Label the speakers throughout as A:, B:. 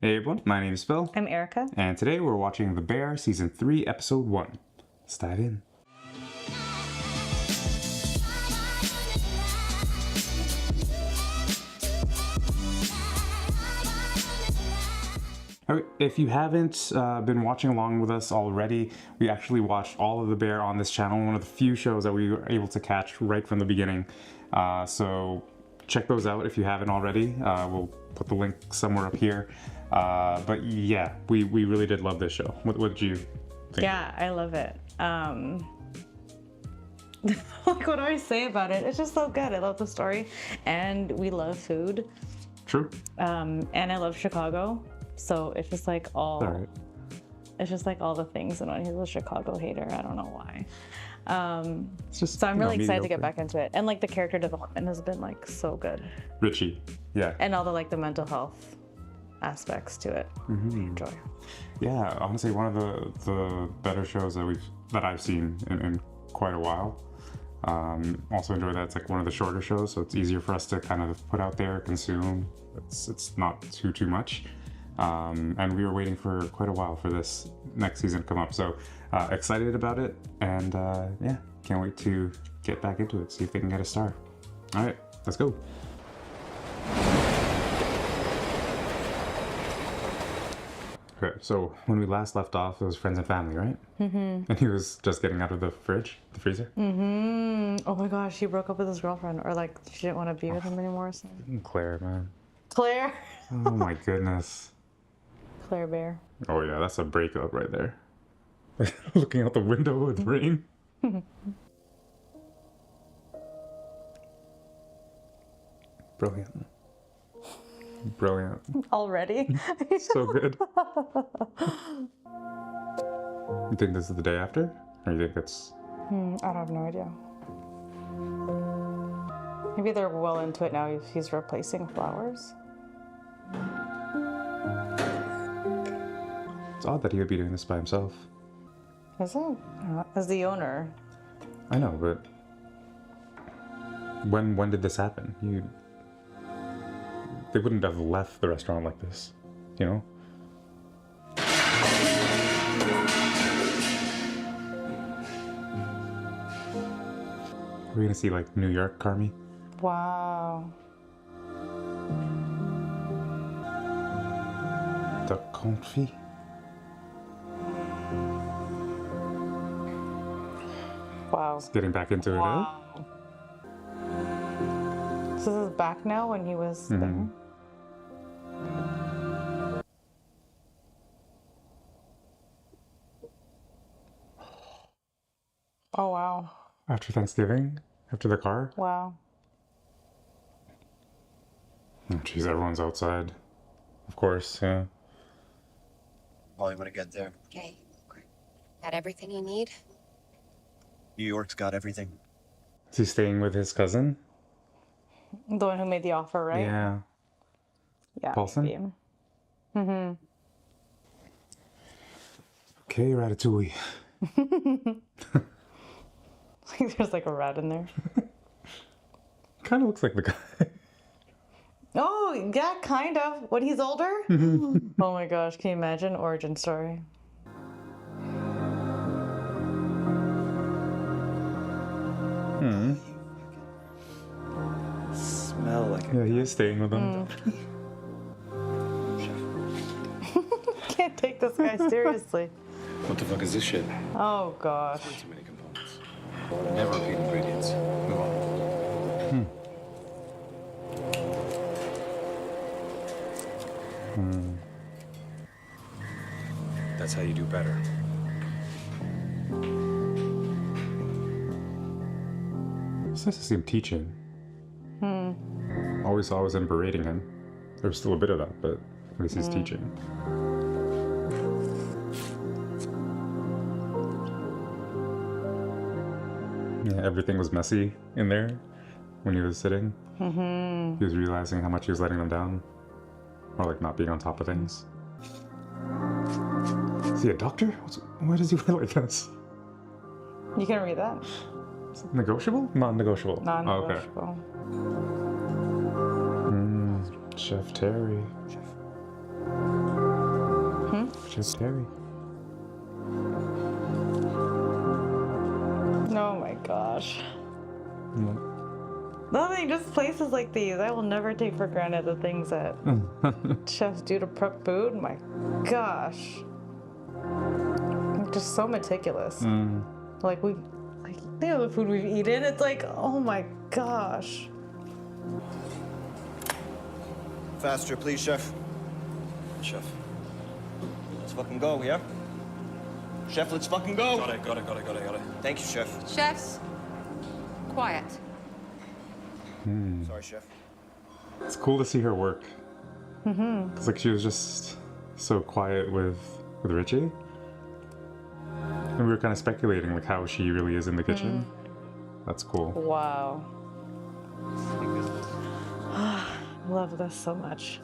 A: Hey everyone, my name is Phil.
B: I'm Erika.
A: And today we're watching The Bear Season 3, Episode 1. Let's dive in. Alright, if you haven't been watching along with us already, we actually watched all of The Bear on this channel, one of the few shows that we were able to catch right from the beginning. So check those out if you haven't already. We'll put the link somewhere up here. But yeah, we really did love this show. What did you think?
B: Yeah, I love it. Like, what do I say about it? It's just so good. I love the story, and we love food.
A: True.
B: And I love Chicago, so it's just like it's just like all the things. And he's a Chicago hater. I don't know why.
A: It's just,
B: so I'm really excited to get back into it, and like the character development has been like so good.
A: Richie, yeah.
B: And all the the mental health aspects to it. I enjoy.
A: Yeah, honestly, one of the better shows that I've seen in quite a while. Also enjoy that it's like one of the shorter shows, so it's easier for us to kind of put out there, consume. It's not too much. And we were waiting for quite a while for this next season to come up, so excited about it, and yeah, can't wait to get back into it, see if they can get a star. All right, let's go. Okay, so when we last left off, it was friends and family, right? Mm-hmm. And he was just getting out of the freezer.
B: Mm-hmm. Oh my gosh, he broke up with his girlfriend, or like she didn't want to be with him anymore or something.
A: Claire, man.
B: Claire.
A: Oh my goodness.
B: Claire Bear.
A: Oh yeah, that's a breakup right there. Looking out the window with rain. Brilliant. Brilliant.
B: Already?
A: So good. You think this is the day after? Or you think it's...
B: I have no idea. Maybe they're well into it now. He's replacing flowers.
A: It's odd that he would be doing this by himself.
B: Is it? As the owner.
A: I know, but... When did this happen? They wouldn't have left the restaurant like this, you know? We're gonna see like New York, Carmi.
B: Wow.
A: The confit.
B: Wow.
A: It's getting back into it,
B: Wow. So this is back now when he was there? Oh, wow.
A: After Thanksgiving? After the car?
B: Wow.
A: Oh, jeez, everyone's outside. Of course, yeah.
C: Probably when I get there.
D: Okay. Got everything you need?
C: New York's got everything.
A: Is he staying with his cousin?
B: The one who made the offer, right?
A: Yeah.
B: Yeah.
A: Paulson? Mm-hmm. Okay, Ratatouille.
B: There's like a rat in there.
A: Kind of looks like the guy.
B: Oh, yeah, kind of. When he's older? Oh my gosh, can you imagine? Origin story.
C: Smell like
A: Yeah, he is staying with them.
B: Can't take this guy seriously.
C: What the fuck is this shit?
B: Oh gosh.
C: Way too many components. Never repeat ingredients. Move on. That's how you do better.
A: It's nice to see him teaching. Always saw him berating him. There was still a bit of that, but at least he's teaching. Yeah, everything was messy in there when he was sitting. He was realizing how much he was letting them down. Or like not being on top of things. Is he a doctor? Why does he wear like this?
B: You can read that.
A: Is it negotiable? Non-negotiable.
B: Non-negotiable.
A: Oh, okay. Chef Terry. Chef Terry.
B: Oh my gosh.
A: Yeah.
B: Nothing, just places like these. I will never take for granted the things that chefs do to prep food. My gosh. Just so meticulous. Like think of the food we've eaten. It's like, oh my gosh.
E: Faster, please, chef. Chef. Let's fucking go, yeah? Chef, let's fucking go.
C: Got it.
E: Thank you, chef.
D: Chefs, quiet.
E: Sorry, chef.
A: It's cool to see her work. Cause like she was just so quiet with Richie, and we were kind of speculating like how she really is in the kitchen. That's cool.
B: Wow. Love this so much.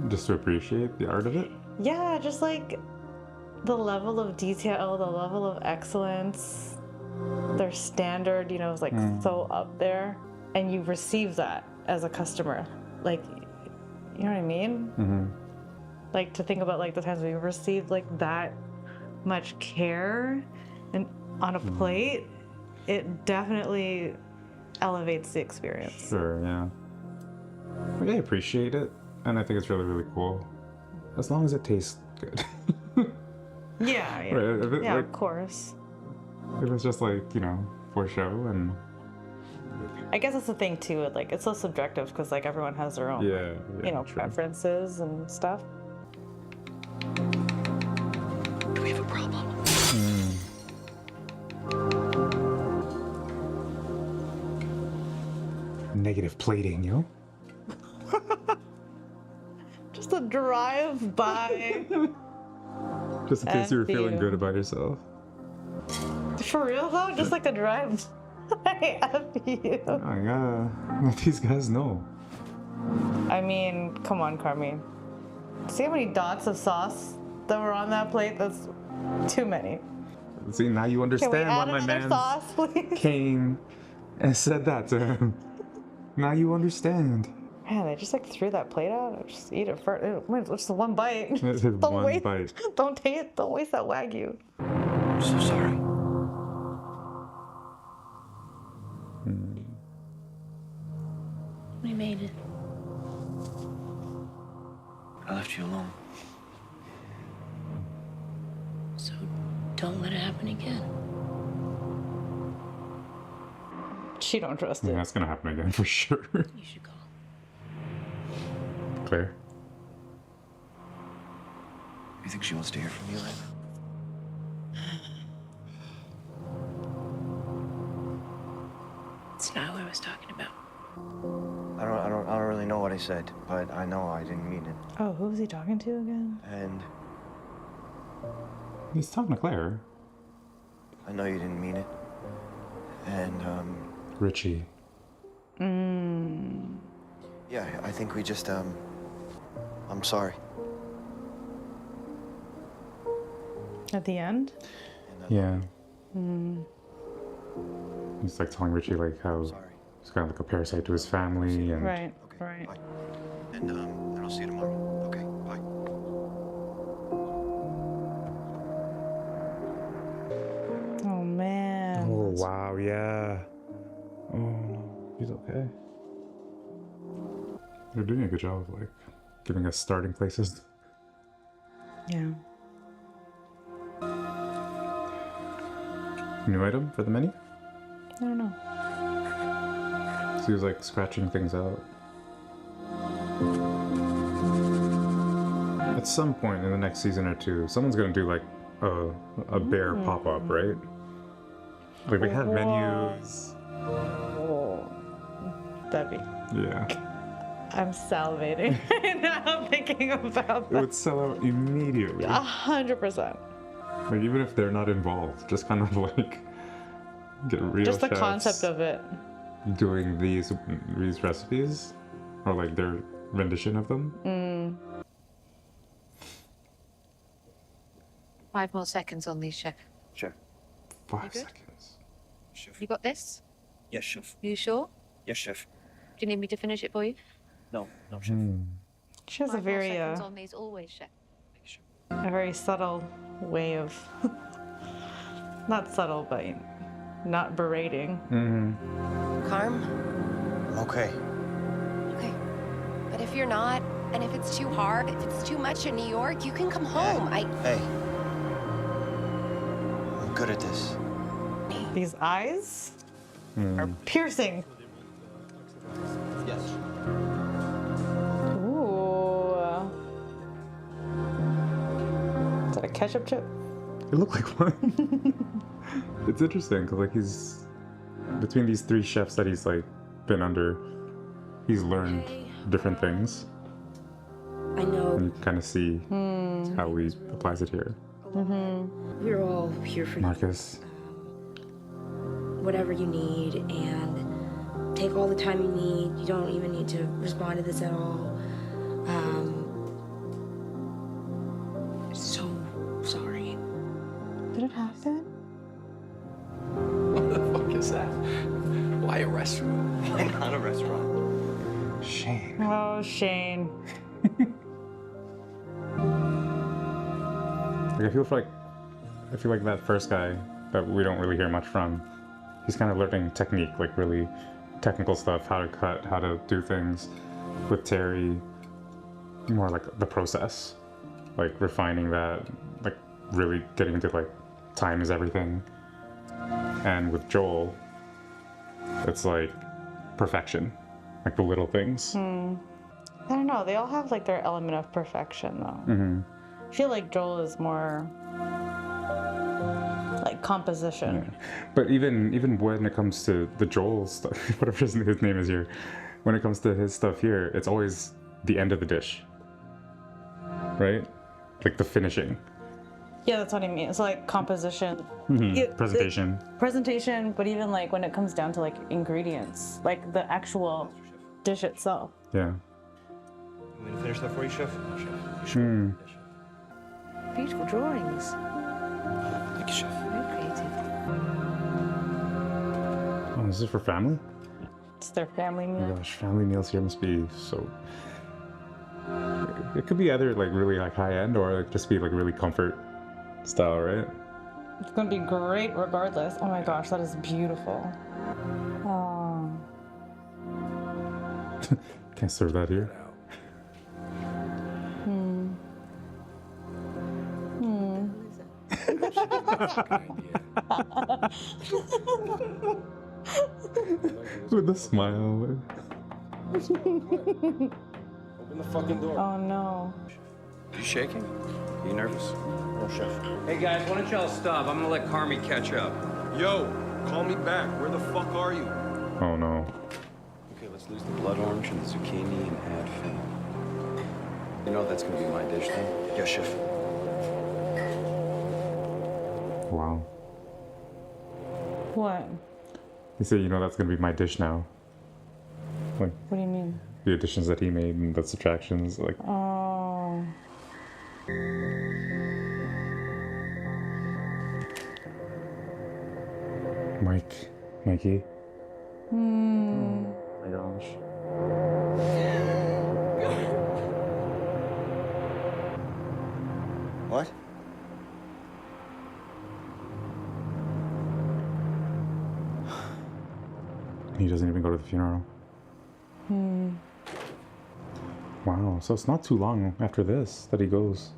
A: Just to appreciate the art of it.
B: Yeah, just like the level of detail, the level of excellence, their standard, you know, is like so up there. And you receive that as a customer. Like, you know what I mean? Like to think about like the times we received like that much care and on a plate, it definitely elevates the experience.
A: Sure, yeah. Like, I appreciate it, and I think it's really, really cool. As long as it tastes good.
B: Yeah, yeah.
A: Right, if it,
B: Yeah,
A: like,
B: of course.
A: if it's just like, you know, for show and
B: I guess that's the thing too. Like it's so subjective because like everyone has their own,
A: yeah,
B: you know,
A: true.
B: preferences and stuff.
C: Do we have a problem?
A: Negative plating, yo.
B: Just a drive by.
A: Just in case you were
B: F
A: feeling
B: you.
A: good about yourself.
B: For real though, just like a drive by. F you.
A: I gotta let these guys know.
B: I mean, come on, Carmine. See how many dots of sauce that were on that plate? That's too many.
A: See, now you
B: Can we
A: understand why
B: add
A: my
B: another
A: man
B: sauce, please?
A: came and said that to him. Now you understand.
B: Man, they just like threw that plate out. Just eat it first. Just one bite.
A: It's
B: Don't
A: one
B: waste.
A: bite.
B: Don't waste that Wagyu.
C: I'm so sorry.
F: We made it.
C: I left you alone.
F: So don't let it happen again.
B: She don't trust
A: Yeah,
B: it.
A: that's gonna happen again for sure.
F: You should call.
A: Claire.
C: You think she wants to hear from you right now?
F: It's not what I was talking about.
E: I don't really know what I said, but I know I didn't mean it.
B: Oh, who was he talking to again?
E: And
A: He's talking to Claire.
E: I know you didn't mean it. And,
A: Richie.
E: yeah, I think we just, I'm sorry.
B: At the end?
A: Yeah. He's like telling Richie like how
E: Sorry.
A: he's kind of like a parasite to his family and
B: Right.
E: Okay,
B: Right.
E: bye. And I'll see you tomorrow. Okay, bye.
B: Oh man.
A: oh wow, yeah. Oh no, he's okay. They're doing a good job of like giving us starting places.
B: Yeah.
A: New item for the menu?
B: I don't know.
A: So he was like scratching things out. At some point in the next season or two, someone's gonna do like a bear pop-up, right? Like they have
B: Whoa.
A: menus.
B: Oh. That'd be.
A: Yeah.
B: I'm salivating right now thinking about
A: It
B: that.
A: would sell out immediately.
B: 100%.
A: Like even if they're not involved, just kind of like get real
B: Just the
A: chefs
B: concept of it.
A: doing these recipes, or like their rendition of them.
D: 5 more seconds on these, chef.
E: Chef.
A: 5
D: good?
A: seconds.
E: Chef.
D: You got this?
E: Yes, chef.
D: You sure?
E: Yes, chef.
D: Do you need me to finish it for you?
E: No, chef.
B: She has a
D: 5 more
B: very
D: seconds on these always, chef.
E: Thank you, chef.
B: A very subtle way of, not subtle, but not berating.
G: Carm?
E: Okay.
G: Okay. But if you're not, and if it's too hard, if it's too much in New York, you can come home.
E: Hey. I'm good at this.
B: These eyes are piercing.
E: Yes.
B: Ooh. Is that a ketchup chip?
A: It looked like one. It's interesting because like he's between these three chefs that he's like been under, he's learned different things.
F: I know
A: And you kind of see how he applies it here.
F: we're all here for you.
A: Marcus.
F: Whatever you need, and take all the time you need. You don't even need to respond to this at all. So sorry.
B: Did it happen?
C: What the fuck is that? Why a restaurant?
E: Why not a restaurant?
A: Shane.
B: Oh, Shane.
A: Like I feel like that first guy that we don't really hear much from, he's kind of learning technique, like really technical stuff, how to cut, how to do things. With Terry, more like the process, like refining that, like really getting into like time is everything. And with Joel, it's like perfection, like the little things.
B: I don't know. They all have like their element of perfection, though. I feel like Joel is more like composition.
A: Yeah. But even when it comes to the Joel stuff, whatever his name is here, when it comes to his stuff here, it's always the end of the dish, right? Like the finishing.
B: Yeah, that's what I mean. It's like composition,
A: Presentation.
B: presentation, but even like when it comes down to like ingredients, like the actual dish itself.
A: Yeah.
E: You want me to finish that for you, Chef?
A: Hmm.
D: Beautiful drawings.
E: Thank you, Chef.
D: Very creative.
A: Oh, is this for family?
B: It's their family
A: Oh my
B: meal.
A: gosh, family meals here must be so. It could be either like really like high end or like just be like really comfort style, right?
B: It's gonna be great regardless. Oh my gosh, that is beautiful. Oh.
A: Can't serve that here. With a smile.
C: Open the fucking door.
B: Oh no.
C: You shaking? You nervous?
E: No, Chef.
H: Hey guys, why don't y'all stop? I'm gonna let Carmi catch up.
C: Yo, call me back. Where the fuck are you?
A: Oh no.
C: Okay, let's lose the blood orange and the zucchini and add fennel. You know that's gonna be my dish then?
E: Yes, Chef.
A: Wow.
B: What?
A: He said, you know, that's gonna be my dish now. Like
B: What do you mean?
A: the additions that he made and the subtractions, like.
B: Oh.
A: Mikey.
B: Hmm.
A: Oh my gosh.
E: What?
A: He doesn't even go to the funeral. Wow, so it's not too long after this that he goes.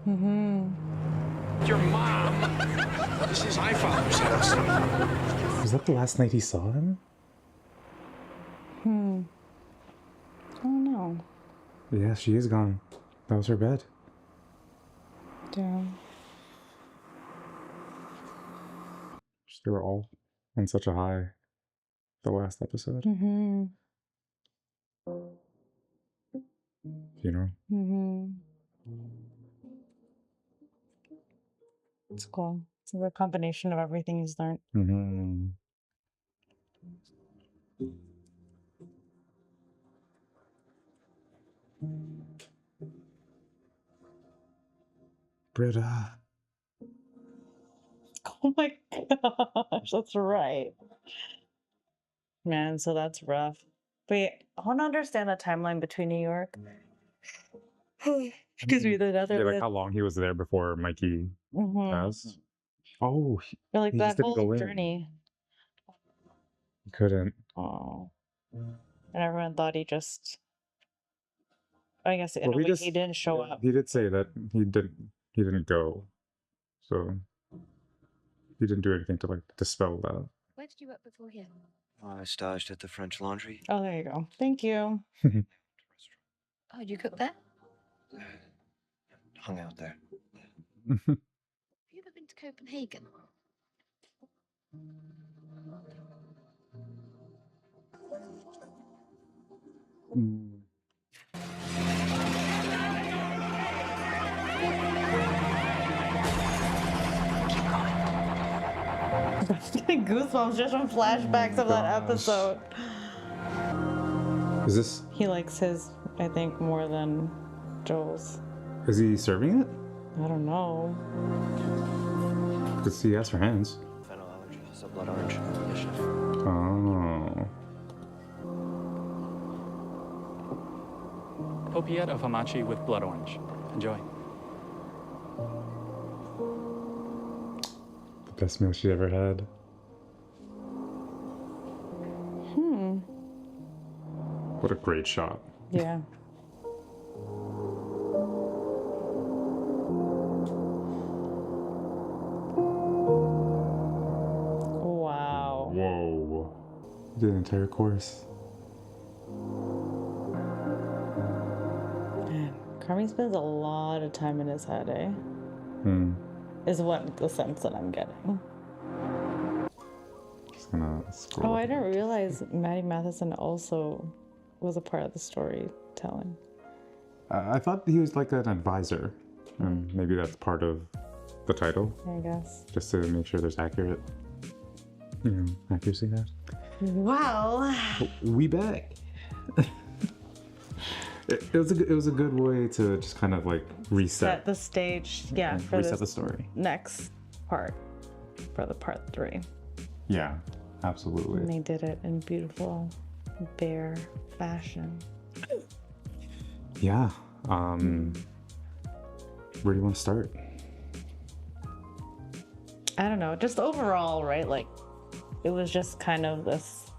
H: Your mom! This is my father's house.
A: Was that the last night he saw him?
B: I don't know.
A: Yeah, she is gone. That was her bed.
B: Damn.
A: They were all on such a high the last episode. Funeral.
B: It's cool. It's a combination of everything he's learned.
A: Britta.
B: Oh my gosh, that's right. Man, so that's rough. Wait, I want to understand the timeline between New York. Gives me the
A: Yeah, like
B: Netherlands.
A: how long he was there before Mikey passed. Oh,
B: Or like
A: he just
B: that
A: didn't
B: whole
A: go in.
B: journey.
A: He couldn't.
B: Oh. And everyone thought he just. I guess in
A: Well,
B: a way he didn't show up.
A: He did say that he didn't go, so he didn't do anything to like dispel that.
G: Where did you work before here?
C: I staged at the French Laundry.
B: Oh, there you go. Thank you.
G: Oh, you cook there?
C: Hung out there.
G: Have you ever been to Copenhagen?
A: Mm.
B: Goosebumps just from flashbacks of that
A: Gosh.
B: episode.
A: Is this?
B: He likes his, I think, more than Joel's.
A: Is he serving it?
B: I don't know.
A: Because he asked for hands.
C: Phenol allergy, so blood orange. Yes, chef.
A: Oh.
I: Opiate of hamachi with blood orange. Enjoy.
A: The best meal she's ever had. What a great shot.
B: Yeah. Wow.
A: Whoa. The entire course.
B: Man, Carmi spends a lot of time in his head, eh? Is what the sense that I'm getting.
A: Just gonna scroll.
B: Oh, I didn't realize Maddie Matheson also was a part of the storytelling.
A: I thought he was like an advisor, and maybe that's part of the title,
B: I guess.
A: just to make sure there's accurate, accuracy there.
B: Well,
A: We back. It was a good way to just kind of like
B: set
A: reset
B: the stage, yeah, for
A: reset
B: this
A: the story.
B: next part, for the part 3.
A: Yeah, absolutely.
B: And they did it in beautiful, bare fashion.
A: Yeah. Where do you want to start?
B: I don't know, just overall, right? Like, it was just kind of this,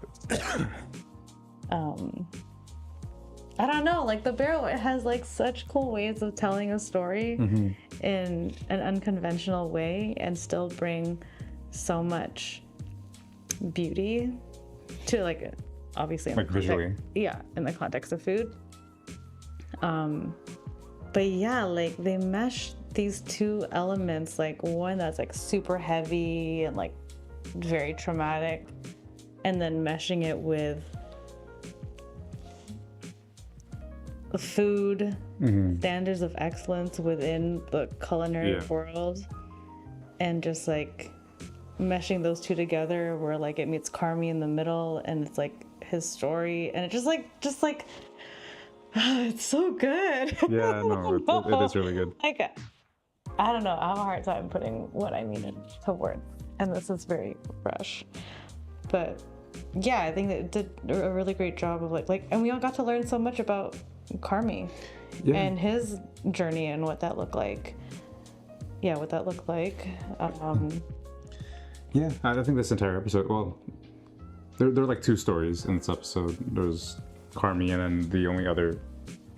B: I don't know, like the Barrow, it has like such cool ways of telling a story in an unconventional way and still bring so much beauty to, like, obviously in
A: Like
B: the context,
A: visually.
B: yeah, in the context of food. But yeah, like they mesh these two elements, like one that's like super heavy and like very traumatic, and then meshing it with food standards of excellence within the culinary world, and just like meshing those two together where like it meets Carmi in the middle and it's like his story, and it just like it's so good.
A: Yeah, no, it is really good.
B: Like, I don't know, I have a hard time putting what I mean into words, and this is very fresh, but yeah, I think that it did a really great job of like, and we all got to learn so much about Carmi and his journey and what that looked like. Yeah, what that looked like.
A: Yeah, I think this entire episode, well, there are like two stories in this episode. There's Carmi, and then the only other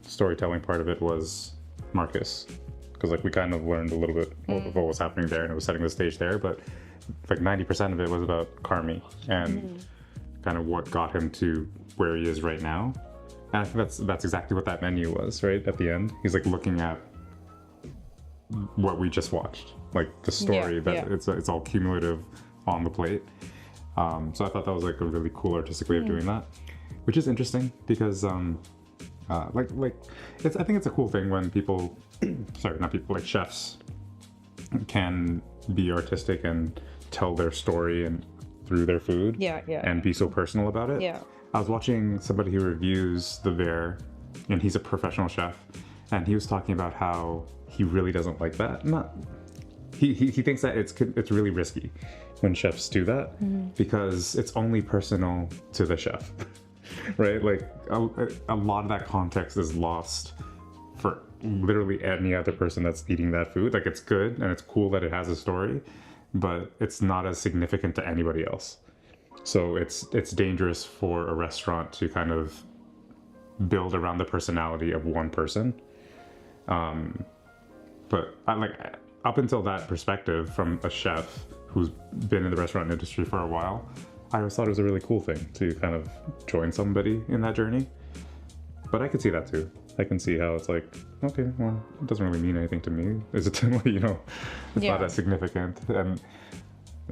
A: storytelling part of it was Marcus. Because like we kind of learned a little bit of what was happening there, and it was setting the stage there, but like 90% of it was about Carmi and kind of what got him to where he is right now. And I think that's exactly what that menu was, right? At the end, he's like looking at what we just watched, like the story it's all cumulative on the plate. So I thought that was like a really cool artistic way of doing that, which is interesting because I think it's a cool thing when people, sorry, not people, like chefs can be artistic and tell their story and through their food, and be so personal about it.
B: Yeah.
A: I was watching somebody who reviews the Bear, and he's a professional chef, and he was talking about how he really doesn't like that. He thinks that it's really risky when chefs do that because it's only personal to the chef, right? Like a lot of that context is lost for literally any other person that's eating that food. Like, it's good and it's cool that it has a story, but it's not as significant to anybody else. So it's dangerous for a restaurant to kind of build around the personality of one person. But I like, up until that perspective from a chef who's been in the restaurant industry for a while, I always thought it was a really cool thing to kind of join somebody in that journey. But I could see that too. I can see how it's like, okay, well, it doesn't really mean anything to me. Is it, you know, it's not as significant. And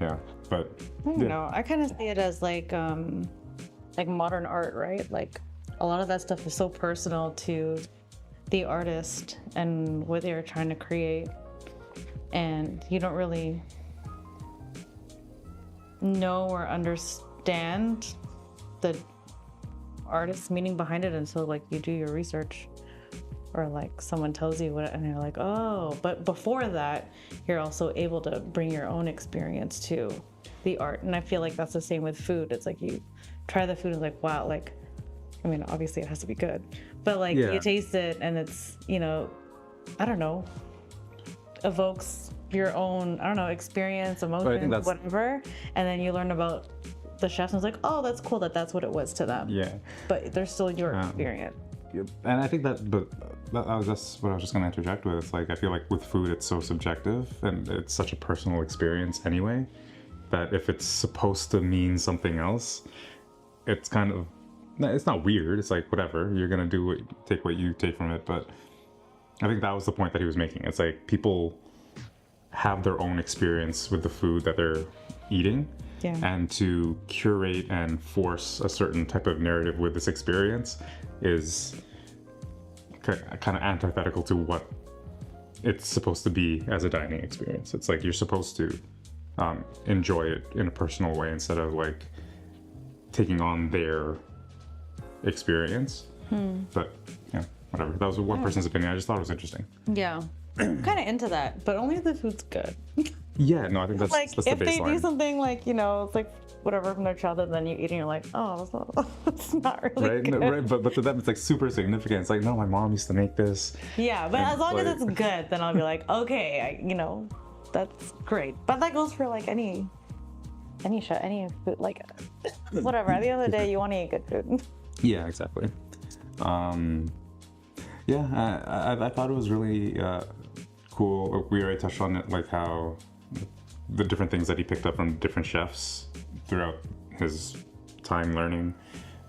A: yeah, but
B: I don't know. I kind of see it as like modern art, right? Like a lot of that stuff is so personal to the artist and what they're trying to create, and you don't really know or understand the artist's meaning behind it until like you do your research, or like someone tells you what, and you're like, oh. But before that, you're also able to bring your own experience to the art. And I feel like that's the same with food. It's like you try the food and like, wow, like, I mean, obviously it has to be good, but like you taste it and it's, you know, I don't know, evokes your own, I don't know, experience, emotion, whatever. And then you learn about the chefs and it's like, oh, that's cool that that's what it was to them.
A: Yeah.
B: But there's still your experience.
A: And I think that's what I was just going to interject with. It's like, I feel like with food, it's so subjective and it's such a personal experience anyway, that if it's supposed to mean something else, it's kind of, it's not weird. It's like, whatever, you're going to take what you take from it. But I think that was the point that he was making. It's like people have their own experience with the food that they're eating.
B: Yeah.
A: And to curate and force a certain type of narrative with this experience is kind of antithetical to what it's supposed to be as a dining experience. It's like you're supposed to enjoy it in a personal way instead of like taking on their experience. But yeah, whatever. That was one person's opinion. I just thought it was interesting.
B: Yeah. I'm kind of into that, but only if the food's good.
A: Yeah, no, I think that's
B: like
A: that's the
B: if
A: baseline.
B: they do something like, you know, it's like whatever from their childhood, then you eat and you're like, oh, that's not really
A: right?
B: good.
A: No, right, but to them it's like super significant. It's like, no, my mom used to make this.
B: Yeah, but
A: and
B: as long
A: like,
B: as it's good, then I'll be like, okay, you know, that's great. But that goes for like any food, like whatever. At the end of the day, you want to eat good food.
A: Yeah, exactly. I thought it was really cool. We already touched on it, like how the different things that he picked up from different chefs throughout his time learning,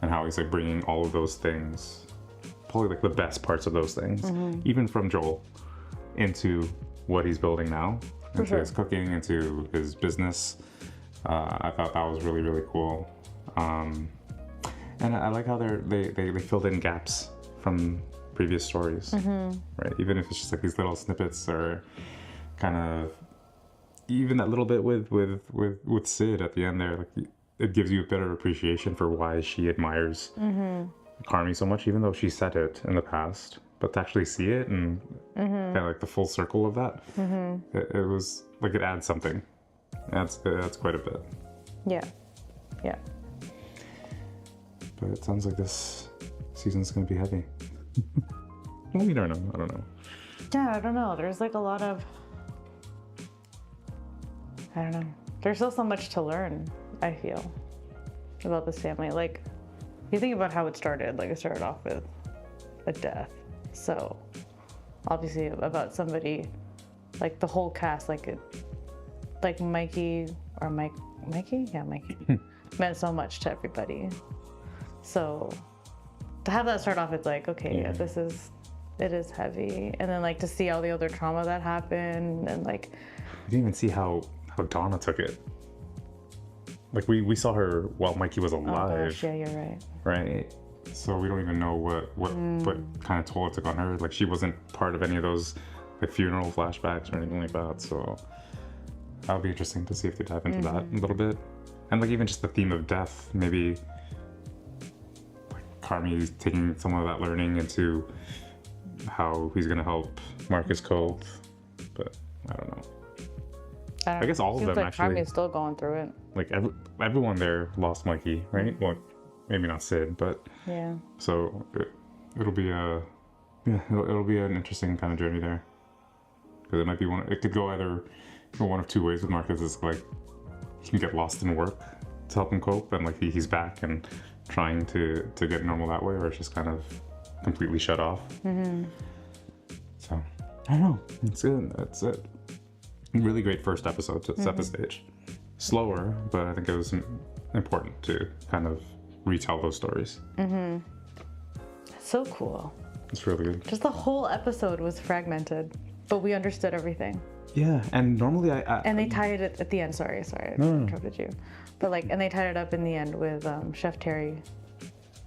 A: and how he's like bringing all of those things, probably like the best parts of those things, even from Joel, into what he's building now, into his cooking, into his business. I thought that was really, really cool. And I like how they filled in gaps from previous stories, right? Even if it's just like these little snippets, or kind of even that little bit with Sid at the end there, like it gives you a better appreciation for why she admires Carmi so much, even though she said it in the past. But to actually see it and kind of like the full circle of that, it was like it adds something. That's quite a bit.
B: Yeah.
A: But it sounds like this season's gonna be heavy. Well, we don't know. I don't know.
B: Yeah, I don't know. There's like a lot of, I don't know. There's still so much to learn, I feel, about this family. Like, you think about how it started. Like, it started off with a death. So, obviously, about somebody, like the whole cast, like Mikey, yeah, Mikey, meant so much to everybody. So, to have that start off, it's like, okay, yeah, it is heavy. And then like to see all the other trauma that happened, and like,
A: you didn't even see how Donna took it. Like we saw her while Mikey was alive.
B: Oh gosh, yeah, you're right.
A: Right. So we don't even know what kind of toll it took on her. Like she wasn't part of any of those like funeral flashbacks or anything like that. So that'll be interesting to see if they dive into that a little bit. And like even just the theme of death, maybe like Carmi's taking some of that learning into how he's gonna help Marcus cope. But I don't know. I guess all of them
B: like
A: actually.
B: Carmi is still going through it.
A: Like everyone there lost Mikey, right? Well, maybe not Sid, but
B: yeah.
A: So it'll be Yeah, it'll be an interesting kind of journey there. Because it might be it could go either one of two ways with Marcus. It's like he can get lost in work to help him cope, and like he's back and trying to get normal that way, or it's just kind of completely shut off. So I don't know. It's good. That's it. Really great first episode to set the stage. Slower, but I think it was important to kind of retell those stories.
B: So cool.
A: It's really good.
B: Just the whole episode was fragmented, but we understood everything.
A: Yeah, and normally
B: and they tied it at the end. Sorry, I interrupted you. But like, and they tied it up in the end with Chef Terry,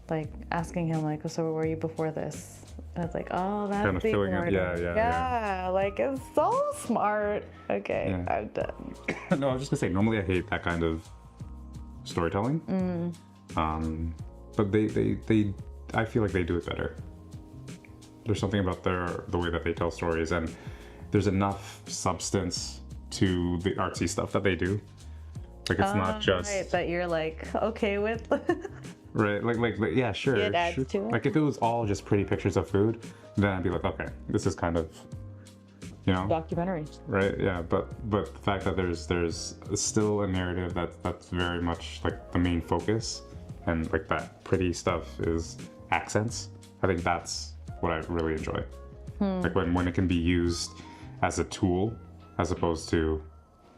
B: like asking him like, so where were you before this? And it's like, oh, that's
A: kind of
B: the
A: filling it.
B: order.
A: Yeah.
B: Like it's so smart. Okay,
A: Yeah.
B: I'm done.
A: No, I was just gonna say, normally I hate that kind of storytelling. But they I feel like they do it better. There's something about the way that they tell stories, and there's enough substance to the artsy stuff that they do. Like it's not just
B: right, that you're like okay with.
A: right, like yeah, sure.
B: It adds
A: sure.
B: to it.
A: Like if it was all just pretty pictures of food, then I'd be like, okay, this is kind of, you know,
B: Documentary.
A: right? Yeah, but the fact that there's still a narrative that's very much like the main focus, and like that pretty stuff is accents. I think that's what I really enjoy. Like when it can be used as a tool as opposed to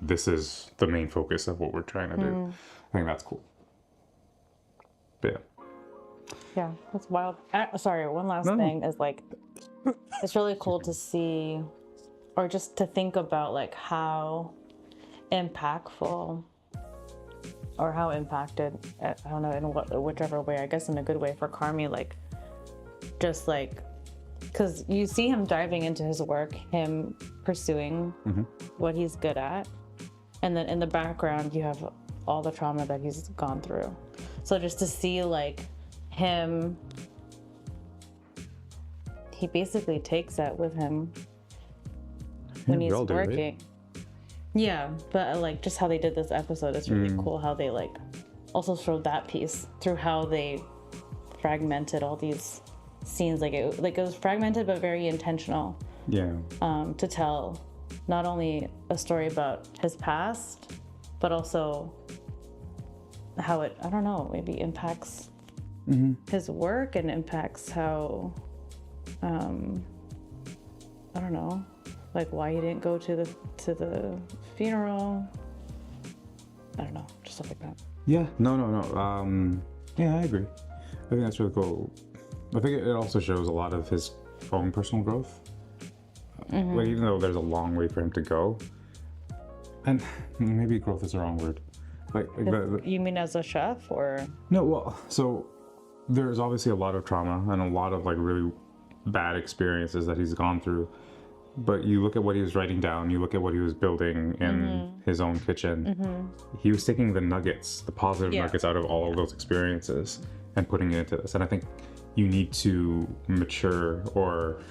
A: this is the main focus of what we're trying to do. I think that's cool. But yeah.
B: Yeah, that's wild. Sorry, one last thing is like, it's really cool to see, or just to think about like how impactful, or how impacted, I don't know, in whichever way, I guess in a good way for Carmi, like, just like, because you see him diving into his work, him pursuing what he's good at, and then in the background you have all the trauma that he's gone through. So just to see like him, he basically takes that with him when he's working. Right? Yeah, but like just how they did this episode, it's really cool how they like also showed that piece through how they fragmented all these scenes. Like it was fragmented but very intentional.
A: Yeah.
B: To tell not only a story about his past, but also how it, I don't know, maybe impacts his work and impacts how, I don't know, like why he didn't go to the funeral. I don't know, just stuff like that.
A: Yeah, no. Yeah, I agree. I think that's really cool. I think it also shows a lot of his own personal growth. Like, even though there's a long way for him to go, and maybe growth is the wrong word.
B: You mean as a chef, or?
A: No, well, so there's obviously a lot of trauma and a lot of like really bad experiences that he's gone through. But you look at what he was writing down, you look at what he was building in his own kitchen. He was taking the nuggets, the positive nuggets out of all of those experiences and putting it into this. And I think you need to mature, or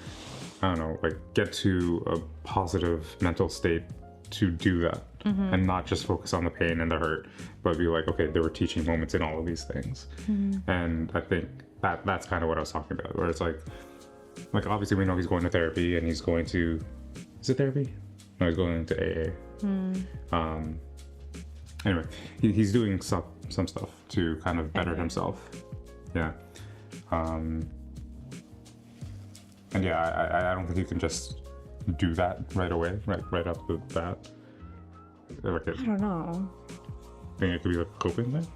A: I don't know, like get to a positive mental state to do that, and not just focus on the pain and the hurt, but be like, okay, there were teaching moments in all of these things. And I think that's kind of what I was talking about, where it's like obviously we know he's going to therapy, and he's going to, is it therapy? No, he's going to AA. Anyway, he's doing some stuff to kind of better himself. Yeah. And yeah, I don't think you can just do that right away, right up with that. Like
B: I don't know.
A: I think it could be like a coping thing.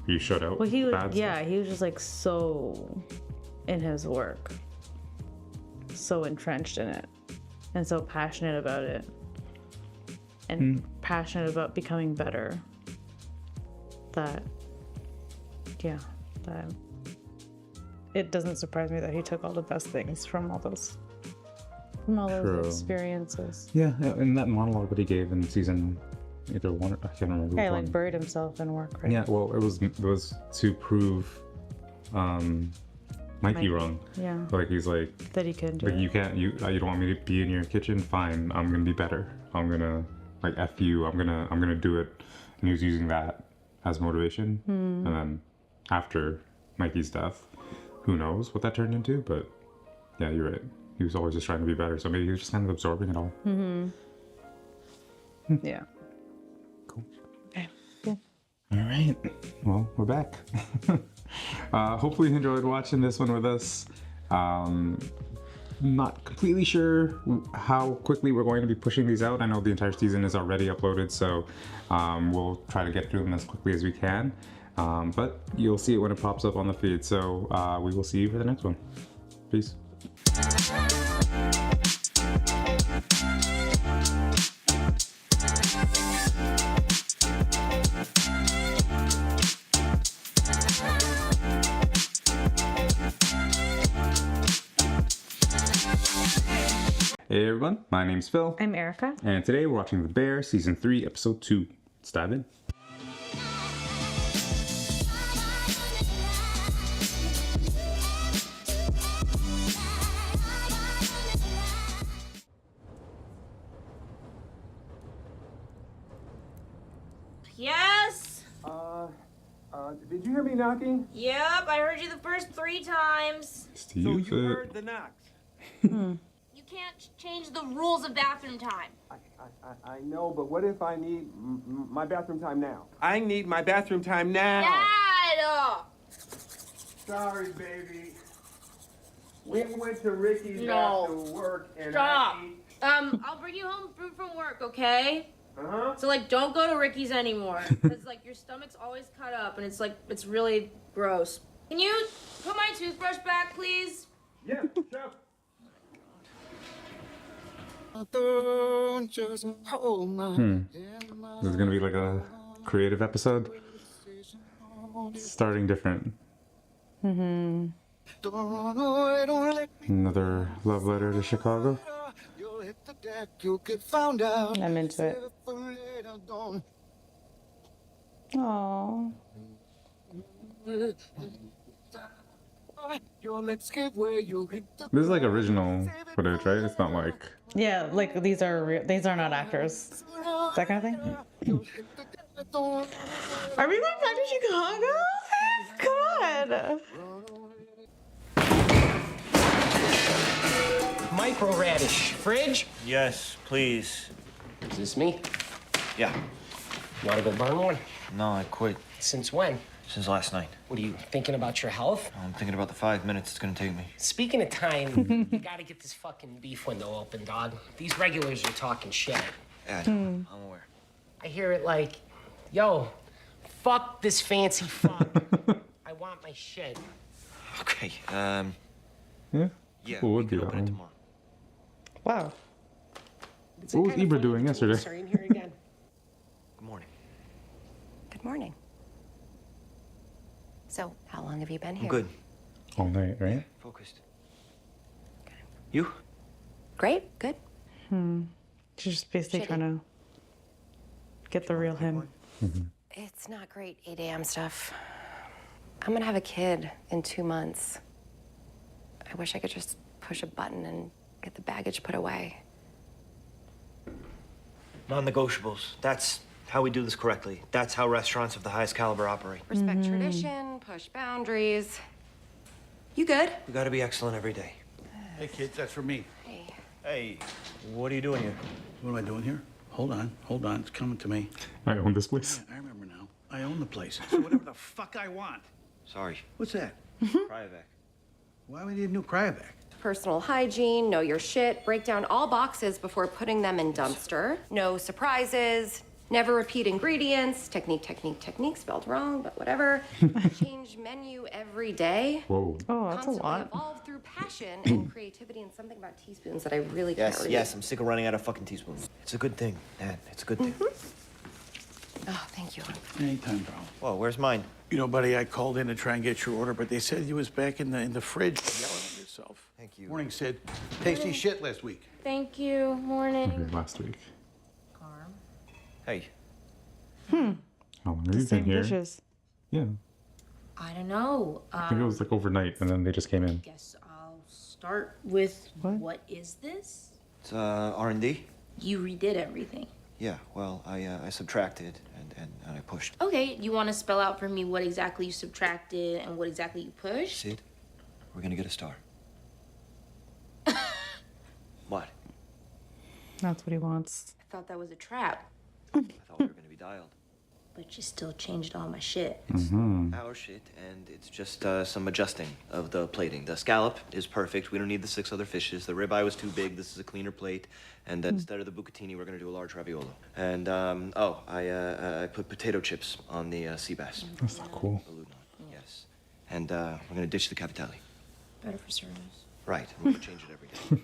A: You shut out.
B: Well, he was,
A: bad stuff.
B: he was just like so in his work, so entrenched in it, and so passionate about it, and passionate about becoming better. That it doesn't surprise me that he took all the best things from all those experiences.
A: Yeah, and that monologue that he gave in season either one, I can't remember.
B: Yeah, like buried himself in work, right?
A: Yeah, well, it was to prove Mikey wrong.
B: Yeah.
A: Like he's like
B: that he could do.
A: Like you don't want me to be in your kitchen? Fine, I'm gonna be better. I'm gonna like F you. I'm gonna do it. And he was using that as motivation. And then after Mikey's death, who knows what that turned into? But Yeah, you're right. He was always just trying to be better, so maybe he was just kind of absorbing it all.
B: Yeah.
A: Cool.
B: Okay. Cool.
A: All right. Well, we're back. Hopefully you enjoyed watching this one with us. Not completely sure how quickly we're going to be pushing these out. I know the entire season is already uploaded, so we'll try to get through them as quickly as we can. But you'll see it when it pops up on the feed. So we will see you for the next one. Peace. Hey everyone, my name's Phil.
B: I'm Erika.
A: And today we're watching The Bear, Season 3, Episode 2. Let's dive in.
J: Yes?
H: Did you hear me knocking?
J: Yep, I heard you the first 3 times.
H: So you heard the knocks.
J: You can't change the rules of bathroom time.
H: I know, but what if I need my bathroom time now? I need my bathroom time now.
J: Dad!
H: Sorry, baby. We went to Ricky's
J: No.
H: after work and
J: Stop.
H: I ate...
J: I'll bring you home food from work, okay?
H: Uh-huh.
J: So, like, don't go to Ricky's anymore. Because, like, your stomach's always cut up and it's, like, it's really gross. Can you put my toothbrush back, please?
H: Yeah, sure.
A: This is gonna be like a creative episode. Starting different. Another love letter to Chicago.
B: I'm into it. Aww.
A: This is like original footage, right? It's not like...
B: Yeah, like these are not actors. That kind of thing. Are we going back to Chicago? Come on.
K: Micro radish. Fridge?
E: Yes, please.
K: Is this me?
E: Yeah.
K: You want to go burn one?
E: No, I quit.
K: Since when?
E: Since last night.
K: What are you thinking about your health?
E: I'm thinking about the 5 minutes it's gonna take me.
K: Speaking of time, you gotta get this fucking beef window open, dog. These regulars are talking shit.
E: Yeah, I know. I'm aware.
K: I hear it like, yo, fuck this fancy fuck. I want my shit.
E: Okay,
A: Yeah?
E: yeah,
A: People
E: we
A: would
E: can
A: do
E: open
A: that.
E: it tomorrow.
B: Wow.
A: What was Ibra doing yesterday?
K: Sorry, in here again.
E: Good morning.
G: Good morning. So, how long have you been here?
E: I'm good.
A: All night, right?
E: Focused. You?
G: Great, good.
B: She's just basically
G: Shitty.
B: trying to get the real him.
G: It's not great 8 a.m. stuff. I'm gonna have a kid in 2 months. I wish I could just push a button and get the baggage put away.
C: Non-negotiables. That's how we do this correctly. That's how restaurants of the highest caliber operate.
G: Respect tradition, push boundaries. You good?
C: We gotta be excellent every day.
H: Hey, kids, that's for me.
G: Hey.
C: Hey, what are you doing here?
H: What am I doing here? Hold on. It's coming to me.
A: I own this place.
H: I remember now. I own the place. So whatever the fuck I want.
C: Sorry.
H: What's that?
C: Cryovac.
H: Why we need a new cryovac?
G: Personal hygiene, know your shit, break down all boxes before putting them in dumpster. No surprises, never repeat ingredients, technique spelled wrong, but whatever. Change menu every day.
A: Whoa.
B: Oh, that's a
G: Constantly
B: lot.
G: evolve through passion and creativity, and something about teaspoons that I really can't read.
C: Yes, I'm sick of running out of fucking teaspoons. It's a good thing, Dad. It's a good thing.
G: Oh, thank you.
H: Anytime, bro.
C: Whoa, where's mine?
H: You know, buddy, I called in to try and get your order, but they said you was back in the fridge yelling at yourself.
C: Thank you.
H: Morning, Sid. Tasty shit last week.
J: Thank you. Morning.
A: Okay, last week.
C: Hey.
A: How long have you been
B: Same
A: here?
B: dishes.
A: Yeah.
J: I don't know.
A: I think it was like overnight, and then they just came in.
J: Guess I'll start with
B: What?
J: what is this?
C: It's R&D.
J: You redid everything.
C: Yeah. Well, I subtracted and I pushed.
J: Okay, you want to spell out for me what exactly you subtracted and what exactly you pushed?
C: Sid, we're gonna get a star.
B: That's what he wants.
F: I thought that was a trap,
E: I thought we were gonna be dialed.
F: but you still changed all my shit.
E: Our shit, and it's just some adjusting of the plating. The scallop is perfect. We don't need the 6 other fishes. The ribeye was too big. This is a cleaner plate. And then instead of the bucatini, we're gonna do a large raviolo. And I put potato chips on the sea bass.
A: That's not cool.
E: Yes. And we're gonna ditch the cavatelli.
F: Better for service.
E: Right. We're gonna change it every day.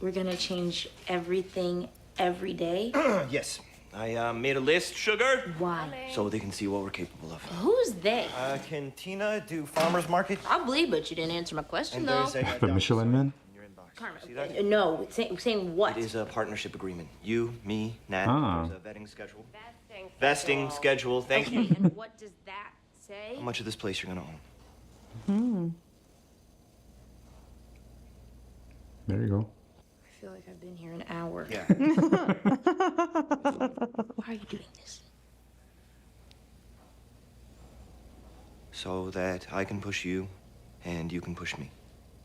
F: We're gonna change everything every day.
E: Yes. I made a list, Sugar.
F: Why?
E: So they can see what we're capable of.
F: Who's they?
E: Can Tina do farmer's market?
F: Probably, but you didn't answer my question,
E: And
F: though.
E: there's a
A: The Michelin Man?
F: Carmen,
E: See that?
F: no, saying what?
E: It is a partnership agreement. You, me, Nat.
A: Ah.
E: There's a vetting schedule. Vesting schedule. Thank
F: Okay,
E: you.
F: and what does that say?
E: How much of this place you're gonna own?
A: There you go.
F: I feel like I've been here an hour.
E: Yeah.
F: Why are you doing this?
E: So that I can push you, and you can push me.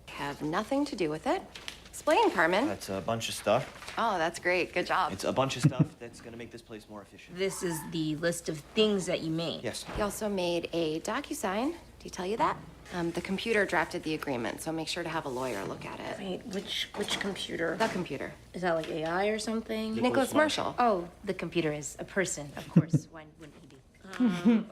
G: Have nothing to do with it. Explain, Carmen.
E: That's a bunch of stuff.
G: Oh, that's great. Good job.
E: It's a bunch of stuff that's gonna make this place more efficient.
F: This is the list of things that you made.
E: Yes.
G: He also made a DocuSign. Did he tell you that? The computer drafted the agreement, so make sure to have a lawyer look at it.
F: Wait, which computer?
G: The computer.
F: Is that like AI or something?
G: Nicholas Marshall.
F: Oh, the computer is a person, of course. Why wouldn't he be?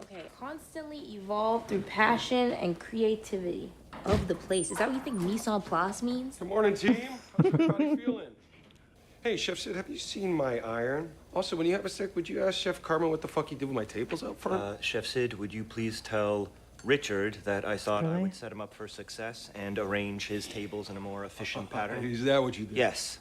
F: Okay. Constantly evolve through passion and creativity of the place. Is that what you think mise en place means?
H: Good morning, team. How's everybody feeling? Hey, Chef Sid, have you seen my iron? Also, when you have a sec, would you ask Chef Carmen what the fuck he did with my tables out front?
E: Chef Sid, would you please tell Richard that I thought I would set him up for success and arrange his tables in a more efficient pattern?
H: Is that what you did?
E: Yes.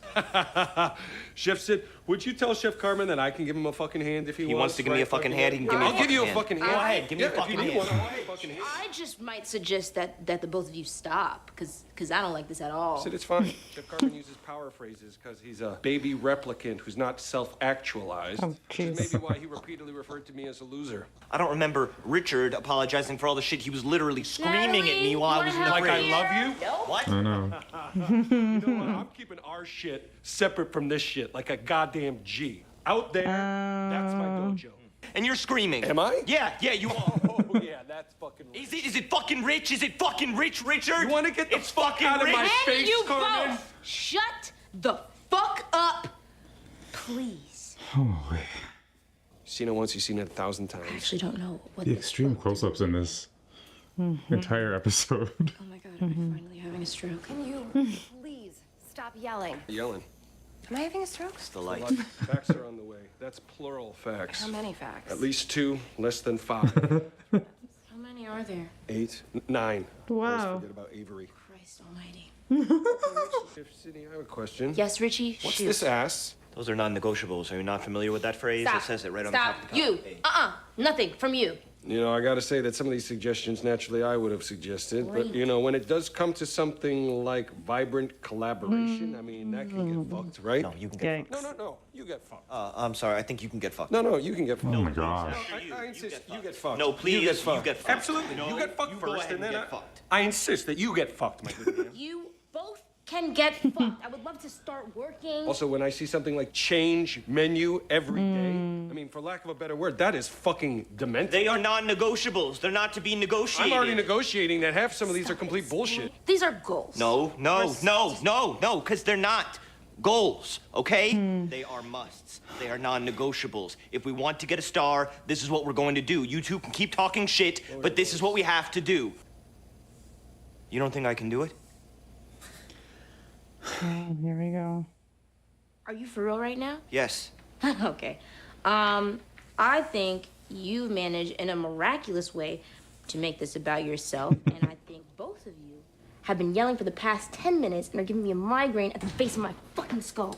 H: Chef Sid, would you tell Chef Carmen that I can give him a fucking hand if he wants?
E: He wants to give me a fucking hand, he can give me a
H: I'll give you a
E: fucking
H: fucking
E: hand.
H: hand.
E: Go ahead, give me a fucking
H: if you
E: hand.
H: need one, I'll give you a fucking hand.
F: I just might suggest that the both of you stop, because I don't like this at all.
H: Sid, it's fine. Chef Carmen uses power phrases because he's a baby replicant who's not self-actualized.
B: Oh,
H: Which is
B: jeez.
H: maybe why he repeatedly referred to me as a loser.
E: I don't remember Richard apologizing for all the shit he was literally screaming at me
F: Natalie,
E: while I
F: you
E: was in
F: wanna
E: the
F: help
H: Like
E: fridge.
H: I love you?
E: What?
A: I know.
H: You know what? I'm keeping our shit separate from this shit like a goddamn G. Out there, that's my dojo.
E: And you're screaming.
H: Am I?
E: Yeah, you are.
H: Oh, yeah, that's fucking rich.
E: Is it fucking rich? Is it fucking rich, Richard?
H: You want to get the
E: It's
H: fuck
E: fucking
H: out of my
E: rich.
F: And
H: face,
F: you
H: Carmen?
F: both shut the fuck up, please.
A: Holy.
H: Seen it once, you've seen it 1,000
F: I
H: times.
F: actually don't know what
A: The
F: this
A: extreme
F: book-
A: close-ups in this entire episode.
F: Oh my god, am I finally having a stroke?
G: Can you please stop yelling?
H: Yelling.
G: Am I having a stroke?
E: It's the light.
H: Lots of facts are on the way. That's plural facts.
G: How many facts?
H: At least 2, less than 5.
F: How many are there?
H: 8, 9.
B: Wow.
H: Always forget about Avery.
F: Christ almighty.
H: Chef Sidney, I have a question.
F: Yes, Richie?
H: What's
F: shoot.
H: this ass?
E: Those are non-negotiables. Are you not familiar with that phrase?
F: Stop.
E: It says it right on
F: Stop.
E: the top of the
F: You.
E: cup.
F: Nothing from you.
H: You know, I gotta say that some of these suggestions, naturally, I would have suggested. But, you know, when it does come to something like vibrant collaboration, I mean, that can get fucked, right?
E: No, you can get
B: Yikes.
H: fucked. No, you get fucked.
E: I'm sorry. I think you can get fucked.
H: No, you can get fucked.
A: Oh my gosh.
H: I insist you get fucked.
E: No, please,
H: You get fucked.
E: you get fucked.
H: Absolutely.
E: No,
H: you get fucked
E: you go
H: first,
E: ahead
H: and then
E: get fucked.
H: I insist that you get fucked, my good man.
F: You both can get fucked. I would love to start working.
H: Also, when I see something like change menu every day, I mean, for lack of a better word, that is fucking demented.
E: They are non-negotiables. They're not to be negotiated.
H: I'm already negotiating that half some of these are complete bullshit.
F: These are goals.
E: No, because they're not goals, okay? They are musts. They are non-negotiables. If we want to get a star, this is what we're going to do. You two can keep talking shit, but this is what we have to do. You don't think I can do it?
B: Oh, here we go.
F: Are you for real right now?
E: Yes.
F: Okay. I think you've managed in a miraculous way to make this about yourself, and I think both of you have been yelling for the past 10 minutes and are giving me a migraine at the base of my fucking skull.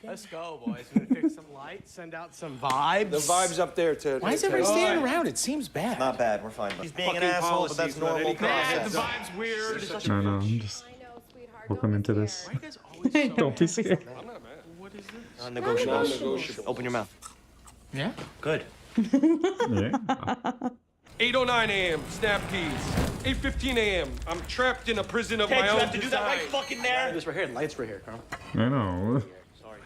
K: Let's go, boys. We're gonna fix some lights, send out some vibes.
H: The vibe's up there, Ted.
K: Why is everybody standing around? It seems bad.
E: Not bad. We're fine. He's being an
H: Fucking
E: asshole, but that's
H: policies, not
E: normal
H: any
E: process.
K: The vibe's weird.
A: I know. I'm just welcome into this.
K: Why are you guys always so
A: Don't be scared.
H: I'm not mad.
K: What is this?
E: Non-negotiables.
H: Non-negotiable.
E: Open your mouth.
K: Yeah?
E: Good.
A: Yeah.
H: 8:09 a.m. Snap keys. 8:15 a.m. I'm trapped in a prison of my own
E: you have to do that
H: design.
E: right fucking there.
I: This right here, lights right here, Carl.
A: I know.
E: Sorry.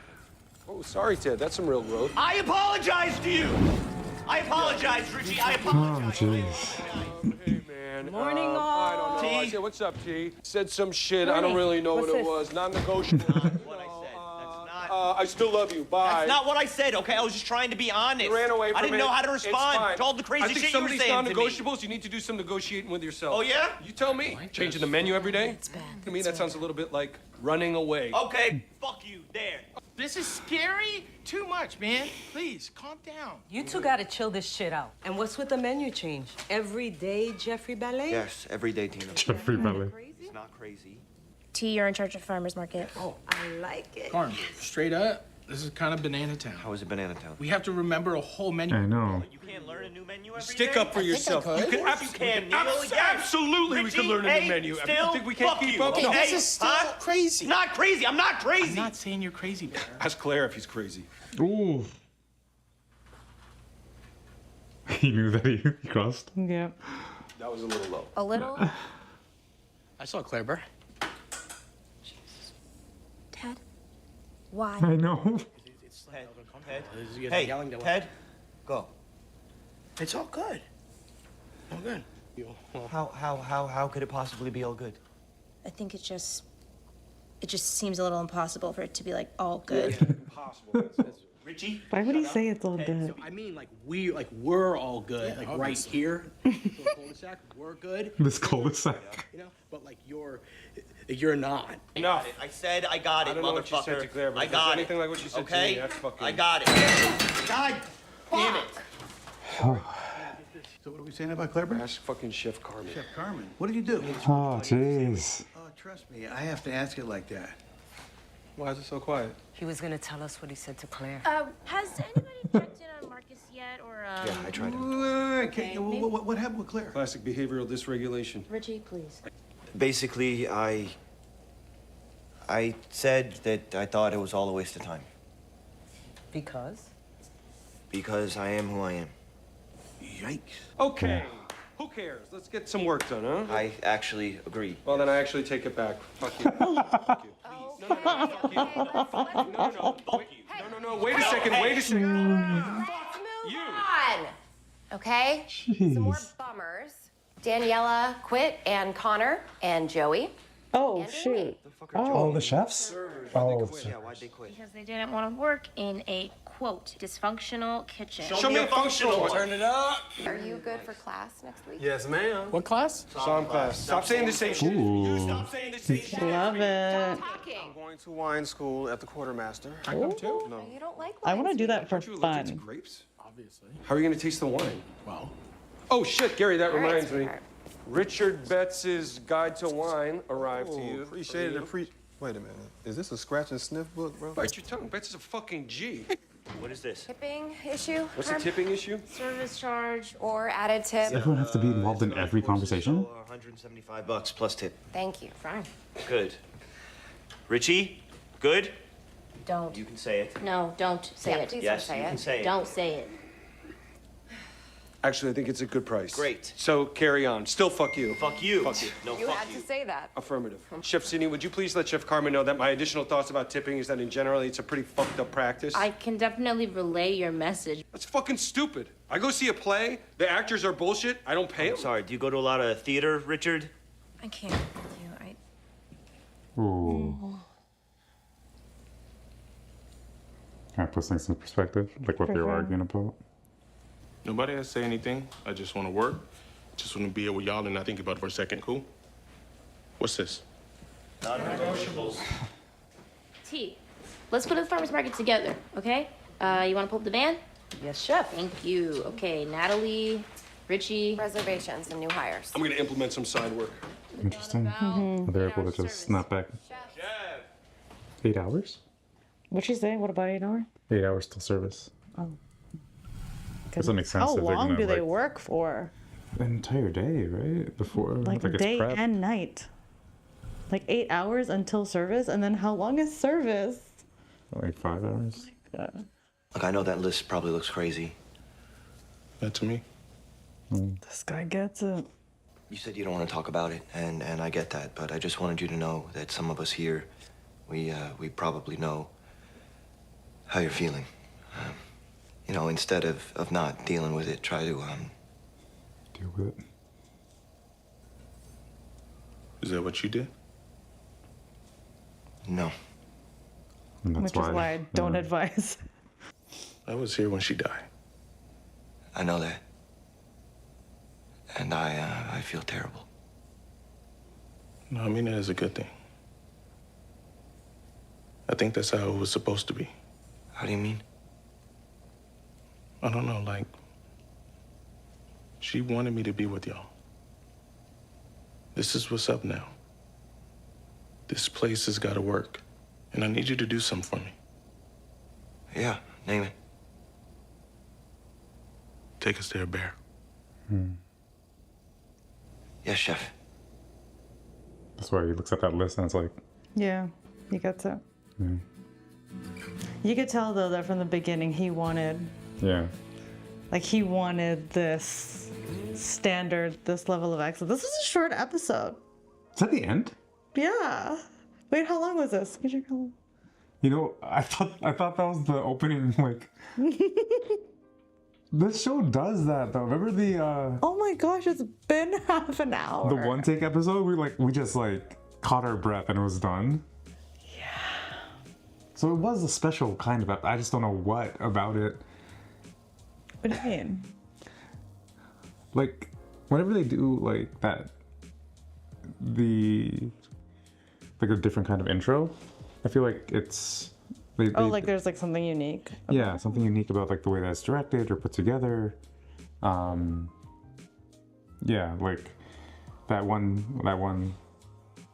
H: Oh, sorry, Ted. That's some real growth.
E: I apologize to you. I apologize, Richie. I
A: Oh,
E: apologize.
A: jeez.
H: Hey, man.
D: Morning,
H: I
D: all.
H: don't know. I
E: T.
H: said, what's up, T? Said some shit. I don't really know what
D: What's
H: it
D: this?
H: was. Non-negotiable.
E: What I said. That's not.
H: I still love you. Bye.
E: That's not what I said. Okay, I was just trying to be honest.
H: You ran away from
E: I didn't
H: it.
E: know how to
H: It's
E: respond
H: fine.
E: to all the crazy
H: I think
E: shit
H: some
E: you
H: of
E: were
H: these
E: saying to me.
H: non-negotiables, you need to do some negotiating with yourself.
E: Oh yeah?
H: You tell me. Changing the menu every day? To me, that sounds a little bit like running away.
E: Okay, fuck you. There.
L: This is scary. Too much, man. Please, calm down.
D: You two gotta chill this shit out. And what's with the menu change? Every day, Jeffrey Ballet?
E: Yes, every day, Tina.
A: Jeffrey Belly.
E: It's not crazy.
F: T, you're in charge of farmers market.
D: Oh, I like it.
L: Carm, straight up, this is kind of banana town.
E: How is it Banana Town?
L: We have to remember a whole menu.
A: I know.
E: You can't learn a new menu every
H: Stick
E: day?
H: up for yourself.
E: Of course you can, Neil.
H: Absolutely, we can learn a new menu.
E: Still,
H: You think we can't
E: fuck
H: keep
E: you.
H: up?
E: Okay,
H: No.
L: This is still crazy.
E: Not crazy. I'm not crazy.
L: I'm not saying you're crazy, Bear.
H: Ask Claire if he's crazy.
A: Ooh. He knew that he crossed.
B: Yeah.
H: That was a little low.
F: A little?
L: I saw Claire Bear.
F: Ted? Why?
A: I know.
E: Ted.
L: You guys are
E: Hey,
L: yelling that way.
E: Ted. Go.
L: It's all good. All good.
E: How could it possibly be all good?
F: I think it just seems a little impossible for it to be like all good.
H: Impossible.
E: Richie?
B: Why would he say it's all good?
L: So I mean, we're all good. Like right here, this little cul-de-sac, we're good.
A: This cul-de-sac.
L: You know, but like you're not.
H: Enough.
E: I said I got it,
H: I don't know what you said
E: motherfucker.
H: to Claire, but
E: I
H: if there's
E: got
H: anything
E: it.
H: like what you said to
E: Okay?
H: me, that's fucking-
E: I got it. God damn it.
L: So what are we saying about Claire Bear?
H: Ask fucking Chef Carmen.
M: Chef Carmen, what did you do?
A: Oh, jeez.
M: Oh, trust me, I have to ask it like that.
H: Why is it so quiet?
D: He was gonna tell us what he said to Claire.
F: Has anybody checked in on Marcus yet, or
E: Yeah, I tried it.
M: Wait, okay, what happened with Claire?
H: Classic behavioral dysregulation.
F: Richie, please.
E: Basically, I said that I thought it was all a waste of time.
D: Because?
E: Because I am who I am.
M: Yikes.
H: Okay. Who cares? Let's get some work done, huh?
E: I actually agree.
H: Well, then I actually take it back. Fuck you. Fuck you. Please. No. No. Wait a second.
G: Let's move on. Okay? Some more bummers. Daniela quit, and Connor, and Joey.
B: Oh,
G: And
B: shoot.
A: Oh, the chefs? Oh,
E: Yeah, why'd they quit?
F: Because they didn't want to work in a, quote, dysfunctional kitchen.
H: Show me a functional one.
M: Turn it up.
G: Are you good for class next week?
M: Yes, ma'am.
L: What class?
H: Psalm class. Stop saying the same shit.
A: Ooh.
H: Stop saying the same shit.
B: Love it.
G: Talking.
H: I'm going to wine school at the quartermaster.
L: I come too.
H: No.
G: You don't like
B: I want to
G: wine,
B: do that for
H: Aren't you allergic to
B: fun.
H: grapes?
L: Obviously.
H: How are you going to taste the wine?
L: Well,
H: Oh, shit, Gary, that
G: All right,
H: reminds me.
G: sweetheart.
H: Richard Betts's Guide to Wine arrived to you.
N: Appreciate it. Wait a minute. Is this a scratch and sniff book, bro?
H: Bite your tongue. Betts is a fucking G.
E: What is this?
G: Tipping issue?
H: What's the
G: Herm?
H: tipping issue?
F: Service charge.
G: Or added tip?
A: Does everyone have to be involved in every conversation?
E: $175 plus tip.
G: Thank you.
F: Fine.
E: Good. Richie? Good?
F: Don't.
E: You can say it.
F: No, don't say
G: Yeah,
F: it.
G: please
E: Yes,
G: don't say
E: you
G: it.
E: can say it.
F: Don't say it.
H: Actually, I think it's a good price.
E: Great.
H: So carry on. Still fuck you.
E: Fuck you.
H: Fuck you.
E: No,
G: You
E: fuck
G: had
E: you.
G: to say that.
H: Affirmative. Chef Sidney, would you please let Chef Carmen know that my additional thoughts about tipping is that in general it's a pretty fucked up practice?
F: I can definitely relay your message.
H: That's fucking stupid. I go see a play, the actors are bullshit, I don't pay them.
E: Sorry, do you go to a lot of theater, Richard?
F: I can't with you.
A: Ooh. Kind of puts things in perspective, like what they were arguing about.
N: Nobody has to say anything. I just want to work. Just want to be here with y'all and not think about it for a second. Cool? What's this?
E: Non-negotiables.
F: T, let's go to the farmer's market together, okay? You want to pull up the van?
D: Yes, chef.
F: Thank you. Okay, Natalie, Richie.
G: Reservations and new hires.
H: I'm gonna implement some side work.
A: Interesting. They're able to just snap back. 8 hours?
B: What'd she say? What about 8 hours?
A: 8 hours till service.
B: Oh.
A: Does that make sense?
B: How
A: if they're
B: long
A: gonna,
B: do they
A: like,
B: work for?
A: An entire day, right? Before,
B: Like
A: it's
B: day
A: prep.
B: and night. Like 8 hours until service, and then how long is service?
A: Like 5 hours.
E: Look, I know that list probably looks crazy.
N: That to me?
B: This guy gets it.
E: You said you don't want to talk about it, and I get that, but I just wanted you to know that some of us here, we probably know how you're feeling. You know, instead of not dealing with it, try to,
A: Deal with it.
N: Is that what you did?
E: No.
A: And that's
B: Which is why I don't advise.
N: I was here when she died.
E: I know that. And I feel terrible.
N: No, I mean that as a good thing. I think that's how it was supposed to be.
E: How do you mean?
N: I don't know, like, she wanted me to be with y'all. This is what's up now. This place has got to work, and I need you to do something for me.
E: Yeah, name it.
N: Take us there, Bear.
E: Yes, chef.
A: That's why he looks at that list and it's like,
B: Yeah, he gets it.
A: yeah.
B: You could tell though that from the beginning he wanted,
A: Yeah.
B: like he wanted this standard, this level of excellence. This was a short episode.
A: Is that the end?
B: Yeah. Wait, how long was this? Could you call?
A: You know, I thought that was the opening, like... This show does that though. Remember the
B: Oh my gosh, it's been half an hour.
A: the one take episode? We just like caught our breath and it was done.
B: Yeah.
A: So it was a special kind of I just don't know what about it.
B: What do you mean?
A: Like whenever they do like that like a different kind of intro, I feel like it's
B: like there's like something unique.
A: Yeah, something unique about like the way that's directed or put together. Yeah, like that one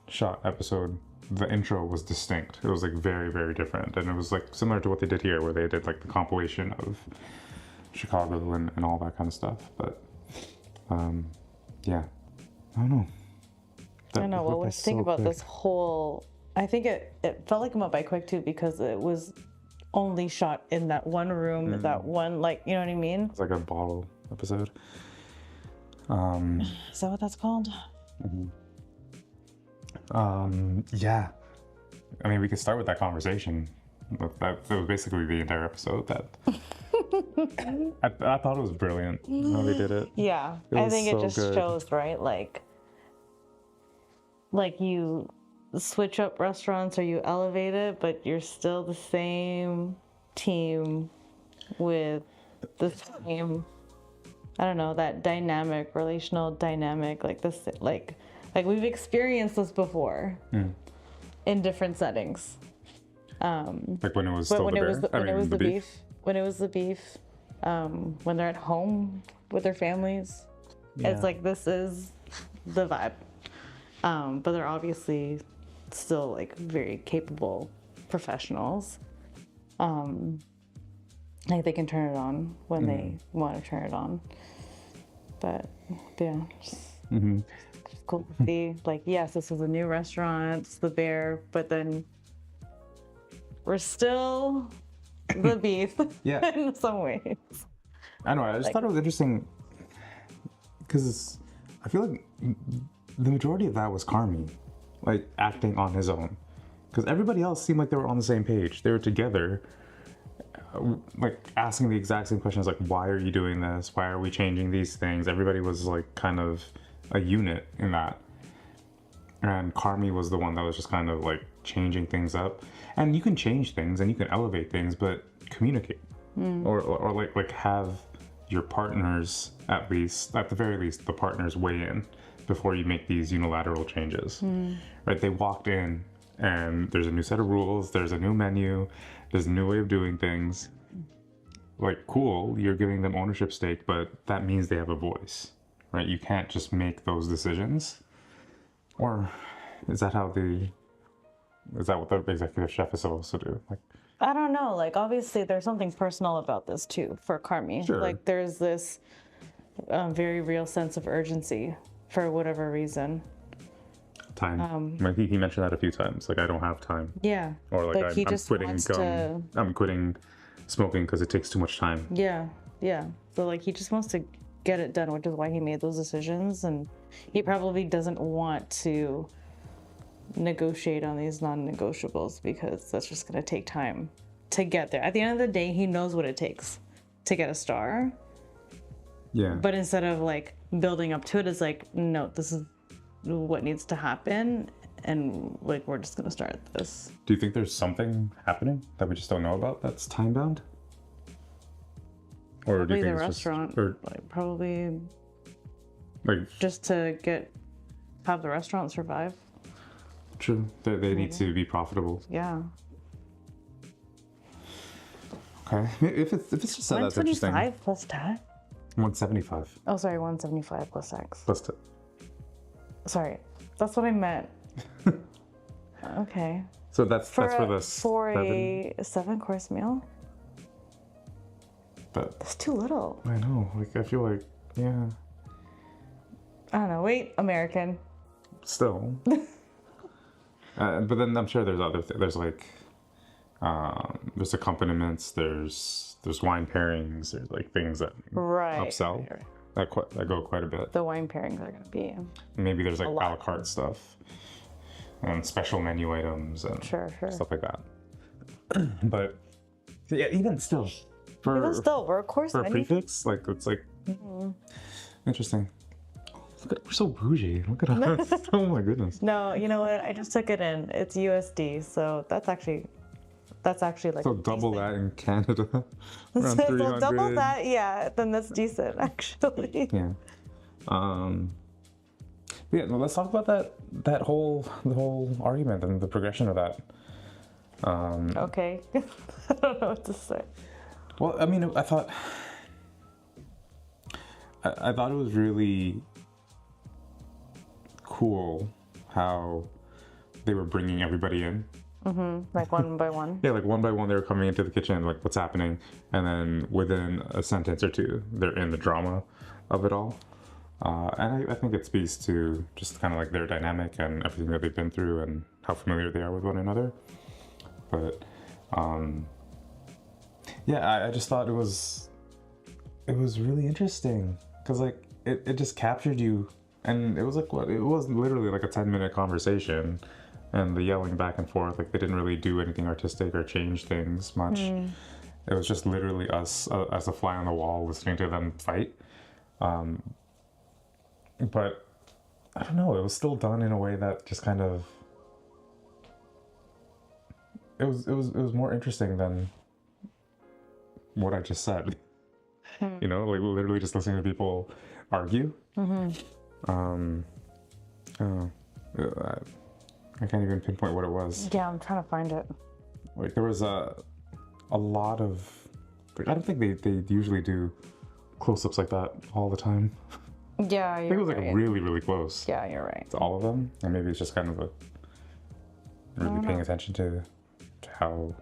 A: shot episode, the intro was distinct. It was like very, very different. And it was like similar to what they did here where they did like the compilation of Chicago and all that kind of stuff. But yeah. I don't know.
B: I know. What was think about this whole I think it felt like it went by quick too because it was only shot in that one room, that one, like, you know what I mean?
A: It's like a bottle episode.
B: Is that what that's called?
A: Yeah. I mean, we could start with that conversation. That was basically the entire episode. That I thought it was brilliant how they did it.
B: Yeah, I think it just shows, right? Like you switch up restaurants or you elevate it, but you're still the same team with the same, I don't know, that dynamic, relational dynamic, like this, like we've experienced this before in different settings.
A: Like when it was still the beef.
B: When it was the beef, when they're at home with their families, it's like this is the vibe. But they're obviously still like very capable professionals. Like they can turn it on when they want to turn it on. But yeah, just cool to see. Like, yes, this is a new restaurant, it's the Bear, but then we're still the beef in some ways.
A: I know, I just thought it was interesting because I feel like the majority of that was Carmi, like acting on his own. Because everybody else seemed like they were on the same page. They were together, like asking the exact same questions, like, why are you doing this? Why are we changing these things? Everybody was like kind of a unit in that. And Carmi was the one that was just kind of like changing things up. And you can change things and you can elevate things, but communicate. Or like have your partners, at the very least, the partners weigh in before you make these unilateral changes. Right? They walked in and there's a new set of rules, there's a new menu, there's a new way of doing things. Like, cool, you're giving them ownership stake, but that means they have a voice, right? You can't just make those decisions. Or is that what the executive chef is supposed to do? Like,
B: I don't know. Like, obviously, there's something personal about this too for Carmi.
A: Sure.
B: Like, there's this very real sense of urgency for whatever reason.
A: Time. Like he mentioned that a few times. Like, I don't have time.
B: Yeah.
A: Or like
B: he
A: I'm
B: just
A: quitting
B: wants
A: gum. I'm quitting smoking because it takes too much time.
B: Yeah. So like he just wants to get it done, which is why he made those decisions. And he probably doesn't want to negotiate on these non-negotiables because that's just going to take time to get there. At the end of the day, he knows what it takes to get a star.
A: Yeah.
B: But instead of like building up to it, it's like, no, this is what needs to happen. And like, we're just going to start this.
A: Do you think there's something happening that we just don't know about that's time bound? Or
B: Probably
A: do you think
B: the
A: it's
B: restaurant.
A: Just, or,
B: like, probably
A: like,
B: just to have the restaurant survive.
A: true. They need to be profitable.
B: Yeah.
A: Okay. If it's just that, that's interesting.
B: 125 plus tax?
A: 175.
B: Oh, sorry, 175 plus tax.
A: Plus tax.
B: Sorry, that's what I meant. Okay.
A: So that's for this.
B: For a 7-course meal? That's too little.
A: I know. Like, I feel like, yeah.
B: I don't know. Wait, American.
A: Still. But then I'm sure there's other there's like there's accompaniments, there's wine pairings, there's like things that upsell that go quite a bit.
B: The wine pairings are gonna be
A: maybe there's like a la carte stuff and special menu items and stuff like that. But yeah, even still
B: we're of course
A: for a prefix, like it's like interesting. Look at, we're so bougie. Look at us. Oh my goodness.
B: No, you know what? I just took it in. It's USD, so that's actually like
A: so double that in Canada. Around
B: so
A: 300.
B: double that, yeah. Then that's decent, actually.
A: Yeah. Yeah. No, let's talk about the whole argument and the progression of that.
B: Okay. I don't know what to say.
A: Well, I mean, I thought it was really cool how they were bringing everybody in.
B: Like one by one.
A: Yeah, like one by one they were coming into the kitchen, like what's happening, and then within a sentence or two, they're in the drama of it all. And I think it speaks to just kind of like their dynamic and everything that they've been through and how familiar they are with one another. But yeah, I just thought it was really interesting because like it just captured you, and it was like it was literally like a 10-minute conversation, and the yelling back and forth, like they didn't really do anything artistic or change things much. It was just literally us as a fly on the wall listening to them fight. But I don't know, it was still done in a way that just kind of it was more interesting than what I just said. You know, like literally just listening to people argue. I can't even pinpoint what it was.
B: Yeah, I'm trying to find it.
A: Like there was a lot of, I don't think they usually do close-ups like that all the time.
B: Yeah,
A: I think it was like really, really close.
B: Yeah, you're right.
A: To all of them, and maybe it's just kind of really paying attention to how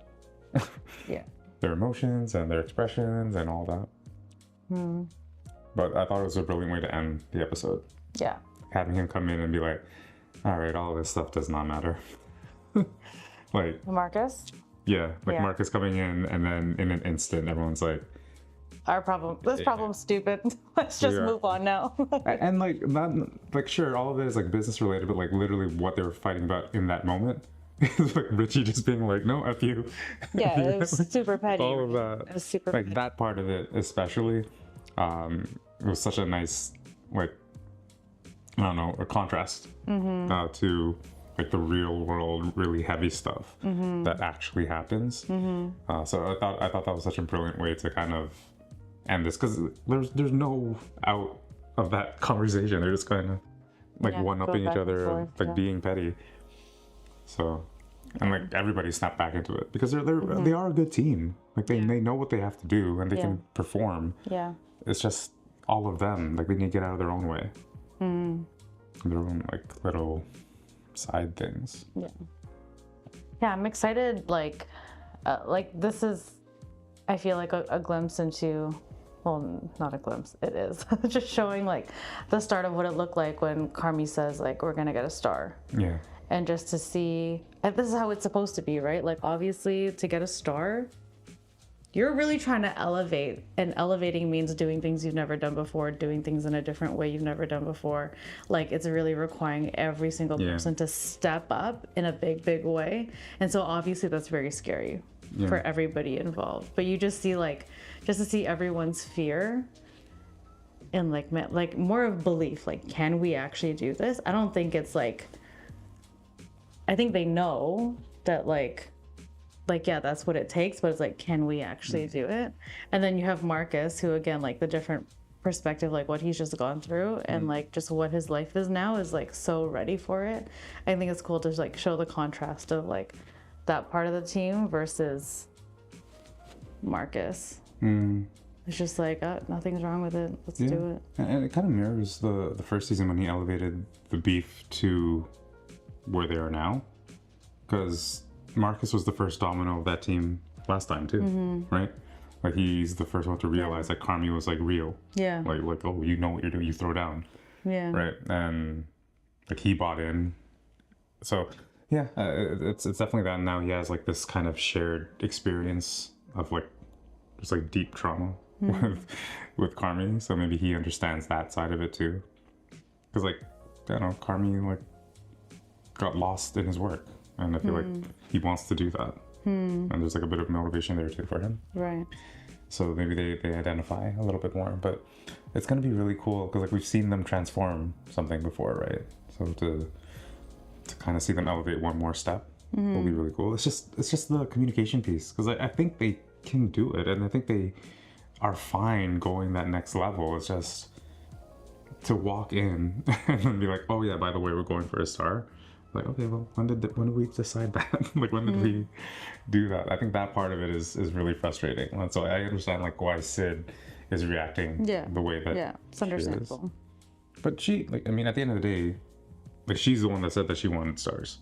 A: their emotions and their expressions and all that. But I thought it was a brilliant way to end the episode.
B: Yeah.
A: Having him come in and be like, all right, all this stuff does not matter. Like
B: Marcus?
A: Yeah, like Marcus coming in and then in an instant everyone's like,
B: this problem's stupid. Let's just move on now.
A: And like not like sure, all of it is like business related, but like literally what they were fighting about in that moment is like Richie just being like, no, F you.
B: Yeah, it was super petty.
A: All of that.
B: It was super
A: like
B: petty.
A: that part of it especially. It was such a nice like I don't know, a contrast to like the real world, really heavy stuff that actually happens. So I thought that was such a brilliant way to kind of end this, because there's no out of that conversation. They're just kind of like one-upping each other, like being petty. So, and like everybody snapped back into it because they are a good team. Like they know what they have to do and they can perform.
B: Yeah.
A: It's just all of them. Like they need to get out of their own way. Their own like little side things.
B: Yeah, I'm excited. Like this is, I feel like a glimpse into, well, not a glimpse, it is just showing like the start of what it looked like when Carmi says like we're gonna get a star.
A: Yeah.
B: And just to see, and this is how it's supposed to be, right? Like obviously to get a star, you're really trying to elevate, and elevating means doing things you've never done before, doing things in a different way you've never done before. Like, it's really requiring every single person to step up in a big way. And so obviously that's very scary for everybody involved. But you just see, like, just to see everyone's fear and like more of belief, like, can we actually do this? I don't think it's like, I think they know that like yeah, that's what it takes, but it's like, can we actually do it? And then you have Marcus, who, again, like, the different perspective, like what he's just gone through and like just what his life is now, is like so ready for it. I think it's cool to like show the contrast of like that part of the team versus Marcus. It's just like, nothing's wrong with it, let's do it.
A: And it kind of mirrors the first season when he elevated the beef to where they are now, because Marcus was the first domino of that team last time too, right? Like, he's the first one to realize that Carmi was like real. Yeah. Like, oh, you know what you're doing, you throw down. Yeah. Right. And like, he bought in. So yeah, it's definitely that. And now he has like this kind of shared experience of like just like deep trauma with Carmi. So maybe he understands that side of it too. Because like, I don't know, Carmi like got lost in his work. And I feel like he wants to do that. And there's like a bit of motivation there too for him. Right. So maybe they identify a little bit more. But it's going to be really cool because like we've seen them transform something before, right? So to kind of see them elevate one more step will be really cool. It's just the communication piece, because I think they can do it, and I think they are fine going that next level. It's just to walk in and then be like, oh yeah, by the way, we're going for a star. Like, okay, well, when did we decide that? Like, when did we do that? I think that part of it is really frustrating. And so I understand like why Sid is reacting the way that
B: it's understandable.
A: But she, like, I mean, at the end of the day, like, she's the one that said that she wanted stars.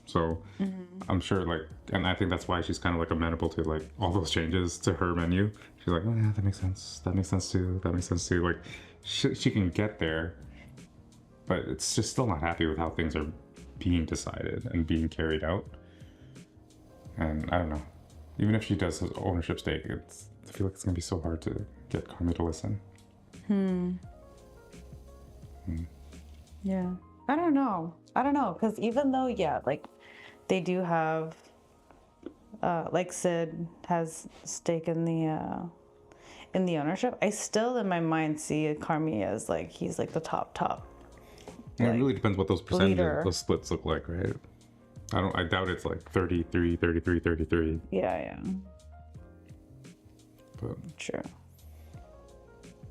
A: So I'm sure, like, and I think that's why she's kind of like amenable to like all those changes to her menu. She's like, oh yeah, that makes sense. That makes sense too. That makes sense too. Like, she can get there, but it's just still not happy with how things are being decided and being carried out. And I don't know, even if she does his ownership stake, I feel like it's gonna be so hard to get Carmi to listen.
B: Yeah, I don't know, because even though like they do have like Sid has stake in the ownership, I still in my mind see Carmi as like he's like the top.
A: Yeah, it really depends what those percentages, those splits look like, right? I doubt it's like 33, 33, 33.
B: Yeah.
A: But
B: true.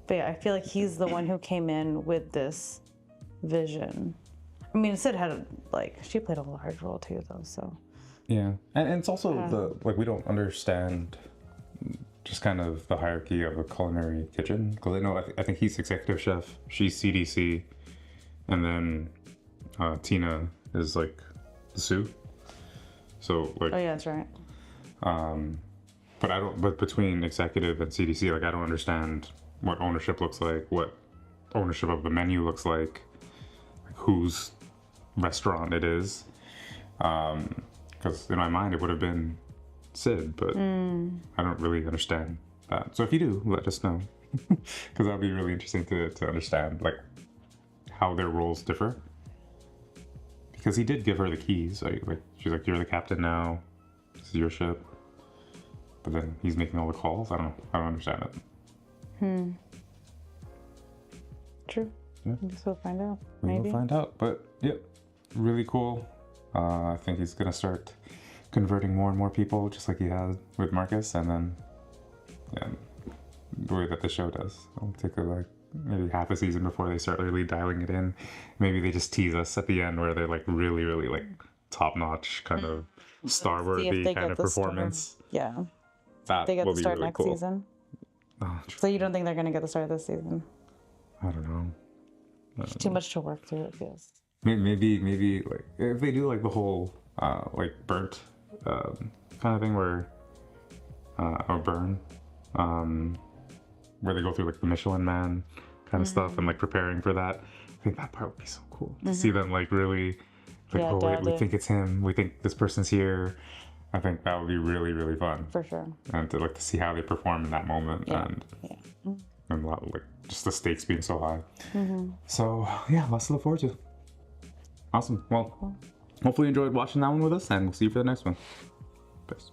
B: But yeah, I feel like he's the one who came in with this vision. I mean, Sid had she played a large role too, though. So
A: yeah, and it's also we don't understand just kind of the hierarchy of a culinary kitchen, because I know I think he's executive chef, she's CDC. And then Tina is like the sous. So like,
B: oh yeah, that's right.
A: But between executive and CDC, like, I don't understand what ownership looks like, what ownership of the menu looks like whose restaurant it is. Because in my mind it would have been Sid, but I don't really understand that. So if you do, let us know, because that'd be really interesting to understand like how their roles differ, because he did give her the keys, right? Like, she's like, you're the captain now, this is your ship, but then he's making all the calls. I don't understand it.
B: True.
A: Yeah.
B: I guess we'll find out.
A: We'll find out. But yep, really cool. I think he's gonna start converting more and more people, just like he has with Marcus, and then the way that the show does. It'll take maybe half a season before they start really dialing it in. Maybe they just tease us at the end where they're like really, really like top-notch kind of star-worthy kind of performance.
B: Yeah.
A: That
B: they get
A: will
B: the
A: be
B: start
A: really
B: next
A: cool.
B: season.
A: Oh,
B: so you don't think they're gonna get the start this season?
A: I don't know.
B: Too much to work through, it feels.
A: Maybe like if they do like the whole like burnt kind of thing where or burn where they go through like the Michelin Man kind of stuff and like preparing for that. I think that part would be so cool to see them like really like, oh wait, we think it's him, we think this person's here, I think that would be really, really fun.
B: For sure.
A: And to see how they perform in that moment, and a lot just the stakes being so high. So yeah, lots to look forward to. Awesome. Well, hopefully you enjoyed watching that one with us, and we'll see you for the next one. Peace.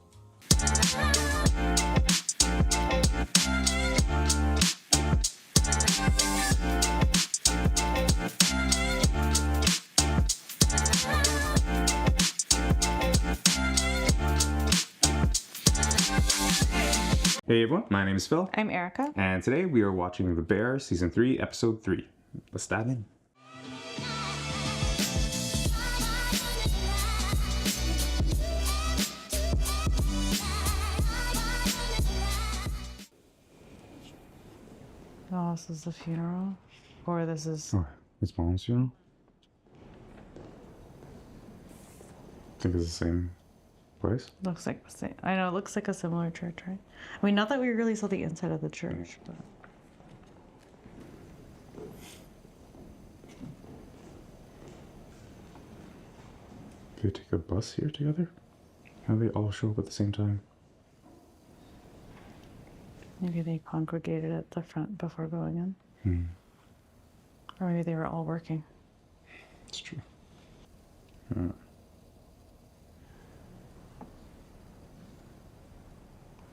A: Hey everyone, my name is Phil.
B: I'm Erika.
A: And today we are watching The Bear Season 3, Episode 3. Let's dive in.
B: Oh, this is the funeral? Or this is...
A: Oh, it's Mom's funeral? I think it's the same place.
B: Looks like the same. I know, it looks like a similar church, right? I mean, not that we really saw the inside of the church, but...
A: Do they take a bus here together? How do they all show up at the same time?
B: Maybe they congregated at the front before going in. Or maybe they were all working.
A: It's true.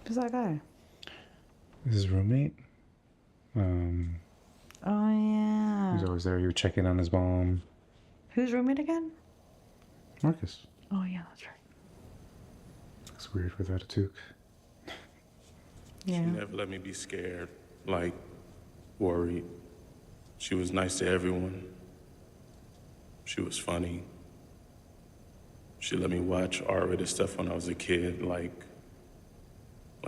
B: Who's that guy?
A: His roommate.
B: Oh, yeah.
A: He's always there. He would check in on his mom.
B: Whose roommate again?
A: Marcus.
B: Oh, yeah, that's right.
A: Looks weird without a toque.
N: She never let me be scared, worried. She was nice to everyone. She was funny. She let me watch R-rated stuff when I was a kid, like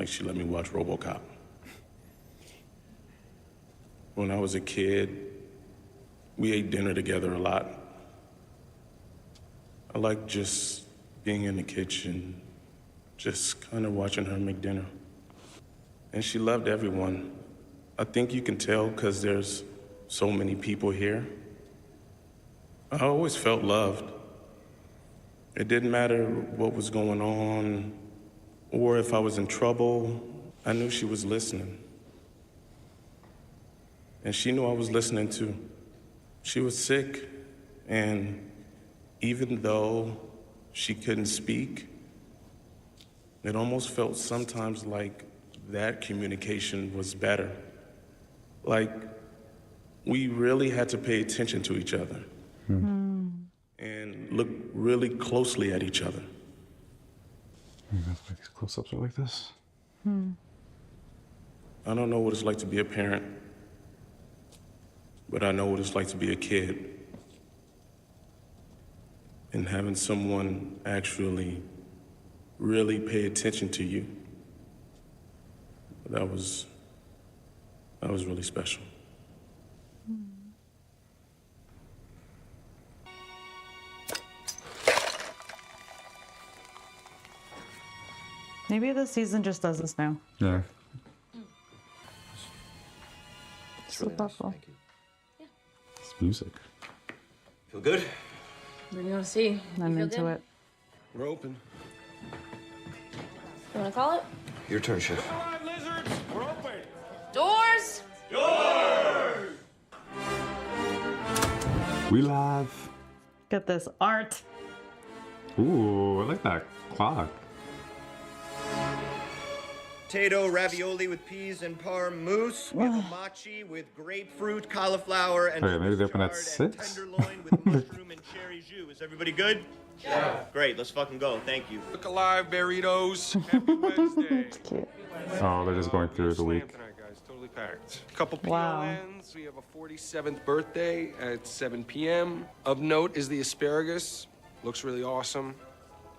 N: she let me watch RoboCop. When I was a kid, we ate dinner together a lot. I liked just being in the kitchen, just kind of watching her make dinner. And she loved everyone. I think you can tell because there's so many people here. I always felt loved. It didn't matter what was going on or if I was in trouble, I knew she was listening. And she knew I was listening too. She was sick, and even though she couldn't speak, it almost felt sometimes like that communication was better. Like, we really had to pay attention to each other and look really closely at each other.
A: That's why these close-ups are like this.
N: I don't know what it's like to be a parent, but I know what it's like to be a kid. And having someone actually really pay attention to you, that was really special.
B: Maybe this season just does this now.
A: Yeah.
E: It's really nice. Thank you.
A: It's music.
E: Feel good?
J: What do you want to see?
B: I'm into it.
H: We're open.
J: You want to call it?
E: Your turn, Chef.
H: Come on, lizards! We're open!
J: Doors!
H: Doors!
A: We live.
B: Get this art.
A: Ooh, I like that clock.
E: Potato ravioli with peas and parm mousse. We have a machi with grapefruit, cauliflower, and
A: Okay, maybe they open at 6?
E: tenderloin with mushroom and cherry jus. Is everybody good? Yeah. Great, let's fucking go. Thank you.
H: Look alive, burritos. Happy Wednesday.
B: Cute.
A: Oh, they're just going through the week.
H: Tonight, guys. Totally packed. Couple
B: Wow.
H: PLNs. We have a 47th birthday at 7 p.m. Of note is the asparagus. Looks really awesome.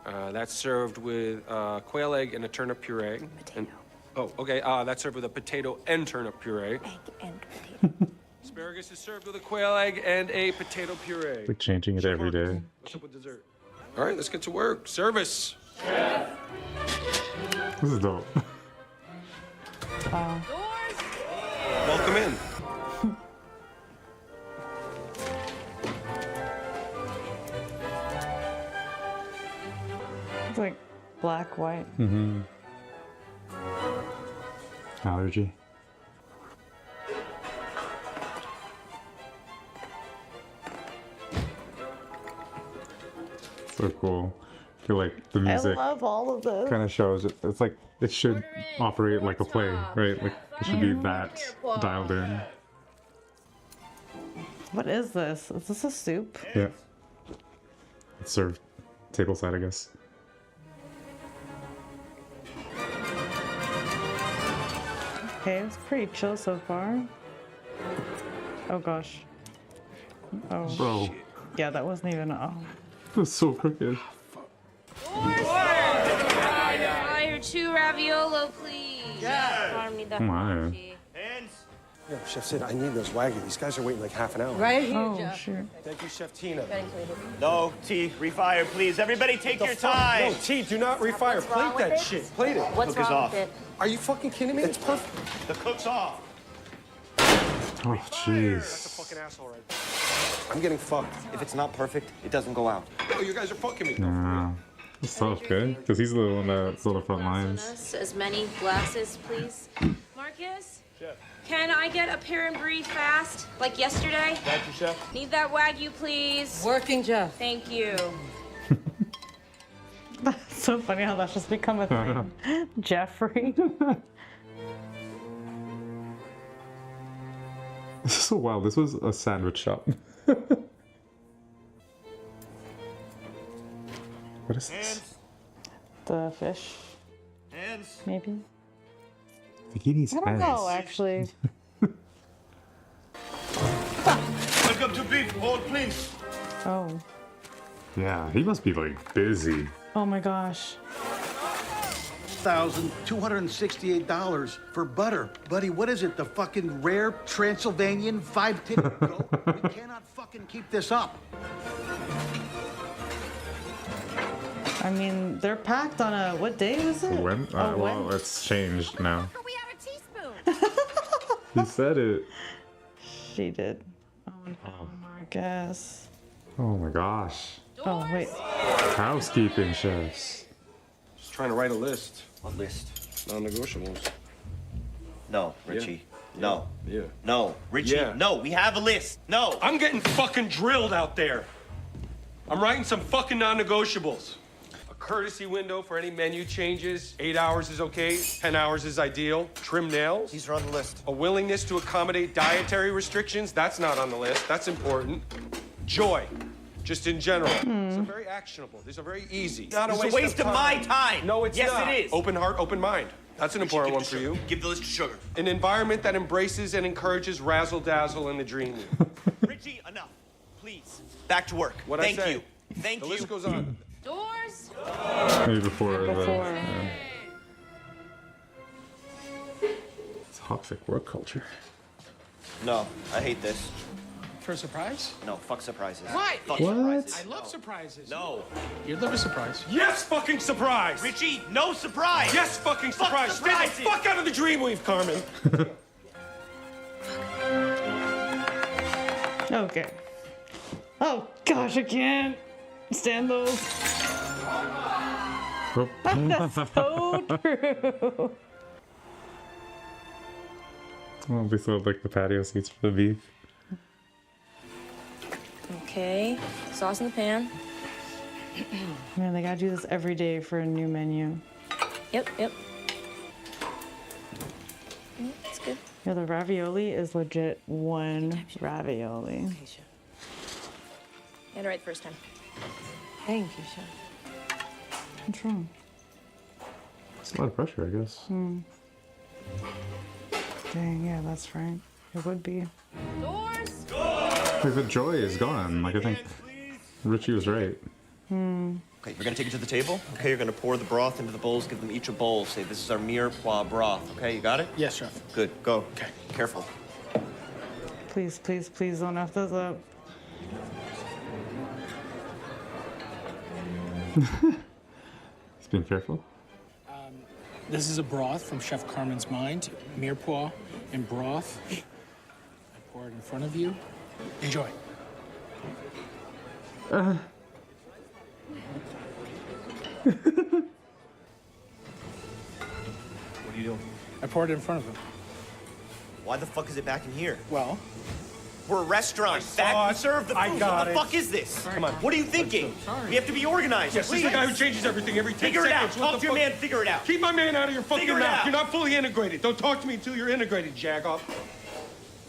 H: That's served with quail egg and a turnip puree.
G: Potato.
H: Oh, okay. That's served with a potato and turnip puree.
G: Egg and potato.
H: Asparagus is served with a quail egg and a potato puree.
A: Like changing it every day.
H: What's up with dessert? All right, let's get to work. Service.
A: This is dope.
B: Wow.
H: Welcome in.
B: It's like Black, white.
A: Mm-hmm. Allergy. So cool. I feel like the music
B: I love all of this.
A: kind of shows it's like it should operate like a play, right? Like it should be that dialed in.
B: What is this? Is this a soup?
A: Yeah. It's served tableside, I guess.
B: Okay, it's pretty chill so far. Oh gosh. Oh.
A: Bro.
B: Yeah, that wasn't even. Oh.
A: That's so crooked.
J: Fire 2 raviolo, please.
F: I don't need that.
A: Oh my.
H: Yo, Chef Sid, I need those Wagyu. These guys are waiting like half an hour.
D: Right here,
B: Oh,
D: Jeff.
B: sure.
H: Thank you, Chef Tina.
O: No, T, refire, please. Everybody take your time.
H: No, T, do not refire. Plate that shit. Plate it.
F: What's
O: Cook is
F: wrong
O: off.
F: with it?
H: Are you fucking kidding me? It's perfect.
O: The cook's off.
A: Oh jeez.
H: That's a fucking asshole right there. I'm getting fucked.
E: If it's not perfect, it doesn't go out.
H: Oh, you guys are fucking me.
A: Yeah. It's tough, good. Because he's the one that's on the front lines.
J: As many glasses, please. Marcus? Can I get a pair and brie fast, like yesterday?
H: Got you, Chef.
J: Need that Wagyu, please.
D: Working, Jeff.
J: Thank you.
B: That's so funny how that's just become a thing. Jeffrey.
A: This is so wild. This was a sandwich shop. What is this?
B: The fish,
O: Hands.
B: maybe?
A: I think he needs
B: I don't
A: hands.
B: know, actually.
O: Welcome to Beef. Hold, please.
B: Oh.
A: Yeah, he must be like busy.
B: Oh my gosh.
M: $1,268 for butter. Buddy, what is it? The fucking rare Transylvanian 5-tip goat? We cannot fucking keep this up.
B: I mean, they're packed on a, what day was it?
A: When?
B: Oh,
A: Well,
B: when?
A: it's changed now.
J: We have a teaspoon.
A: He said it.
B: She did. Oh no, Marcus.
A: Oh my gosh.
B: Oh, wait.
A: Housekeeping chefs.
H: Just trying to write a list.
E: What list?
H: Non-negotiables.
E: No, Richie. No.
H: Yeah.
E: No, Richie.
H: Yeah.
E: No, we have a list. No.
H: I'm getting fucking drilled out there. I'm writing some fucking non-negotiables. A courtesy window for any menu changes. 8 hours is okay. 10 hours is ideal. Trim nails.
E: These are on the list.
H: A willingness to accommodate dietary restrictions. That's not on the list. That's important. Joy. Just in general. These are very actionable. These are very easy. Not
O: It's a waste of my time.
H: No, it's
O: Yes,
H: not.
O: it is.
H: Open heart, open mind. That's an important one for you.
O: Give the list to Sugar.
H: An environment that embraces and encourages razzle-dazzle and the dreamy.
O: Richie, enough. Please. Back to work.
H: What'd I
O: Thank
H: say?
O: you. Thank
H: The
O: you.
H: list goes on.
J: Doors.
A: Maybe before.
B: Before.
A: It's toxic work culture.
E: No, I hate this.
L: For a surprise?
E: No, fuck surprises.
L: Why?
E: Fuck
A: What?
E: surprises.
L: I love surprises.
O: No.
L: You'd love a surprise.
H: Yes, fucking surprise!
O: Richie, no surprise.
H: Yes, fucking surprise! Stay the
O: surprises.
H: fuck out of the dream weave, Carmen!
B: Okay. Oh gosh, I can't stand those.
A: Oh.
B: That's so true.
A: Well, they still have like the patio seats for the beef.
F: Okay, sauce in the pan.
B: Man, they gotta do this every day for a new menu.
F: Yep. That's good.
B: Yeah, the ravioli is legit one ravioli.
J: Okay, Chef.
F: Get it right the first time.
J: Thank you, Chef.
B: What's wrong?
A: It's a lot of pressure, I guess.
B: Dang, yeah, that's right. It would be.
J: Doors.
A: Like the joy is gone. Like I think Richie was right.
E: Okay, you're gonna take it to the table. Okay, you're gonna pour the broth into the bowls, give them each a bowl. Say, this is our mirepoix broth. Okay, you got it?
L: Yes, Chef.
E: Good, go.
L: Okay.
E: Careful.
B: Please, please, please don't F this up.
A: He's being careful.
L: This is a broth from Chef Carmen's mind. Mirepoix and broth. I pour it in front of you. Enjoy.
O: you doing?
L: I poured it in front of him.
O: Why the fuck is it back in here?
L: Well,
O: we're a restaurant. Back, we serve the food.
L: I got
O: what the fuck is this?
L: Sorry.
O: Come on. What are you thinking? We have to be organized.
H: Yes, this is the guy who changes everything every 10
O: Figure it out.
H: seconds. What
O: Talk
H: the
O: to your
H: fuck?
O: man. Figure it out.
H: Keep my man out of your fucking
O: Figure it
H: mouth.
O: out.
H: You're not fully integrated. Don't talk to me until you're integrated, jagoff.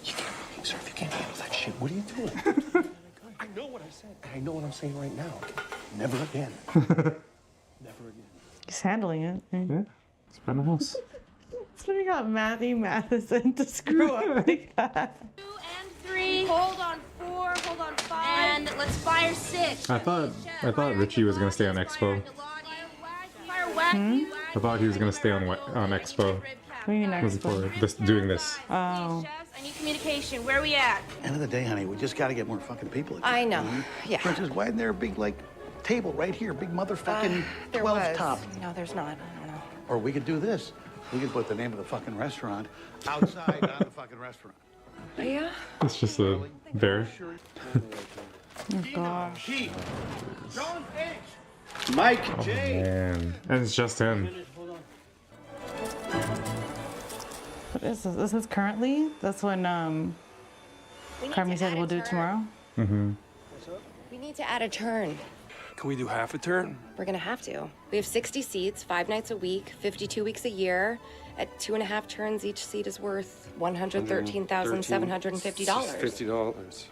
M: Sir, if you can't handle that shit, what are you doing?
H: I know what I said. And I know what I'm saying right now.
M: Never again. Never again.
B: He's handling it.
A: Yeah, it's been a house.
B: So you got Matthew Matheson to screw up like that.
J: 2 and 3. Hold on 4. Hold on 5. And let's fire 6.
A: I thought Richie was gonna stay on Expo.
J: Fire whack.
A: I thought he was gonna stay on Expo.
B: What do you mean
A: Looking forward to doing this.
B: Oh.
J: I need communication. Where are we at?
M: End of the day, honey, we just got to get more fucking people.
G: I know. Yeah.
M: For instance, why isn't there a big, like, table right here? Big motherfucking
G: There
M: 12
G: was.
M: top.
G: No, there's not. I don't know.
M: Or we could do this. We could put the name of the fucking restaurant outside on the fucking restaurant.
G: Yeah.
A: It's just a bear.
B: Oh gosh.
M: John H. Mike
A: Oh man, and it's just him.
B: What is this? This is currently? That's when Carmi said we'll do it tomorrow?
A: Mm-hmm.
G: We need to add a turn.
H: Can we do half a turn?
G: We're gonna have to. We have 60 seats, 5 nights a week, 52 weeks a year. At 2.5 turns, each seat is worth $113,750.
H: $50.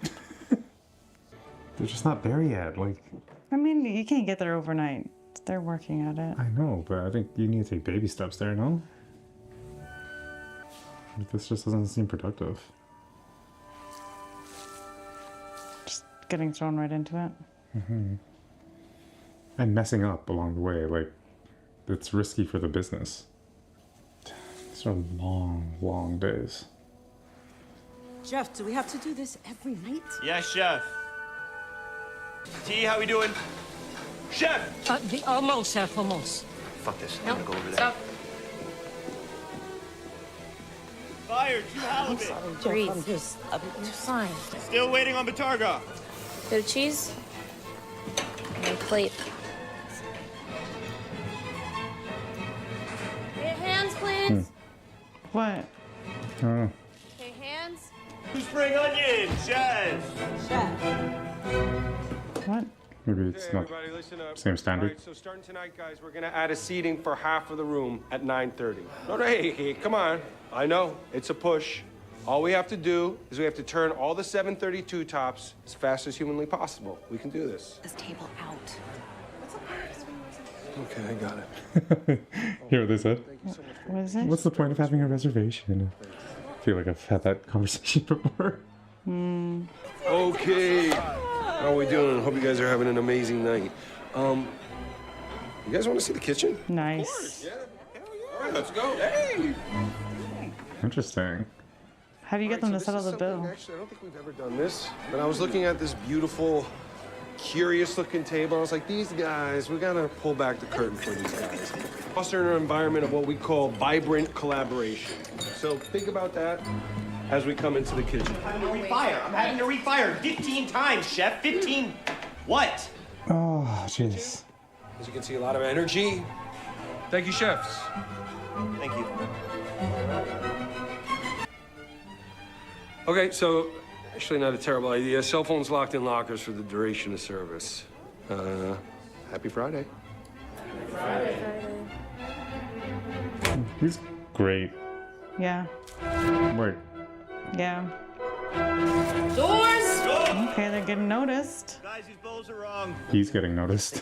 A: They're just not there yet. Like,
B: I mean, you can't get there overnight. They're working at it.
A: I know, but I think you need to take baby steps there, no? This just doesn't seem productive.
B: Just getting thrown right into it.
A: Mm-hmm. And messing up along the way, like, it's risky for the business. These are long, long days.
D: Jeff, do we have to do this every night?
O: Yeah, chef. T, how we doing? Chef!
D: Almost, Chef, almost.
E: Fuck this. I'm
J: No,
E: gonna go over there.
J: stop.
O: Fire, 2 halibut.
J: Breathe. You're fine.
O: Still waiting on Batarga.
J: Bit of cheese. And a plate. Okay, hands, please.
B: What?
A: Oh.
J: Okay, hands.
O: Spring onion, chef.
B: What?
A: Maybe it's not
H: Everybody listen up.
A: same standard.
H: All right, so starting tonight, guys, we're gonna add a seating for half of the room at 9:30. No, hey, come on. I know, it's a push. All we have to do is we have to turn all the 732 tops as fast as humanly possible. We can do this.
G: This table out.
H: Okay, I got it.
A: Hear what they said?
B: What is it?
A: What's the point of having a reservation? I feel like I've had that conversation before.
H: Okay. How are we doing? Hope you guys are having an amazing night. You guys want to see the kitchen?
B: Nice.
H: Yeah. All right, let's go. Hey.
A: Interesting.
B: How do you get them to settle the bill?
H: Actually, I don't think we've ever done this. But I was looking at this beautiful, curious-looking table. I was like, these guys, we gotta pull back the curtain for these guys. Foster an environment of what we call vibrant collaboration. So think about that as we come into the kitchen.
O: I'm having to refire. I'm having to refire 15 times, chef. 15. What?
A: Oh, jeez.
H: As you can see, a lot of energy. Thank you, chefs.
O: Thank you.
H: Okay, so actually not a terrible idea. Cell phones locked in lockers for the duration of service. Happy Friday.
A: He's great.
B: Yeah.
A: Wait.
B: Yeah.
J: Doors!
B: Okay, they're getting noticed.
O: Guys, these bowls are wrong.
A: He's getting noticed.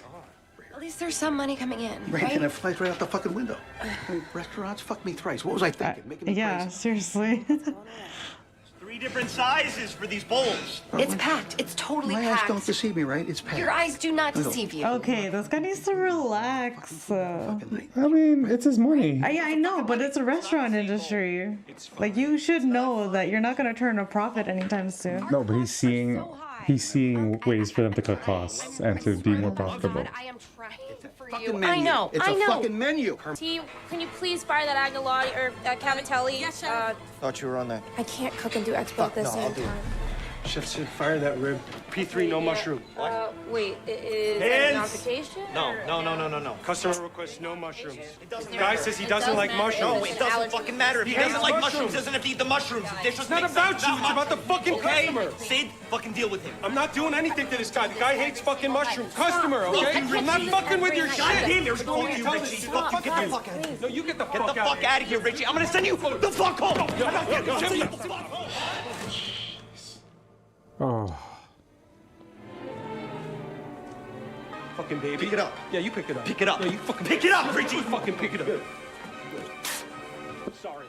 G: At least there's some money coming in,
M: Right,
G: right?
M: and it flies right out the fucking window. I mean, restaurants, fuck me thrice. What was I thinking? Making me
B: Yeah,
M: crazy?
B: seriously.
O: 3 different sizes for these bowls.
G: It's packed. It's totally
M: My eyes
G: packed.
M: don't deceive me, right? It's packed.
G: Your eyes do not
M: No.
G: deceive you.
B: Okay, this guy needs to relax.
A: I mean, it's his money.
B: Yeah, I know, but it's a restaurant industry. Like, you should know that you're not gonna turn a profit anytime soon.
A: No, but he's seeing ways for them to cut costs and to be more profitable.
G: I am trying for
M: Fucking
G: you.
M: menu.
G: I know.
M: It's
G: I
M: a
G: know.
M: fucking menu.
J: T, can you please fire that Agnalotti or Cavatelli?
E: Thought you were on that.
J: I can't cook and do expo at the
E: no, I'll
J: same
E: do it.
J: time.
H: Chef said fire that rib. P3, no mushroom.
J: Wait, is that an invitation?
O: No.
H: Customer requests no mushrooms.
O: It doesn't
H: Guy says he doesn't like mushrooms.
O: No, it doesn't fucking matter. If he doesn't like mushrooms, he doesn't have to eat the mushrooms. The dish
H: It's not about you, it's about the fucking customer.
O: Sid, fucking deal with him.
H: I'm not doing anything to this guy. The guy hates fucking mushrooms. Customer, okay? I'm not fucking with your shit.
O: God damn, there's no
H: Don't
O: you,
H: tell
O: Richie.
H: this-
O: Fuck you, get the fuck out of here.
H: No, you get the
O: Get
H: fuck
O: the
H: out
O: fuck out of here, Richie. I'm gonna send you the fuck home. I'm not getting you the fuck home.
A: Oh.
H: Fucking baby.
O: Pick it up.
H: Yeah, you pick it up.
O: Pick it up.
H: Yeah, you fucking
O: pick it up, Richie.
H: You fucking pick it up. Sorry.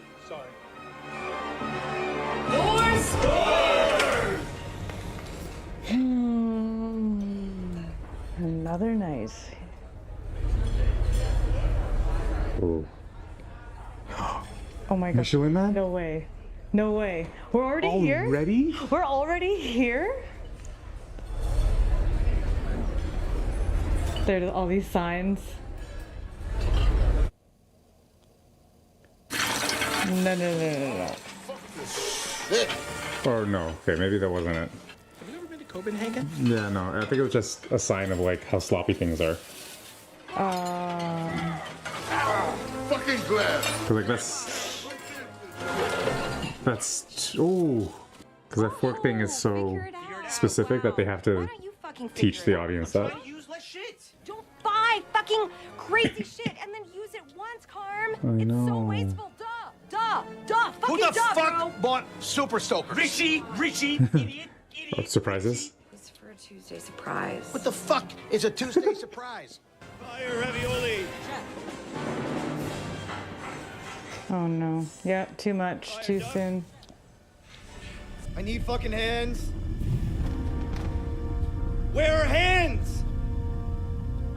B: Another night.
A: Oh.
B: Oh my god.
A: Michelin Man?
B: No way. No way. We're already here?
A: Already?
B: We're already here? There's all these signs. No.
A: Or no. Okay, maybe that wasn't it.
L: Have you ever been to Copenhagen?
A: Yeah, no. I think it was just a sign of like how sloppy things are.
M: Fucking glad.
A: Cause like that's ooh. Cause that fork thing is so specific that they have to teach the audience that.
G: Don't buy fucking crazy shit and then use it once, Carm.
A: I
G: It's so
A: know.
G: wasteful. Duh.
M: Who
G: Fucking
M: the
G: duh,
M: fuck
G: bro.
M: bought Super Soakers?
O: Richie, idiot.
A: Oh, surprises?
G: It's for a Tuesday surprise.
M: What the fuck is a Tuesday surprise?
O: Fire ravioli.
B: Oh no. Yeah, too much. Too soon.
O: I need fucking hands. Where are hands?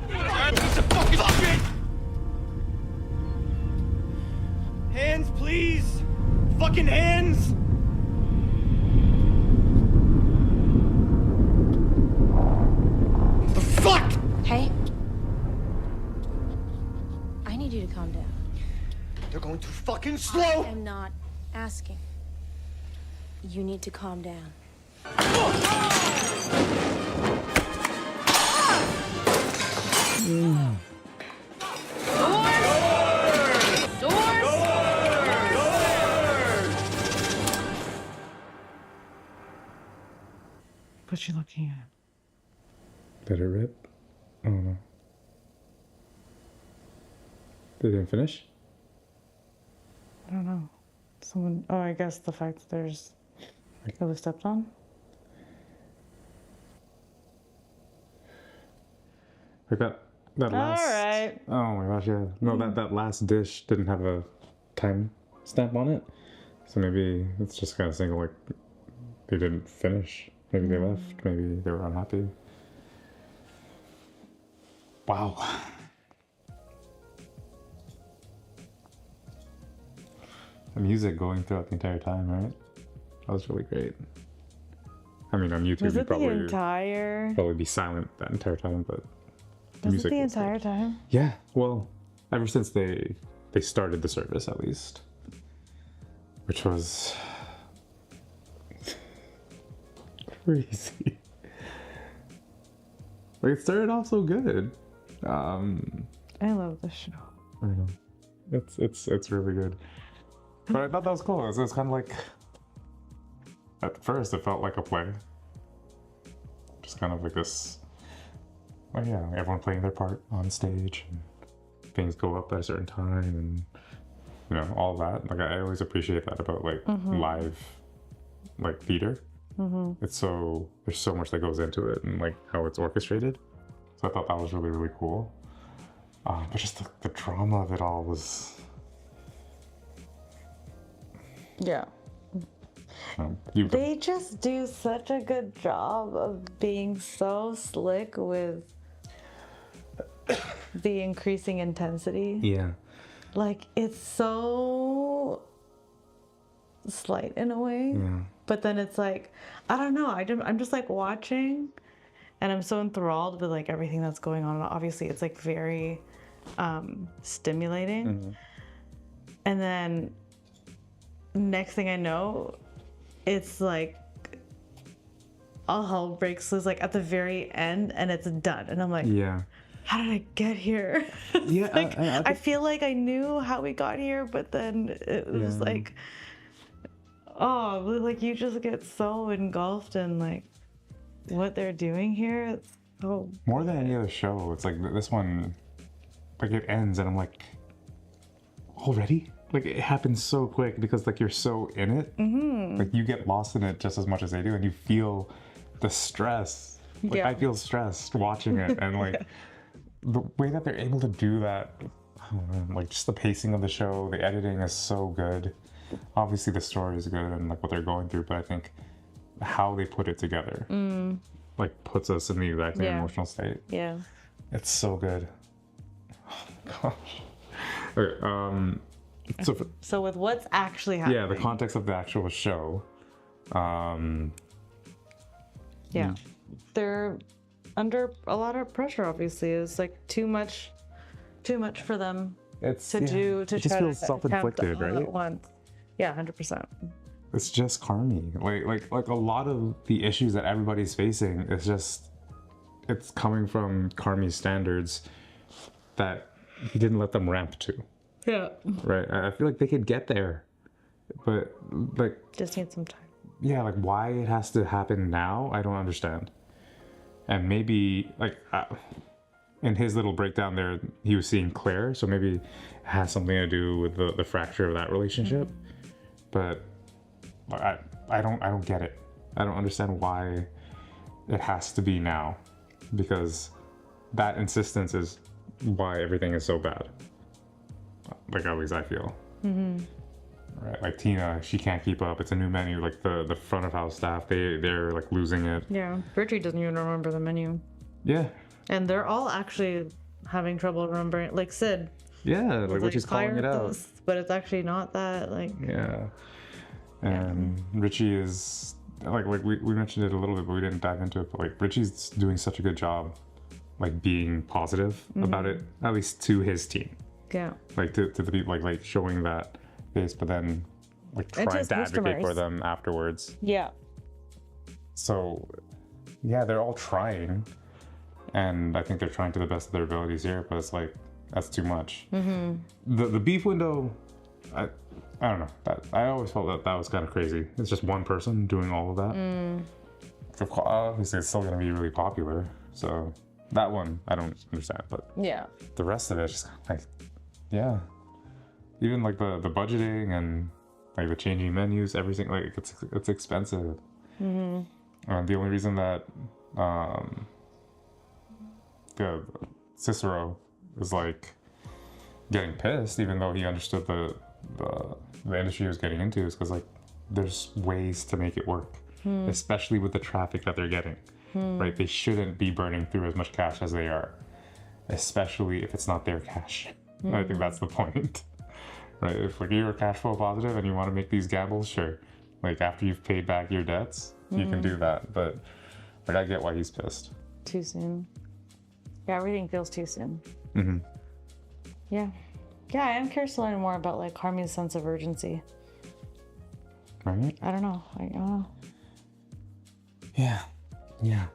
O: Piece of fucking shit! Hands, please! Fucking hands! The fuck?
F: Hey. I need you to calm down.
O: They're going too fucking slow!
F: I am not asking. You need to calm down.
B: What's she looking at?
A: Did it rip? Oh no. They didn't finish?
B: I don't know. Someone. Oh, I guess the fact that there's. It was stepped on?
A: Like that last.
B: Alright.
A: Oh my gosh, yeah. No, that last dish didn't have a time stamp on it. So maybe it's just kind of saying like they didn't finish. Maybe they left. Maybe they were unhappy. Wow. The music going throughout the entire time, right? That was really great. I mean, on YouTube,
B: Was
A: you'd
B: it the
A: probably
B: entire?
A: be silent that entire time, but the
B: Was
A: music
B: it the
A: was great.
B: entire time?
A: Yeah, well, ever since they started the service, at least, which was crazy. Like it started off so good.
B: I love this show.
A: I know, it's really good. But I thought that was cool. It was kind of like, at first, it felt like a play. Just kind of like this. Well, yeah, everyone playing their part on stage, and things go up at a certain time, and you know all that. Like I always appreciate that about like live, like theater. It's so there's so much that goes into it, and like how it's orchestrated. So I thought that was really cool. But just the drama of it all was.
B: Yeah. They just do such a good job of being so slick with the increasing intensity.
A: Yeah.
B: Like, it's so slight in a way.
A: Yeah.
B: But then it's like, I don't know. I'm just like watching and I'm so enthralled with like everything that's going on. And obviously it's like very stimulating. And then next thing I know, it's like all hell breaks loose like at the very end, and it's done. And I'm like,
A: Yeah.
B: how did I get here?
A: Yeah.
B: Like, I feel like I knew how we got here, but then it was like, oh, like you just get so engulfed in like what they're doing here. It's so
A: More than any other show, it's like this one, like it ends and I'm like, already? Like it happens so quick because like you're so in it. Like you get lost in it just as much as they do, and you feel the stress. Like I feel stressed watching it, and like the way that they're able to do that, I don't know, like just the pacing of the show, the editing is so good. Obviously the story is good and like what they're going through, but I think how they put it together like puts us in the exact same emotional state.
B: Yeah.
A: It's so good. Oh my gosh. Okay,
B: so with what's actually happening.
A: yeah, the context of the actual show.
B: Yeah. They're under a lot of pressure, obviously. It's like too much for them to do, to
A: it just
B: try
A: feels
B: to
A: self-inflicted,
B: attempt all
A: right?
B: at once. Yeah, 100%.
A: It's just Carmi. Like a lot of the issues that everybody's facing is just, it's coming from Carmi's standards that he didn't let them ramp to.
B: Yeah.
A: Right? I feel like they could get there, but like,
B: just need some time.
A: Yeah, like why it has to happen now, I don't understand. And maybe like in his little breakdown there, he was seeing Claire, so maybe it has something to do with the fracture of that relationship. But I don't get it. I don't understand why it has to be now, because that insistence is why everything is so bad. Like at least I feel. Right, like Tina, she can't keep up. It's a new menu. Like the front of house staff, they're like losing it.
B: Yeah, Richie doesn't even remember the menu.
A: Yeah.
B: And they're all actually having trouble remembering. Like Sid.
A: Yeah, like Richie's calling it out.
B: This, but it's actually not that. Like.
A: Yeah. And Richie is like we mentioned it a little bit, but we didn't dive into it. But like Richie's doing such a good job, like being positive about it, at least to his team.
B: Yeah.
A: Like to the people, like showing that face, but then like trying to advocate for them afterwards.
B: Yeah.
A: So yeah, they're all trying, and I think they're trying to the best of their abilities here. But it's like that's too much. The beef window, I don't know. That I always felt that was kind of crazy. It's just one person doing all of that. Of course, obviously, it's still going to be really popular. So that one I don't understand, but
B: yeah,
A: the rest of it is just like, yeah. Even like the budgeting and like the changing menus, everything, like it's expensive. The only reason that the Cicero is like getting pissed, even though he understood the industry he was getting into, is because like there's ways to make it work, especially with the traffic that they're getting. Right? They shouldn't be burning through as much cash as they are, especially if it's not their cash. I think that's the point. Right, if like you're cash flow positive and you want to make these gambles, sure. Like after you've paid back your debts, you can do that. But like I get why he's pissed.
B: Too soon. Yeah, everything feels too soon. Yeah. Yeah, I am curious to learn more about like Carmi's sense of urgency.
A: Right?
B: I don't know.
A: Yeah. Yeah,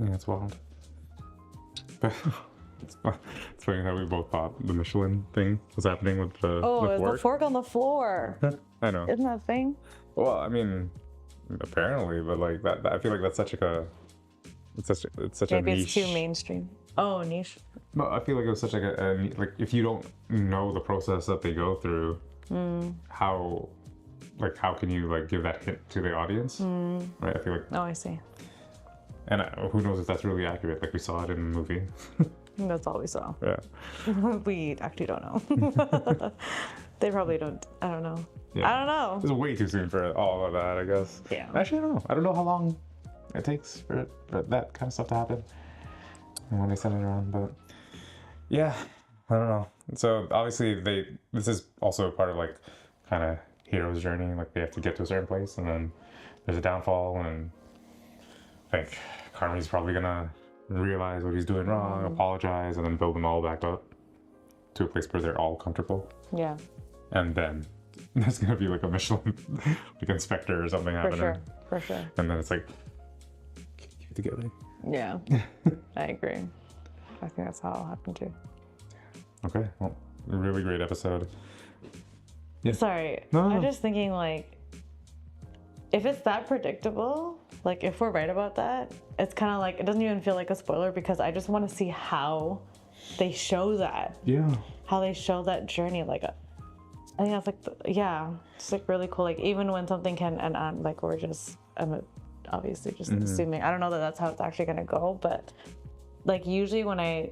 A: it's wild. But it's funny how we both thought the Michelin thing was happening with the
B: the fork on the floor.
A: I know.
B: Isn't that a thing?
A: Well, I mean, apparently, but like that, I feel like that's such like a, it's such
B: Maybe
A: a niche.
B: it's too mainstream. Oh, niche.
A: No, I feel like it was such like a like if you don't know the process that they go through, how can you like give that hint to the audience? Right? I feel like.
B: Oh, I see.
A: And who knows if that's really accurate? Like we saw it in the movie.
B: That's all we saw.
A: Yeah.
B: We actually don't know. They probably don't. I don't know.
A: Yeah.
B: I don't know.
A: It's way too soon for all of that, I guess.
B: Yeah.
A: Actually, I don't know. I don't know how long it takes for that kind of stuff to happen and when they send it around, but yeah, I don't know. So obviously this is also part of like kind of hero's journey. Like they have to get to a certain place and then there's a downfall, and I think Carmi's probably gonna realize what he's doing wrong, apologize, and then build them all back up to a place where they're all comfortable.
B: Yeah.
A: And then there's gonna be like a Michelin like inspector or something happening.
B: For sure.
A: And then it's like together.
B: Yeah, I agree. I think that's how it'll happen too.
A: Okay, well, really great episode. Yeah.
B: Sorry,
A: No.
B: I'm just thinking like, if it's that predictable, like if we're right about that, it's kind of like, it doesn't even feel like a spoiler because I just want to see how they show that.
A: Yeah.
B: How they show that journey. Like, I think that's like, it's like really cool. Like even when something can, and I'm like, we're just, I'm obviously just assuming. I don't know that that's how it's actually gonna go, but like usually when I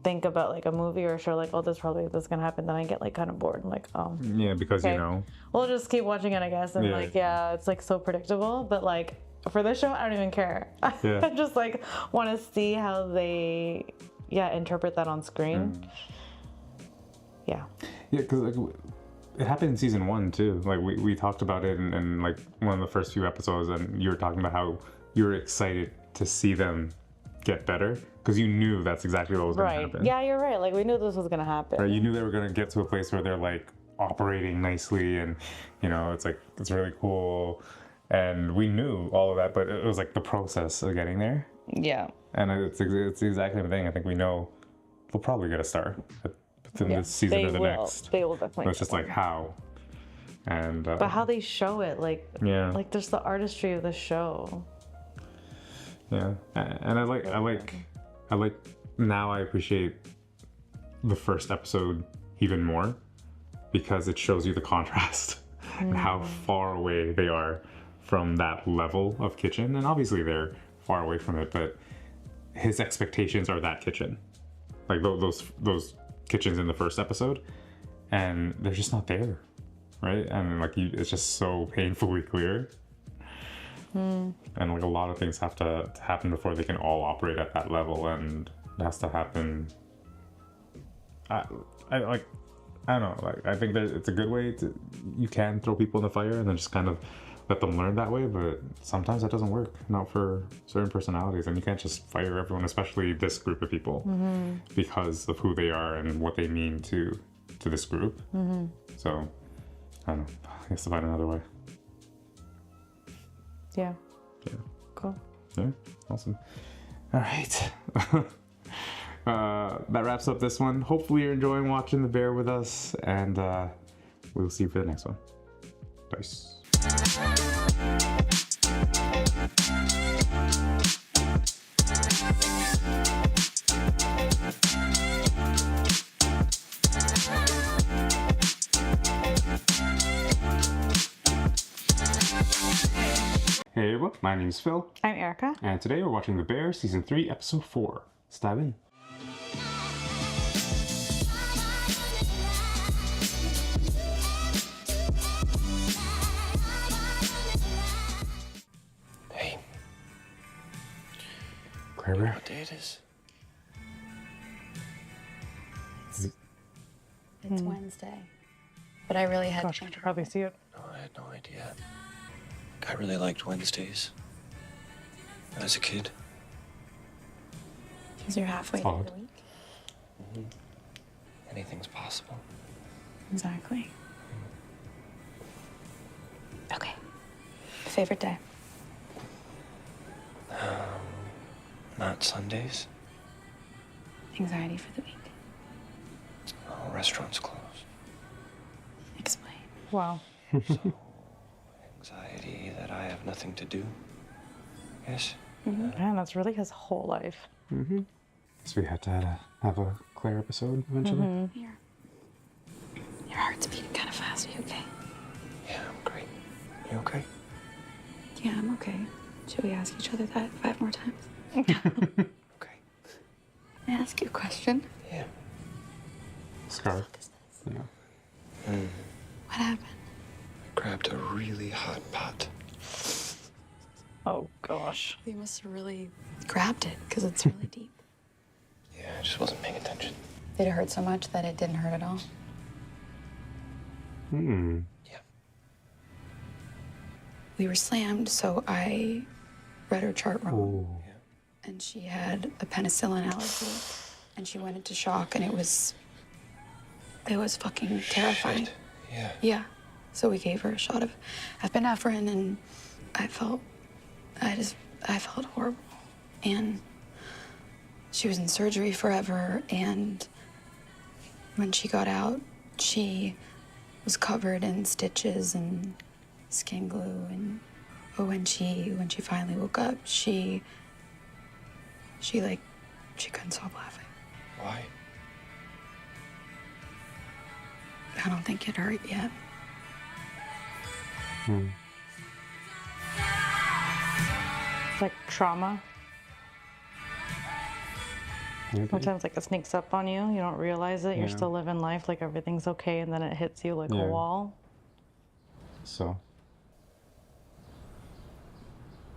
B: think about like a movie or a show, like, oh, this is gonna happen, then I get like kind of bored. I'm like, oh.
A: Yeah, because
B: okay.
A: you know.
B: We'll just keep watching it, I guess. And
A: Yeah.
B: like, yeah, it's like so predictable. But like for this show, I don't even care.
A: Yeah.
B: I just like want to see how they, interpret that on screen. Yeah.
A: Yeah, because like, it happened in season 1 too. Like we talked about it in like one of the first few episodes, and you were talking about how you were excited to see them get better because you knew that's exactly what was going to happen.
B: Yeah, you're right. Like we knew this was gonna happen.
A: Right? You knew they were going to get to a place where they're like operating nicely, and you know, it's like it's really cool, and we knew all of that, but it was like the process of getting there.
B: Yeah.
A: And it's exactly the thing. I think we know they'll probably get a star within this season or the next.
B: They will definitely.
A: But it's just like how, and
B: but how they show it, like like there's the artistry of the show.
A: Yeah, and I like now I appreciate the first episode even more because it shows you the contrast and how far away they are from that level of kitchen. And obviously they're far away from it, but his expectations are that kitchen, like those kitchens in the first episode, and they're just not there, right? And like it's just so painfully clear. And like a lot of things have to happen before they can all operate at that level, and it has to happen. I don't know. Like I think that it's a good way to, you can throw people in the fire and then just kind of let them learn that way, but sometimes that doesn't work. Not for certain personalities, and you can't just fire everyone, especially this group of people, because of who they are and what they mean to this group. So I don't know. I guess to find another way.
B: Yeah.
A: Yeah.
B: Cool.
A: Yeah. Awesome. All right. That wraps up this one. Hopefully you're enjoying watching The Bear with us, and we'll see you for the next one. Peace. Hey everyone, my name is Phil.
B: I'm Erika.
A: And today we're watching The Bear Season 3, Episode 4. Let's dive in.
C: Hey.
A: Claire,
C: You know what day it is?
P: It's Wednesday. But I really had
B: Gosh,
P: to
B: I
P: think
B: should probably see it.
C: No, I had no idea. I really liked Wednesdays. As a kid.
P: because you're halfway through the week.
C: Anything's possible.
P: Exactly. Okay. Favorite day?
C: Not Sundays.
P: Anxiety for the week.
C: Oh, restaurants close.
P: Explain.
B: Wow.
C: Anxiety that I have nothing to do. Yes.
B: Man, that's really his whole life.
A: So we had to have a Claire episode eventually.
P: Your heart's beating kind of fast. Are you okay?
C: Yeah, I'm great. You okay?
P: Yeah, I'm okay. Should we ask each other that 5 more times?
C: Okay.
P: Can I ask you a question?
C: Yeah.
A: Scarf. Yeah.
P: What happened?
C: I grabbed a really hot pot.
B: Oh gosh.
P: You must have really grabbed it because it's really deep.
C: Yeah, I just wasn't paying attention.
P: Did it hurt so much that it didn't hurt at all?
C: Yeah.
P: We were slammed, so I read her chart wrong.
A: Oh.
P: And she had a penicillin allergy. And she went into shock, and it was fucking terrifying.
C: Shit. Yeah.
P: Yeah. So we gave her a shot of epinephrine, and I I felt horrible. And she was in surgery forever, and when she got out, she was covered in stitches and skin glue, and when she finally woke up, she couldn't stop laughing.
H: Why?
P: I don't think it hurt yet.
B: It's like trauma.
A: Maybe.
B: Sometimes like it sneaks up on you. You don't realize it. You're
A: Yeah.
B: still living life like everything's okay, and then it hits you like
A: Yeah.
B: a wall.
A: So.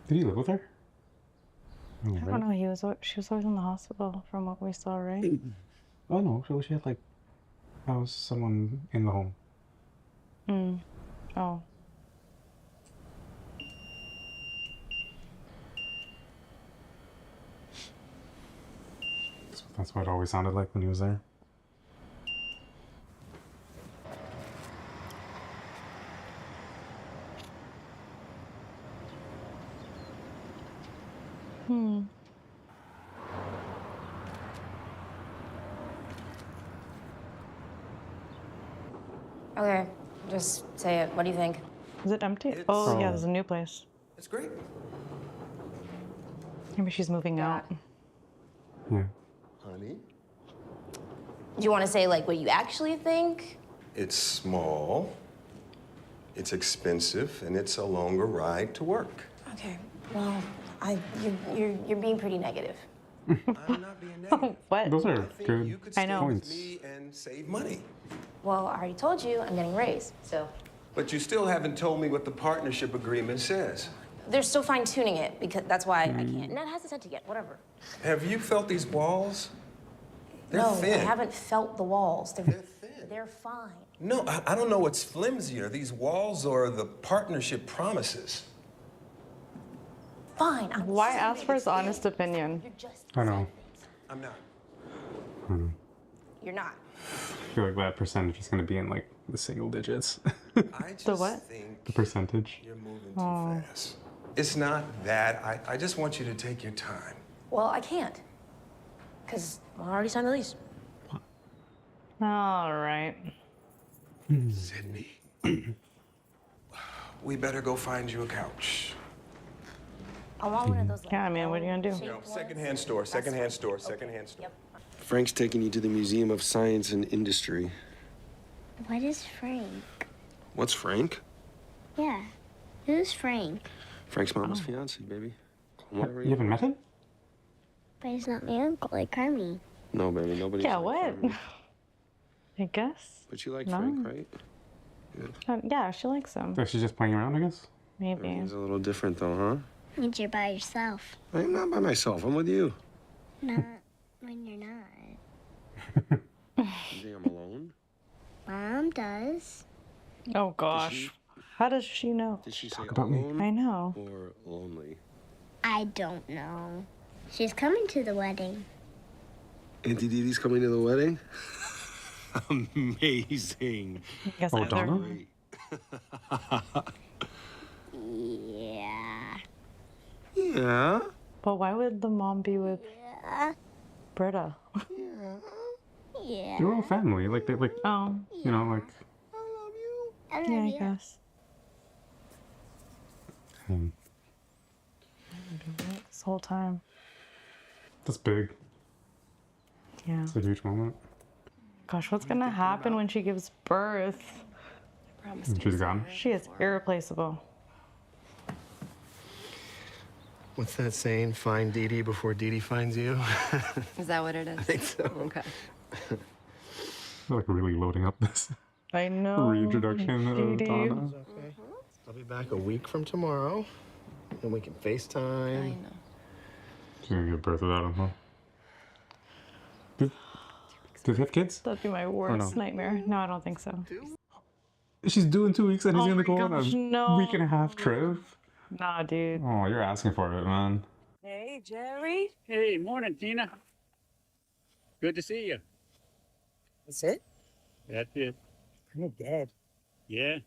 A: Did he live with her? Oh,
B: I don't know. She was always in the hospital from what we saw, right?
A: Oh no, so she had like, that was someone in the home.
B: Oh.
A: So that's what it always sounded like when he was there.
F: Okay, just say it. What do you think?
B: Is it empty? Oh yeah, there's a new place.
C: It's great.
B: Maybe she's moving out.
A: Yeah.
H: Honey?
F: Do you want to say like what you actually think?
H: It's small, it's expensive, and it's a longer ride to work.
F: Okay. Well, you're being pretty negative.
H: I'm not being negative.
B: What?
A: Those
H: I
A: are
H: think
A: good
H: you could
B: I
H: stay
B: know.
H: with
A: points.
H: me and save money.
F: Well, I already told you I'm getting raised, so
H: But you still haven't told me what the partnership agreement says.
F: they're still fine tuning it because that's why I can't. No, it hasn't sent it yet. Whatever.
H: Have you felt these walls? They're
F: No,
H: thin.
F: I haven't felt the walls.
H: They're thin.
F: They're fine.
H: No, I don't know what's flimsier, these walls or the partnership promises.
F: Fine.
B: Why ask for his honest opinion?
F: You're just.
A: I know.
H: I'm not.
F: You're not.
A: I feel like that percentage is going to be in like the single digits.
H: I just
B: The what?
H: think
A: The percentage.
H: you're moving too fast. It's not that. I just want you to take your time.
F: Well, I can't. Because I already signed the lease.
B: All right.
H: Sydney, we better go find you a couch.
F: I want one of those. Like,
B: Yeah, I mean, what are you gonna do?
F: shaped
H: No,
F: ones.
H: secondhand store, secondhand store, secondhand store.
F: Yep.
H: Frank's taking you to the Museum of Science and Industry.
Q: What is Frank?
H: What's Frank?
Q: Yeah. Who's Frank?
H: Frank's mama's fiance, baby. Whatever
A: You haven't met him?
Q: But he's not my uncle like Carmi.
H: No, baby, nobody's
B: Yeah,
H: like
B: what?
H: Frank.
B: I guess.
H: But you like
B: No.
H: Frank, right?
B: Yeah, she likes him.
A: So she's just playing around, I guess?
B: Maybe.
H: He's a little different, though, huh?
Q: Means you're by yourself.
H: I'm not by myself. I'm with you.
Q: Not when you're not.
H: You think I'm alone?
Q: Mom does.
B: Oh gosh. How does she know?
H: Did she say
A: about me.
H: alone
B: I know.
H: or lonely?
Q: I don't know. She's coming to the wedding.
H: Auntie Didi's coming to the wedding? Amazing.
B: I guess
A: Oh,
B: either.
A: Donna?
Q: Yeah.
H: Yeah.
B: But why would the mom be with Britta?
Q: Yeah.
A: They're all family. Like, they like,
B: Oh,
A: you know, like.
Q: I love
B: yeah, I
Q: you.
B: guess.
A: Hmm.
B: This whole time.
A: That's big.
B: Yeah.
A: It's a huge moment.
B: Gosh, what's gonna happen when she gives birth?
A: And she's gone.
B: She is irreplaceable.
C: What's that saying? Find Dee Dee before Dee Dee finds you?
G: Is that what it is?
C: I think so.
G: Okay.
A: They're like really loading up this
B: I know.
A: reintroduction of
B: Dee Dee.
A: Donna.
C: Okay. I'll be back a week from tomorrow, and we can FaceTime.
G: I know.
A: She's gonna give birth without him, huh? Did they have kids?
B: That'd be my worst
A: no?
B: nightmare. No, I don't think so.
A: She's due in 2 weeks and he's
B: Oh
A: gonna
B: my
A: go on
B: gosh,
A: a
B: no.
A: week and a half trip.
B: Nah, dude.
A: Oh, you're asking for it, man.
I: Hey, Jerry. Hey, morning, Tina. Good to see you.
R: That's it?
I: That's it.
R: Kind of dead.
I: Yeah,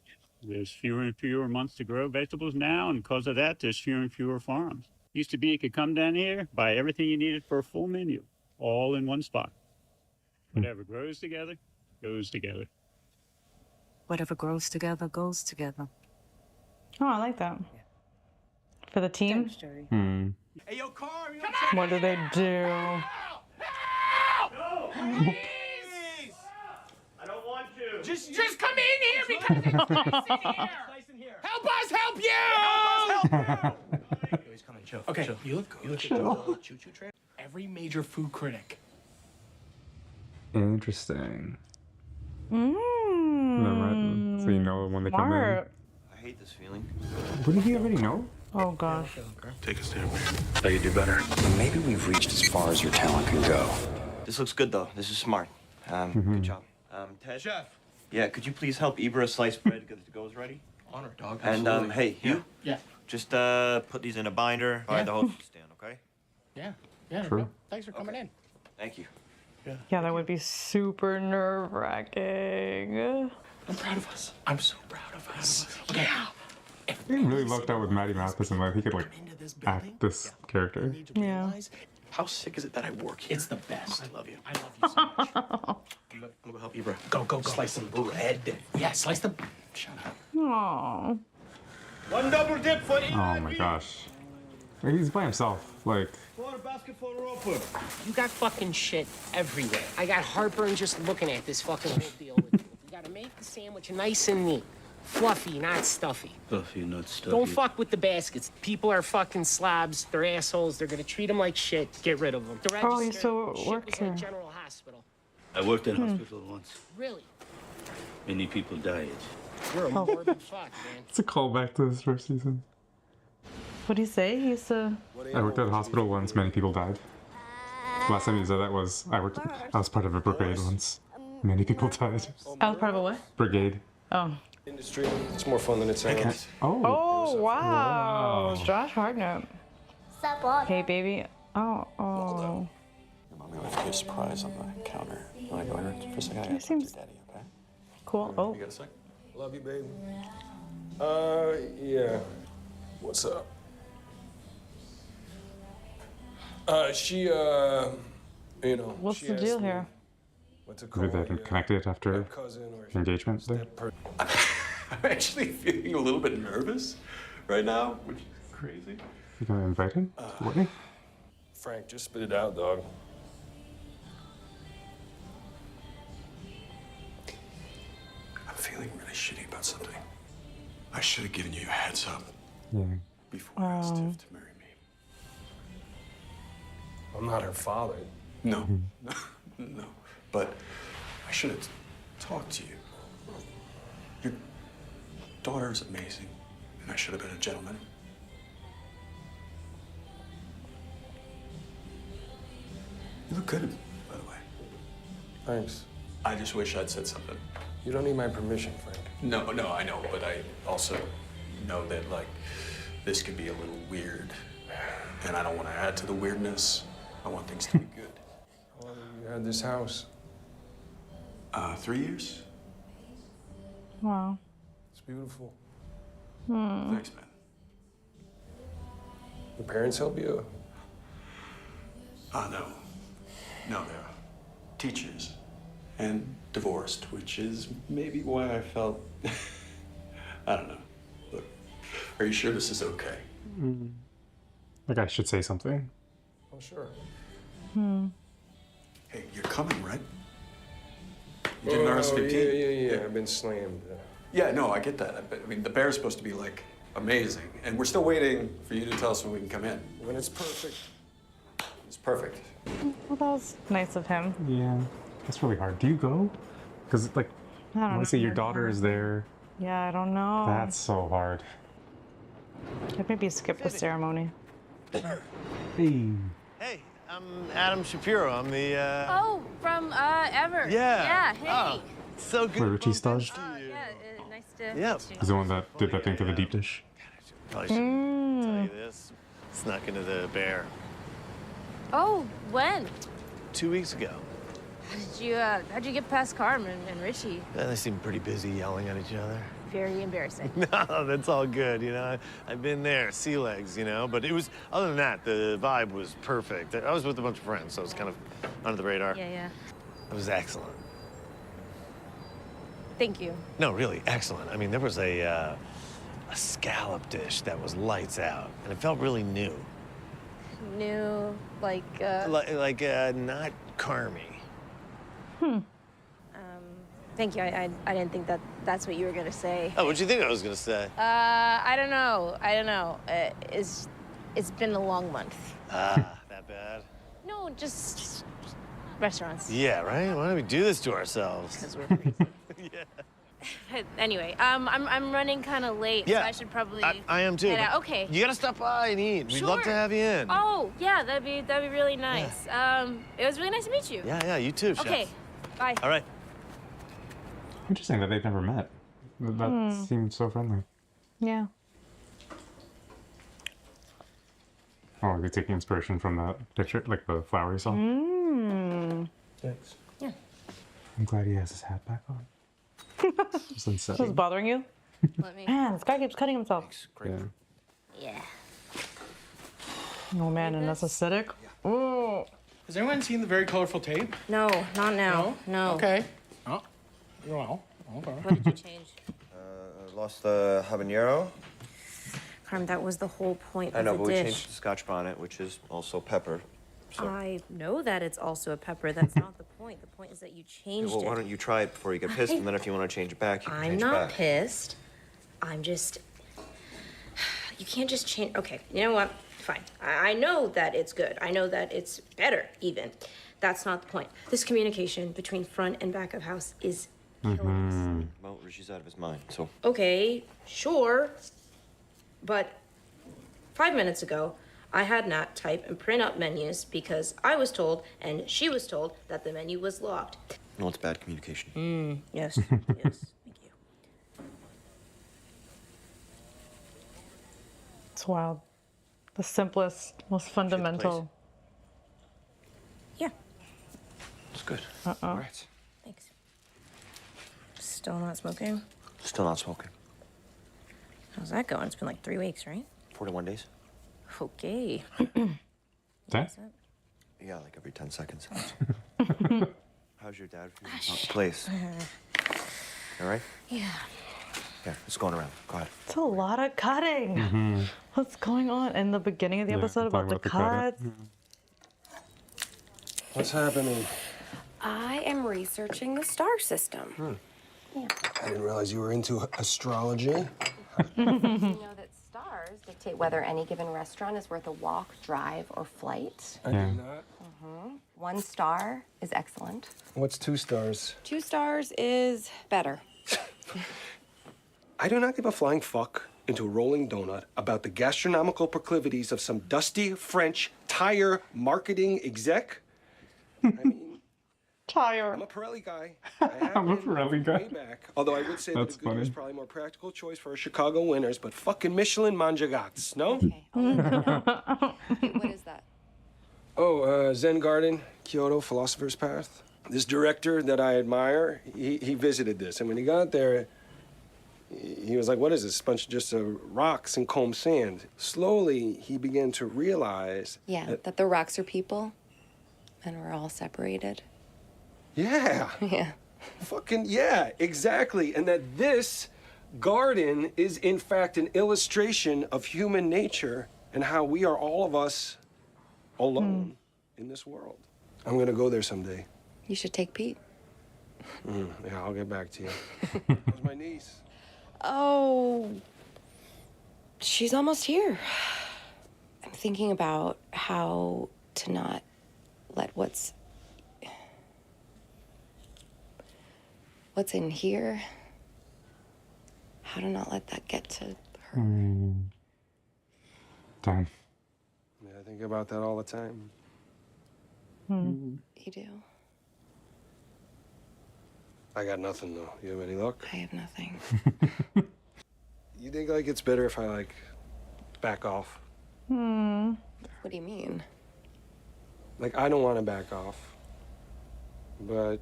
I: there's fewer and fewer months to grow vegetables now, and because of that, there's fewer and fewer farms. Used to be you could come down here, buy everything you needed for a full menu, all in one spot. Whatever grows together, goes together.
D: Whatever grows together, goes together.
B: Oh, I like that. For the team?
O: Hey, yo, Carm, you
B: What do they do?
O: Please! I don't want to.
K: Just come in here because it's nice in here. Help us help you!
L: He's coming, chill. Okay, chill. You look good. You look good. Choo-choo train. Every major food critic.
A: Interesting.
B: Mmm.
A: So you know when they come in.
E: I hate this feeling.
A: Wouldn't he already know?
B: Oh gosh.
N: Take us there, man. So you do better.
C: Maybe we've reached as far as your talent can go.
E: This looks good, though. This is smart. Good job. Ted?
O: Chef.
E: Yeah, could you please help Ibra slice bread because the go's ready?
O: Honor, dog.
E: And, hey, you?
L: Yeah.
E: Just, put these in a binder by the hostess stand, okay?
L: Yeah. Yeah.
A: True.
L: No, thanks for coming in.
E: Thank you.
B: Yeah, that would be super nerve-wracking.
L: I'm proud of us. I'm so proud of us. Okay.
A: He really lucked out with Matty Mathis and like he could like act this character.
B: Yeah.
L: How sick is it that I work here? It's the best. I love you. I love you so much. I'm gonna help you, bro. Go. Slice some bread. Yeah, slice the. Shut up.
B: Aww.
O: One double dip for you.
A: Oh my gosh. He's by himself. Like,
O: For a basketball open.
K: You got fucking shit everywhere. I got heartburn just looking at this fucking whole deal with you. You gotta make the sandwich nice and neat. Fluffy, not stuffy.
C: Fluffy, not stuffy.
K: Don't fuck with the baskets. People are fucking slobs. They're assholes. They're gonna treat them like shit. Get rid of them. The
B: Oh, he
K: register,
B: still
K: shit
B: works
K: was
B: here.
K: like General Hospital.
C: I worked in hospital once.
K: Really?
C: Many people died.
K: You're a morbid fuck, man.
A: it's a callback to this first season.
B: What'd he say? He used to.
A: I worked at a hospital once. Many people died. Last time he said that was I was part of a brigade once. Many people died.
B: I was part of a what?
A: Brigade.
B: Oh.
H: Industry, it's more fun than it sounds.
B: Oh, wow. Josh Hartnett. Hey, baby. Oh.
C: Mommy left you a surprise on the counter. Wanna go in for a second? I gotta talk to your daddy, okay?
B: Cool. Oh.
C: You got a sec?
H: Love you, babe. Yeah. What's up? She, you know.
B: What's
H: she
B: the
H: asked
B: deal
H: me
B: here?
H: What to call
A: Maybe they haven't connected after engagement there.
C: I'm actually feeling a little bit nervous right now, which is crazy.
A: You gonna invite him? Whitney?
H: Frank, just spit it out, dog.
C: I'm feeling really shitty about something. I should have given you a heads up
A: Yeah.
C: before I asked Tiff to marry me.
H: I'm not her father.
C: No, no. But I should have talked to you. Your daughter is amazing, and I should have been a gentleman. You look good, by the way.
H: Thanks.
C: I just wish I'd said something.
H: You don't need my permission, Frank.
C: No, I know, but I also know that, like, this could be a little weird, and I don't want to add to the weirdness. I want things to be good.
H: How long have you had this house?
C: 3 years?
B: Wow.
H: It's beautiful.
C: Thanks, man.
H: Your parents help you?
C: No. No, they're teachers and divorced, which is maybe why I felt, I don't know. Look, are you sure this is okay?
A: Like I should say something.
H: Oh, sure.
C: Hey, you're coming, right? You didn't RSVP?
H: Yeah. I've been slammed.
C: Yeah, no, I get that. I mean, the Bear's supposed to be, like, amazing. And we're still waiting for you to tell us when we can come in.
H: When it's perfect.
C: It's perfect.
B: Well, that was nice of him.
A: Yeah. That's really hard. Do you go? Because like,
B: I don't
A: honestly,
B: know.
A: your daughter is there.
B: Yeah, I don't know.
A: That's so hard.
B: I'd maybe skip the ceremony.
A: Hey.
O: Hey, I'm Adam Shapiro. I'm the,
J: Oh, from Ever.
O: Yeah.
J: Yeah, hey.
O: Oh, so good.
A: Where Richie stars?
J: Yeah, nice to
O: Yeah.
J: meet you.
A: He's the one that did that thing for the deep dish.
O: Probably shouldn't tell you this. Snuck into the Bear
J: Oh, when?
O: 2 weeks ago.
J: How'd you get past Carmen and Richie?
O: They seem pretty busy yelling at each other.
J: Very embarrassing.
O: No, that's all good, you know. I've been there, sea legs, you know. But it was, other than that, the vibe was perfect. I was with a bunch of friends, so it's kind of under the radar.
J: Yeah.
O: It was excellent.
J: Thank you.
O: No, really, excellent. I mean, there was a scallop dish that was lights out, and it felt really new.
J: New, like,
O: Like not carmy.
J: Thank you. I didn't think that's what you were gonna say.
O: Oh, what'd you think I was gonna say?
J: I don't know. It's been a long month.
O: That bad?
J: No, just restaurants.
O: Yeah, right? Why don't we do this to ourselves?
J: Because we're crazy. But anyway, I'm running kind of late, so
O: Yeah,
J: I should probably.
O: I am too.
J: head
O: but
J: out. Okay.
O: You gotta stop by and eat. We'd love to
J: Sure.
O: have you in.
J: Oh, yeah, that'd be really nice. It was really nice to meet you.
O: Yeah, you too, Chef.
J: Okay, bye.
O: All right.
A: Interesting that they've never met. That seemed so friendly.
B: Yeah.
A: Oh, are they taking inspiration from that picture, like the flower you saw?
O: Thanks.
J: Yeah.
A: I'm glad he has his hat back on. It's
B: This is
A: unsettling.
B: bothering you?
J: Let me.
B: Man, this guy keeps cutting himself.
A: Yeah.
J: Yeah.
B: Oh man, and that's acidic. Oh.
L: Has anyone seen the very colorful tape?
J: No, not now. No.
L: Okay. Oh, well, okay.
J: What did you change?
E: Lost the habanero.
J: Carm, that was the whole point
E: I
J: of
E: know,
J: the
E: but we
J: dish.
E: changed to Scotch bonnet, which is also pepper. So.
J: I know that it's also a pepper. That's not the point. The point is that you changed
E: Well, why
J: it.
E: don't you try it before you get pissed, and then if you want to change it back, you can
J: I'm
E: change
J: not
E: it back.
J: pissed. I'm just. You can't just change. Okay, you know what? Fine. I know that it's good. I know that it's better, even. That's not the point. This communication between front and back of house is killing us.
E: Well, Richie's out of his mind, so.
J: Okay, sure. But 5 minutes ago, I had Nat type and print up menus because I was told and she was told that the menu was locked.
E: No, it's bad communication.
J: Yes, yes. Thank you.
B: It's wild. The simplest, most fundamental.
J: Yeah.
E: It's good.
B: Uh-oh.
E: Right.
J: Thanks. Still not smoking?
E: Still not smoking.
J: How's that going? It's been like 3 weeks, right?
E: 41 days?
J: Okay.
A: That?
E: Yeah, like every 10 seconds. How's your dad feeling? Please. All right?
J: Yeah.
E: Here, it's going around. Go ahead.
B: It's a lot of cutting. What's going on in the beginning of the episode about the cuts?
H: What's happening?
G: I am researching the star system.
H: I didn't realize you were into astrology.
G: You know that stars dictate whether any given restaurant is worth a walk, drive, or flight.
H: I did not.
G: 1 star is excellent.
H: What's 2 stars?
G: 2 stars is better.
H: I do not give a flying fuck into a rolling donut about the gastronomical proclivities of some dusty French tire marketing exec. I mean,
B: tire.
H: I'm a Pirelli guy. I have
A: I'm a
H: been
A: Pirelli guy.
H: way back. Although I would say that
A: That's
H: the Goodyear is
A: funny.
H: probably a more practical choice for our Chicago winners, but fucking Michelin Manjagats, no?
G: Okay. What is that?
H: Oh, Zen Garden, Kyoto, Philosopher's Path. This director that I admire, he visited this, and when he got there, he was like, what is this? A bunch of just rocks and comb sand. Slowly, he began to realize
G: Yeah, that the rocks are people, and we're all separated.
H: yeah,
G: Yeah.
H: fucking yeah, exactly. And that this garden is, in fact, an illustration of human nature and how we are all of us alone in this world. I'm gonna go there someday.
G: You should take Pete.
H: Yeah, I'll get back to you. How's my niece?
G: Oh, she's almost here. I'm thinking about how to not let what's in here, how to not let that get to her.
A: Time.
H: Yeah, I think about that all the time.
G: You do?
H: I got nothing though. You have any luck?
G: I have nothing.
H: You think like it's better if I like back off?
G: What do you mean?
H: Like I don't want to back off. but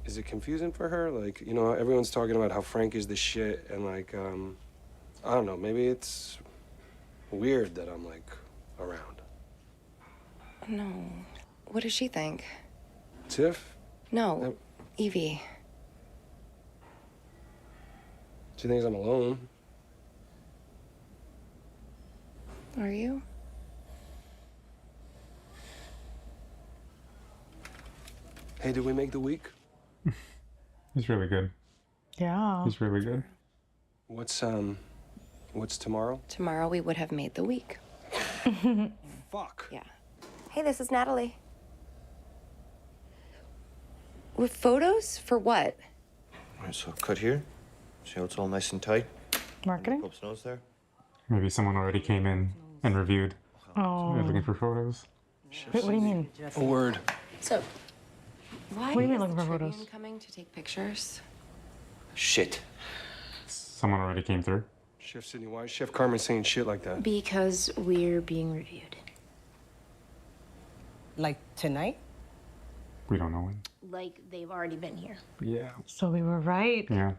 H: is it confusing for her? Like, you know, everyone's talking about how Frank is the shit, and like, I don't know, maybe it's weird that I'm like around.
S: No. What does she think?
H: Tiff?
S: No, Evie.
H: She thinks I'm alone.
S: Are you?
H: Hey, did we make the week?
A: He's really good.
B: Yeah.
A: He's really good.
H: What's tomorrow?
S: Tomorrow we would have made the week.
H: Fuck.
S: Yeah.
G: Hey, this is Natalie.
S: With photos? For what?
E: All right, so cut here. See how it's all nice and tight?
B: Marketing?
E: Pope's nose there.
A: Maybe someone already came in and reviewed.
B: Oh.
A: They're looking for photos.
B: Wait, what do you mean?
H: A word.
S: So, why
B: What do you mean
S: is
B: looking
S: the
B: for
S: Tribune
B: photos?
S: coming to take pictures?
E: Shit.
A: Someone already came through.
H: Chef Sydney, why is Chef Carmen saying shit like that?
S: Because we're being reviewed.
D: Like tonight?
A: We don't know when.
J: Like they've already been here.
A: Yeah.
B: So we were right.
A: Yeah.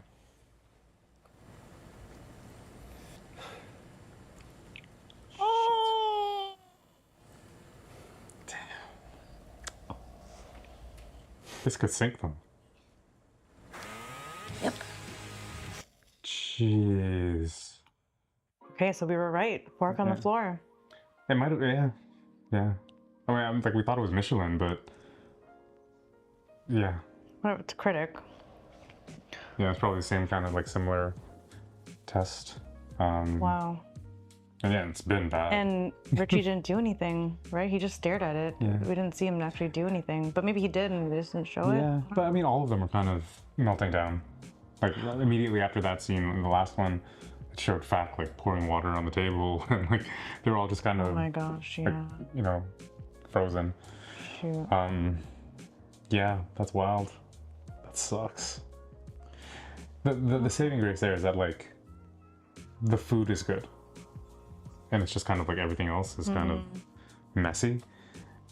A: This could sink them.
S: Yep.
A: Jeez.
B: Okay, so we were right. Fork on the
A: Yeah.
B: floor.
A: It might have, yeah. Yeah. I mean, like, we thought it was Michelin, but. Yeah.
B: Whatever, it's a critic.
A: Yeah, it's probably the same kind of, like, similar test.
B: Wow.
A: And yeah, it's been bad.
B: And Richie didn't do anything, right? He just stared at it.
A: Yeah.
B: We didn't see him actually do anything. But maybe he did and they just didn't show it.
A: Yeah, but I mean, all of them are kind of melting down. Like, immediately after that scene in the last one, it showed Fak, like, pouring water on the table, and, like, they're all just kind of,
B: Oh my gosh,
A: like,
B: yeah.
A: you know, frozen.
B: Shoot.
A: Yeah, that's wild. That sucks. The saving grace there is that, like, the food is good. And it's just kind of like everything else is kind of messy.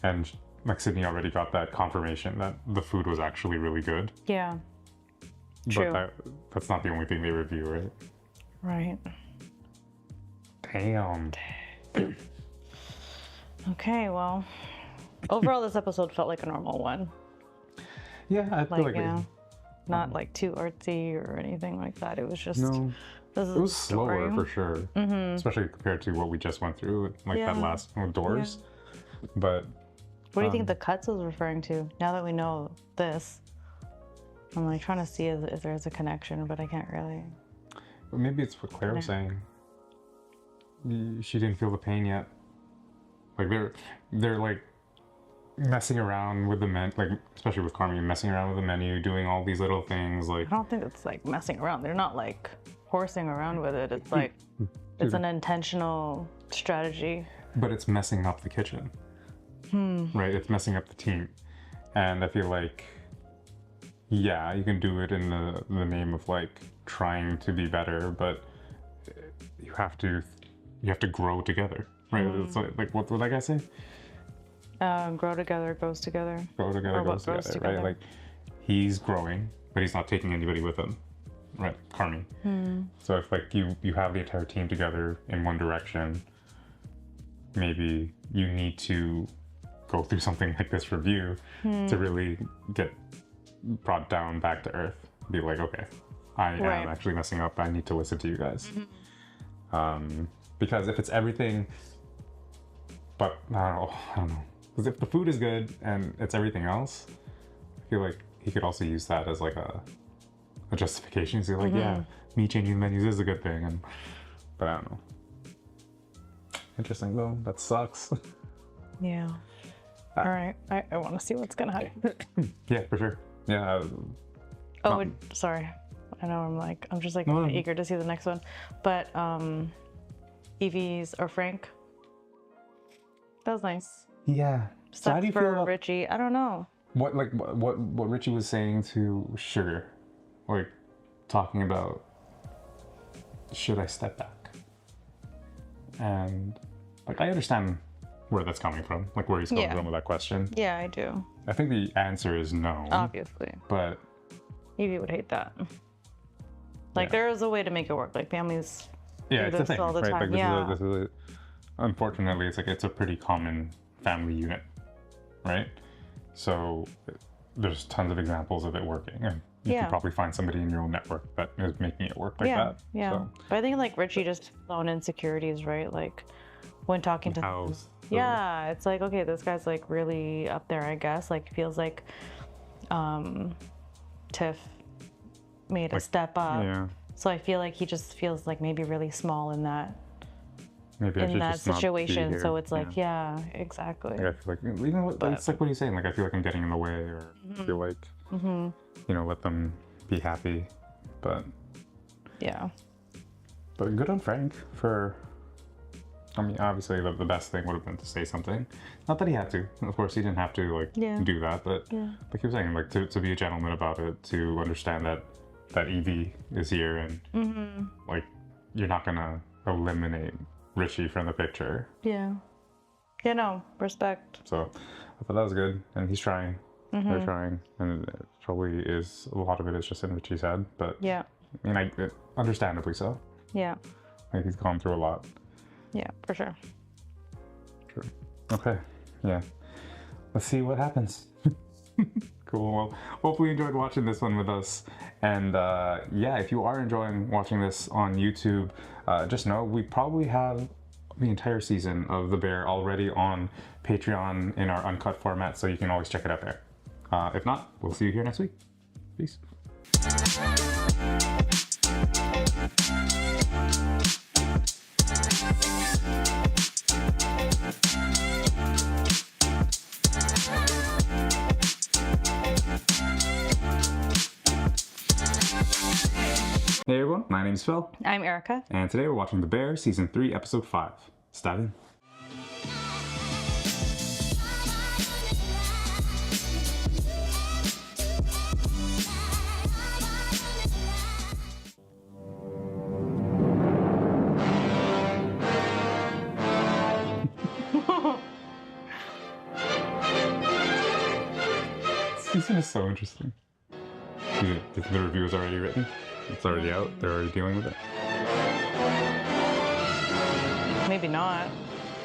A: And, like, Sydney already got that confirmation that the food was actually really good.
B: Yeah. True.
A: But that's not the only thing they review, right?
B: Right.
A: Damn.
B: Okay, well, overall this episode felt like a normal one.
A: Yeah, I feel like
B: yeah, not like too artsy or anything like that. It was just
A: no.
B: This is
A: It was
B: a story.
A: slower for sure, especially compared to what we just went through, like
B: Yeah.
A: that last one with Doors. But
B: What do you think the cuts was referring to? Now that we know this, I'm like trying to see if there's a connection, but I can't really.
A: maybe it's what Claire was saying. She didn't feel the pain yet. Like they're like messing around with the menu, like especially with Carmen, messing around with the menu, doing all these little things. Like
B: I don't think it's like messing around. They're not like horsing around with it. It's like it's an intentional strategy.
A: But it's messing up the kitchen. Right? It's messing up the team. And I feel like, yeah, you can do it in the name of like trying to be better, but you have to grow together, right? It's like what would that guy say?
B: Grow together goes together.
A: Grow together
B: Or
A: goes
B: what grows
A: together, right? Like he's growing, but he's not taking anybody with him, right? Carmi. So if like you have the entire team together in one direction, maybe you need to go through something like this review to really get brought down back to earth. Be like, okay, I am actually messing up. I need to listen to you guys. Because if it's everything, but I don't know. Because if the food is good and it's everything else, I feel like he could also use that as like a justification. So like, yeah, me changing menus is a good thing, but I don't know. Interesting though. That sucks.
B: Yeah. All right. I want to see what's gonna happen.
A: Yeah, for sure. Yeah.
B: Oh, sorry. I know I'm just like eager to see the next one. But Evie's or Frank. That was nice.
A: Yeah. So how
B: Sucks
A: do you feel
B: for
A: about
B: Richie. I don't know.
A: what Richie was saying to Sugar, like talking about should I step back? And like I understand where that's coming from, like where he's coming from with that question.
B: Yeah, I do.
A: I think the answer is no.
B: Obviously.
A: But
B: Evie would hate that. Like there is a way to make it work. Like families do
A: it's a
B: this
A: thing,
B: all the
A: right?
B: time.
A: Like this is unfortunately, it's like it's a pretty common family unit, right? So there's tons of examples of it working, and you can probably find somebody in your own network that is making it work like that.
B: Yeah.
A: So.
B: But I think like Richie just his own insecurities, right? Like when talking to yeah, it's like, okay, this guy's like really up there, I guess. Like feels like Tiff made a step up.
A: Yeah.
B: So I feel like he just feels like maybe really small in that
A: Just
B: situation.
A: not be
B: So
A: here.
B: it's like, yeah, exactly.
A: Like, I feel like, you know, it's like what he's saying. Like, I feel like I'm getting in the way, or I feel like, you know, let them be happy. But
B: yeah.
A: But good on Frank for. I mean, obviously, the best thing would have been to say something. Not that he had to. Of course, he didn't have to like do that. But like he was saying, like to be a gentleman about it, to understand that Evie is here, and like you're not gonna eliminate Richie from the picture.
B: Yeah. Yeah, no, respect.
A: So I thought that was good. And he's trying. They're trying. And it probably is, a lot of it is just in Richie's head. But
B: yeah.
A: I mean, understandably so.
B: Yeah.
A: Like he's gone through a lot.
B: Yeah, for sure.
A: True. Okay. Yeah. Let's see what happens. Cool. Well, hopefully you enjoyed watching this one with us. And yeah, if you are enjoying watching this on YouTube, just know we probably have the entire season of The Bear already on Patreon in our uncut format, so you can always check it out there. If not, we'll see you here next week. Peace. Hey everyone, my name's Phil.
B: I'm Erika.
A: And today we're watching The Bear, Season 3, Episode 5. Let's dive in. This season is so interesting. The review is already written. It's already out. They're already dealing with it.
B: Maybe not.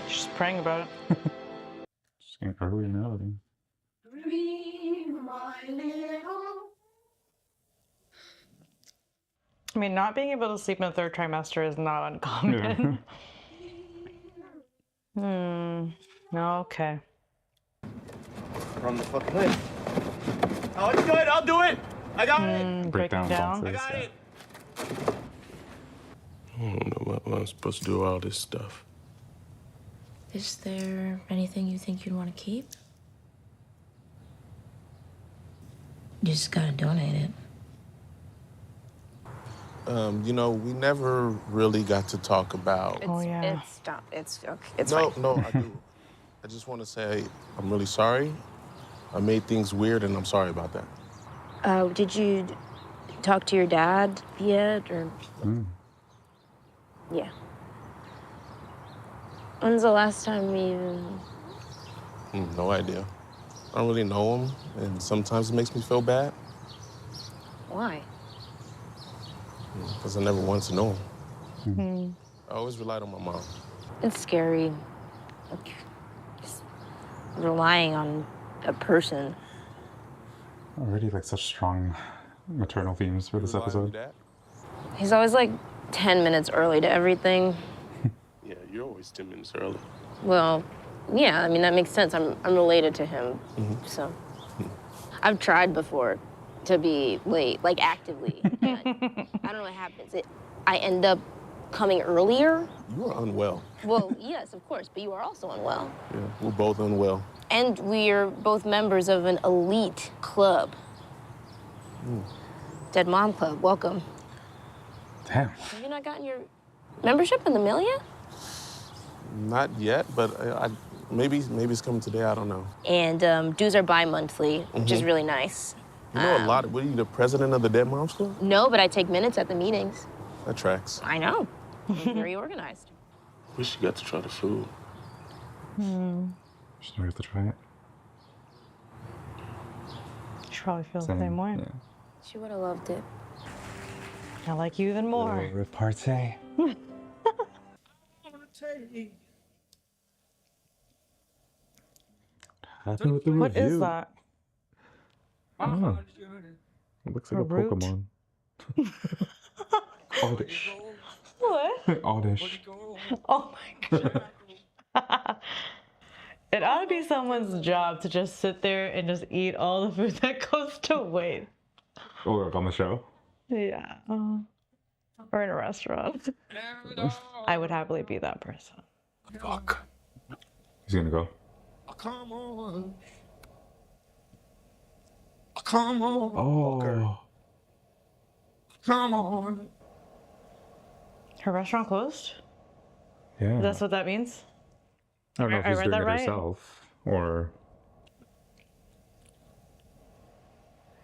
B: Just praying about it.
A: Just getting early melody.
B: I mean, not being able to sleep in the third trimester is not uncommon. Okay.
O: Run the fucking way. Oh, it's good. I'll do it. I got it.
B: Breaking down.
O: I got it.
N: I don't know what I'm supposed to do with all this stuff.
F: Is there anything you think you'd want to keep? You just gotta donate it.
N: You know, we never really got to talk about.
G: Stop. It's okay. It's
N: no,
G: fine.
N: no, I do. I just want to say I'm really sorry. I made things weird, and I'm sorry about that.
F: Did you talk to your dad yet, or? Yeah. When's the last time you?
N: No idea. I don't really know him, and sometimes it makes me feel bad.
F: Why?
N: Because I never wanted to know him. I always relied on my mom.
F: It's scary. Like, just relying on a person.
A: Already like such strong maternal themes for this episode.
F: He's always like 10 minutes early to everything.
N: Yeah, you're always 10 minutes early.
F: Well, yeah, I mean, that makes sense. I'm related to him, so. I've tried before to be late, like actively. And I don't know what happens. I end up coming earlier.
N: You are unwell.
F: Well, yes, of course, but you are also unwell.
N: Yeah, we're both unwell.
F: And we're both members of an elite club. Dead Mom Club, welcome.
A: Damn.
F: Have you not gotten your membership in the mail yet?
N: Not yet, but maybe it's coming today. I don't know.
F: And dues are bi-monthly, which is really nice.
N: You know a lot. What are you, the president of the Dead Moms Club?
F: No, but I take minutes at the meetings.
N: That tracks.
F: I know. I'm very organized.
N: Wish you got to try the food.
A: We have to try it.
B: She probably feels the same way.
A: Yeah.
F: She would have loved it.
B: I like you even more.
A: Repartee. Happy with the
B: What
A: review.
B: is that?
A: I don't know. It looks like a
B: root?
A: Pokemon. Oddish.
B: What?
A: Oddish.
B: Oh my god. It ought to be someone's job to just sit there and just eat all the food that goes to waste.
A: Oh, like on the show?
B: Yeah. Or in a restaurant. I would happily be that person.
A: Fuck. He's gonna go.
O: Come on. Come on.
A: Oh.
O: Come on.
B: Her restaurant closed?
A: Yeah.
B: That's what that means?
A: I don't know if
B: I
A: she's
B: read
A: doing
B: that
A: it
B: right?
A: herself or.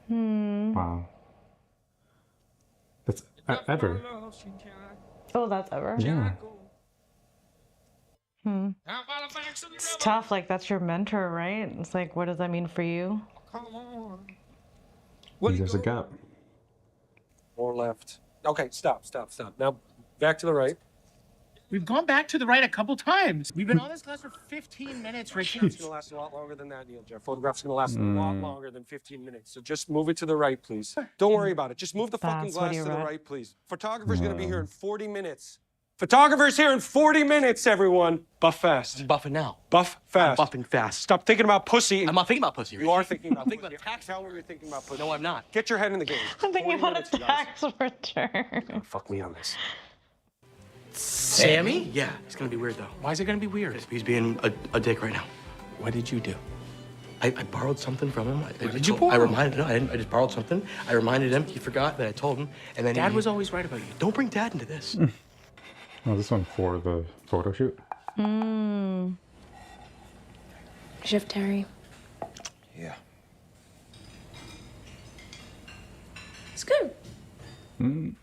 A: Wow. That's ever.
B: Oh, that's ever?
A: Yeah.
B: It's tough. Like, that's your mentor, right? It's like, what does that mean for you?
A: There's a gap.
H: More left. Okay, stop. Now, back to the right.
L: We've gone back to the right a couple times. We've been on this class for 15 minutes, Ricky.
H: It's going to last a lot longer than that, Neil Jeff. Photograph's going to last a lot longer than 15 minutes. So just move it to the right, please. Don't worry about it. Just move the fucking
B: That's what
H: glass
B: he
H: to the
B: read.
H: right, please. Photographer's going to be here in 40 minutes. Photographer's here in 40 minutes, everyone. Buff fast.
E: I'm buffing now.
H: Buff fast.
E: I'm buffing fast.
H: Stop thinking about pussy.
E: I'm not thinking about pussy.
H: You are thinking about pussy.
E: thinking about tax.
H: Tell me you're thinking about pussy.
E: No, I'm not.
H: Get your head in the game.
B: I'm thinking
H: 40
B: about a
H: minutes, you guys.
B: tax return.
H: Fuck me on this.
E: Sammy? Yeah, it's gonna be weird though.
L: Why is it gonna be weird?
E: He's being a dick right now.
L: What did you do?
E: I borrowed something from him.
L: Did you borrow?
E: I reminded him. I didn't. I just borrowed something. I reminded him. He forgot that I told him. And then
L: Dad was always right about you.
E: Don't bring Dad into this.
A: Oh, this one for the photo shoot?
F: Chef Terry,
E: Yeah.
F: it's good.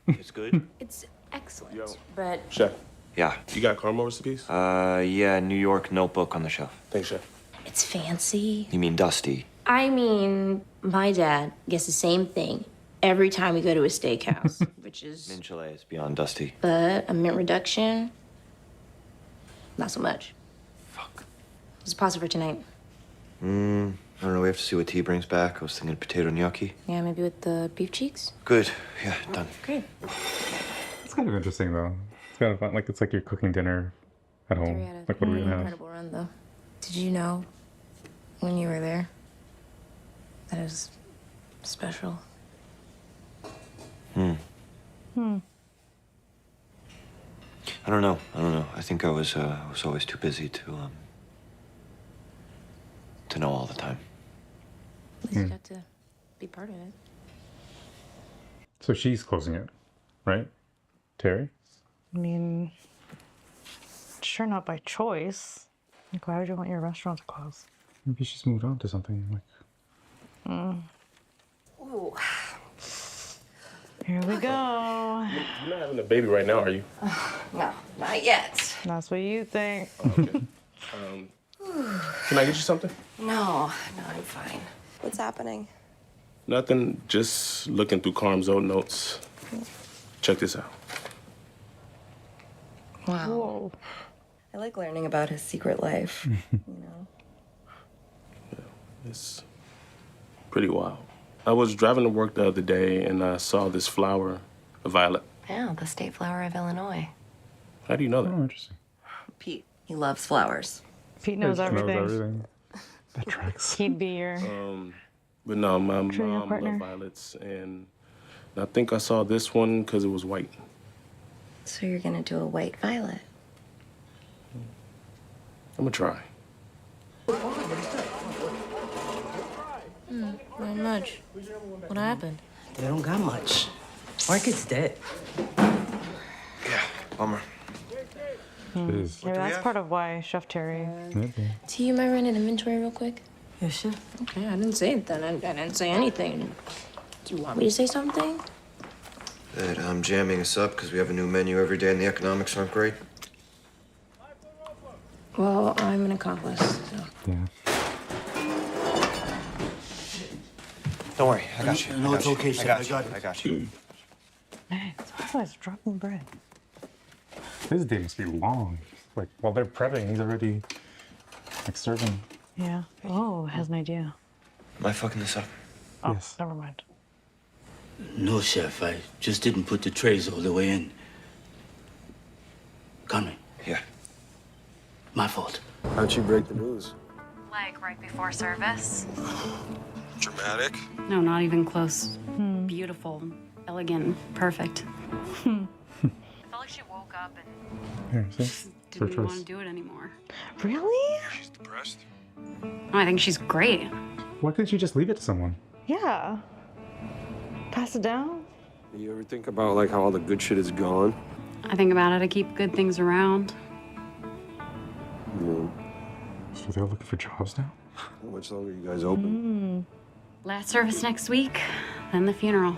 E: It's good.
F: It's excellent.
N: Yo.
F: But
N: Chef,
E: Yeah.
N: you got caramel recipes?
E: Yeah. New York notebook on the shelf.
N: Thanks, Chef.
F: it's fancy.
E: You mean Dusty?
F: I mean, my dad gets the same thing every time we go to a steakhouse, which is.
E: Mint Chile is beyond Dusty.
F: But a mint reduction, not so much.
E: Fuck.
F: What's the pasta for tonight?
E: I don't know. We have to see what tea brings back. I was thinking potato gnocchi.
F: Yeah, maybe with the beef cheeks?
E: Good. Yeah, done.
F: Great.
A: It's kind of interesting though. It's kind of fun. Like it's like you're cooking dinner at home.
F: We had a
A: Like what do we have?
F: incredible run, though. Did you know when you were there that it was special?
E: I don't know. I think I was always too busy to know all the time.
F: At least you got to be part of it.
A: So she's closing it, right? Terry?
B: I mean, sure, not by choice. Like, why would you want your restaurant to close?
A: Maybe she's moved on to something like.
G: Ooh.
B: Here we go.
N: You're not having a baby right now, are you?
G: No, not yet.
B: That's what you think.
N: Okay. Can I get you something?
G: No, I'm fine. What's happening?
N: Nothing. Just looking through Carm's old notes. Check this out.
G: Wow.
B: Whoa.
G: I like learning about his secret life, you know?
N: It's pretty wild. I was driving to work the other day and I saw this flower, a violet.
G: Yeah, the state flower of Illinois.
N: How do you know that?
A: Oh, interesting.
G: Pete, he loves flowers.
B: Pete knows
A: Knows
B: everything.
A: everything. That tracks.
B: He'd be your.
N: But no, my
B: Trio
N: mom
B: partner.
N: loved violets, and I think I saw this one because it was white.
G: So you're gonna do a white violet?
N: I'm gonna try.
F: Not much. What happened?
D: They don't got much. Market's dead.
E: Yeah, bummer.
B: Maybe that's part of why Chef Terry.
A: Maybe.
F: Do you mind running inventory real quick?
D: Yeah, sure.
F: Okay, I didn't say it then. I didn't say anything. Do you want me to say something?
E: That I'm jamming us up because we have a new menu every day and the economics aren't great.
J: Well, I'm an accomplice, so.
A: Yeah.
E: Don't worry, I got you.
M: No, it's okay, Chef.
E: I got you.
B: Man, it's always dropping bread.
A: His day must be long. Like, while they're prepping, he's already, like, serving.
B: Yeah. Oh, has an idea.
E: Am I fucking this up?
B: Oh,
A: Yes.
B: never mind.
T: No, Chef. I just didn't put the trays all the way in. Conway.
E: Yeah.
T: My fault.
H: How'd you break the news?
P: Like right before service?
H: Dramatic?
P: No, not even close. Beautiful, elegant, perfect. I felt like she woke up and
A: Here, see?
P: didn't want to do it anymore.
B: Really?
H: She's depressed?
P: Oh, I think she's great.
A: Why couldn't you just leave it to someone?
B: Yeah. Pass it down?
H: You ever think about, like, how all the good shit is gone?
P: I think about how to keep good things around.
H: Yeah.
A: So they're looking for jobs now?
H: How much longer are you guys open?
P: Last service next week, then the funeral.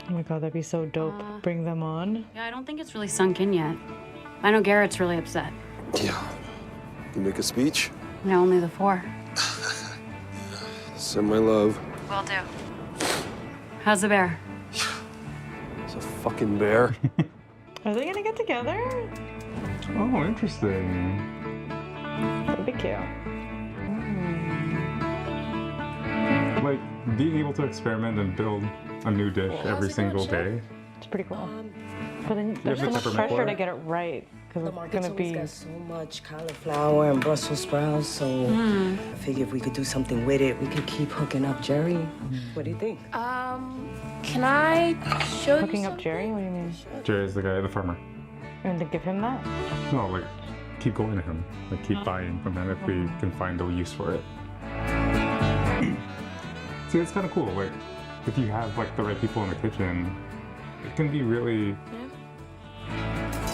B: Oh my god, that'd be so dope. Bring them on.
P: Yeah, I don't think it's really sunk in yet. I know Garrett's really upset.
H: Yeah. You make a speech?
P: Yeah, only the 4.
H: Send my love.
P: Will do. How's the bear?
H: It's a fucking bear.
B: Are they gonna get together?
A: Oh, interesting.
B: That'd be cute.
A: Like, being able to experiment and build a new dish every single day.
B: It's pretty cool. But then there's
A: have
B: so
A: the
B: much
A: peppermint
B: pressure
A: for
B: to
A: it?
B: get it right. Because
D: The
B: it's
D: market's
B: gonna
D: always
B: be.
D: got so much cauliflower and Brussels sprouts, so I figure if we could do something with it, we could keep hooking up Jerry. What do you think?
F: Can I show
B: Hooking
F: you
B: up Jerry? What do you mean?
A: Jerry's the guy, the farmer.
B: And to give him that?
A: No, like, keep going to him. Like, keep buying from him if we can find a use for it. See, it's kind of cool. Like, if you have, like, the right people in the kitchen, it can be really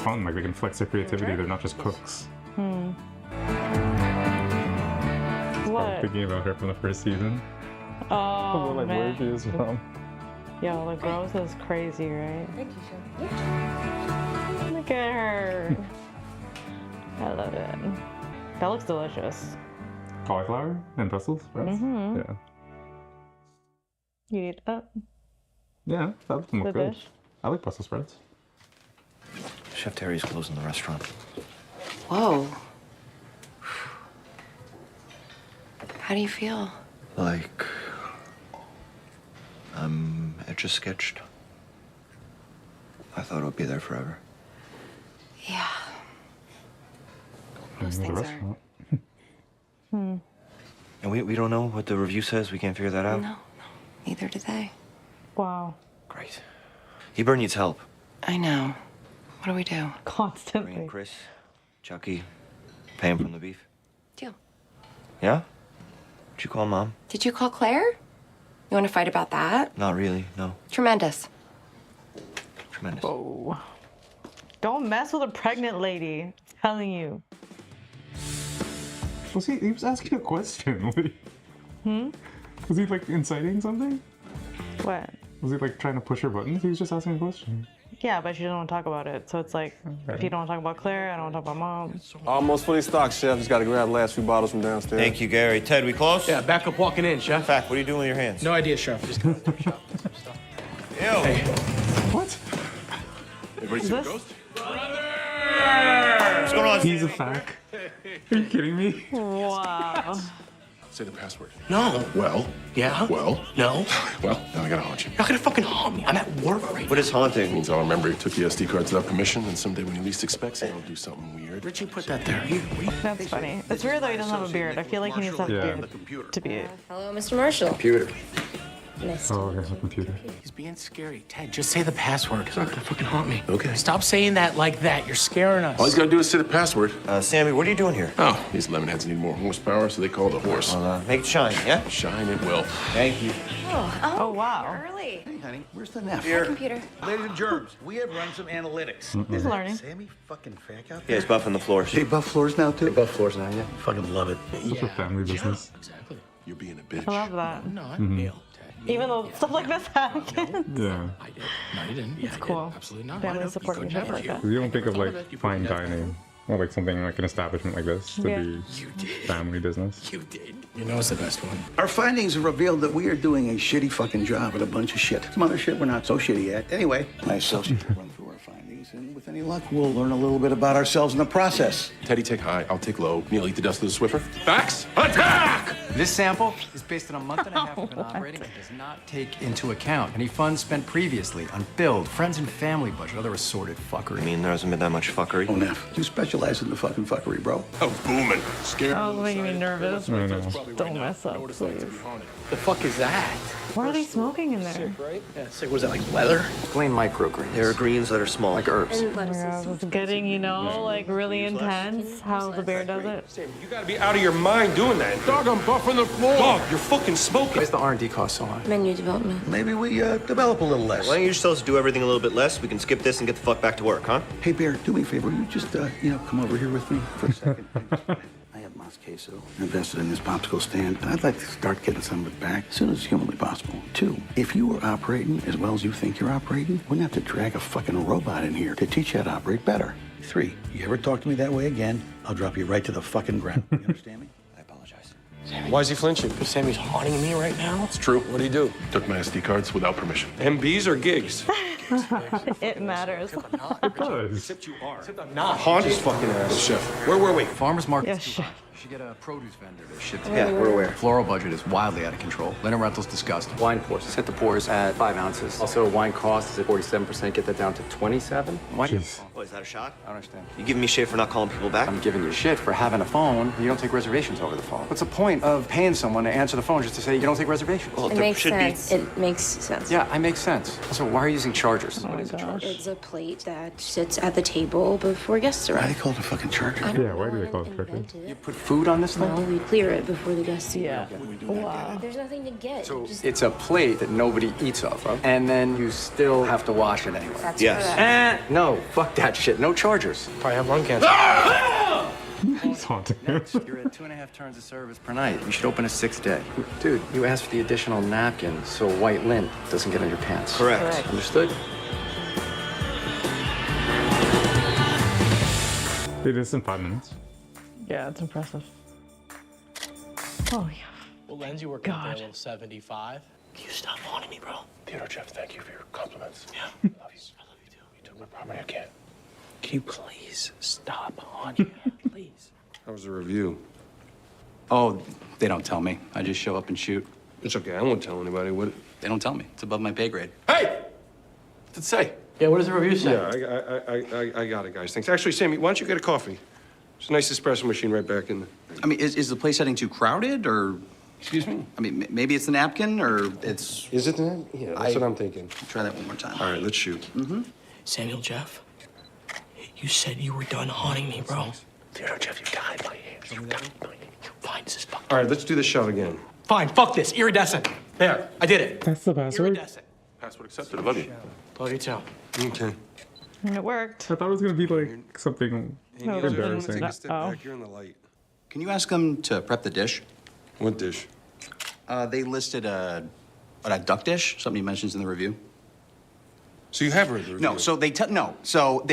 A: fun. Like, they can flex their creativity. They're not just cooks. I'm
B: What?
A: thinking about her from the first season.
B: Oh,
A: like, where
B: man.
A: she is from.
B: Yo, the growth is crazy, right?
D: Thank you, Chef.
B: Look at her. I love it. That looks delicious.
A: Cauliflower and Brussels sprouts?
B: Mhm.
A: Yeah.
B: You eat that?
A: Yeah, that would look
B: The
A: good.
B: dish?
A: I like Brussels sprouts.
E: Chef Terry's closing the restaurant.
S: Whoa. How do you feel?
E: Like, I'm etch-a-sketched. I thought it would be there forever.
S: Yeah.
A: Most
S: things are.
A: restaurant.
E: And we don't know what the review says? We can't figure that out?
S: No, neither do they.
B: Wow.
E: Great. Heber needs help.
S: I know. What do we do?
E: Bring
B: Constantly.
E: in Chris, Chucky, pay him from the beef.
S: Deal.
E: Yeah? Did you call Mom?
G: Did you call Claire? You want to fight about that?
E: Not really, no.
G: Tremendous.
E: Tremendous.
B: Whoa. Don't mess with a pregnant lady. I'm telling you.
A: Was he was asking a question. Was he, like, inciting something?
B: What?
A: Was he, like, trying to push her buttons? He was just asking a question.
B: Yeah, but she doesn't want to talk about it. So it's like, if you don't want to talk about Claire, I don't want to talk about Mom.
H: Almost fully stocked, Chef. Just gotta grab the last few bottles from downstairs.
E: Thank you, Gary. Ted, we close?
L: Yeah, back up walking in, Chef.
E: Fact, what are you doing with your hands?
L: No idea, Chef. Just got to shop.
E: Ew.
A: What?
H: Everybody see the ghost?
E: What's going on?
A: He's a fact. Are you kidding me?
B: Wow.
H: Say the password.
L: No.
H: Well?
L: Yeah?
H: Well?
L: No.
H: Well, now I gotta haunt you.
L: You're not gonna fucking haunt me. I'm at work right
E: What is haunting?
H: Means I'll remember you took the SD cards without permission, and someday when you least expect it, I'll do something weird.
L: Where'd you put that there? You,
B: That's funny. It's weird though he doesn't have a beard. I feel like he needs to have a
A: Yeah.
B: beard to be.
F: Hello, Mr. Marshall.
H: Computer.
F: Nice.
A: Oh, okay, the computer.
L: He's being scary. Ted, just say the password. He's not gonna fucking haunt me.
H: Okay.
L: Stop saying that like that. You're scaring us.
H: All he's gotta do is say the password.
E: Sammy, what are you doing here?
H: Oh, these lemonheads need more horsepower, so they call it a horse.
E: Well, make it shine, yeah?
H: Shine it will.
E: Thank you.
B: Oh, wow.
G: Early.
M: Hey, honey, where's the nap?
E: Here.
G: Computer.
M: Ladies and germs, we have run some analytics.
B: He's learning.
M: Sammy fucking Fack out
E: Yeah,
M: there?
E: he's buffing the floors.
M: They buff floors now, too? They buff floors now, yeah. Fucking love it.
A: Such a family business.
L: Exactly.
H: You're being a bitch.
B: I love that.
L: I'm not. Neil.
B: Even though stuff like this happens.
A: Yeah.
L: I did. No, you didn't. Yeah,
B: It's
L: I did.
B: cool.
L: Absolutely not.
B: Family
L: I know.
B: supporting
L: You
B: each
L: could
B: other like
L: never.
B: that.
A: You don't think of, like,
L: You put
A: fine
L: it up.
A: dining Well, like something like an establishment like this to
B: Yeah.
A: be family business.
L: You did. You know it's the best one.
M: Our findings have revealed that we are doing a shitty fucking job at a bunch of shit. Some other shit we're not so shitty at. Anyway, my associate will run through our findings, and with any luck, we'll learn a little bit about ourselves in the process.
H: Teddy, take high. I'll take low. Neil, eat the dust of the Swiffer. Facts. Attack!
U: This sample is based on a month and a half of an operating and does not take into account any funds spent previously on build, friends and family budget, other assorted fuckery.
E: I mean, there hasn't been that much fuckery.
M: Oh, Neff, you specialize in the fucking fuckery, bro.
H: Oh, booming. Scared.
B: Oh, making me nervous.
A: I know.
B: Don't mess up, please.
L: The fuck is that?
B: Why are they smoking in there?
L: Right? Yeah, it's like, what is that, like leather?
U: Explain microgreens.
E: There are greens that are small.
U: Like herbs.
B: Oh my God, it's getting, like really intense how the bear does it.
H: Sam, you gotta be out of your mind doing that. Dog, I'm buffing the floor. Dog, you're fucking smoking.
U: Why is the R&D cost so high?
J: Menu development.
M: Maybe we develop a little less.
E: Why don't you just tell us to do everything a little bit less? We can skip this and get the fuck back to work, huh?
M: Hey, Bear, do me a favor. You just, come over here with me for a second. I have Mas Queso invested in this popsicle stand, and I'd like to start getting some of it back as soon as humanly possible. 2, if you were operating as well as you think you're operating, you wouldn't have to drag a fucking robot in here to teach you how to operate better. 3, you ever talk to me that way again, I'll drop you right to the fucking ground. You understand me?
E: I apologize.
H: Why is he flinching?
L: Because Sammy's haunting me right now.
H: It's true. What did he do? Took my SD cards without permission. MBs or gigs?
B: It matters.
A: It does.
H: Except you are.
L: Except I'm not.
H: Haunt his fucking ass. Chef, where were we?
U: Farmers market.
B: Yes, chef.
U: You should get a produce vendor to ship to
E: Yeah, we're aware.
U: Floral budget is wildly out of control. Linen rental's disgusting.
V: Wine pours. Set the pours at 5 ounces. Also, wine cost is at 47%. Get that down to 27. Why do you?
E: What, is that a shot?
V: I don't understand.
E: You giving me shit for not calling people back?
V: I'm giving you shit for having a phone. You don't take reservations over the phone. What's the point of paying someone to answer the phone just to say you don't take reservations?
E: Well,
J: It
E: there
J: makes
E: should
J: sense. It makes sense.
V: Yeah, I make sense. Also, why are you using chargers?
B: Oh my gosh.
J: It's a plate that sits at the table before guests
M: Why do
J: arrive.
M: they call it a fucking charger?
A: Yeah, why do they call it charger?
V: You put food on this thing?
J: No, we clear it before the guests eat.
B: Yeah. Wow.
J: There's nothing to get.
V: So
J: Just-
V: it's a plate that nobody eats off of, and then you still have to wash it anyway.
J: That's
E: Yes.
J: correct.
V: No, fuck that shit. No chargers.
L: Probably have lung cancer.
A: He's haunting him.
V: Next, you're at 2.5 turns of service per night. You should open a 6th day. Dude, you asked for the additional napkin so white lint doesn't get on your pants.
E: Correct.
V: Understood?
A: They did this in 5 minutes.
B: Yeah, it's impressive. Oh, yeah.
L: Well, Lindsay working
B: God.
L: at level 75.
E: Can you stop haunting me, bro?
H: Theodore, Jeff, thank you for your compliments.
L: Yeah.
H: Love you. I love you too. You took my property. I can't.
L: Can you please stop haunting her? Please.
H: How was the review?
V: Oh, they don't tell me. I just show up and shoot.
H: It's okay. I won't tell anybody. What?
V: They don't tell me. It's above my pay grade.
H: Hey! What's it say?
L: Yeah, what does the review say?
H: Yeah, I got it, guys. Thanks. Actually, Sammy, why don't you get a coffee? There's a nice espresso machine right back in there.
V: I mean, is the place getting too crowded, or?
H: Excuse me?
V: I mean, maybe it's the napkin, or it's...
H: Is it that? Yeah, that's what I'm thinking.
V: Try that one more time.
H: All right, let's shoot.
V: Mm-hmm.
L: Samuel Jeff, you said you were done haunting me, bro. Theodore Jeff, you died my hands. You died my hands. Fine, this is fucking...
H: All right, let's do the shot again.
L: Fine, fuck this. Iridescent. There, I did it.
A: That's the password?
L: Iridescent.
H: Password accepted. Love you.
L: Love you too.
H: Okay.
B: And it worked.
A: I thought it was gonna be like something
B: No,
A: embarrassing.
H: Take a step
B: Uh-oh.
H: back. You're in the light.
V: Can you ask them to prep the dish?
H: What dish?
V: They listed a duck dish, something he mentions in the review.
H: So you have read the review?
V: No, so they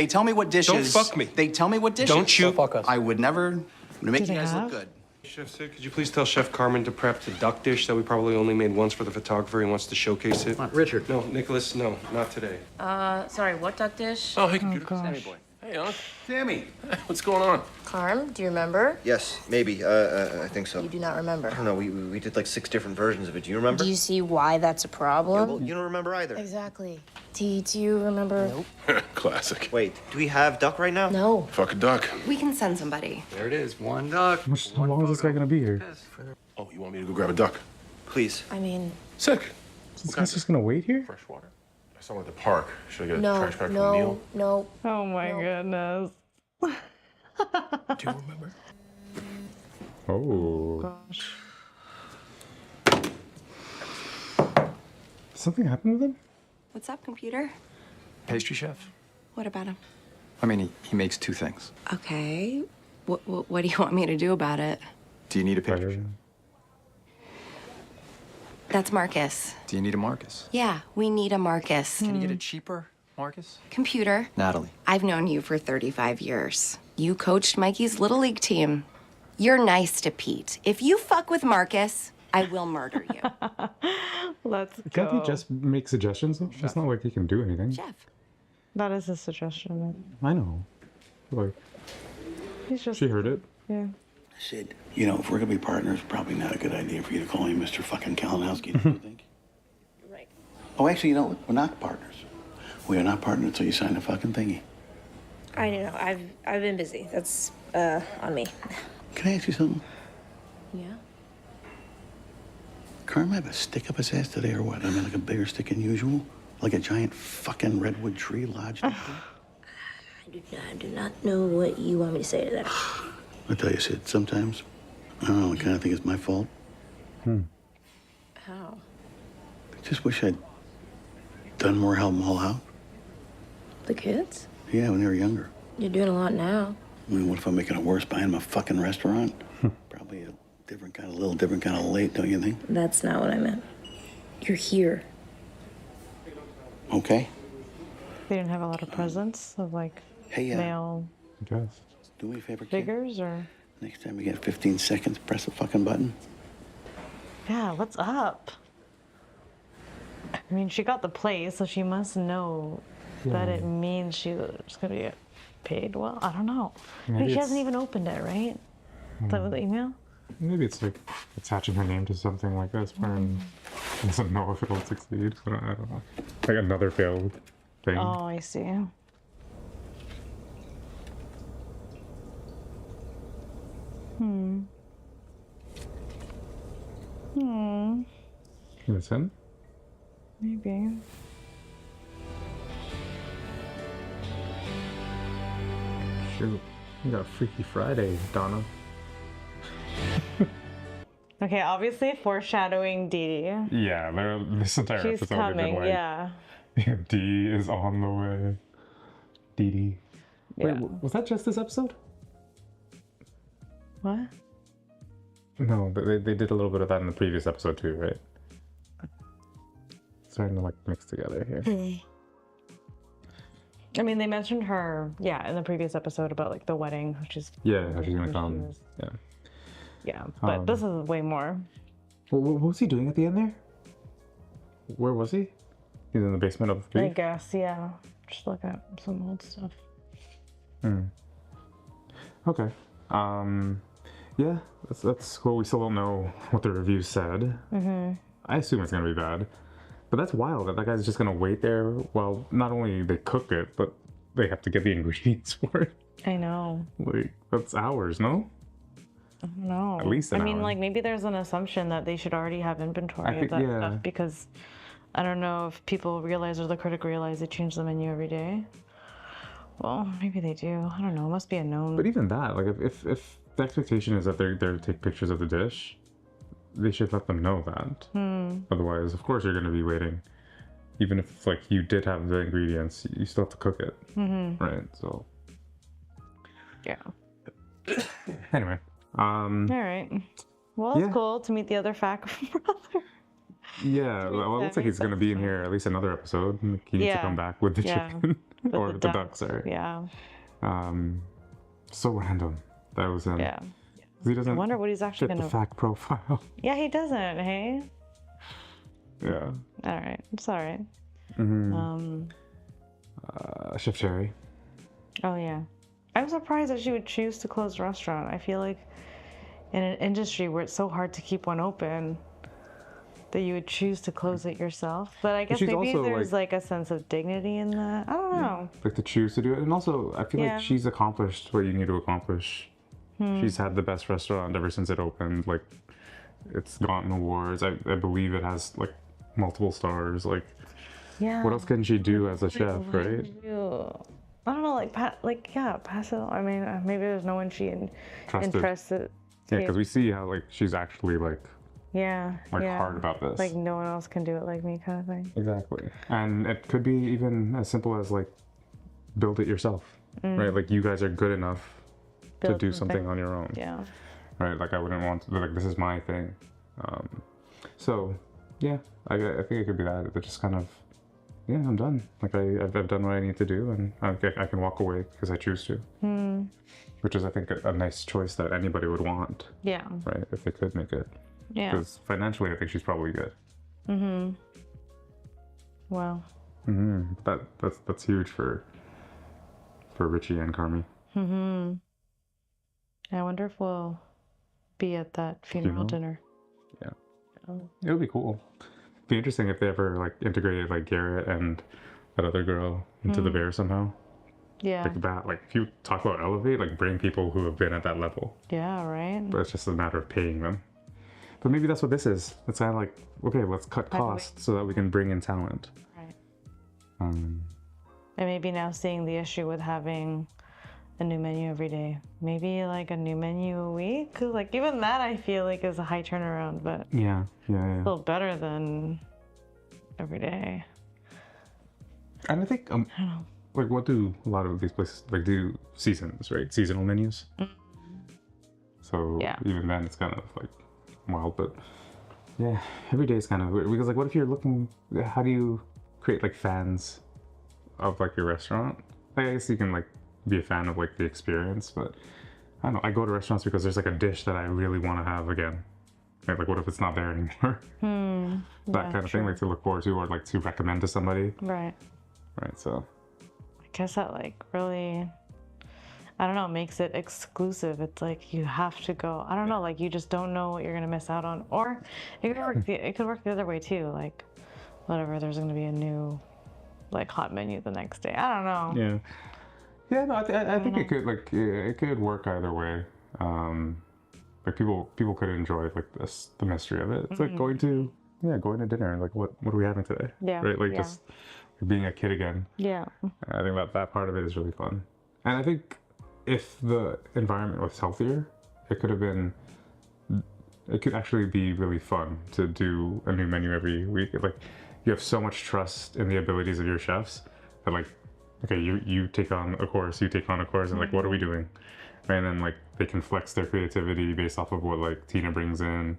V: tell me what dishes.
H: Don't fuck me.
V: They tell me what dishes.
H: Don't you?
L: Don't fuck us.
V: I would never. I'm gonna make
B: Do
V: you
B: they
V: guys
B: have?
V: look good.
H: Chef Sid, could you please tell Chef Carmen to prep the duck dish that we probably only made once for the photographer. He wants to showcase it.
V: Richard.
H: No, Nicholas, no, not today.
F: Sorry, what duck dish?
H: Oh, hey,
B: Oh, gosh.
H: Sammy boy. Hey, Unc. Sammy. What's going on?
F: Carm, do you remember?
E: Yes, maybe. I think so.
F: You do not remember.
E: I don't know. We did like 6 different versions of it. Do you remember?
F: Do you see why that's a problem?
E: Well, you don't remember either.
F: Exactly. Do you remember?
E: Nope.
H: Classic.
E: Wait, do we have duck right now?
F: No.
H: Fuck a duck.
G: We can send somebody.
V: There it is. One duck.
A: How long is this guy gonna be here?
H: Oh, you want me to go grab a duck?
E: Please.
F: I mean,
H: Sick.
A: This guy's just gonna wait here?
H: Fresh water. I saw him at the park. Should I get a
F: no,
H: trash bag for
F: no,
H: Neil?
F: no.
B: Oh my goodness.
L: Do you remember?
A: Oh.
B: Gosh.
A: Something happened with him?
G: What's up, computer?
V: Pastry chef.
G: What about him?
V: I mean, he makes 2 things.
G: Okay. What do you want me to do about it?
V: Do you need a pastry chef?
G: That's Marcus.
V: Do you need a Marcus?
G: Yeah, we need a Marcus.
V: Can you get a cheaper Marcus?
G: Computer,
V: Natalie.
G: I've known you for 35 years. You coached Mikey's Little League team. You're nice to Pete. If you fuck with Marcus, I will murder you.
B: Let's
A: Can't he
B: go.
A: just make suggestions? Though? It's not like he can do anything.
G: Chef.
B: That is a suggestion.
A: I know. Like,
B: He's just.
A: she heard it.
B: Yeah.
M: I said, you know, if we're gonna be partners, probably not a good idea for you to call me Mr. fucking Kalinowski, don't you think?
F: Right.
M: Oh, actually, you know what? We're not partners. We are not partners until you sign the fucking thingy.
J: I don't know. I've been busy. That's on me.
M: Can I ask you something?
J: Yeah.
M: Carm have a stick up his ass today or what? I mean, like a bigger stick than usual? Like a giant fucking redwood tree lodged up there?
J: I do not know what you want me to say to that.
M: I tell you, Sid, sometimes, I don't know, I kind of think it's my fault.
J: How?
M: I just wish I'd done more help them all out.
J: The kids?
M: Yeah, when they were younger.
J: You're doing a lot now.
M: I mean, what if I'm making it worse buying them a fucking restaurant? Probably a little different kind of late, don't you think?
J: That's not what I meant. You're here.
M: Okay.
B: They didn't have a lot of presence of like male
A: I guess.
M: Do me a favor, kid.
B: figures or.
M: Next time you get 15 seconds, press the fucking button.
B: Yeah, what's up? I mean, she got the place, so she must know that it means she's gonna get paid well. I don't know.
A: Maybe
B: Maybe she
A: it's-
B: hasn't even opened it, right? Is that with the email?
A: Maybe it's like attaching her name to something like this and doesn't know if it'll succeed. I don't know. Like another failed thing.
B: Oh, I see. Hmm.
A: Listen.
B: Maybe.
A: Shoot. You got a Freaky Friday, Donna.
B: Okay, obviously foreshadowing Dee Dee.
A: Yeah, this entire
B: She's
A: episode
B: coming,
A: we've been like,
B: yeah.
A: Dee is on the way. Dee Dee. Wait,
B: Yeah.
A: was that just this episode?
B: What?
A: No, but they did a little bit of that in the previous episode too, right? Starting to like mix together here.
B: I mean, they mentioned her, in the previous episode about like the wedding, which is
A: Yeah, how she's gonna
B: when she
A: come.
B: was-
A: Yeah.
B: Yeah, but this is way more.
A: What was he doing at the end there? Where was he? He's in the basement of the
B: I
A: cave?
B: guess, yeah. Just look at some old stuff.
A: Okay. Yeah, that's cool. We still don't know what the review said. I assume it's gonna be bad. But that's wild that guy's just gonna wait there while not only they cook it, but they have to get the ingredients for it.
B: I know.
A: Like, that's hours, no?
B: I don't know.
A: At least an
B: I mean,
A: hour.
B: like maybe there's an assumption that they should already have inventory
A: I think-
B: of that
A: yeah.
B: stuff because I don't know if people realize or the critic realize they change the menu every day. Well, maybe they do. I don't know. It must be a known.
A: But even that, like, if the expectation is that they're there to take pictures of the dish, they should let them know that. Otherwise, of course, you're going to be waiting. Even if, like, you did have the ingredients, you still have to cook it. Right? So.
B: Yeah.
A: Anyway.
B: All right. Well, it's
A: Yeah.
B: cool to meet the other fact brother.
A: Yeah, well, it looks like he's going to be in here at least another episode. He needs to
B: Yeah.
A: come back with the
B: Yeah.
A: chicken.
B: With
A: or
B: the
A: the duck, sorry.
B: Yeah.
A: So random. That was him.
B: Yeah.
A: 'Cause he doesn't
B: I wonder what he's actually
A: fit
B: gonna.
A: the fact profile.
B: Yeah, he doesn't. Hey.
A: Yeah.
B: All right. It's all right.
A: Chef Cherry.
B: Oh yeah. I'm surprised that she would choose to close the restaurant. I feel like in an industry where it's so hard to keep one open, that you would choose to close it yourself. But I guess
A: she's
B: maybe
A: also,
B: there's
A: like-
B: like a sense of dignity in that. I don't know.
A: Like to choose to do it. And also, I feel
B: Yeah.
A: like she's accomplished what you need to accomplish.
B: Hmm.
A: She's had the best restaurant ever since it opened. Like, it's gotten awards. I believe it has, like, multiple stars. Like,
B: Yeah.
A: what else can she do as a chef, right?
B: I don't know, pass it on. I mean, maybe there's no one she
A: Trusted.
B: entrusted.
A: Yeah, because we see how, like, she's actually, like,
B: Yeah.
A: hard about this.
B: Like no one else can do it like me, kind of thing.
A: Exactly. And it could be even as simple as, like, build it yourself, right? Like, you guys are good enough to
B: Build
A: do
B: something.
A: something on your own.
B: Yeah.
A: Right? Like, I wouldn't want to, like, this is my thing. So, yeah, I think it could be that. They're just kind of yeah, I'm done. Like I've done what I need to do, and I can walk away because I choose to. Which is, I think, a nice choice that anybody would want.
B: Yeah.
A: Right, if they could make it.
B: Yeah.
A: Because financially, I think she's probably good.
B: Wow.
A: That's huge for Richie and Carmi.
B: I wonder if we'll be at that funeral dinner.
A: Yeah.
B: Oh.
A: It would be cool. It'd be interesting if they ever like integrated like Garrett and that other girl into the bear somehow.
B: Yeah.
A: Like that, like if you talk about elevate, like bring people who have been at that level.
B: Yeah, right?
A: But it's just a matter of paying them. But maybe that's what this is. It's kind of like, okay, let's cut costs so that we can bring in talent.
B: Right.
A: Um,
B: And maybe now seeing the issue with having a new menu every day. Maybe like a new menu a week? 'Cause like even that I feel like is a high turnaround, but
A: yeah.
B: still better than every day.
A: And I think, like what do a lot of these places, like do seasons, right? Seasonal menus. So even then it's kind of like wild, but yeah, every day is kind of weird. Because like what if you're looking, how do you create like fans of like your restaurant? Like, I guess you can like be a fan of like the experience, but I don't know, I go to restaurants because there's like a dish that I really want to have again. Right? Like what if it's not there anymore? That kind of thing, like to look forward to or like to recommend to somebody.
B: Right.
A: Right, so
B: I guess that like really, I don't know, makes it exclusive. It's like you have to go. I don't know, like you just don't know what you're gonna miss out on. Or it could work. It could work the other way too. Like whatever, there's gonna be a new like hot menu the next day. I don't know.
A: Yeah, no, I think it could like it could work either way. Like people could enjoy like the mystery of it. It's like going to dinner and like what are we having today?
B: Yeah,
A: right, like
B: yeah.
A: just being a kid again.
B: Yeah.
A: I think that part of it is really fun. And I think if the environment was healthier, it could actually be really fun to do a new menu every week. Like you have so much trust in the abilities of your chefs that like, okay, you take on a course, you take on a course, and like, what are we doing? Right, and then like they can flex their creativity based off of what like Tina brings in,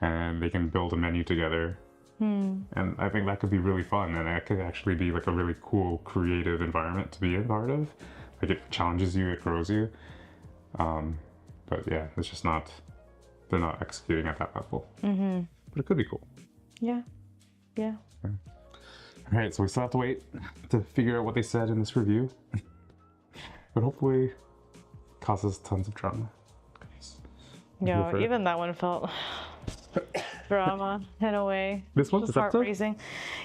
A: and they can build a menu together. And I think that could be really fun, and that could actually be like a really cool, creative environment to be a part of. Like it challenges you, it grows you. But yeah, it's just not, they're not executing at that level. But it could be cool.
B: Yeah. Yeah.
A: All right, so we still have to wait to figure out what they said in this review. But hopefully causes tons of drama.
B: Yeah, even that one felt drama in a way.
A: This one,
B: was
A: this episode?
B: heart-raising.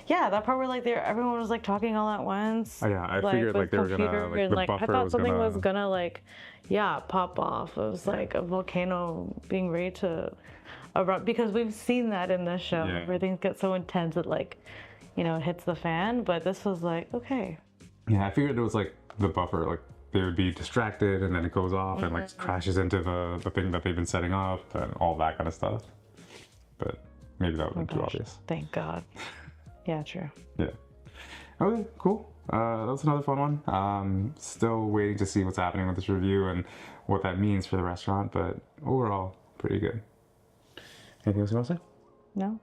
B: Yeah, that part where like everyone was like talking all at once.
A: Oh yeah, I figured like they were gonna
B: and,
A: the
B: like I
A: buffer
B: thought
A: was
B: something
A: gonna
B: was gonna like pop off. It was like a volcano being ready to erupt, because we've seen that in this show.
A: Yeah.
B: Everything gets so intense it like, you know, it hits the fan. But this was like, okay.
A: Yeah, I figured it was like the buffer, like they would be distracted and then it goes off and like crashes into the thing that they've been setting up and all that kind of stuff. But maybe that would be too obvious.
B: Thank God. Yeah, true.
A: Yeah. Okay, cool. That was another fun one. Still waiting to see what's happening with this review and what that means for the restaurant, but overall, pretty good. Anything else you want to say?
B: No.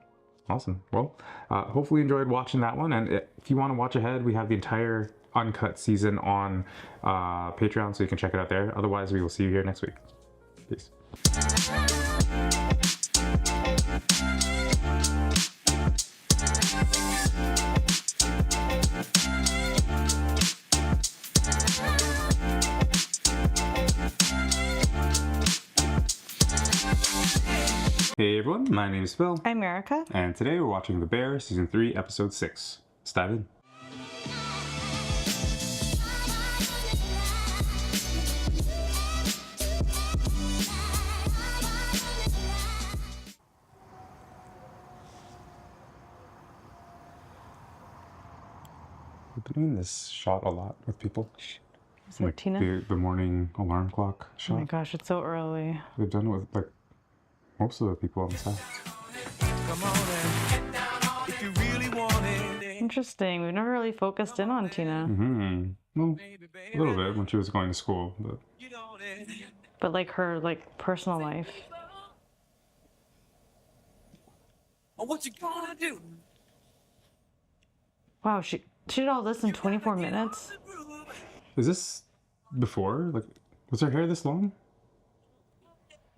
A: Awesome. Well, hopefully you enjoyed watching that one. And if you want to watch ahead, we have the entire uncut season on Patreon, so you can check it out there. Otherwise, we will see you here next week. Peace. Hey everyone, my name is Phil.
B: I'm Erika.
A: And today we're watching The Bear, Season 3, Episode 6. Let's dive in. We've been doing this shot a lot with people.
B: Is it Tina?
A: The morning alarm clock shot.
B: Oh my gosh, it's so early.
A: We've done it with like most of the people on the set.
B: Interesting. We've never really focused in on Tina.
A: Well, a little bit when she was going to school,
B: But like her personal life.
Q: What you gonna do?
B: Wow, she She did all this in 24 minutes?
A: Is this before? Like, was her hair this long?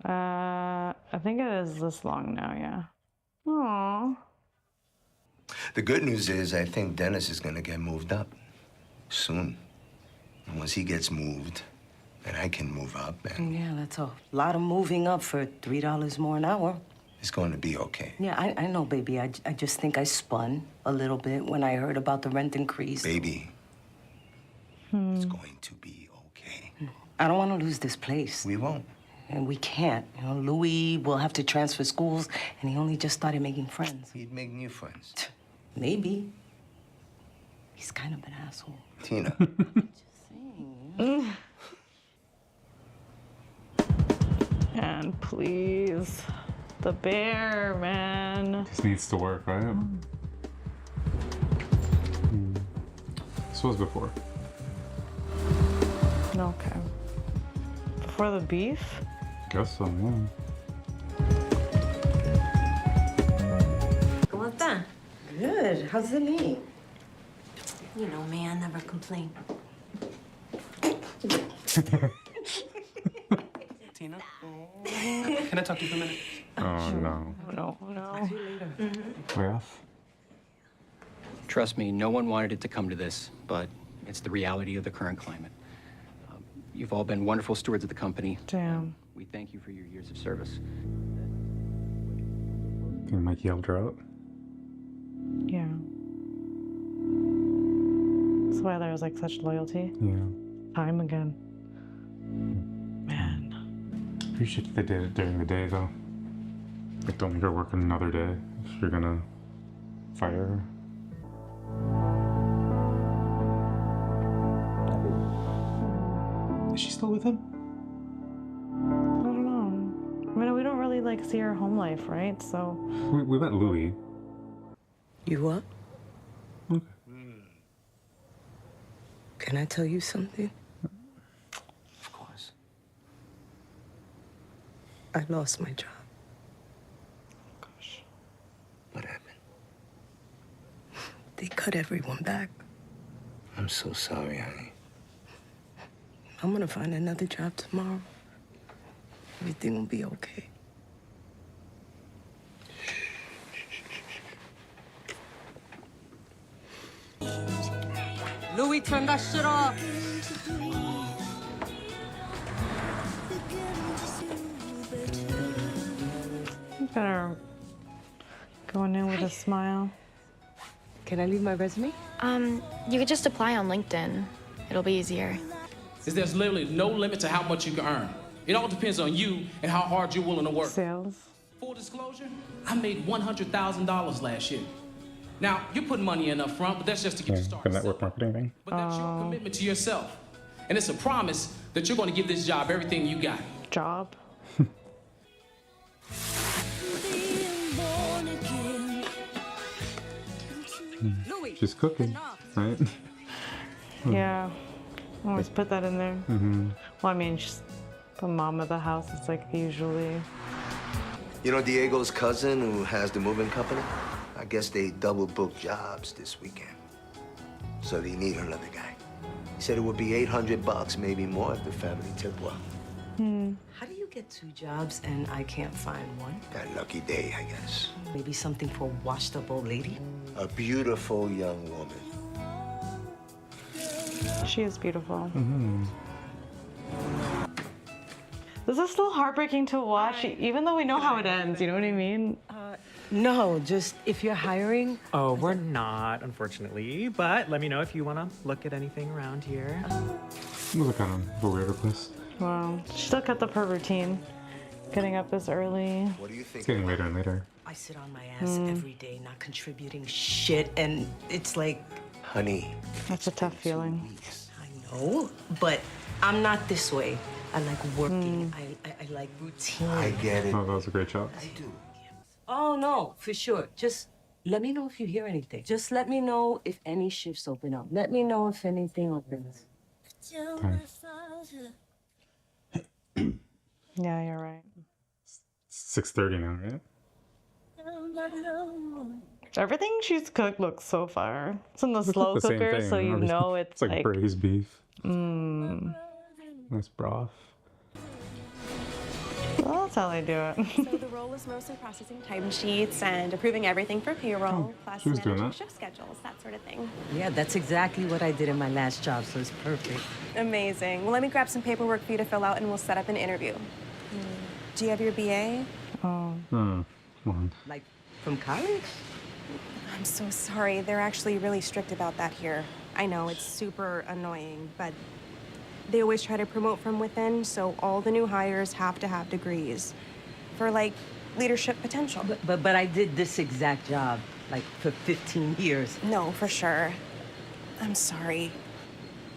B: I think it is this long now, yeah. Aww.
Q: The good news is I think Dennis is gonna get moved up soon. And once he gets moved, then I can move up, and
D: Yeah, that's a lot of moving up for $3 more an hour.
Q: it's going to be okay.
D: Yeah, I know, baby. I just think I spun a little bit when I heard about the rent increase.
Q: Baby,
D: It's
Q: going to be okay.
D: I don't want to lose this place.
Q: We won't.
D: And we can't. You know, Louis will have to transfer schools, and he only just started making friends.
Q: He'd make new friends.
D: Maybe. He's kind of an asshole.
Q: Tina.
B: And please, the bear, man.
A: This needs to work, right? This was before.
B: Okay. Before the beef?
A: Guess so, yeah.
J: ¿Cómo está?
D: Good. How's the knee?
J: You know me, I never complain.
U: Tina? Can I talk to you for a minute?
A: Oh, no.
B: No.
A: Way off.
U: Trust me, no one wanted it to come to this, but it's the reality of the current climate. You've all been wonderful stewards of the company.
B: Damn.
U: We thank you for your years of service.
A: Think Mike yelled her out?
B: Yeah. That's why there was like such loyalty.
A: Yeah.
B: Time again.
A: Appreciate they did it during the day, though. Like, don't make her work another day if you're gonna fire her. Is she still with him?
B: I don't know. I mean, we don't really like see her home life, right? So.
A: We met Louis.
D: You what?
A: Okay.
D: Can I tell you something?
Q: Of course.
D: I lost my job.
B: Gosh.
Q: What happened?
D: They cut everyone back.
Q: I'm so sorry, honey.
D: I'm gonna find another job tomorrow. Everything will be okay. Louis, turn that shit off.
B: You better going in with a smile.
D: Can I leave my resume?
P: You could just apply on LinkedIn. It'll be easier.
R: Is there's literally no limit to how much you can earn. It all depends on you and how hard you're willing to work.
B: Sales.
R: Full disclosure, I made $100,000 last year. Now, you're putting money in up front, but that's just to get you started.
A: The network marketing thing.
R: But that's your commitment to yourself. And it's a promise that you're going to give this job everything you got.
B: Job?
A: She's cooking, right?
B: Yeah. Always put that in there.
A: Mm-hmm.
B: Well, I mean, she's the mom of the house. It's like usually.
Q: You know Diego's cousin who has the moving company? I guess they double booked jobs this weekend. So they need another guy. He said it would be $800, maybe more if the family tip well.
D: How do you get 2 jobs and I can't find one?
Q: That lucky day, I guess.
D: Maybe something for a washed up old lady?
Q: A beautiful young woman.
B: She is beautiful.
A: Mm-hmm.
B: This is still heartbreaking to watch, even though we know how it ends. You know what I mean?
D: No, just if you're hiring.
W: Oh, we're not, unfortunately. But let me know if you want to look at anything around here.
A: It was a kind of a weirder place.
B: Wow. She still kept up her routine. Getting up this early.
Q: What do you think?
A: It's getting later and later.
D: I sit on my ass every day, not contributing shit, and it's like.
Q: Honey.
B: That's a tough feeling.
D: I know, but I'm not this way. I like working. I like routine.
Q: I get it.
A: Oh, that was a great job.
Q: I do.
D: Oh, no, for sure. Just let me know if you hear anything. Just let me know if any shifts open up. Let me know if anything opens.
B: Yeah, you're right.
A: 6:30 now, right?
B: Everything she's cooked looks so fire. It's in the
A: It's
B: slow
A: the same
B: cooker,
A: thing.
B: so you know it's
A: like braised beef. Nice broth.
B: Well, that's how they do it.
C: So the role is mostly processing timesheets and approving everything for payroll, plus
A: she was doing
C: managing
A: that.
C: shift schedules, that sort of thing.
D: Yeah, that's exactly what I did in my last job, so it's perfect.
C: Amazing. Well, let me grab some paperwork for you to fill out and we'll set up an interview. Do you have your BA?
B: Oh.
A: Come on.
D: Like, from college?
C: I'm so sorry. They're actually really strict about that here. I know, it's super annoying, but they always try to promote from within, so all the new hires have to have degrees for, like, leadership potential.
D: But I did this exact job, like, for 15 years.
C: No, for sure. I'm sorry.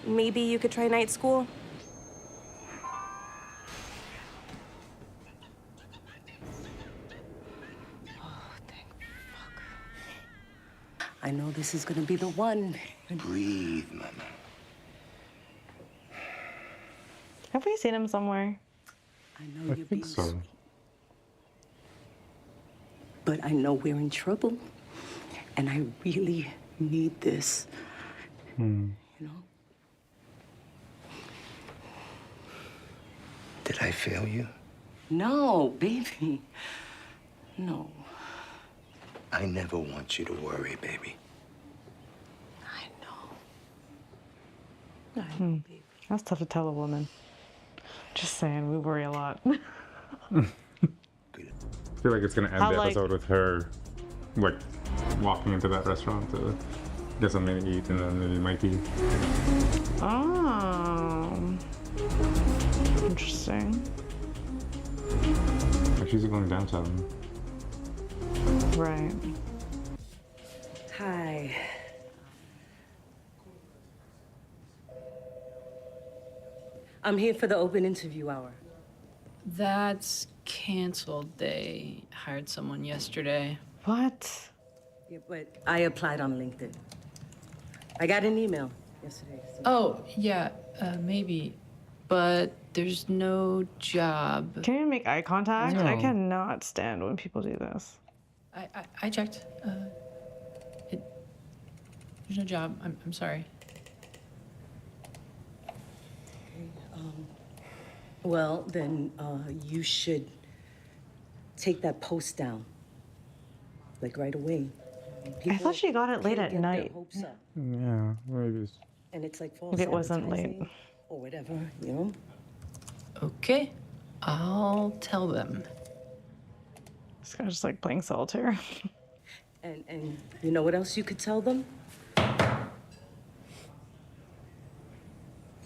C: Maybe you could try night school?
D: I know this is gonna be the one.
Q: Breathe, mama.
B: Have we seen him somewhere?
D: I know
A: I
D: you're
A: think
D: being
A: so.
D: sweet. But I know we're in trouble. And I really need this. You know?
Q: Did I fail you?
D: No, baby. No.
Q: I never want you to worry, baby.
B: That's tough to tell a woman. Just saying, we worry a lot.
A: I feel like it's gonna end
B: How,
A: the
B: like-
A: episode with her, like, walking into that restaurant to get something to eat, and then maybe Mikey.
B: Oh. Interesting.
A: Like, she's going downtown.
B: Right.
D: Hi. I'm here for the open interview hour.
I: That's canceled. They hired someone yesterday.
B: What?
D: Yeah, but I applied on LinkedIn. I got an email yesterday. So.
I: Oh, yeah, maybe. But there's no job.
B: Can you make eye contact? I
I: No.
B: cannot stand when people do this.
I: I checked. There's no job. I'm sorry.
D: Well, then you should take that post down, like right away.
B: I thought she got it late
D: can't
B: at
D: get their
B: night.
D: hopes up.
A: Yeah, maybe.
D: And it's like false
B: Maybe it wasn't
D: advertising
B: late.
D: or whatever, you know.
I: Okay, I'll tell them.
B: This guy's just like playing solitaire.
D: And you know what else you could tell them?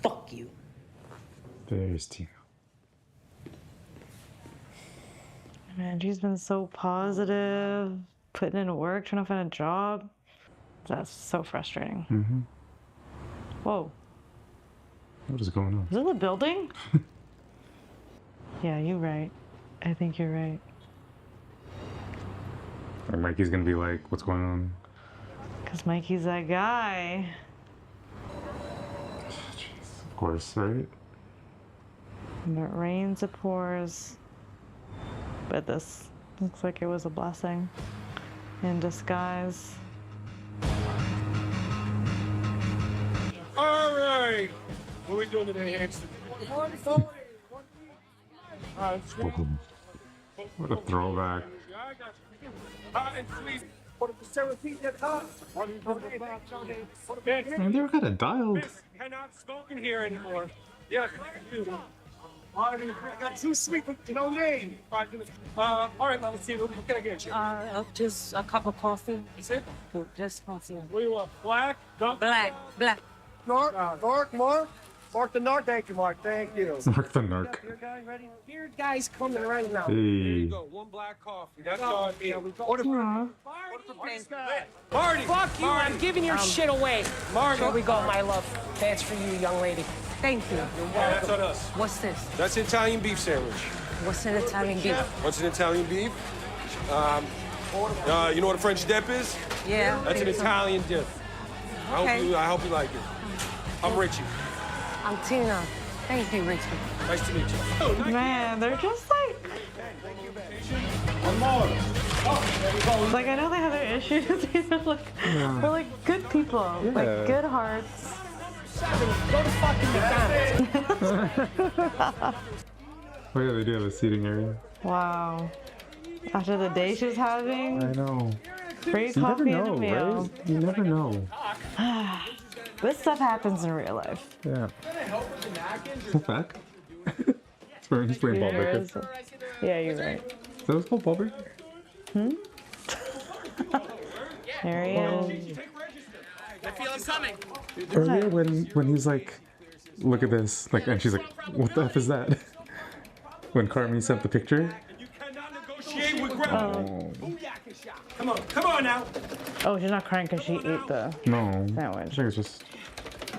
D: Fuck you.
A: There's Tina.
B: Man, she's been so positive, putting in work, trying to find a job. That's so frustrating.
A: Mm-hmm.
B: Whoa,
A: What is going on?
B: is it a building? Yeah, you're right. I think you're right.
A: Like, Mikey's gonna be like, what's going on?
B: Because Mikey's that guy.
A: Of course, right?
B: When it rains, it pours. But this looks like it was a blessing in disguise.
H: All right. What are we doing today, Hanson?
A: What a throwback. Man, they were kind of dialed.
H: Cannot smoke in here anymore. Yes, I got too sweet with no name. All right, let's see. What can I get you?
D: Just a cup of coffee.
H: That's it?
D: Just coffee.
H: What do you want? Black? Dark?
D: Black.
H: Mark? Mark? Mark the Narc. Thank you, Mark. Thank you.
A: Mark the Narc.
H: Here, guys, ready? Here, guys, coming right now.
A: Hey.
H: There you go. One black coffee. That's all I need. Order for Marty.
K: Fuck you, I'm giving your shit away.
H: Marty.
K: Here we go, my love. That's for you, young lady.
D: Thank you.
H: Yeah, that's on us.
D: What's this?
H: That's Italian beef sandwich.
D: What's an Italian beef?
H: What's an Italian beef? You know what a French dip is?
D: Yeah.
H: That's an Italian dip.
D: Okay.
H: I hope you like it. I'm Richie.
D: I'm Tina.
C: Hey, Rachel.
H: Nice to meet you.
B: Man, they're just like. Like, I know they have their issues, you know, like,
A: Yeah.
B: they're like good people,
A: Yeah.
B: like good hearts.
K: Go to fucking McDonald's.
A: Oh yeah, they do have a seating area.
B: Wow. After the day she was having,
A: I know.
B: free
A: You never
B: coffee
A: know,
B: and a meal.
A: right? You never know.
B: This stuff happens in real life.
A: Yeah. Go back. He's playing ball breaker. Is
B: Yeah, you're right.
A: that what's called ball breaker?
B: There he is.
K: I feel him coming.
A: Earlier when he's like, look at this, like, and she's like, what the F is that? When Carmi sent the picture.
K: Negotiate with Grandma. Come on now.
B: Oh, she's not crying because she ate the
A: No.
B: sandwich.
A: I think it's just.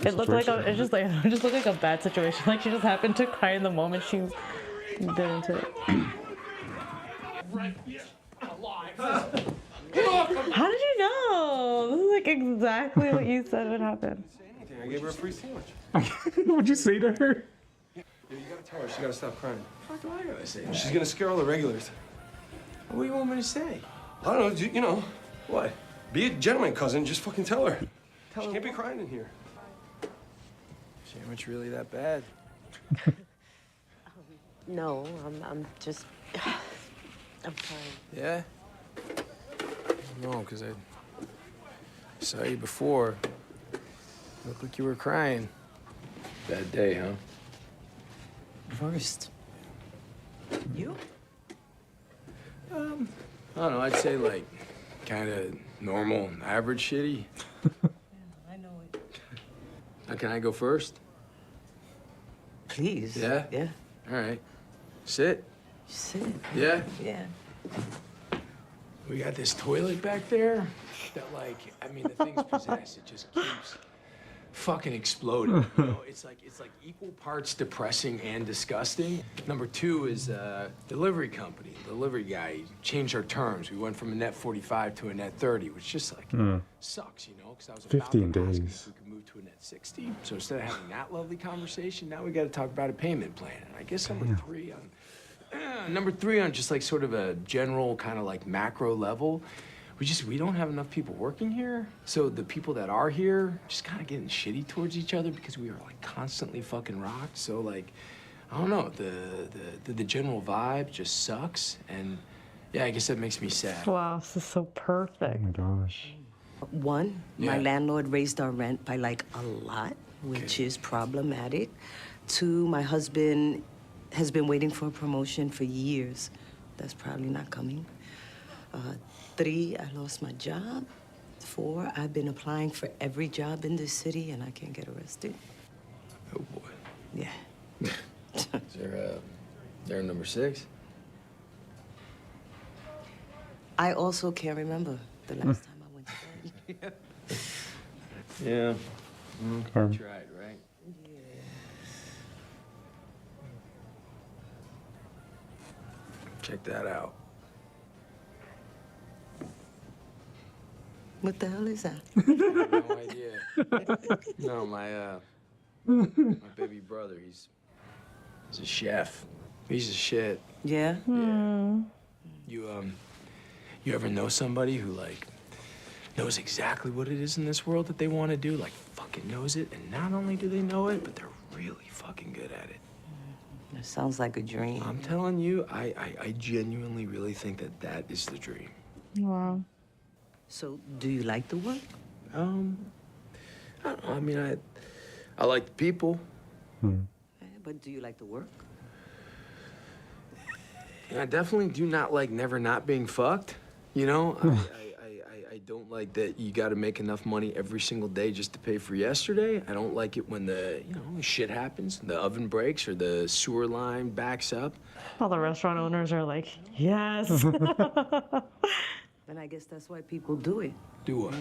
B: It looked like it just looked like a bad situation. Like she just happened to cry in the moment she did into it. How did you know? This is like exactly what you said would happen.
H: I gave her a free sandwich.
A: What'd you say to her?
H: Yeah, you gotta tell her she gotta stop crying.
U: What do I gotta say?
H: She's gonna scare all the regulars.
U: What do you want me to say?
H: I don't know, you know. What? Be a gentleman, cousin. Just fucking tell her. She can't be crying in here.
U: Sandwich really that bad?
D: No, I'm just. I'm fine.
U: Yeah? No, because I saw you before. Looked like you were crying. Bad day, huh?
D: First. You?
U: I don't know, I'd say like kind of normal, average shitty.
D: I know it.
U: Now, can I go first?
D: Please.
U: Yeah?
D: Yeah.
U: All right. Sit.
D: Sit.
U: Yeah?
D: Yeah.
U: We got this toilet back there that, like, I mean, the thing's possessed. It just keeps fucking exploding. You know, it's like equal parts depressing and disgusting. Number two is delivery company. Delivery guy changed our terms. We went from a net 45 to a net 30, which just like sucks, you know, because I was about
A: 15
U: to ask him
A: days.
U: if we could move to a net 60. So instead of having that lovely conversation, now we got to talk about a payment plan. And I guess number three on just like sort of a general kind of like macro level, we don't have enough people working here. So the people that are here just kind of getting shitty towards each other because we are like constantly fucking rocked. So like, I don't know, the general vibe just sucks. And yeah, I guess that makes me sad.
B: Wow, this is so perfect.
A: Oh my gosh.
D: One,
U: Yeah.
D: my landlord raised our rent by like a lot, which is problematic. Two, my husband has been waiting for a promotion for years. That's probably not coming. Three, I lost my job. Four, I've been applying for every job in this city and I can't get arrested.
U: Oh boy.
D: Yeah.
U: Is there a number 6?
D: I also can't remember the last time I went to bed.
U: Yeah.
A: Carm.
U: Tried, right? Check that out.
D: What the hell is that?
U: No idea. No, my baby brother, he's a chef. He's a shit.
D: Yeah?
U: You ever know somebody who like knows exactly what it is in this world that they want to do, like fucking knows it, and not only do they know it, but they're really fucking good at it.
D: That sounds like a dream.
U: I'm telling you, I genuinely really think that is the dream.
B: Wow.
D: So, do you like the work?
U: I don't know. I mean, I like the people.
D: But do you like the work?
U: I definitely do not like never not being fucked. You know, I don't like that you got to make enough money every single day just to pay for yesterday. I don't like it when the shit happens, the oven breaks or the sewer line backs up.
B: All the restaurant owners are like, yes.
D: And I guess that's why people do it.
U: Do what?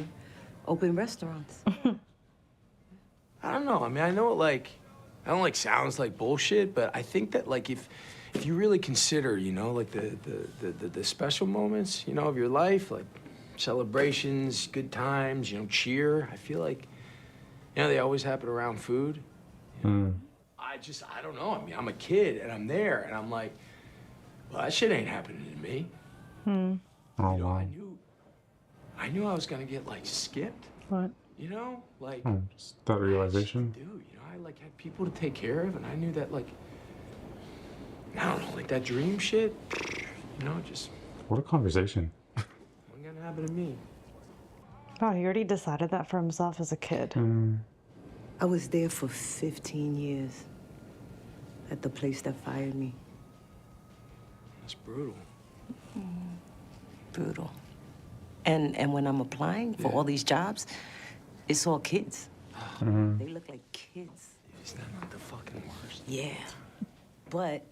D: Open restaurants.
U: I don't know. I mean, I know it sounds like bullshit, but I think that like if you really consider, you know, like the special moments, you know, of your life, like celebrations, good times, you know, cheer, I feel like, you know, they always happen around food. You know? I don't know. I mean, I'm a kid and I'm there and I'm like, well, that shit ain't happening to me.
A: Oh, wow.
U: I knew I was gonna get like skipped.
B: What?
U: You know, like
A: Just that realization.
U: dude, you know, I like had people to take care of, and I knew that like, I don't know, like that dream shit. You know, just
A: What a conversation.
U: wasn't gonna happen to me.
B: Oh, he already decided that for himself as a kid.
D: I was there for 15 years at the place that fired me.
U: That's brutal.
D: Brutal. And when I'm applying for all these jobs, it's all kids. They look like kids.
U: Is that not the fucking worst?
D: Yeah. But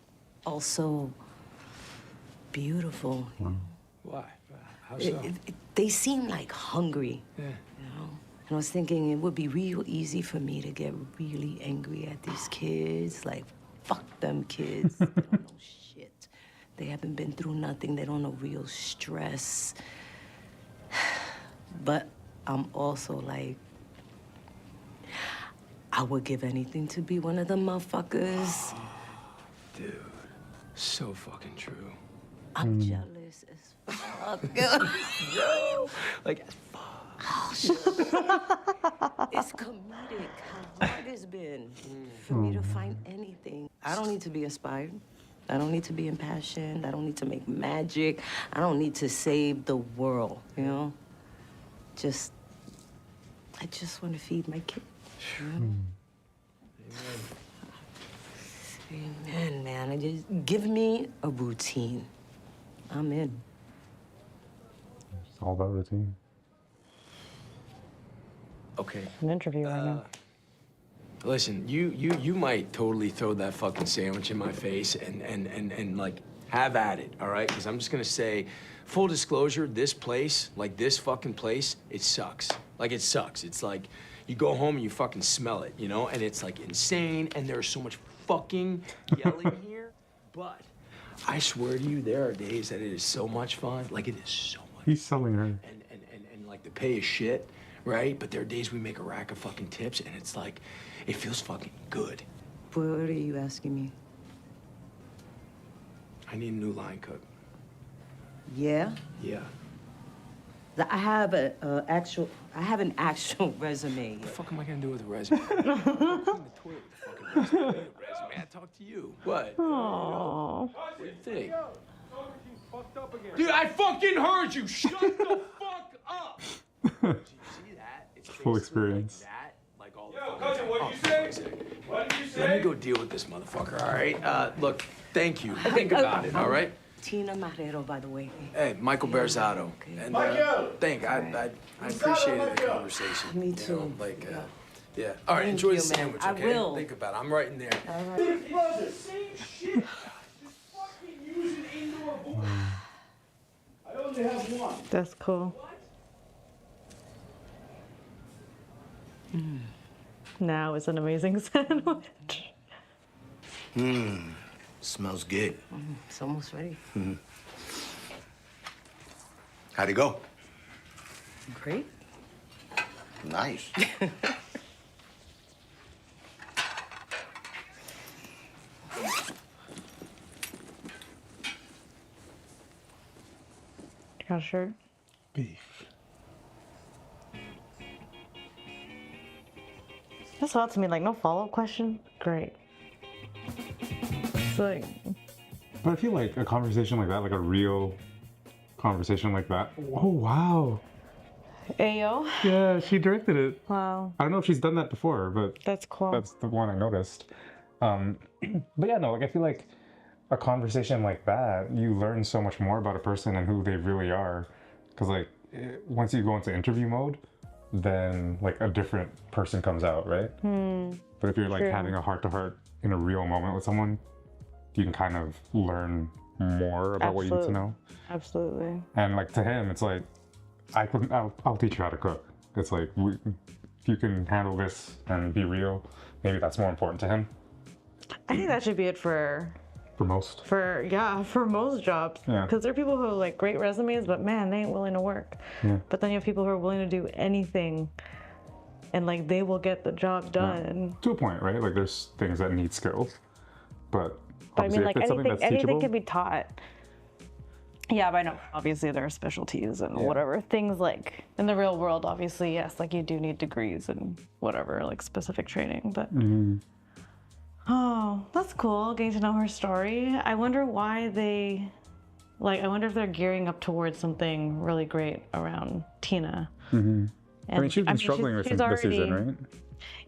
D: also beautiful.
U: Why? How so?
D: They seem like hungry.
U: Yeah.
D: You know? And I was thinking it would be real easy for me to get really angry at these kids. Like, fuck them kids. They don't know shit. They haven't been through nothing. They don't know real stress. But I'm also like, I would give anything to be one of them motherfuckers.
U: Dude, so fucking true.
D: I'm jealous as fuck.
U: Yo, like as
D: Oh, shit. It's comedic how hard it's been for me to find anything. I don't need to be inspired. I don't need to be impassioned. I don't need to make magic. I don't need to save the world, you know? I just want to feed my kid. You know? Amen, man. I just give me a routine. I'm in.
A: It's all about routine.
U: Okay.
B: An interview right now.
U: Listen, you might totally throw that fucking sandwich in my face and like have at it, all right? Because I'm just gonna say, full disclosure, this place, like this fucking place, it sucks. Like it sucks. It's like you go home and you fucking smell it, you know? And it's like insane, and there's so much fucking yelling here. But I swear to you, there are days that it is so much fun. Like it is so much.
A: He's selling her.
U: And like the pay is shit, right? But there are days we make a rack of fucking tips, and it's like, it feels fucking good.
D: What are you asking me?
U: I need a new line cook.
D: Yeah?
U: Yeah.
D: I have an actual resume.
U: What the fuck am I gonna do with a resume? Clean the toilet with a fucking resume. I talk to you. What?
B: Aww.
U: What do you think? Dude, I fucking heard you. Shut the fuck up. Did you see that? It's
A: Full experience.
U: like that, like all the cousin, what did you say? What did you say? Let me go deal with this motherfucker. All right. Look, thank you. Think about it. All right.
D: Tina Marrero, by the way.
U: Hey, Michael Berzatto. And I appreciated the conversation.
D: Me too.
U: You know, like, yeah. All right,
D: Thank
U: enjoy
D: you,
U: the sandwich,
D: man.
U: okay?
D: I will.
U: Think about it. I'm right in there.
D: All right.
K: It was the same shit. Just fucking use an indoor board. I only have one.
B: That's cool. Now it's an amazing sandwich.
Q: Smells good.
D: It's almost ready.
Q: How'd it go?
D: Great.
Q: Nice.
B: Got a shirt?
A: Beef.
B: That's odd to me. Like, no follow-up question? Great. It's like...
A: But I feel like a conversation like that, like a real conversation like that. Oh, wow.
B: Ayo?
A: Yeah, she directed it.
B: Wow.
A: I don't know if she's done that before, but
B: that's cool.
A: That's the one I noticed. But yeah, no, like I feel like a conversation like that, you learn so much more about a person and who they really are. Because like once you go into interview mode, then like a different person comes out, right? But if you're like
B: True.
A: having a heart-to-heart in a real moment with someone, you can kind of learn more about what you need to know.
B: Absolutely.
A: And like to him, it's like, I'll teach you how to cook. It's like, if you can handle this and be real, maybe that's more important to him.
B: I think that should be it for
A: most.
B: For most jobs.
A: Yeah.
B: Because there are people who have like great resumes, but man, they ain't willing to work.
A: Yeah.
B: But then you have people who are willing to do anything and like they will get the job done.
A: To a point, right? Like there's things that need skills, but
B: I mean,
A: obviously
B: like
A: if it's something that's
B: anything
A: teachable,
B: can be taught. Yeah, but I know obviously there are specialties and whatever things like in the real world. Obviously, yes, like you do need degrees and whatever, like specific training. But oh, that's cool. Getting to know her story. I wonder why they, like, I wonder if they're gearing up towards something really great around Tina.
A: I mean, she's been struggling with
B: she's
A: this season,
B: already-
A: right?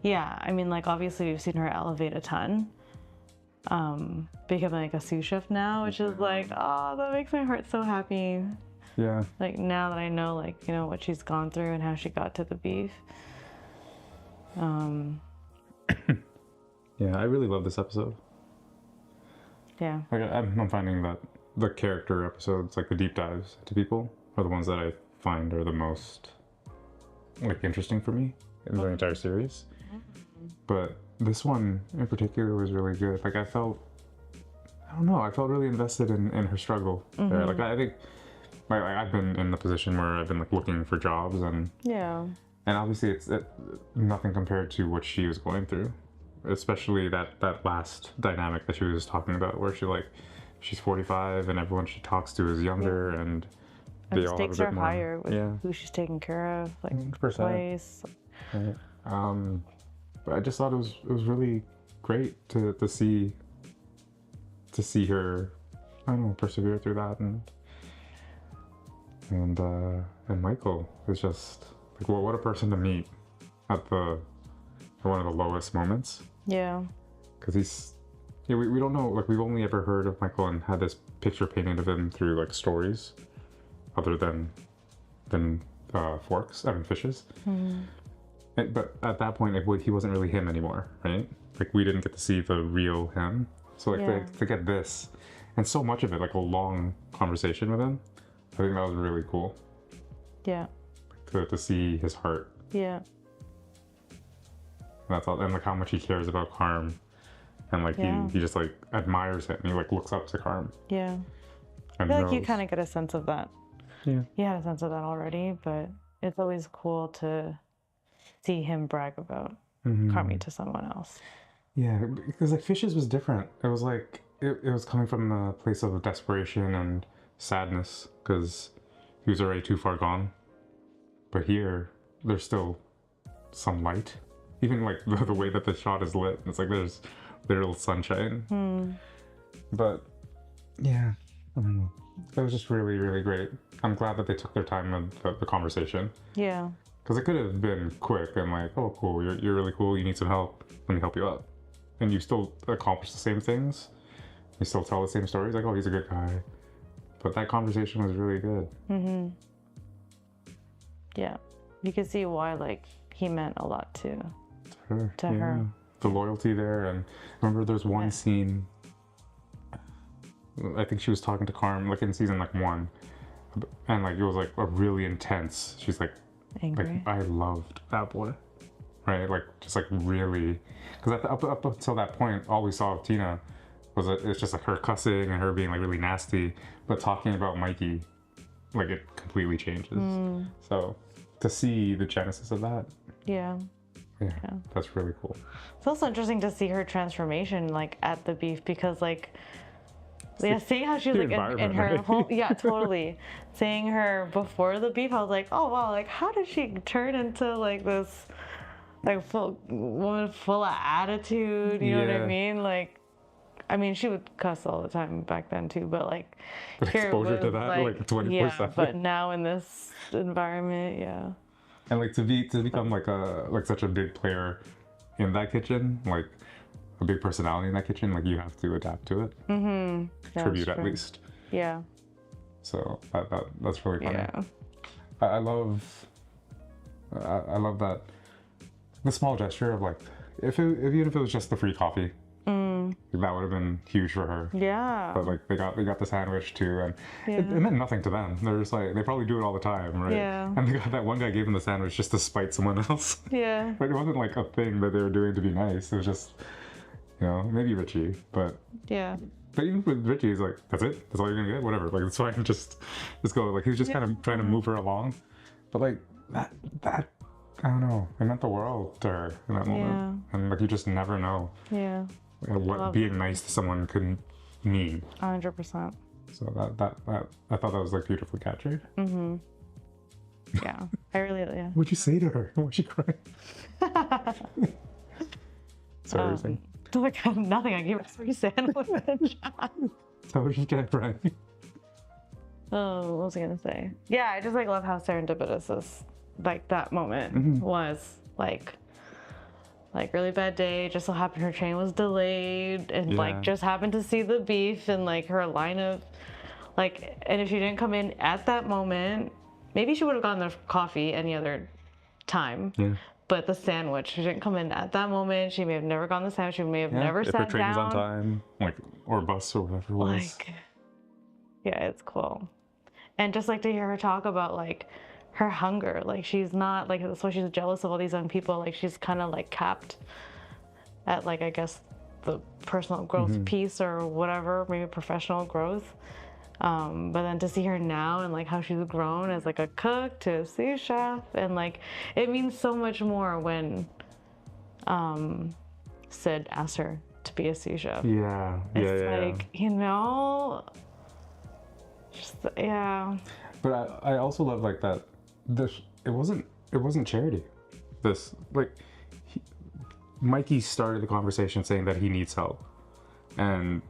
B: Yeah, I mean, like obviously we've seen her elevate a ton. Becoming like a sous chef now, which is like, oh, that makes my heart so happy.
A: Yeah.
B: Like now that I know, like, you know, what she's gone through and how she got to the beef.
A: Yeah, I really love this episode.
B: Yeah.
A: Like I'm finding that the character episodes, like the deep dives to people, are the ones that I find are the most like interesting for me in the entire series. But this one in particular was really good. Like I felt really invested in her struggle there. Like I think like I've been in the position where I've been like looking for jobs and obviously it's nothing compared to what she was going through, especially that last dynamic that she was talking about where she's 45 and everyone she talks to is younger and they all have a
B: stakes
A: bit
B: are
A: more,
B: higher with who she's taking care of, like
A: 100%.
B: place.
A: Right. But I just thought it was really great to see her, I don't know, persevere through that and Michael is just like, well, what a person to meet at one of the lowest moments.
B: Yeah.
A: Because we don't know, like we've only ever heard of Michael and had this picture painted of him through like stories, other than fishes. But at that point, he wasn't really him anymore, right? Like we didn't get to see the real him. So like to get this, and so much of it, like a long conversation with him, I think that was really cool.
B: Yeah.
A: To see his heart.
B: Yeah.
A: And that's all, and like how much he cares about Carm, and like he just like admires him. And he like looks up to Carm.
B: Yeah. I
A: And
B: feel like you
A: knows.
B: kind of get a sense of that.
A: Yeah.
B: You had a sense of that already, but it's always cool to see him brag about Carmi to someone else.
A: Yeah, because like Fishes was different. It was like it was coming from a place of desperation and sadness because he was already too far gone. But here, there's still some light. Even like the way that the shot is lit, it's like there's literal sunshine. But yeah, I don't know. It was just really, really great. I'm glad that they took their time with the conversation.
B: Yeah.
A: Because it could have been quick and like, oh, cool, you're really cool, you need some help, let me help you out. And you still accomplish the same things. You still tell the same stories, like, oh, he's a good guy. But that conversation was really good.
B: Yeah. You can see why, like, he meant a lot to her.
A: The loyalty there. And remember there's one scene, I think she was talking to Carm, like in season like 1. And like, it was like a really intense, she's like,
B: angry.
A: Like, I loved that boy, right? Like, just like really, because up until that point, all we saw of Tina was it's just like her cussing and her being like really nasty. But talking about Mikey, like it completely changes. So to see the genesis of that,
B: Yeah.
A: that's really cool.
B: It's also interesting to see her transformation, like, at the beef, because, like, seeing how she was, like, in her
A: right?
B: whole, totally. Seeing her before the beef, I was like, oh, wow, like, how did she turn into, like, this, like, woman full of attitude, you know what I mean? Like, I mean, she would cuss all the time back then, too, but, like,
A: But
B: here it
A: exposure to
B: was,
A: that, like 24/7.
B: Yeah, but now in this environment,
A: And like to become like such a big player in that kitchen, like a big personality in that kitchen, like you have to adapt to it. Tribute at least.
B: Yeah.
A: So that's really funny.
B: Yeah.
A: I love that the small gesture of like even if it was just the free coffee, that would have been huge for her.
B: Yeah.
A: But like they got the sandwich too, and it meant nothing to them. They're just like, they probably do it all the time, right?
B: Yeah.
A: And that one guy gave them the sandwich just to spite someone else.
B: Yeah.
A: But it wasn't like a thing that they were doing to be nice. It was just, maybe Richie, but
B: Yeah.
A: But even with Richie, he's like, that's it? That's all you're gonna get? Whatever. Like, it's fine. Just go. Like, he was just kind of trying to move her along. But like that I don't know, it meant the world to her in that moment. And like, you just never know
B: Yeah.
A: what being nice to someone could mean.
B: 100%.
A: So that I thought that was like beautifully captured.
B: Mm-hmm. Yeah. I really, yeah.
A: What'd you say to her? Was she crying? Sorry, what were you saying?
B: Like, nothing. I gave her a free sandwich.
A: Tell her she's getting crying.
B: Oh, what was I gonna say? Yeah, I just like love how serendipitous this, like, that moment was. Like really bad day. Just so happened her train was delayed, and like just happened to see the beef and like her line of, like, and if she didn't come in at that moment, maybe she would have gotten the coffee any other time.
A: Yeah.
B: But the sandwich, she didn't come in at that moment. She may have never gotten the sandwich. She may have never sat down.
A: If her train was on time, like, or bus or whatever it was.
B: Like, yeah, it's cool. And just like to hear her talk about like her hunger, like she's not like, that's why she's jealous of all these young people. Like she's kind of like capped at like, I guess, the personal growth piece or whatever, maybe professional growth. But then to see her now and like how she's grown as like a cook to a sous chef, and like it means so much more when Sid asked her to be a sous chef.
A: Yeah,
B: It's like, you know, just, yeah.
A: But I also love like that. It wasn't charity. This like Mikey started the conversation saying that he needs help, and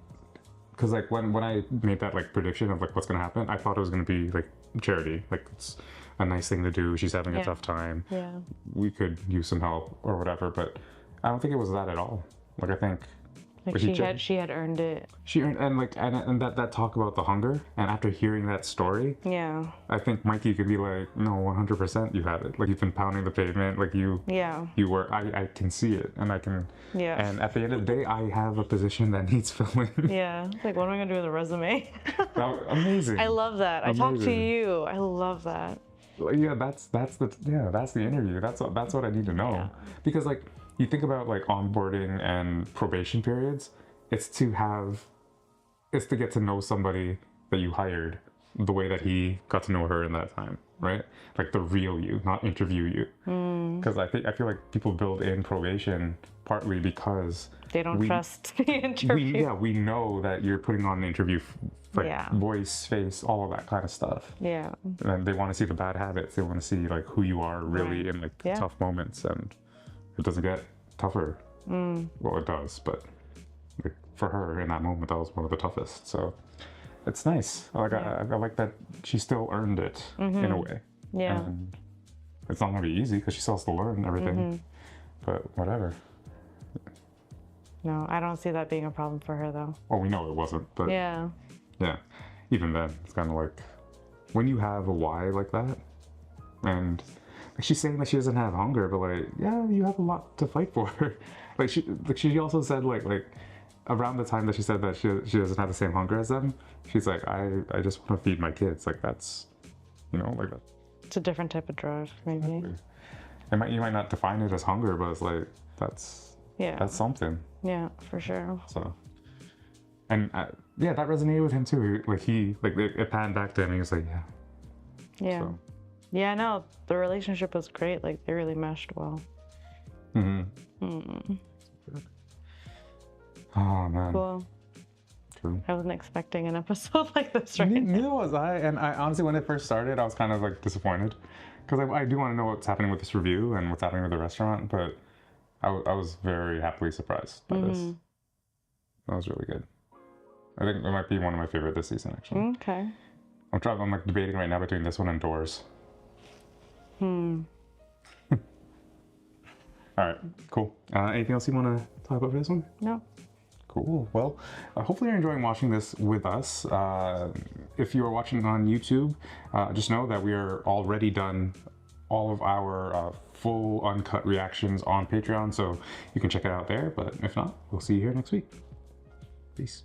A: because like when I made that like prediction of like what's gonna happen, I thought it was gonna be like charity. Like, it's a nice thing to do. She's having a tough time.
B: Yeah.
A: We could use some help or whatever. But I don't think it was that at all. Like, I think
B: Like she had earned it.
A: She earned, and that talk about the hunger, and after hearing that story,
B: Yeah.
A: I think Mikey could be like, no, 100% you have it. Like, you've been pounding the pavement, like you were, I can see it, and I can, and at the end of the day, I have a position that needs filling.
B: Yeah. Like, what am I gonna do with a resume?
A: Amazing.
B: I love that. I talked to
A: Amazing.
B: you. I love that.
A: Yeah, that's the interview. That's what I need to know. Because like, you think about like onboarding and probation periods, it's to get to know somebody that you hired the way that he got to know her in that time, right? Like the real you, not interview you. Because I feel like people build in probation partly because
B: they don't trust the interview.
A: We know that you're putting on an interview, like voice, face, all of that kind of stuff.
B: Yeah.
A: And they want to see the bad habits. They want to see like who you are really in like tough moments, and it doesn't get tougher. Well, it does, but like, for her in that moment, that was one of the toughest. So it's nice. Like I like that she still earned it in a way.
B: Yeah.
A: And it's not gonna be easy because she still has to learn everything. But whatever.
B: No, I don't see that being a problem for her though.
A: Well, we know it wasn't, but
B: yeah.
A: Even then, it's kind of like when you have a why like that, and like, she's saying that she doesn't have hunger, but like, yeah, you have a lot to fight for. Like she also said like around the time that she said that she doesn't have the same hunger as them, she's like, I just want to feed my kids. Like, that's, like that.
B: It's a different type of drive, maybe.
A: You might not define it as hunger, but it's like that's something.
B: Yeah, for sure.
A: So, and that resonated with him too. It panned back to him, and he was like,
B: yeah.
A: So.
B: Yeah, no, the relationship was great. Like, they really meshed well.
A: Oh man.
B: Cool.
A: True.
B: I wasn't expecting an episode like this right now.
A: Neither was I. And I honestly, when it first started, I was kind of like disappointed because I do want to know what's happening with this review and what's happening with the restaurant. But I was very happily surprised by this. That was really good. I think it might be one of my favorite this season, actually.
B: Okay.
A: I'm like debating right now between this one and Doors. All right, cool. Anything else you want to talk about for this one?
B: No.
A: Cool. Well, hopefully you're enjoying watching this with us. If you are watching on YouTube, just know that we are already done all of our full uncut reactions on Patreon, so you can check it out there. But if not, we'll see you here next week. Peace.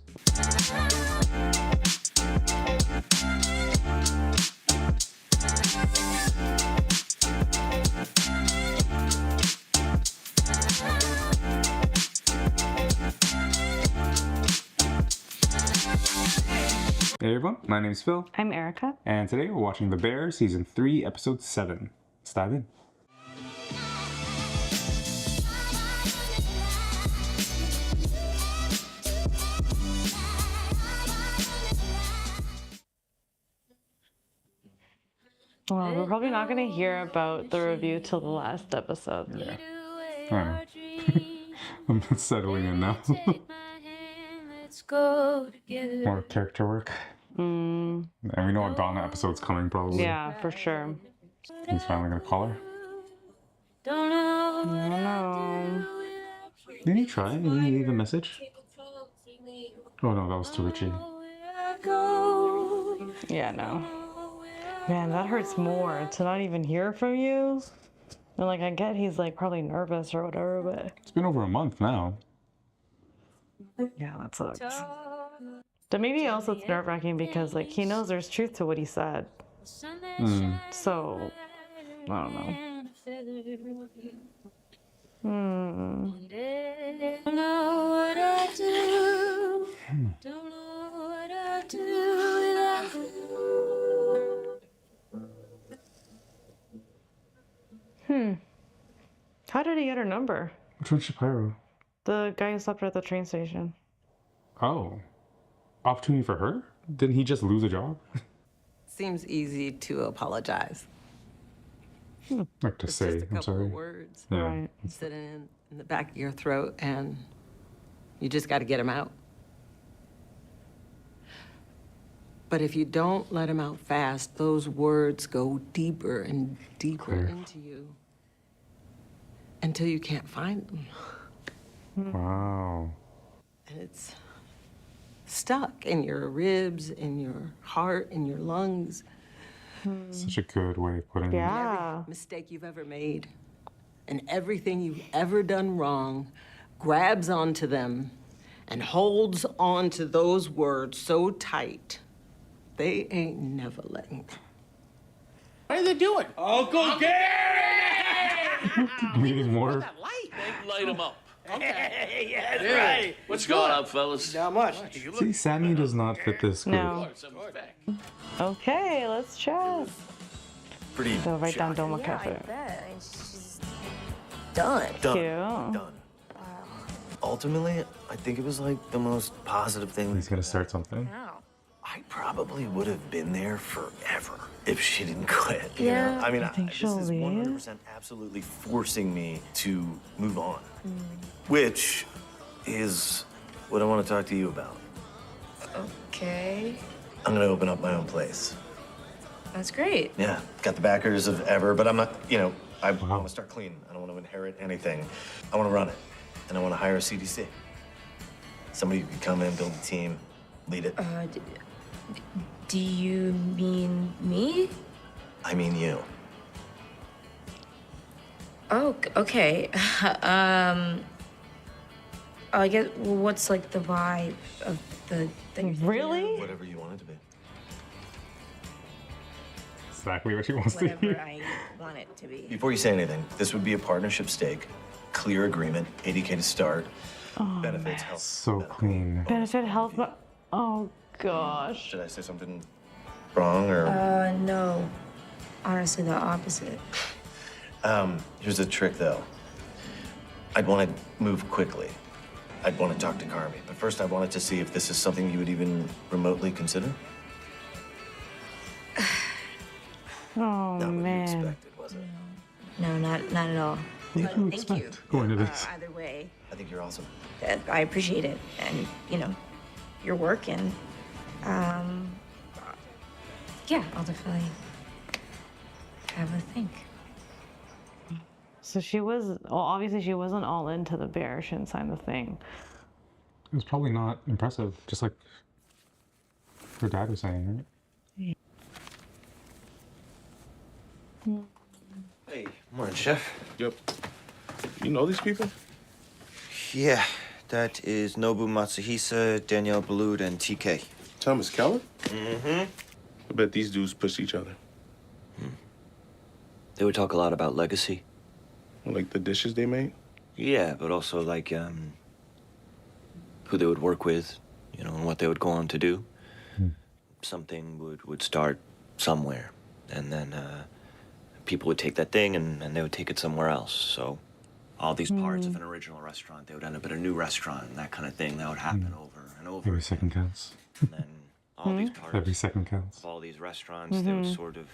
A: Hey everyone, my name is Phil.
B: I'm Erika.
A: And today we're watching The Bear Season 3, Episode 7. Let's dive in.
B: Well, we're probably not going to hear about the review till the last episode.
A: Yeah. I know. I'm settling in now. More character work. And we know a Donna episode's coming probably.
B: Yeah, for sure.
A: He's finally gonna call her.
B: I don't know.
A: Didn't he try? Didn't he leave a message? Oh no, that was to Richie.
B: Yeah, no. Man, that hurts more to not even hear from you. And like, I get he's like probably nervous or whatever, but
A: It's been over a month now.
B: yeah, that sucks. But maybe also it's nerve-wracking because like he knows there's truth to what he said. So I don't know.
N: Don't know what I do. Don't know what I do without you.
B: How did he get her number?
A: Which one's Shapiro?
B: The guy who stopped her at the train station.
A: Oh. Opportunity for her? Didn't he just lose a job?
D: Seems easy to apologize.
A: Like to say, I'm sorry.
D: Words.
A: Yeah.
B: Right.
D: Sitting in the back of your throat, and you just got to get them out. But if you don't let them out fast, those words go deeper and deeper into you until you can't find them.
A: Wow.
D: And it's stuck in your ribs, in your heart, in your lungs.
A: Such a good way of putting it.
B: Yeah.
D: Every mistake you've ever made and everything you've ever done wrong grabs onto them and holds on to those words so tight, they ain't never letting go.
U: What are they doing?
K: Uncle Gary!
A: Needing more.
O: Light him up.
U: Okay.
K: Yeah, that's
U: Yeah.
K: right.
O: What's going on, fellas?
K: Not much.
A: See, Sammy does not fit this group.
B: No. Okay, let's chat.
E: Pretty
B: So write down Doma
J: Yeah,
B: Cafe.
J: I bet. And she's done.
E: Done.
B: Cute.
E: Done. Ultimately, I think it was like the most positive thing.
A: He's gonna start something.
E: I probably would have been there forever if she didn't quit. You
B: Yeah.
E: know? I mean,
B: You think
E: this
B: she'll
E: is
B: leave?
E: 100% absolutely forcing me to move on, which is what I want to talk to you about.
J: Okay.
E: I'm gonna open up my own place.
J: That's great.
E: Yeah, got the backers of ever, but I'm not, you know, I want to start clean. I don't want to inherit anything. I want to run it, and I want to hire a CDC. Somebody who can come in, build a team, lead it.
J: Do you mean me?
E: I mean you.
J: Oh, okay. I guess, what's like the vibe of the thing?
B: Really?
E: Whatever you want it to be.
A: Exactly what she wants to
J: Whatever
A: hear.
J: I want it to be.
E: Before you say anything, this would be a partnership stake, clear agreement, 80K to start, benefits, health.
A: So clean.
B: Benefit health. Oh gosh.
E: Should I say something wrong or?
J: No. Honestly, the opposite.
E: Here's the trick though. I'd want to move quickly. I'd want to talk to Carmi, but first I wanted to see if this is something you would even remotely consider.
B: Oh
E: Not what you
B: man.
E: expected, was it?
J: No, not at all.
A: What
J: But
A: do you
J: thank you.
A: expect going to this?
J: Either way,
E: I think you're awesome.
J: I appreciate it, and you know, your work, and yeah, I'll definitely have a think.
B: So she was, well, obviously she wasn't all into the bear. She didn't sign the thing.
A: It was probably not impressive, just like her dad was saying, right?
E: Hey, morning, Chef.
T: Yep. You know these people?
E: Yeah, that is Nobu Matsuhisa, Danielle Balud, and TK.
T: Thomas Keller?
E: Mm-hmm.
T: I bet these dudes push each other.
E: They would talk a lot about legacy.
T: Like the dishes they made?
E: Yeah, but also like who they would work with, you know, and what they would go on to do. Something would start somewhere, and then people would take that thing and they would take it somewhere else. So all these parts of an original restaurant, they would end up at a new restaurant, and that kind of thing. That would happen over and over.
A: Every second counts.
E: And then all these parts
A: Every second counts.
E: of all these restaurants, they would sort of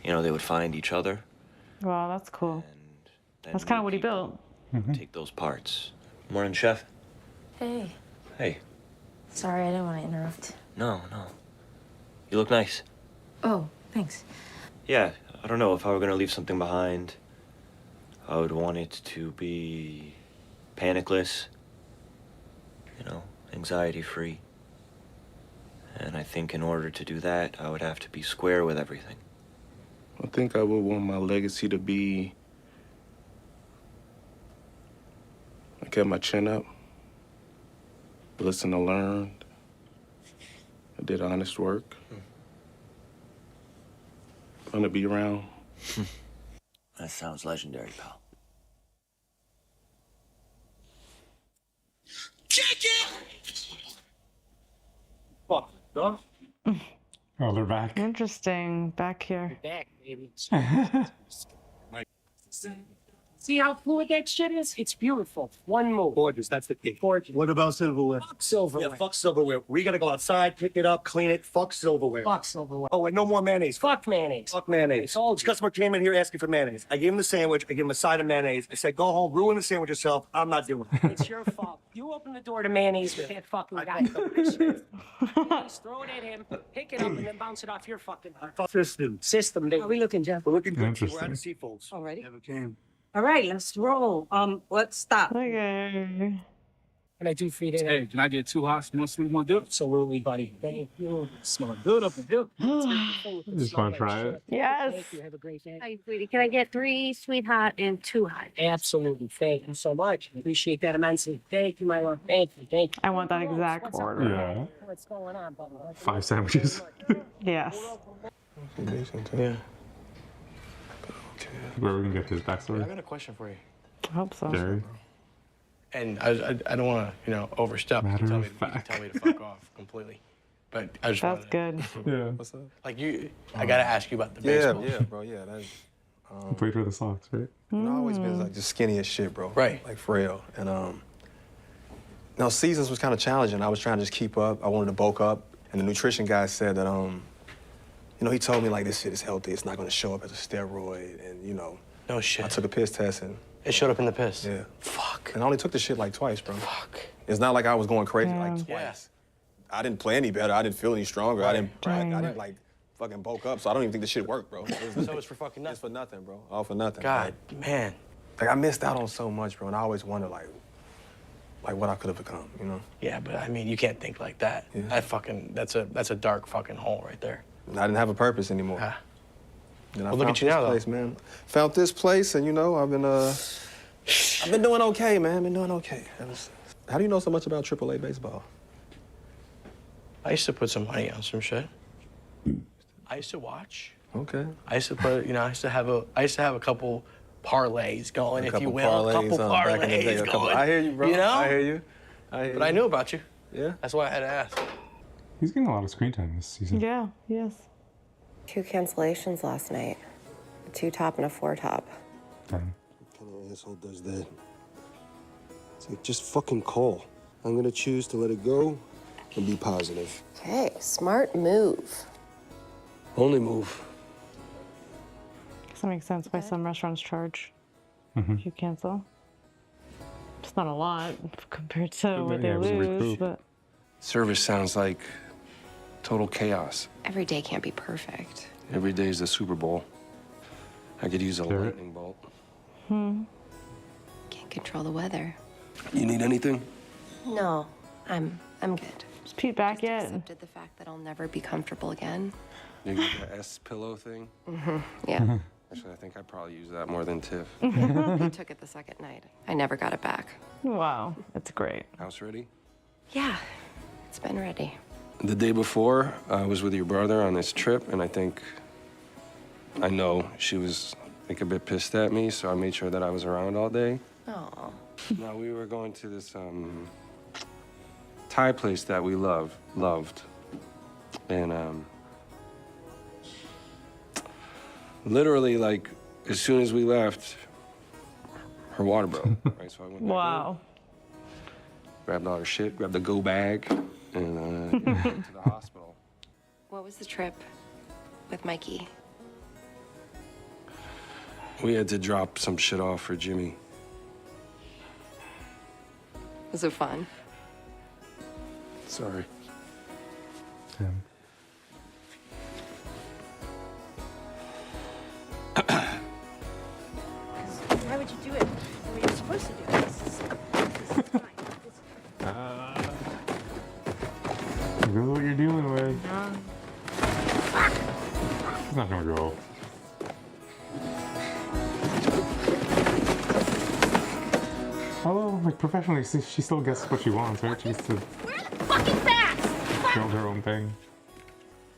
E: you know, they would find each other,
B: Wow, that's cool.
E: then
B: That's kind of what he built.
E: take those parts. Morning, chef.
J: Hey.
E: Hey.
J: Sorry, I didn't want to interrupt.
E: No. You look nice.
J: Oh, thanks.
E: Yeah, I don't know if I were gonna leave something behind. I would want it to be panicless, you know, anxiety-free. And I think in order to do that, I would have to be square with everything.
T: I think I would want my legacy to be, I kept my chin up, listened and learned, I did honest work. Fun to be around.
E: That sounds legendary, pal.
K: Fuck, dog.
A: Oh, they're back.
B: Interesting. Back here.
K: Back, baby. See how fluid that shit is? It's beautiful. One move.
L: Gorgeous, that's the key.
K: Gorgeous.
L: What about silverware?
K: Fuck silverware.
L: Yeah, fuck silverware. We gotta go outside, pick it up, clean it. Fuck silverware.
K: Fuck silverware.
L: Oh, and no more mayonnaise.
K: Fuck mayonnaise.
L: Fuck mayonnaise. This customer came in here asking for mayonnaise. I gave him the sandwich. I gave him a side of mayonnaise. I said, go home, ruin the sandwich yourself. I'm not doing it.
K: It's your fault. You open the door to mayonnaise with that fucking guy. Just throw it at him, pick it up, and then bounce it off your fucking system. Dude. How are we looking, Jeff?
L: We're looking good.
A: Interesting.
L: We're out of seafolds.
S: Already?
L: Never came.
S: All right, let's roll. Let's stop.
B: Okay.
K: Can I do for you today?
V: Hey, can I get 2 hot, 1 sweet, 1 dip?
K: Absolutely, buddy. Thank you.
V: Smell good up in here.
A: Just want to try it.
B: Yes.
K: Thank you. Have a great day.
S: Hi, sweetie. Can I get 3 sweet hot and 2 hot?
K: Absolutely. Thank you so much. I appreciate that immensely. Thank you, my love. Thank you. Thank you.
B: I want that exact
K: What's up?
B: order.
A: Yeah.
K: What's going on, buddy?
A: 5 sandwiches.
B: Yes.
T: Yeah.
A: Where we can get his
X: I
A: backstory.
X: got a question for you.
B: I hope so.
A: Gary.
X: And I don't want to, overstep.
A: Matter
X: You can
A: of
X: you can
A: fact.
X: tell me to fuck off completely. But I just
B: That's
X: wanted
B: good.
A: Yeah.
X: What's up? Like I gotta ask you about the baseball.
H: Yeah, bro. Yeah, that's.
A: He played for the Sox, right?
H: You know, I always been like just skinny as shit, bro.
X: Right.
H: Like frail. And seasons was kind of challenging. I was trying to just keep up. I wanted to bulk up, and the nutrition guy said that he told me like this shit is healthy. It's not going to show up as a steroid, and
X: No shit.
H: I took a piss test and.
X: It showed up in the piss.
H: Yeah.
X: Fuck.
H: And I only took the shit like twice, bro.
X: Fuck.
H: It's not like I was going crazy like twice.
X: Yeah.
H: I didn't play any better. I didn't feel any stronger. I didn't
X: Right.
H: like fucking bulk up. So I don't even think this shit worked, bro.
X: So it's for fucking nothing.
H: It's for nothing, bro. All for nothing.
X: God, man.
H: Like I missed out on so much, bro. And I always wonder like what I could have become,
X: Yeah, but I mean, you can't think like that.
H: Yeah.
X: That's a dark fucking hole right there.
H: And I didn't have a purpose anymore.
X: Ah.
H: And I
X: Well, look
H: found
X: at you
H: this
X: now, though.
H: place, man. Found this place, and I've been doing okay, man. Been doing okay. How do you know so much about AAA baseball?
X: I used to put some money on some shit. I used to watch.
H: Okay.
X: I used to put, I used to have a couple parlays going, if you will.
H: Parlays,
X: A couple
H: back in the day,
X: parlays
H: a couple-
X: going.
H: I hear you, bro.
X: You know?
H: I hear you.
X: But I knew about you.
H: Yeah.
X: That's why I had to ask.
A: He's getting a lot of screen time this season.
B: Yeah, yes.
G: 2 cancellations last night. A 2 top and a 4 top.
H: What kind of asshole does that? It's like, just fucking call. I'm gonna choose to let it go and be positive.
G: Okay, smart move.
H: Only move.
B: Does that make sense why some restaurants charge
A: Mm-hmm.
B: if you cancel? It's not a lot compared to
A: Yeah,
B: what they
A: it was a
B: lose,
A: recoup.
B: but
Y: Service sounds like total chaos.
G: Every day can't be perfect.
Y: Every day is the Super Bowl. I could use a lightning bolt.
G: Can't control the weather.
Y: You need anything?
G: No, I'm good.
B: is Pete back yet?
G: Accepted the fact that I'll never be comfortable again.
Y: You got the S pillow thing?
G: Yeah.
Y: Actually, I think I probably use that more than Tiff.
G: He took it the second night. I never got it back.
B: Wow, it's great.
Y: House ready?
G: Yeah, it's been ready.
Y: The day before, I was with your brother on this trip, and I know she was like a bit pissed at me, so I made sure that I was around all day.
G: Oh.
Y: Now, we were going to this Thai place that we loved. And literally, like, as soon as we left, her water broke, right? So I went back
B: Wow.
Y: in, grabbed all her shit, grabbed the go bag, and went to the hospital.
G: What was the trip with Mikey?
Y: We had to drop some shit off for Jimmy.
G: Was it fun?
Y: Sorry.
J: Why would you do it the way you're supposed to do it? This is fine.
A: This is what you're dealing with. It's not gonna go. Although, like, professionally, she still gets what she wants, right? She gets to
J: Fucking fast!
A: build her own thing.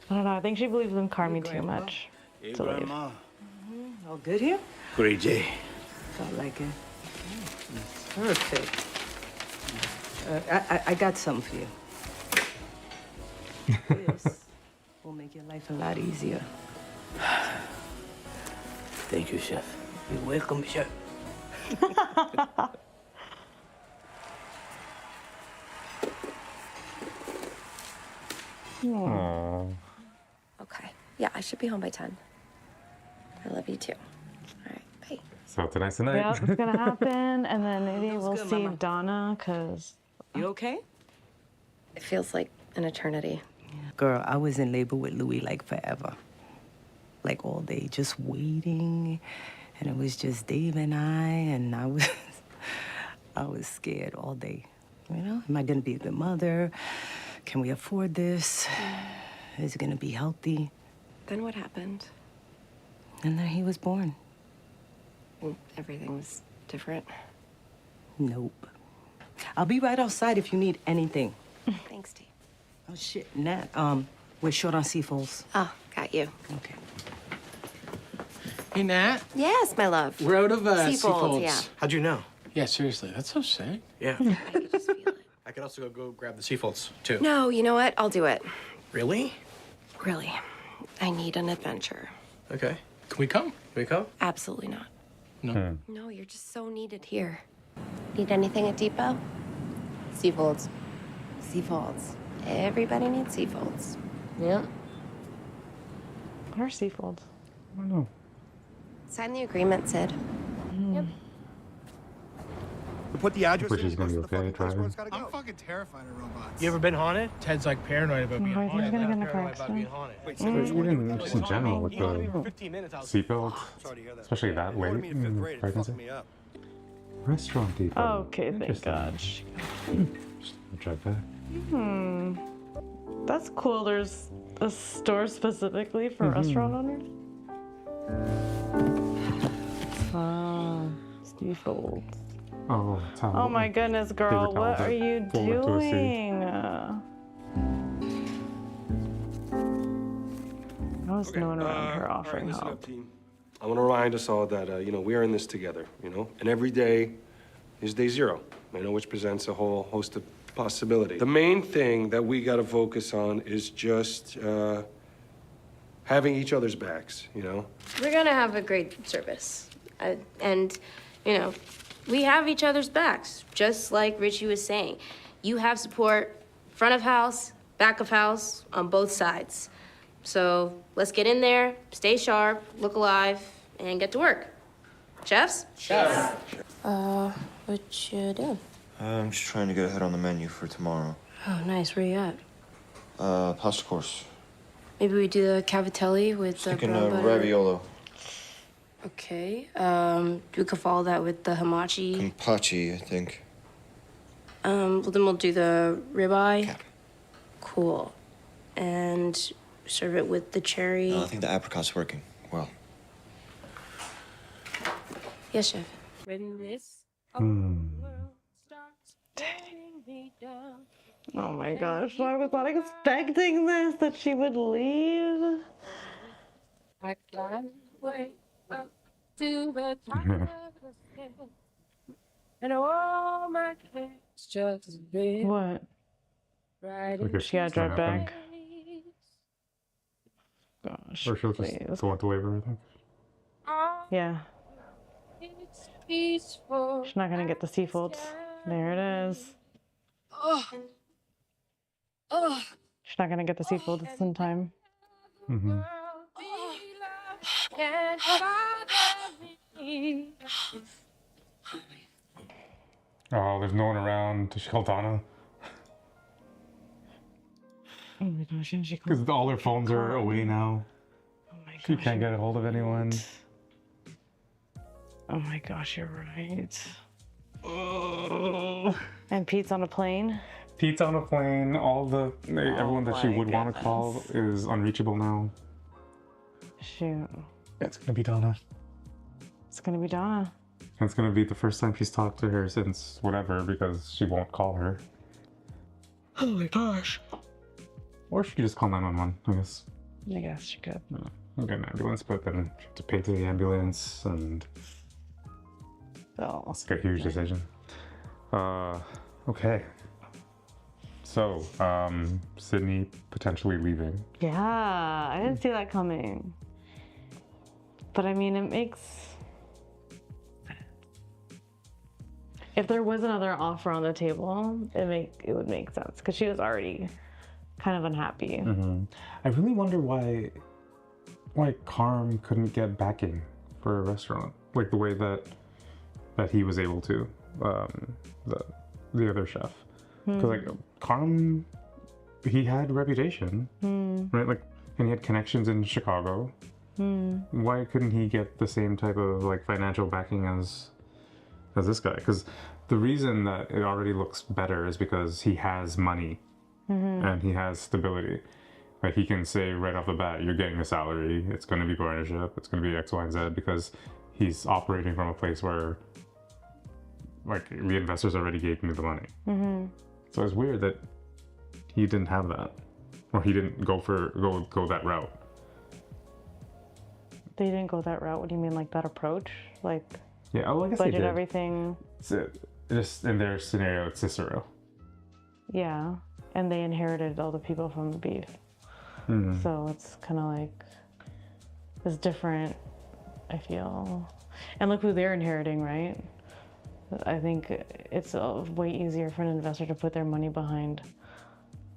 B: I don't know. I think she believes in Carmi too much to leave.
D: All good here?
L: Great day.
D: Felt like it. Perfect. I got something for you. This will make your life a lot easier.
L: Thank you, chef. You're welcome, chef.
A: Aww.
G: Okay. Yeah, I should be home by 10. I love you too. All right, bye.
A: So tonight's the night.
B: Yep, it's gonna happen, and then maybe we'll
D: good,
B: see
D: Mama.
B: Donna, cause
D: You okay?
G: It feels like an eternity.
D: Girl, I was in labor with Louis like forever. Like all day, just waiting. And it was just Dave and I was scared all day. You know, am I gonna be a good mother? Can we afford this? Is it gonna be healthy?
G: Then what happened?
D: And then he was born.
G: And everything was different.
D: Nope. I'll be right outside if you need anything.
G: Thanks, T.
D: Oh shit, Nat, we're short on seafoods.
G: Oh, got you.
D: Okay.
U: Hey, Nat.
G: Yes, my love.
U: We're out of
G: Seafolds, yeah.
L: How'd you know?
U: Yeah, seriously, that's so sick.
L: Yeah.
G: I could just feel it.
L: I could also go grab the seafolds, too.
G: No, you know what? I'll do it.
L: Really?
G: Really. I need an adventure.
L: Okay.
U: Can we come?
L: Can we come?
G: Absolutely not.
U: No.
G: No, you're just so needed here. Need anything at Depot? Seafolds. Seafolds. Everybody needs seafolds.
I: Yeah.
B: what are seafolds?
A: I don't know.
G: Sign the agreement, Sid.
I: Yep.
L: Put the address
A: Which
L: in,
A: is
L: it
A: gonna
L: goes
A: be
L: to the
A: okay,
L: fucking place where
A: driving.
L: it's gotta go.
F: I'm fucking terrified of robots.
L: You ever been haunted?
F: Ted's like paranoid about being
B: Why is he
F: haunted.
B: gonna get in a
F: Paranoid
B: car
F: about
B: accident?
F: being haunted.
L: Wait,
A: Even just in general with the
L: 15 minutes, I was
A: seatbelt,
L: sorry to hear that.
A: especially that
L: You
A: late
L: wanted me in fifth
A: in
L: grade, it
A: pregnancy.
L: fucked me up.
A: Restaurant Depot.
B: Okay, thank
A: Interesting.
B: God.
A: Just drive back.
B: That's cool. There's a store specifically for restaurant owners. Ah, seafood.
A: Oh, that's how.
B: Oh my goodness, girl,
A: Paper
B: what
A: towels
B: are you
A: forward to a C.
B: doing? I was knowing around her offering
Y: listen
B: help.
Y: up, team. I want to remind us all that, we are in this together, and every day is day zero, which presents a whole host of possibilities. The main thing that we got to focus on is just having each other's backs,
J: We're gonna have a great service. And, we have each other's backs, just like Richie was saying. You have support, front of house, back of house, on both sides. So let's get in there, stay sharp, look alive, and get to work. Chefs?
E: Chef.
J: What you doing?
E: I'm just trying to get ahead on the menu for tomorrow.
J: Oh, nice. Where you at?
E: Pasta course.
J: Maybe we do the cavatelli with the
E: Thinking
J: brown butter.
E: raviolo.
J: Okay. We could follow that with the hamachi.
E: Kampachi, I think.
J: Well, then we'll do the ribeye. Cool. And serve it with the cherry.
E: No, I think the apricot's working well.
J: Yes, chef.
S: When this
B: Oh my gosh, I was not expecting this, that she would leave.
S: I climb way up to the top of the hill, and all my cares just been
B: What?
S: right
A: Like
S: in
A: if
B: She gotta drive
A: happening.
B: back. Gosh,
A: Or she'll
B: please.
A: just go into labor, I think.
B: Yeah,
S: It's peaceful.
B: she's not gonna get the seafolds. There it is.
S: Oh. Oh.
B: She's not gonna get the seafolds in time.
A: Mm-hmm.
S: Can't bother me
A: Oh, there's no one around. Does she call Donna?
B: Oh my gosh, and she
A: Because all her phones are away now.
B: Oh my gosh.
A: She can't get a hold of anyone.
B: Oh my gosh, you're right. Oh. And Pete's on a plane.
A: Pete's on a plane. Everyone that she would want to call is unreachable now.
B: Shoot.
A: It's gonna be Donna.
B: It's gonna be Donna.
A: And it's gonna be the first time she's talked to her since whatever, because she won't call her.
B: Oh my gosh.
A: Or she could just call 911, I guess.
B: I guess she could.
A: I'll get an ambulance, but then she have to pay for the ambulance, and it's like a huge decision. Okay. So, Sydney potentially leaving.
B: Yeah, I didn't see that coming. But I mean, it makes... If there was another offer on the table, it would make sense, because she was already kind of unhappy.
A: Mm-hmm. I really wonder why Carm couldn't get backing for a restaurant, like the way that he was able to, the other chef. Because like Carm, he had a reputation, right? Like, and he had connections in Chicago. Why couldn't he get the same type of like financial backing as this guy? Because the reason that it already looks better is because he has money and he has stability. Like, he can say right off the bat, you're getting a salary, it's going to be partnership, it's going to be X, Y, and Z, because he's operating from a place where like the investors already gave me the money. So it's weird that he didn't have that, or he didn't go that route.
B: They didn't go that route. What do you mean, like that approach? Like,
A: yeah, well, I guess they
B: budget
A: did.
B: everything.
A: So, just in their scenario, it's Cicero.
B: Yeah, and they inherited all the people from the beef. So it's kind of like, it's different, I feel. And look who they're inheriting, right? I think it's way easier for an investor to put their money behind.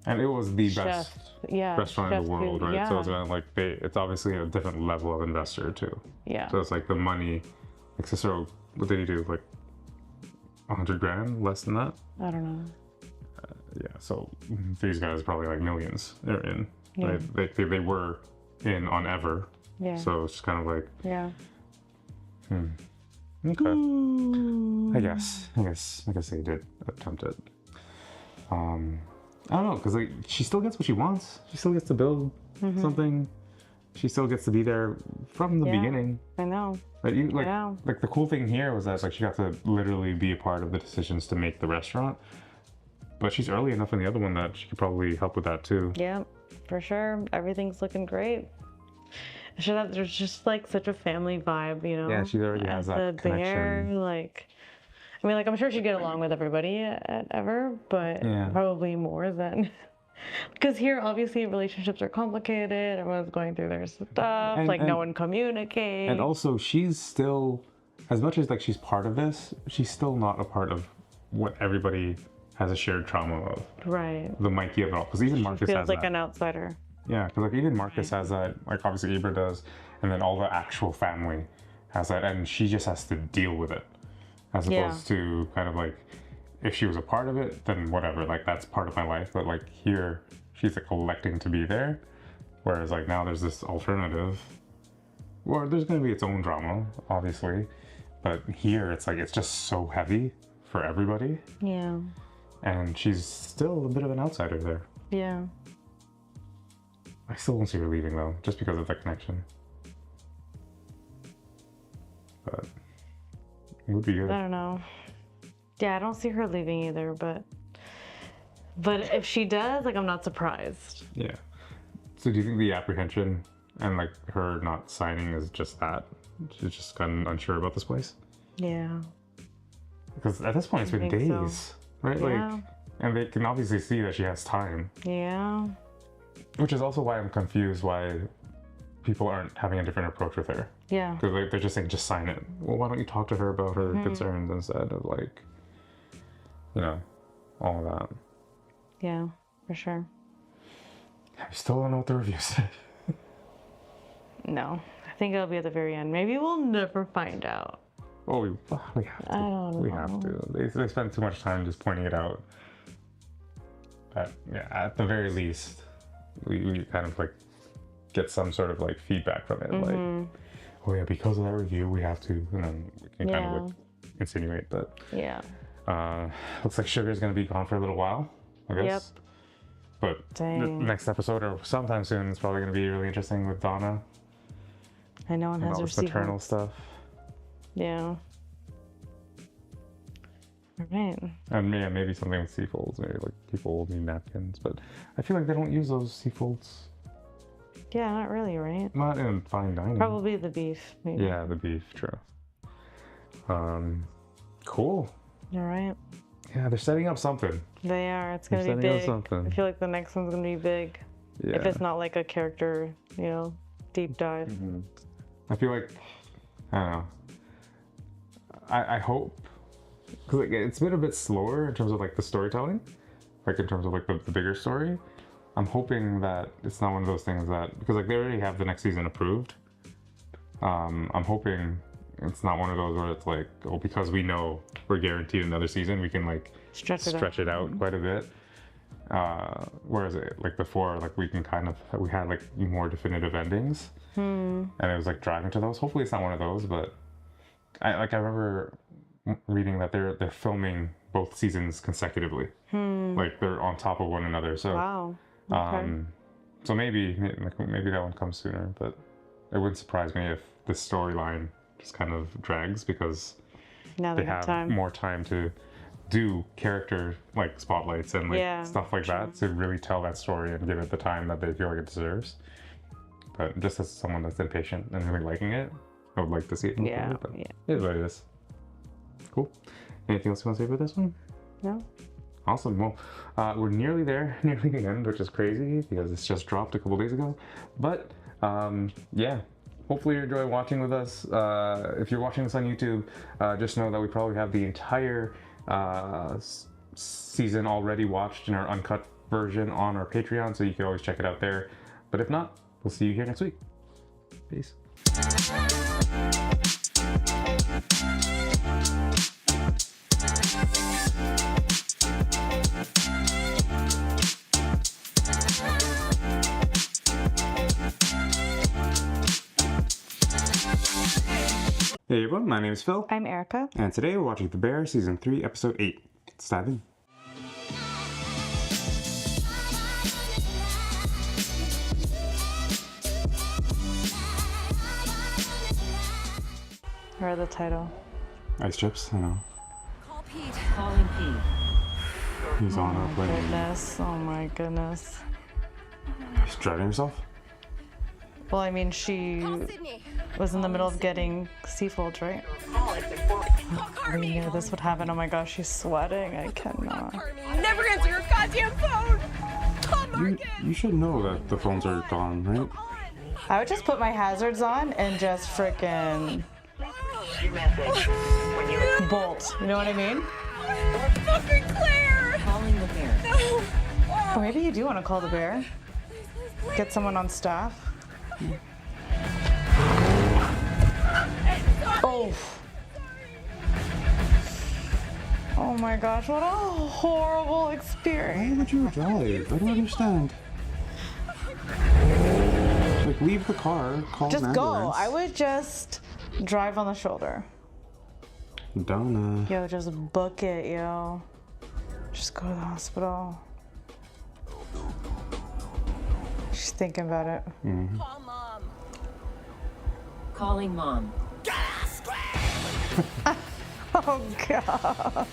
A: And it was the best restaurant in the world, right?
B: Yeah.
A: So it's kind of like it's obviously a different level of investor too.
B: Yeah.
A: So it's like the money, like Cicero, what did he do? Like 100 grand, less than that?
B: I don't know.
A: Yeah, so these guys probably like millions they're in.
B: Yeah.
A: Right? They were in on Ever.
B: Yeah.
A: So it's just kind of like,
B: yeah.
A: Okay. I guess they did attempt it. I don't know, because like she still gets what she wants. She still gets to build something. She still gets to be there from the beginning.
B: I know.
A: Like, like the cool thing here was that like she got to literally be a part of the decisions to make the restaurant. But she's early enough in the other one that she could probably help with that too.
B: Yeah, for sure. Everything's looking great. There's just like such a family vibe, you know.
A: Yeah, she already has that connection.
B: Like, I mean, like I'm sure she'd get along with everybody at Ever, but probably more than. Because here, obviously, relationships are complicated. Everyone's going through their stuff. No one communicates.
A: And also, she's still, as much as like she's part of this, she's still not a part of what everybody has a shared trauma of.
B: Right.
A: The Mikey of it all. Because even Marcus
B: feels
A: has
B: like
A: that.
B: an outsider.
A: Yeah, because like even Marcus has that. Like obviously Ibra does, and then all the actual family has that, and she just has to deal with it, as opposed to kind of like, if she was a part of it, then whatever. Like that's part of my life. But like here, she's like electing to be there, whereas like now there's this alternative. Well, there's going to be its own drama, obviously, but here it's like it's just so heavy for everybody.
B: Yeah.
A: And she's still a bit of an outsider there.
B: Yeah.
A: I still won't see her leaving though, just because of that connection. But it would be good.
B: I don't know. Yeah, I don't see her leaving either, but if she does, like I'm not surprised.
A: Yeah. So do you think the apprehension and like her not signing is just that? She's just kind of unsure about this place?
B: Yeah.
A: Because at this point it's been days, right?
B: Yeah.
A: Like, and they can obviously see that she has time.
B: Yeah.
A: Which is also why I'm confused why people aren't having a different approach with her.
B: Yeah.
A: Because they're just saying, just sign it. Well, why don't you talk to her about her concerns instead of like, you know, all of that.
B: Yeah, for sure.
A: I still don't know what the review said.
B: No, think it'll be at the very end. Maybe we'll never find out.
A: Oh, we have to.
B: I don't know.
A: We have to. They spend too much time just pointing it out. But yeah, at the very least, we kind of like get some sort of like feedback from it. Like, oh yeah, because of that review, we have to, and then we can kind of like insinuate. But
B: yeah,
A: looks like Sugar's gonna be gone for a little while, I guess.
B: Yep.
A: But the
B: Dang.
A: next episode or sometime soon is probably gonna be really interesting with Donna.
B: I know one
A: And
B: has
A: all
B: her
A: this maternal
B: sequel.
A: stuff.
B: Yeah. All right.
A: And yeah, maybe something with C-folds. Maybe like people will need napkins, but I feel like they don't use those C-folds.
B: Yeah, not really, right?
A: Not in fine dining.
B: Probably the beef, maybe.
A: Yeah, the beef, true. Cool.
B: All right.
A: Yeah, they're setting up something.
B: They are. It's gonna
A: They're
B: be
A: setting up
B: big.
A: something.
B: I feel like the next one's gonna be big.
A: Yeah.
B: If it's not like a character, deep dive.
A: I feel like, I don't know. I hope, because like, it's been a bit slower in terms of like the storytelling, like in terms of like the bigger story. I'm hoping that it's not one of those things that, because like they already have the next season approved. I'm hoping it's not one of those where it's like, oh, because we know we're guaranteed another season, we can like stretch it out quite a bit. Whereas like before, like we had like more definitive endings, and it was like driving to those. Hopefully it's not one of those, but I remember reading that they're filming both seasons consecutively, like they're on top of one another. So
B: wow. Okay.
A: So maybe that one comes sooner, but it wouldn't surprise me if this storyline just kind of drags because
B: Now
A: they have more time to do character like spotlights and like stuff like that to really tell that story and give it the time that they feel like it deserves. But just as someone that's impatient and really liking it, I would like to see it move forward, but it is what it is. Cool. Anything else you want to say about this one?
B: No.
A: Awesome. Well, we're nearly there, nearly the end, which is crazy because it's just dropped a couple days ago. But yeah, hopefully you enjoy watching with us. If you're watching this on YouTube, just know that we probably have the entire season already watched in our uncut version on our Patreon, so you can always check it out there. But if not, we'll see you here next week. Peace. Hey everyone, my name is Phil.
B: I'm Erika.
A: And today we're watching The Bear Season 3, Episode 8. Let's dive in.
B: Or the title.
A: Ice chips, I know.
G: Call Pete.
D: Calling Pete.
A: He's on our plane.
B: Goodness. Oh my goodness.
A: He's driving himself?
B: Well, I mean, she was in the middle of getting C-folds, right? I knew this would happen. Oh my gosh, she's sweating. I cannot.
G: Never answer your goddamn phone.
A: You should know that the phones are gone, right?
B: I would just put my hazards on and just frickin' bolt. You know what I mean?
G: Fucking Claire.
D: Calling the bear.
G: No.
B: Or maybe you do want to call the bear. Get someone on staff. Oh. Oh my gosh, what a horrible experience.
A: Why would you drive? I don't understand. Like, leave the car, call
B: Just
A: an
B: go.
A: ambulance.
B: I would just drive on the shoulder.
A: Donna.
B: Yo, just book it, yo. Just go to the hospital. She's thinking about it.
A: Mm-hmm.
G: Call Mom.
D: Calling Mom.
B: Oh gosh.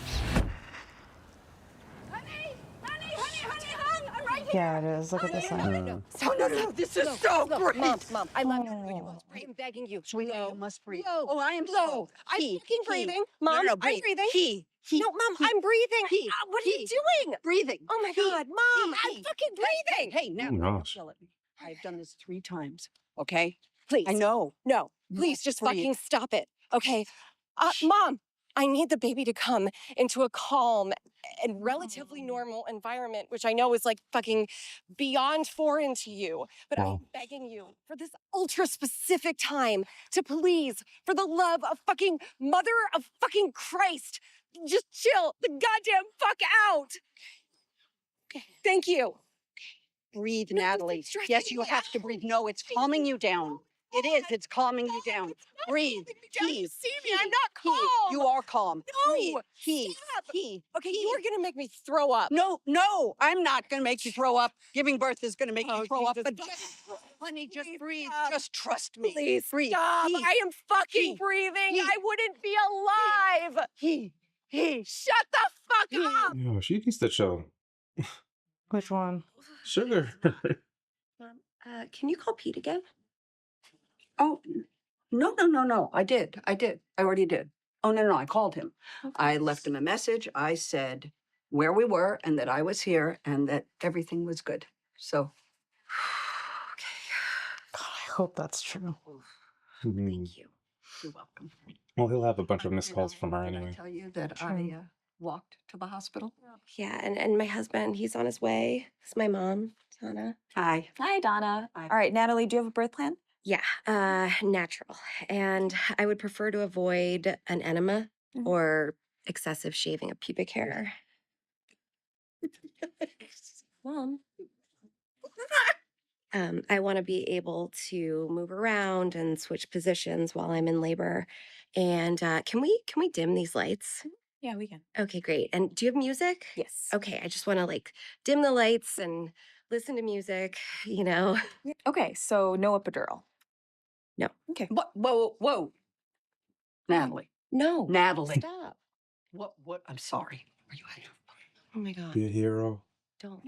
B: Yeah, it is. Look at this one.
G: No, this is so great. Mom, I love you. I'm begging you.
C: Sweetie, you must breathe.
G: No.
C: Oh, I am
G: No.
C: so.
G: I'm fucking breathing.
C: No,
G: Mom,
C: no,
G: I'm
C: breathe.
G: breathing.
C: He.
G: No, Mom, I'm breathing. What are you doing?
C: Breathing.
G: Oh my God, Mom, I'm fucking breathing.
C: Hey, now.
A: Oh my gosh.
C: Kill it. I've done this 3 times. Okay?
G: Please.
C: I know.
G: No, please just
C: Breathe.
G: fucking stop it. Okay. Mom, I need the baby to come into a calm and relatively normal environment, which I know is like fucking beyond foreign to you. But I'm begging you for this ultra specific time to please, for the love of fucking mother of fucking Christ, just chill the goddamn fuck out. Thank you.
C: Breathe, Natalie. Yes, you have to breathe. No, it's calming you down. It is. It's calming you down. Breathe.
G: You see me? I'm not calm.
C: You are calm.
G: No. Stop. Okay, you are gonna make me throw up.
C: No, I'm not gonna make you throw up. Giving birth is gonna make you throw up. But honey, just breathe.
G: Stop.
C: Just trust me.
G: Please
C: breathe.
G: stop. I am fucking breathing. I wouldn't be alive. Shut the fuck up.
A: Yo, she needs to chill.
B: Which one?
A: Sugar.
G: Can you call Pete again?
C: Oh, no. I did. I already did. Oh, no. I called him. I left him a message. I said where we were and that I was here and that everything was good. So.
B: God, I hope that's true.
C: Thank you. You're welcome.
A: Well, he'll have a bunch of missed calls from her
C: Did I
A: anyway.
C: tell you that I walked to the hospital?
G: Yeah, and my husband, he's on his way. It's my mom, Donna.
C: Hi.
M: Hi, Donna. All right, Natalie, do you have a birth plan?
G: Yeah, natural. And I would prefer to avoid an enema or excessive shaving of pubic hair. Mom. I want to be able to move around and switch positions while I'm in labor. And can we dim these lights?
M: Yeah, we can.
G: Okay, great. And do you have music?
M: Yes.
G: Okay, I just want to like dim the lights and listen to music, you know.
M: Okay, so no epidural.
G: No.
M: Okay.
C: Whoa. Natalie.
G: No.
C: Natalie.
G: Stop.
C: What? I'm sorry. Are you out of your
G: Oh my God.
A: Be a hero.
G: Don't.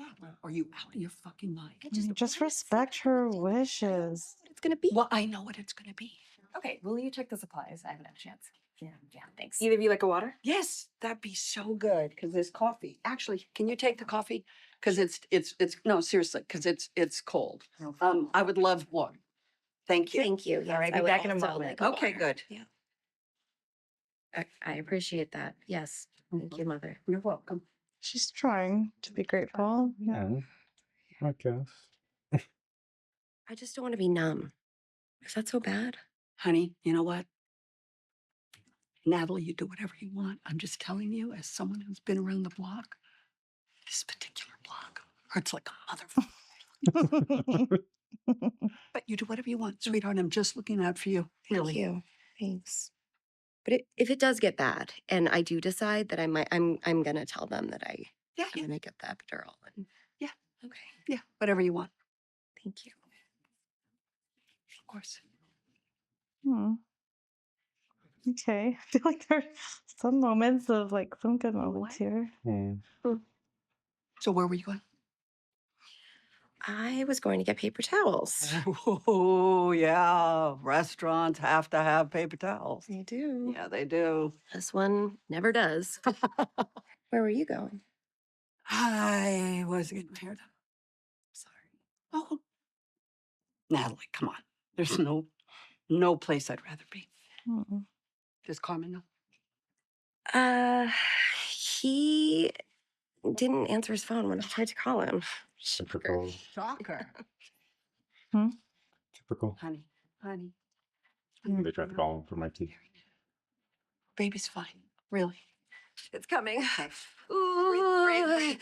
C: Are you out of your fucking mind?
B: Just respect her wishes.
G: It's gonna be.
C: Well, I know what it's gonna be.
M: Okay, will you check the supplies? I haven't had a chance. Yeah, thanks. Either of you like a water?
C: Yes, that'd be so good because there's coffee. Actually, can you take the coffee? Because it's no, seriously, because it's cold. I would love one. Thank you.
G: Thank you.
M: All right, be back in a moment.
C: Okay, good.
G: Yeah. I appreciate that. Yes. Thank you, Mother.
C: You're welcome.
B: She's trying to be grateful.
A: Yeah, I guess.
G: I just don't want to be numb. Is that so bad?
C: Honey, you know what? Natalie, you do whatever you want. I'm just telling you, as someone who's been around the block, this particular block hurts like a motherfucker. But you do whatever you want, sweetheart. I'm just looking out for you. Really.
G: Thank you. Thanks. But if it does get bad, and I do decide that I'm gonna tell them that I'm gonna get the epidural. And
C: Yeah.
G: Okay.
C: Yeah, whatever you want.
G: Thank you.
C: Of course.
B: Okay. I feel like there's some moments of like some good moments here.
C: So where were you going?
G: I was going to get paper towels.
C: Oh, yeah. Restaurants have to have paper towels.
G: They do.
C: Yeah, they do.
G: This one never does. Where were you going?
C: I was getting haired up. Sorry. Oh. Natalie, come on. There's no place I'd rather be. Does Carmen know?
G: He didn't answer his phone when I tried to call him.
A: Typical.
C: Shocker.
A: Typical.
C: Honey.
A: They tried to call him for my tea.
C: Baby's fine. Really.
G: It's coming.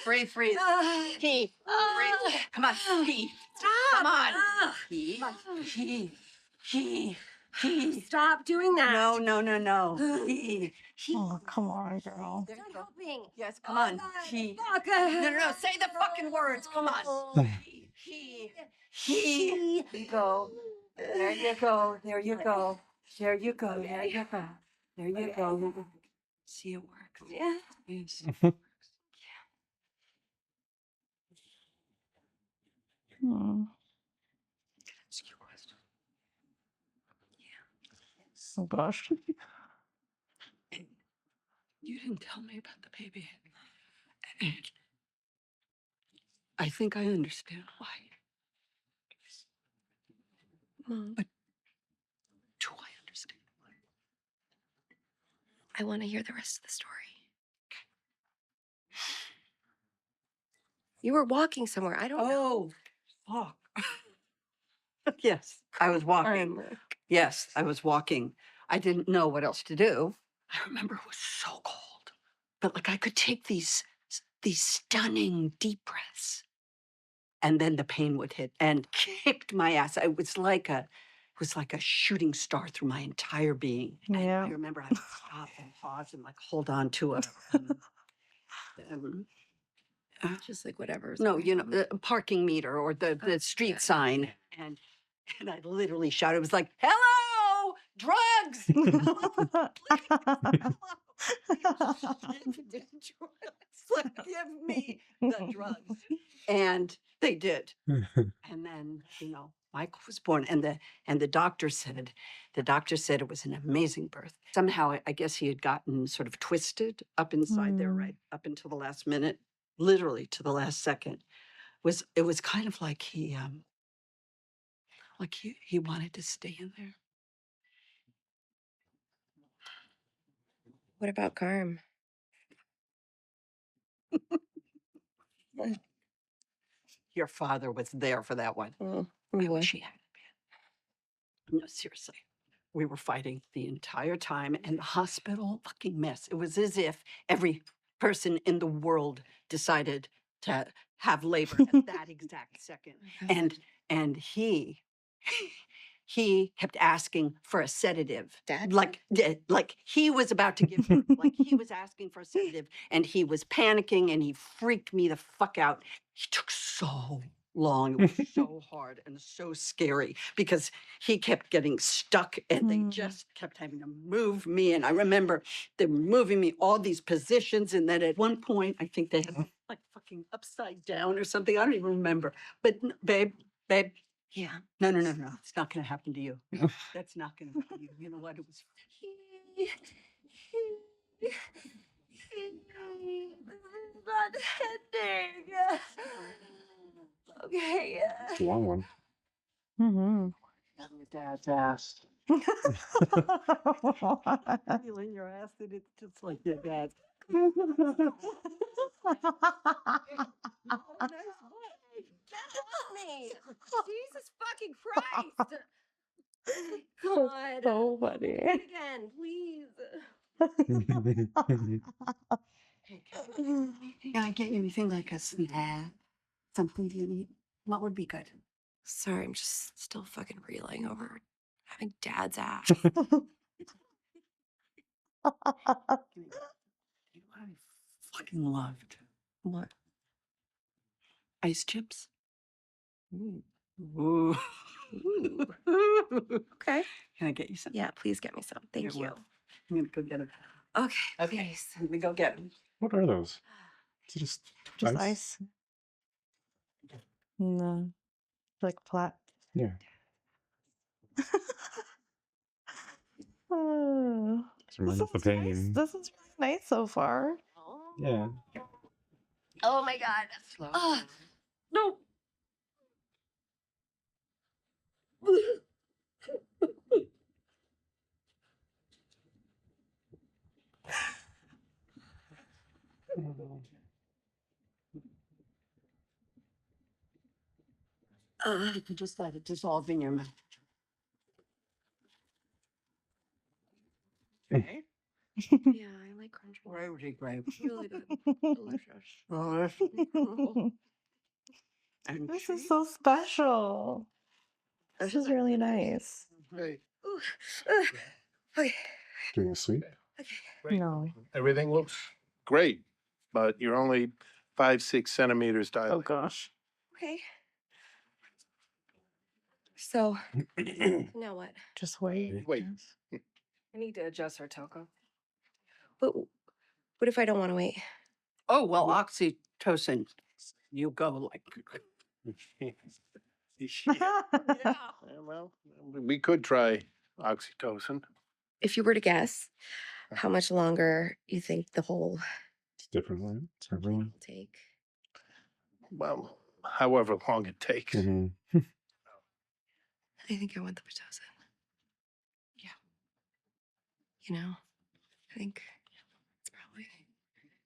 C: Breathe. Pee. Come on. Pee. Come on. Pee.
G: Stop doing that.
C: No. Pee.
B: Oh, come on, girl.
G: Stop helping.
C: Yes, come on. Pee. No. Say the fucking words. Come on. Pee. There you go. There you go. See it work.
G: Yeah.
C: Yes. Ask you a question.
B: Oh gosh.
C: You didn't tell me about the baby. And I think I understand why. But do I understand why?
G: I want to hear the rest of the story. You were walking somewhere. I don't know.
C: Oh, fuck. Yes, I was walking. Yes, I was walking. I didn't know what else to do. I remember it was so cold, but like I could take these stunning deep breaths, and then the pain would hit and kicked my ass. It was like a shooting star through my entire being.
B: Yeah.
C: I remember I would stop and pause and like hold on to a
G: Just like whatever.
C: no, a parking meter or the street sign, and I literally shouted. It was like, "Hello, drugs! Give me the drugs!" And they did. And then, Michael was born, and the doctor said it was an amazing birth. Somehow, I guess he had gotten sort of twisted up inside there, right up until the last minute, literally to the last second. It was kind of like he wanted to stay in there.
G: What about Carm?
C: Your father was there for that one. I wish he had been. No, seriously. We were fighting the entire time, and the hospital, fucking mess. It was as if every person in the world decided to have labor at that exact second. And he kept asking for a sedative.
G: Dad?
C: Like he was about to give birth. Like he was asking for a sedative, and he was panicking, and he freaked me the fuck out. He took so long. It was so hard and so scary because he kept getting stuck, and they just kept having to move me. And I remember they were moving me all these positions, and then at one point, I think they had me, like fucking upside down or something. I don't even remember. But babe.
G: Yeah.
C: No. It's not going to happen to you. That's not going to happen to you. You know what? It was.
G: Not ending. Okay.
A: It's a long one.
B: Mm-hmm.
C: Your dad's ass. Feeling your ass, and it's just like your dad.
G: Me. Jesus fucking Christ. God.
B: So funny.
G: Do it again, please.
C: Can I get you anything like a snack? Something to eat? What would be good?
G: Sorry, I'm just still fucking reeling over having dad's ass.
C: You know what I fucking loved?
G: What?
C: Ice chips.
G: Ooh.
C: Ooh.
G: Okay.
C: Can I get you some?
G: Yeah, please get me some. Thank you.
C: I'm gonna go get them.
G: Okay.
C: Please. Let me go get them.
A: What are those? Is it
B: Just ice. No. Like flat.
A: Yeah.
B: Oh,
A: Remember the pain.
B: this is really nice so far.
A: Yeah.
G: Oh my God. No.
C: You can just let it dissolve in your mouth.
G: Yeah, I like crunch.
C: Rosy grape.
G: Really good. Delicious.
C: And
B: This is so special. This is really nice.
H: Hey.
G: Okay.
A: Doing a sweep?
B: No.
V: Everything looks great, but you're only 5-6 centimeters dilated.
B: Oh gosh.
G: Okay. So, now what?
B: Just wait.
V: Wait.
M: I need to adjust our Toco.
G: But what if I don't want to wait?
C: Oh, well, oxytocin. You go like.
V: Yeah, well, we could try oxytocin.
G: If you were to guess how much longer you think the whole
A: It's different, right? It's everyone.
G: will take.
V: Well, however long it takes.
A: Mm-hmm.
G: I think I want the Pitocin.
C: Yeah.
G: You know? I think it's probably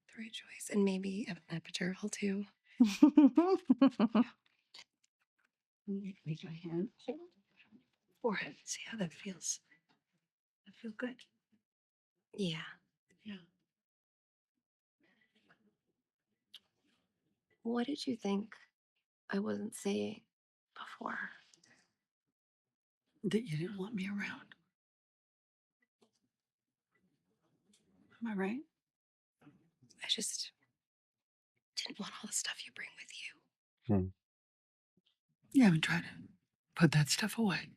G: the right choice. And maybe an epidural too.
C: Make my hand hold forehead. See how that feels. That feel good.
G: Yeah.
C: Yeah.
G: What did you think I wasn't saying before?
C: That you didn't want me around. Am I right?
G: I just didn't want all the stuff you bring with you.
C: You haven't tried to put that stuff away.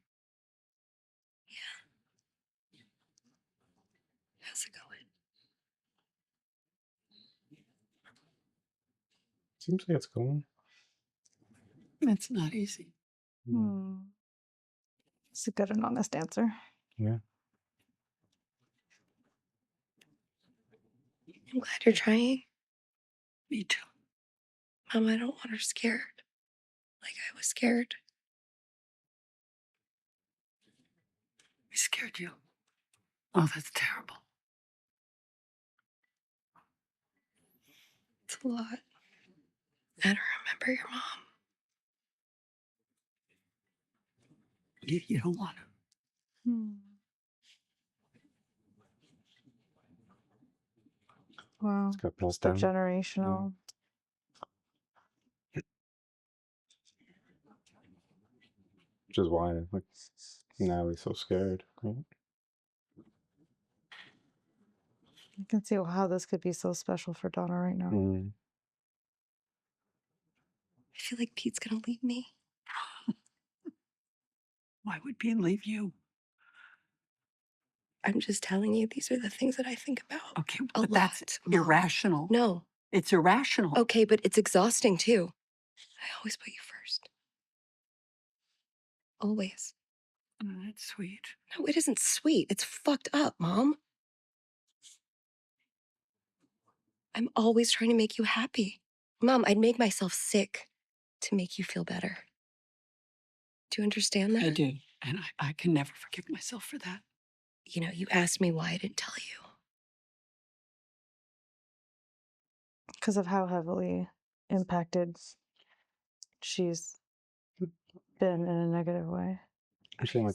G: How's it going?
A: Seems like it's going.
C: It's not easy.
B: It's a good and honest answer.
A: Yeah.
G: I'm glad you're trying.
C: Me too.
G: Mom, I don't want her scared. Like I was scared.
C: I scared you. Oh, that's terrible.
G: It's a lot. I don't remember your mom.
C: You don't want to.
B: Wow.
A: It's got
B: Just
A: built
B: the
A: down.
B: generational.
A: Which is why, like, now he's so scared. Right?
B: I can see how this could be so special for Donna right now.
G: I feel like Pete's gonna leave me.
C: Why would Pete leave you?
G: I'm just telling you, these are the things that I think about.
C: Okay,
G: A
C: but that's
G: lot, Mom.
C: irrational.
G: No.
C: It's irrational.
G: Okay, but it's exhausting too. I always put you first. Always.
C: Oh, that's sweet.
G: No, it isn't sweet. It's fucked up, Mom. I'm always trying to make you happy. Mom, I'd make myself sick to make you feel better. Do you understand that?
C: I do. And I can never forgive myself for that.
G: You know, you asked me why I didn't tell you.
B: Because of how heavily impacted she's been in a negative way.
A: I'm saying, like,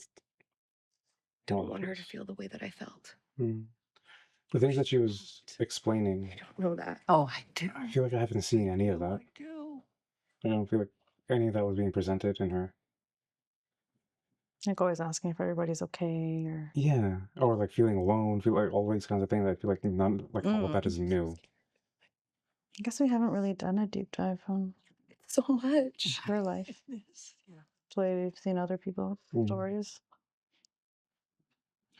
G: Don't want her to feel the way that I felt.
A: the things that she was explaining.
G: I don't know that.
C: Oh, I do.
A: I feel like I haven't seen any of that.
C: I do.
A: I don't feel like any of that was being presented in her.
B: Like always asking if everybody's okay or
A: Yeah, or like feeling alone, feel like all these kinds of things. I feel like none, like all of that is new.
B: I guess we haven't really done a deep dive on
G: so much
B: her life.
C: Yeah.
B: The way we've seen other people's stories.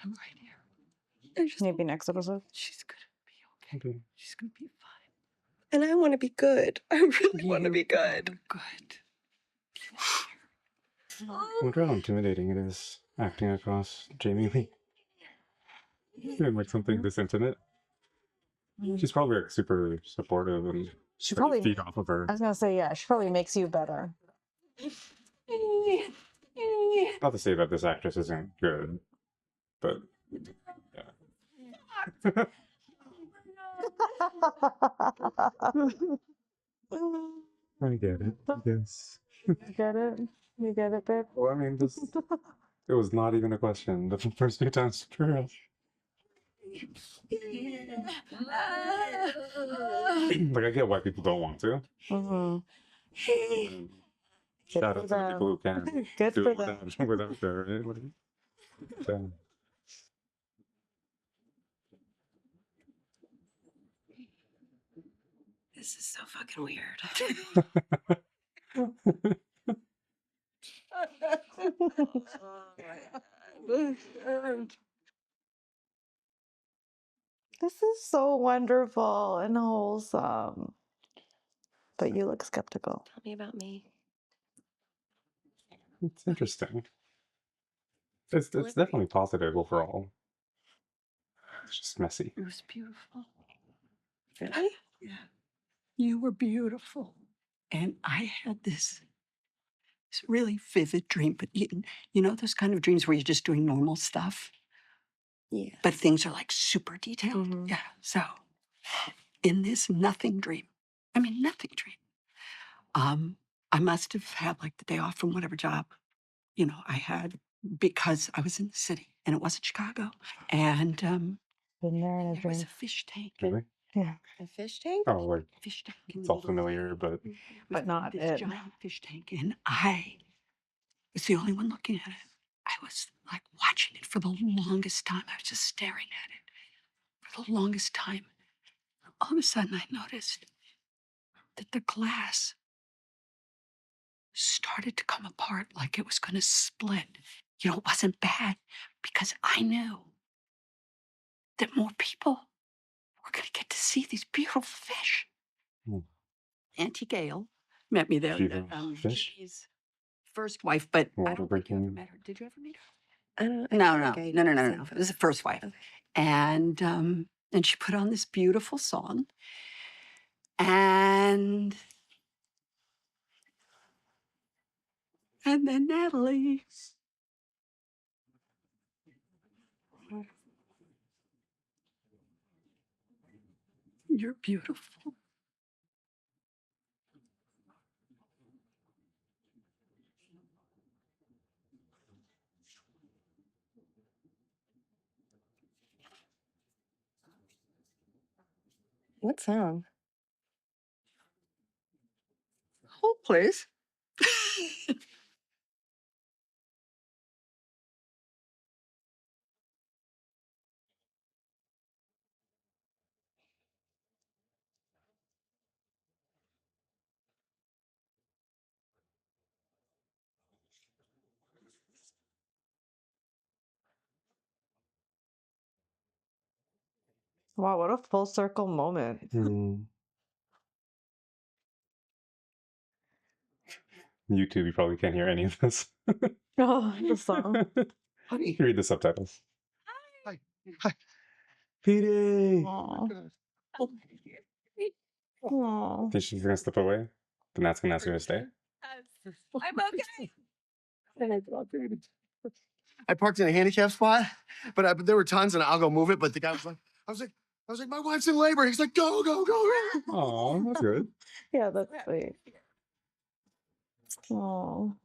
C: I'm right here.
B: Maybe next episode.
C: She's gonna be okay. She's gonna be fine.
G: And I want to be good. I really want to be good.
C: Good.
A: I wonder how intimidating it is acting across Jamie Lee. Doing like something this intimate. She's probably like super supportive and
B: She
A: like,
B: probably
A: feed off of her.
B: I was gonna say, yeah, she probably makes you better.
A: Not to say that this actress isn't good, but yeah. I get it. Yes.
B: You get it? You get it, babe?
A: Well, I mean, this it was not even a question the first few times for real. Like, I get why people don't want to. Shout out to the people who can.
B: Good
A: do
B: for
A: it
B: them.
A: without their. Damn.
G: This is so fucking weird.
B: This is so wonderful and wholesome. But you look skeptical.
G: Tell me about me.
A: It's interesting. It's definitely positive overall. It's just messy.
C: It was beautiful.
G: Really?
C: Yeah. You were beautiful. And I had this really vivid dream, but you know those kind of dreams where you're just doing normal stuff? Yeah. But things are like super detailed. Yeah. So in this nothing dream, nothing dream, I must have had like the day off from whatever job, I had because I was in the city and it wasn't Chicago. And
B: Been there in a
C: there was a
B: dream.
C: fish tank.
A: Really?
B: Yeah.
J: A fish tank?
A: Oh, like
C: Fish tank. in
A: it's
C: the
A: all
C: middle of
A: familiar, but
B: But not
C: this
B: it.
C: giant fish tank. And I was the only one looking at it. I was like watching it for the longest time. I was just staring at it for the longest time. All of a sudden, I noticed that the glass started to come apart like it was going to split. It wasn't bad because I knew that more people were going to get to see these beautiful fish. Auntie Gail met me there.
A: She loves fish?
C: Jimmy's first wife, but I
A: Water
C: don't think you ever
A: breaking.
C: met her. Did you ever meet her?
J: I don't.
C: No. It was the first wife, and she put on this beautiful song, and then Natalie. You're beautiful.
J: What song?
C: Hold, please.
B: Wow, what a full circle moment.
A: YouTube, you probably can't hear any of this.
B: Oh, the song.
A: You can read the subtitles.
L: Hi.
A: Petey!
B: Aw. Aw.
A: Think she's gonna slip away? Then that's gonna ask her to stay?
C: I'm okay.
L: I parked in a handicap spot, but there were tons, and I'll go move it. But the guy was like, I was like, my wife's in labor. He's like, go.
A: Oh, that's good.
B: Yeah, that's sweet. Oh.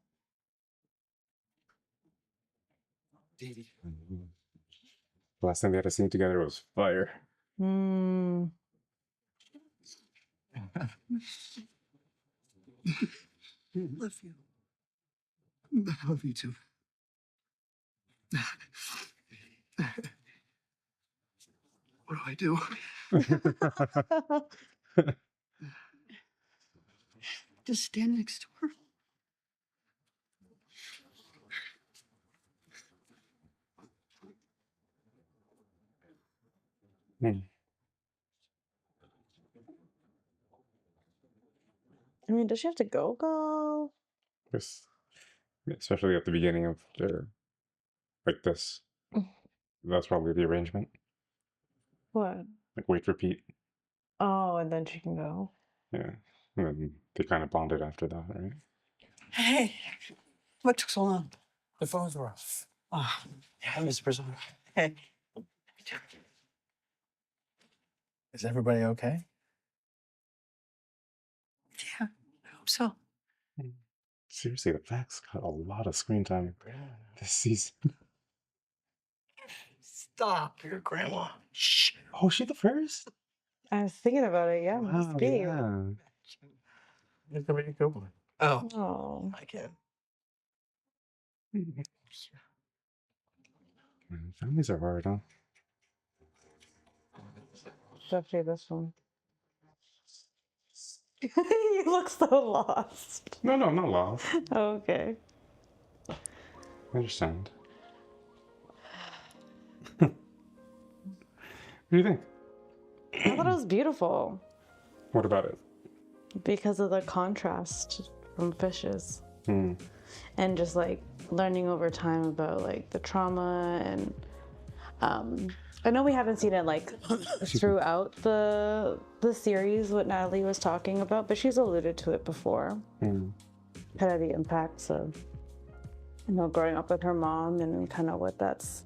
A: Last time we had a scene together was fire.
B: Mm.
L: Love you. I love you too. What do I do?
C: Just stand next to her.
B: I mean, does she have to go?
A: Yes. Especially at the beginning of their, like this. That's probably the arrangement.
B: What?
A: Like wait, repeat.
B: Oh, and then she can go.
A: Yeah. And then they kind of bonded after that, right?
C: Hey, what took so long?
F: The phones were off.
C: Oh,
F: Yeah, Miss Priscilla.
C: hey.
F: Is everybody okay?
C: Yeah, I hope so.
A: Seriously, the Facts got a lot of screen time this season.
L: Stop, your grandma. Shh.
A: Oh, she the first?
B: I was thinking about it. Yeah,
A: Wow,
B: must be.
A: yeah.
F: It's gonna be a good one.
L: Oh,
B: Oh.
L: I can.
A: Man, families are hard, huh?
B: Especially this one. You look so lost.
A: No, I'm not lost.
B: Okay.
A: I understand. What do you think?
B: I thought it was beautiful
A: What about it?
B: because of the contrast from fishes and just like learning over time about like the trauma and I know we haven't seen it like throughout the series what Natalie was talking about, but she's alluded to it before. Kind of the impacts of growing up with her mom and kind of what that's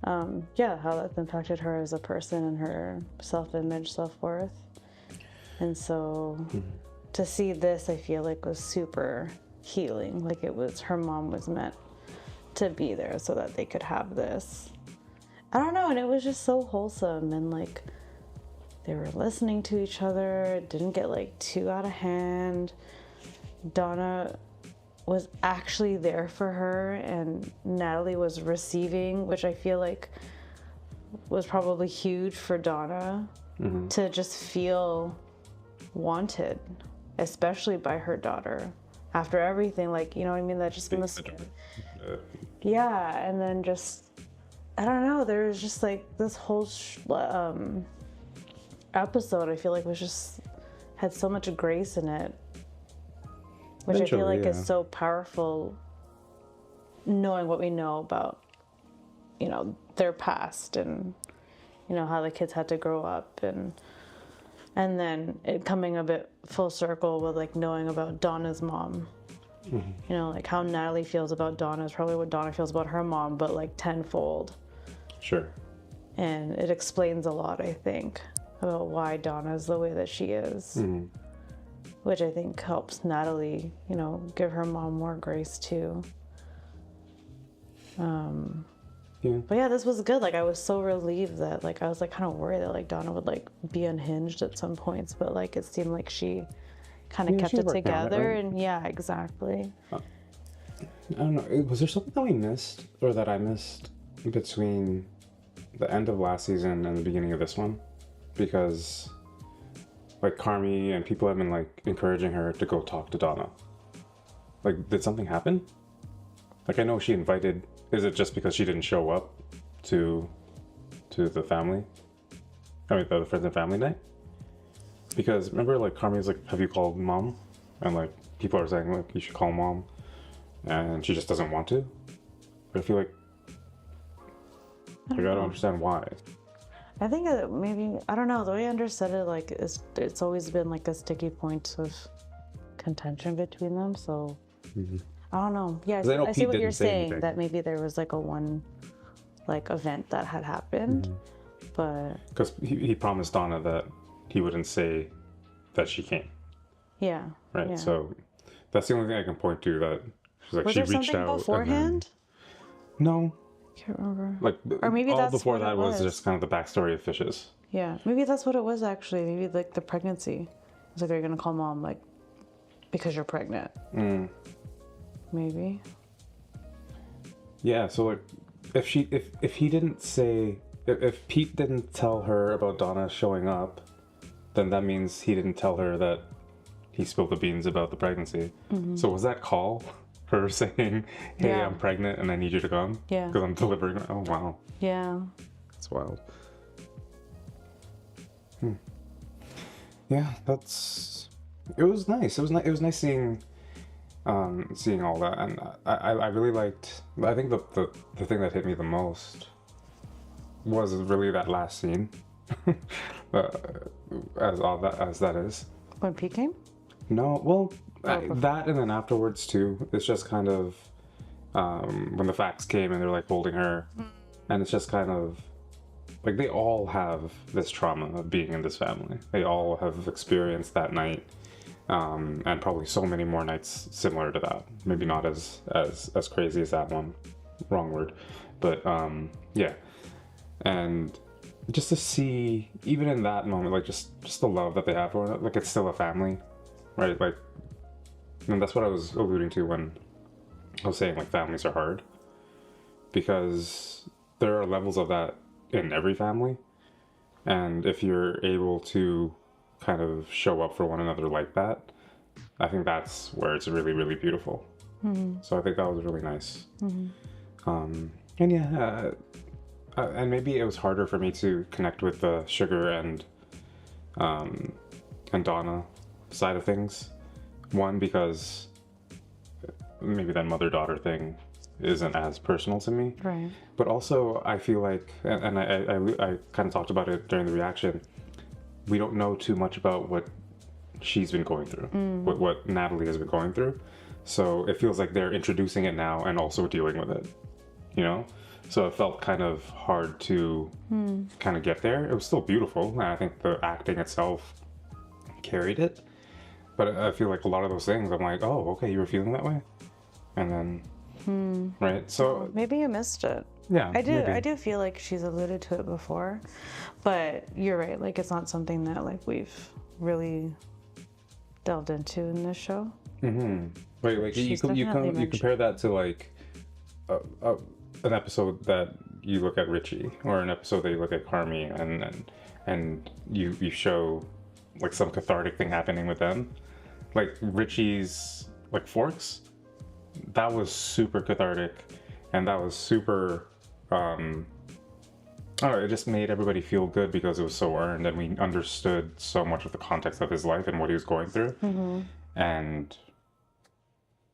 B: yeah, how that's impacted her as a person and her self-image, self-worth. And so to see this, I feel like was super healing. Like it was, her mom was meant to be there so that they could have this. I don't know, and it was just so wholesome, and like they were listening to each other. It didn't get like too out of hand. Donna was actually there for her, and Natalie was receiving, which I feel like was probably huge for Donna to just feel wanted, especially by her daughter after everything. Like, you know what I mean? That just must, yeah. And then just, I don't know, there was just like this whole episode, I feel like was just, had so much grace in it, which I feel like is so powerful, knowing what we know about, you know, their past and, you know, how the kids had to grow up, and then it coming a bit full circle with like knowing about Donna's mom. You know, like how Natalie feels about Donna is probably what Donna feels about her mom, but like tenfold.
A: Sure.
B: And it explains a lot, I think, about why Donna's the way that she is. Which I think helps Natalie, you know, give her mom more grace too. But yeah, this was good. Like I was so relieved that, like, I was like kind of worried that like Donna would like be unhinged at some points, but like it seemed like she kind of kept it together. And yeah, exactly.
A: I don't know. Was there something that we missed, or that I missed, between the end of last season and the beginning of this one? Because like Carmi and people have been like encouraging her to go talk to Donna. Like, did something happen? Like, I know she invited. Is it just because she didn't show up to the family? I mean, the friends and family night? Because remember, like, Carmi's like, have you called mom? And like, people are saying, like, you should call mom. And she just doesn't want to. But I feel like, I don't understand why.
B: I think maybe, I don't know, the way I understood it, like, it's always been like a sticky point of contention between them, so I don't know. Yeah, I see what you're saying, that maybe there was like a one like event that had happened, but
A: because he promised Donna that he wouldn't say that she came.
B: Yeah.
A: Right.
B: Yeah.
A: So that's the only thing I can point to, that she's like,
B: was
A: she
B: there
A: reached
B: something
A: out
B: beforehand?
A: No.
B: Can't remember.
A: Like,
B: or maybe
A: all
B: that's
A: before
B: what
A: that
B: it
A: was just kind of the backstory of Fishes.
B: Yeah, maybe that's what it was actually. Maybe like the pregnancy. It's like they're gonna call mom like because you're pregnant. Maybe.
A: Yeah. So like, if he didn't say, if Pete didn't tell her about Donna showing up, then that means he didn't tell her that he spilled the beans about the pregnancy. So was that call her saying, hey, I'm pregnant and I need you to come?
B: Yeah.
A: Because I'm delivering. Oh, wow.
B: Yeah.
A: That's wild. Yeah, it was nice. It was nice seeing all that, and I really liked. I think the thing that hit me the most was really that last scene, as that is.
B: When Pete came?
A: No, well, that and then afterwards too. It's just kind of when the facts came and they're like holding her, and it's just kind of like they all have this trauma of being in this family. They all have experienced that night, and probably so many more nights similar to that. Maybe not as crazy as that one. Wrong word, but yeah. And just to see, even in that moment, like just the love that they have for it, like it's still a family, right? Like, and that's what I was alluding to when I was saying like families are hard, because there are levels of that in every family, and if you're able to kind of show up for one another like that, I think that's where it's really, really beautiful. So I think that was really nice. And yeah, and maybe it was harder for me to connect with the Sugar and Donna side of things. One, because maybe that mother-daughter thing isn't as personal to me.
B: Right.
A: But also, I feel like, and I kind of talked about it during the reaction, we don't know too much about what she's been going through, what Natalie has been going through. So it feels like they're introducing it now and also dealing with it, you know? So it felt kind of hard to kind of get there. It was still beautiful, and I think the acting itself carried it. But I feel like a lot of those things, I'm like, oh, okay, you were feeling that way? And then, right? So
B: Maybe you missed it.
A: yeah,
B: I do.
A: maybe.
B: I do feel like she's alluded to it before, but you're right. Like it's not something that like we've really delved into in this show.
A: Right, like you
B: She's definitely mentioned.
A: compare that to like an episode that you look at Richie, or an episode that you look at Carmi, and you show like some cathartic thing happening with them. Like Richie's like Forks, that was super cathartic, and that was super I don't know, it just made everybody feel good because it was so earned, and we understood so much of the context of his life and what he was going through. And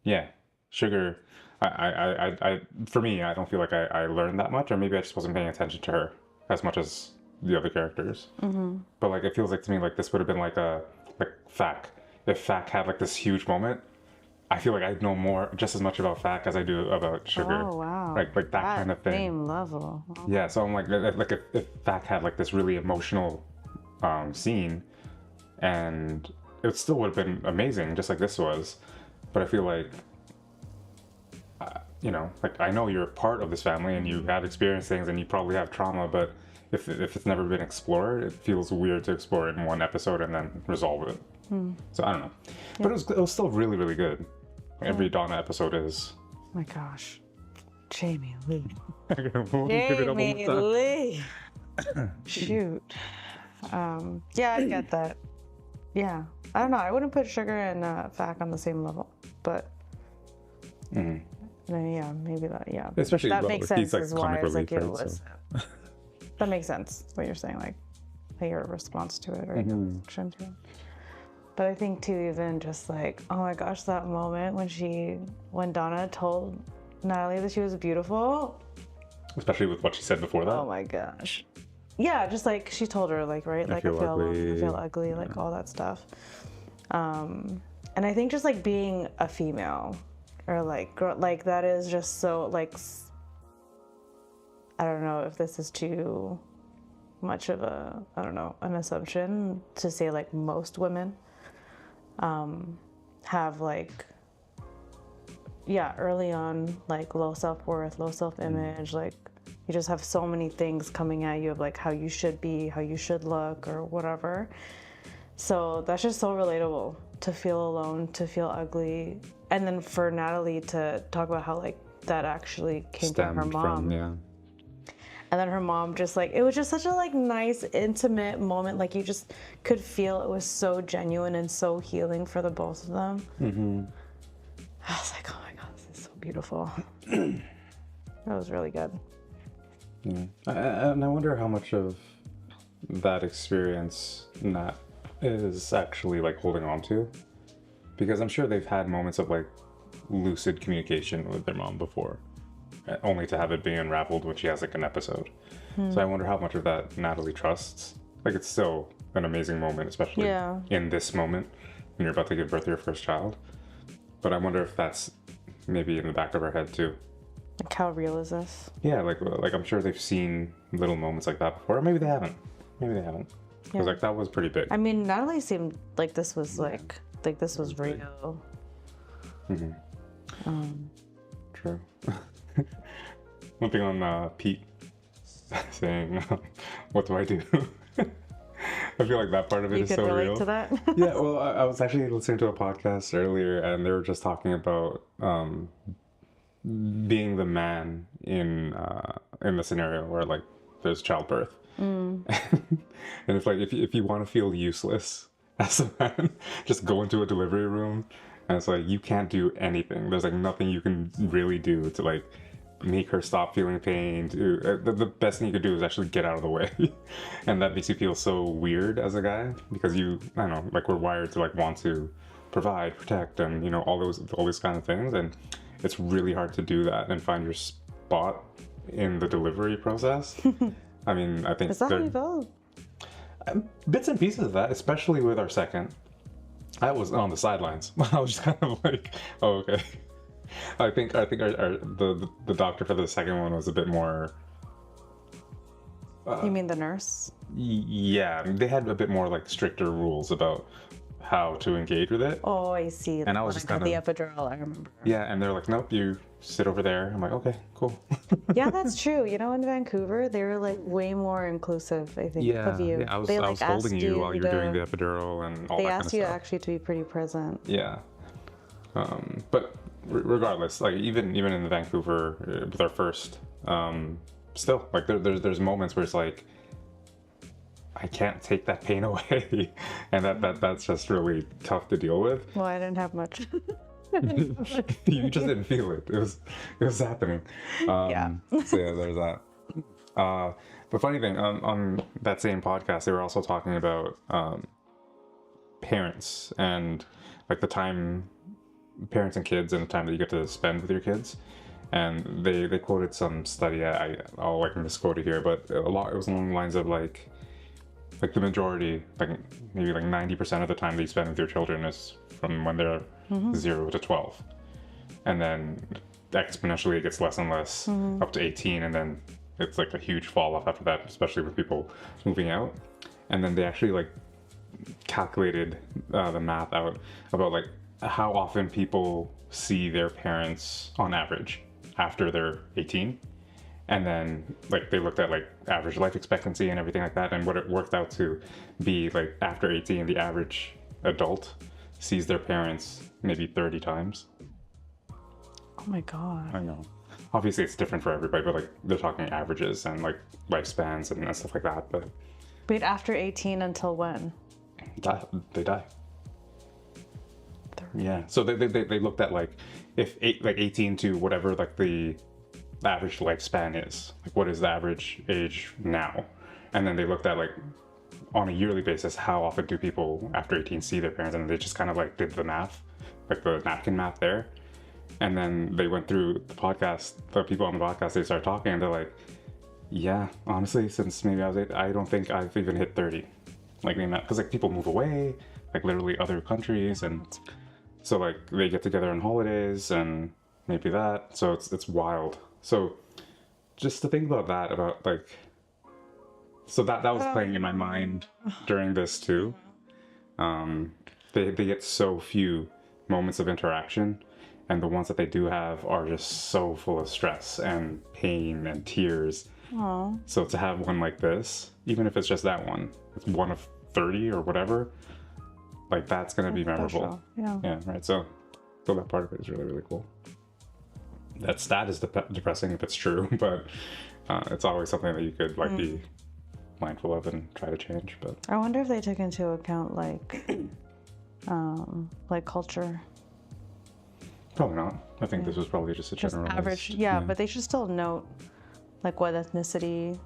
A: yeah, Sugar, I for me, I don't feel like I learned that much, or maybe I just wasn't paying attention to her as much as the other characters. But like, it feels like to me like this would have been like Fack. If Fack had like this huge moment, I feel like I know more, just as much about Fack as I do about Sugar.
B: Oh wow!
A: Like that kind of thing.
B: Same level. Oh.
A: Yeah, so I'm like if Fack had like this really emotional scene, and it still would have been amazing, just like this was. But I feel like, you know, like I know you're a part of this family and you have experienced things and you probably have trauma, but if it's never been explored, it feels weird to explore it in one episode and then resolve it. So I don't know, but it was still really, really good. Every Donna episode is.
B: Oh my gosh, Jamie Lee.
A: Jamie
B: Lee. Shoot. Yeah, I get that. Yeah, I don't know. I wouldn't put Sugar and Fack on the same level, but then, yeah, maybe that. Yeah,
A: Especially
B: that
A: well,
B: makes
A: he's,
B: sense.
A: like,
B: Is why
A: comic
B: I was like,
A: relief,
B: it
A: right,
B: was.
A: so.
B: That makes sense. What you're saying, like your response to it or your reaction to it. But I think too, even just like, oh my gosh, that moment when Donna told Natalie that she was beautiful.
A: Especially with what she said before that.
B: Oh my gosh. Yeah, just like she told her, like, right, like I feel ugly, like all that stuff. And I think just like being a female, or like girl, like that is just so like, I don't know if this is too much of a, I don't know, an assumption to say like most women have like, yeah, early on, like low self-worth, low self-image, like you just have so many things coming at you of like how you should be, how you should look, or whatever. So that's just so relatable, to feel alone, to feel ugly. And then for Natalie to talk about how like that actually came from her mom. And then her mom just like, it was just such a like nice, intimate moment. Like you just could feel it was so genuine and so healing for the both of them. I was like, oh my God, this is so beautiful. That was really good.
A: Yeah. And I wonder how much of that experience Nat is actually like holding on to. Because I'm sure they've had moments of like lucid communication with their mom before, only to have it be unraveled when she has like an episode. So I wonder how much of that Natalie trusts. Like it's still an amazing moment, especially in this moment when you're about to give birth to your first child. But I wonder if that's maybe in the back of her head too.
B: Like how real is this?
A: Yeah, like I'm sure they've seen little moments like that before, or maybe they haven't. Maybe they haven't. Because like that was pretty big.
B: I mean, Natalie seemed like this was like this was real.
A: True. One thing on Pete saying, "What do I do?" I feel like that part of it is so real.
B: You could relate to that?
A: Yeah, well, I was actually listening to a podcast earlier, and they were just talking about being the man in the scenario where like there's childbirth, and it's like if you want to feel useless as a man, just go into a delivery room, and it's like you can't do anything. There's like nothing you can really do to like make her stop feeling pain. The best thing you could do is actually get out of the way. And that makes you feel so weird as a guy, because I don't know, like we're wired to like want to provide, protect, and you know, all these kind of things, and it's really hard to do that and find your spot in the delivery process. I mean, I think
B: is that how you felt?
A: Bits and pieces of that, especially with our second. I was on the sidelines. I was just kind of like, oh, okay. I think the doctor for the second one was a bit more.
B: You mean the nurse?
A: Yeah, they had a bit more like stricter rules about how to engage with it.
B: Oh, I see.
A: And I was just
B: got
A: kind
B: the
A: of
B: epidural. I remember.
A: Yeah, and they're like, nope, you sit over there. I'm like, okay, cool.
B: Yeah, that's true. You know, in Vancouver, they were like way more inclusive. I think of you.
A: Yeah, I was,
B: they,
A: I was holding you while you were doing the epidural and all
B: They
A: that kind of
B: asked you
A: stuff.
B: actually to be pretty present.
A: Yeah, but regardless, like even in the Vancouver with our first, still like there's moments where it's like I can't take that pain away, and that's just really tough to deal with.
B: Well, I didn't have much.
A: You just didn't feel it. It was happening.
B: Yeah.
A: So yeah, there's that. But funny thing, on that same podcast, they were also talking about parents and like the time, parents and kids, and the time that you get to spend with your kids. And they quoted some study. I'll like misquote it here, but it was along the lines of like the majority, like maybe like 90% of the time that you spend with your children is from when they're 0 to 12, and then exponentially it gets less and less up to 18, and then it's like a huge fall off after that, especially with people moving out. And then they actually like calculated the math out about like how often people see their parents on average after they're 18. And then like they looked at like average life expectancy and everything like that, and what it worked out to be like after 18, the average adult sees their parents maybe 30 times.
B: Oh my god.
A: I know. Obviously it's different for everybody, but like they're talking averages and like lifespans and stuff like that. But
B: Wait, after 18 until when?
A: they die. Yeah. So they looked at like if 18 to whatever like the average lifespan is, like what is the average age now, and then they looked at like on a yearly basis how often do people after 18 see their parents, and they just kind of like did the math, like the napkin math there. And then they went through the podcast, the people on the podcast, they started talking, and they're like, yeah, honestly, since maybe I was 8, I don't think I've even hit 30, like because like people move away, like literally other countries, and so like they get together on holidays and maybe that, so it's wild. So just to think about that, about like, so that was playing in my mind during this too. They get so few moments of interaction, and the ones that they do have are just so full of stress and pain and tears.
B: Aww.
A: So to have one like this, even if it's just that one, it's one of 30 or whatever, like that's gonna be memorable.
B: Yeah.
A: Yeah, right. So that part of it is really, really cool. That stat is depressing if it's true, but it's always something that you could like be mindful of and try to change. But
B: I wonder if they took into account like culture.
A: Probably not. I think this was probably just a general
B: average. Yeah, but they should still note like what ethnicity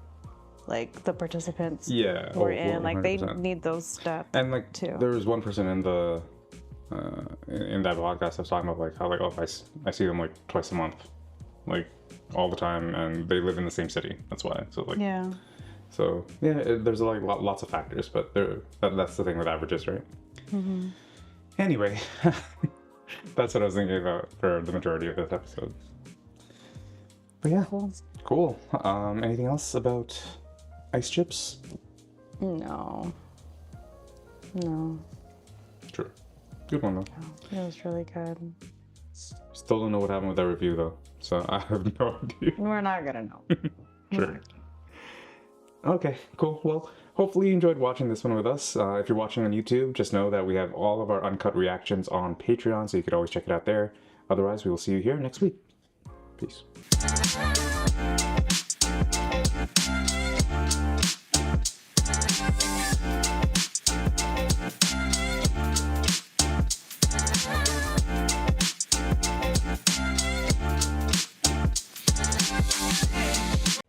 B: like the participants were in. Like they need those stats.
A: And like
B: too.
A: There was one person in the in that podcast I was talking about like how like I see them like twice a month, like all the time, and they live in the same city. That's why. So like there's like lots of factors, but that's the thing with averages, right?
B: Mm-hmm.
A: Anyway, that's what I was thinking about for the majority of this episode. But yeah, cool. Anything else about ice chips?
B: No.
A: Sure. Good one though.
B: It was really good.
A: Still don't know what happened with that review though, so I have no idea.
B: We're not gonna know.
A: Sure. Okay, cool. Well, hopefully you enjoyed watching this one with us. If you're watching on YouTube, just know that we have all of our uncut reactions on Patreon, so you could always check it out there. Otherwise, we will see you here next week. Peace.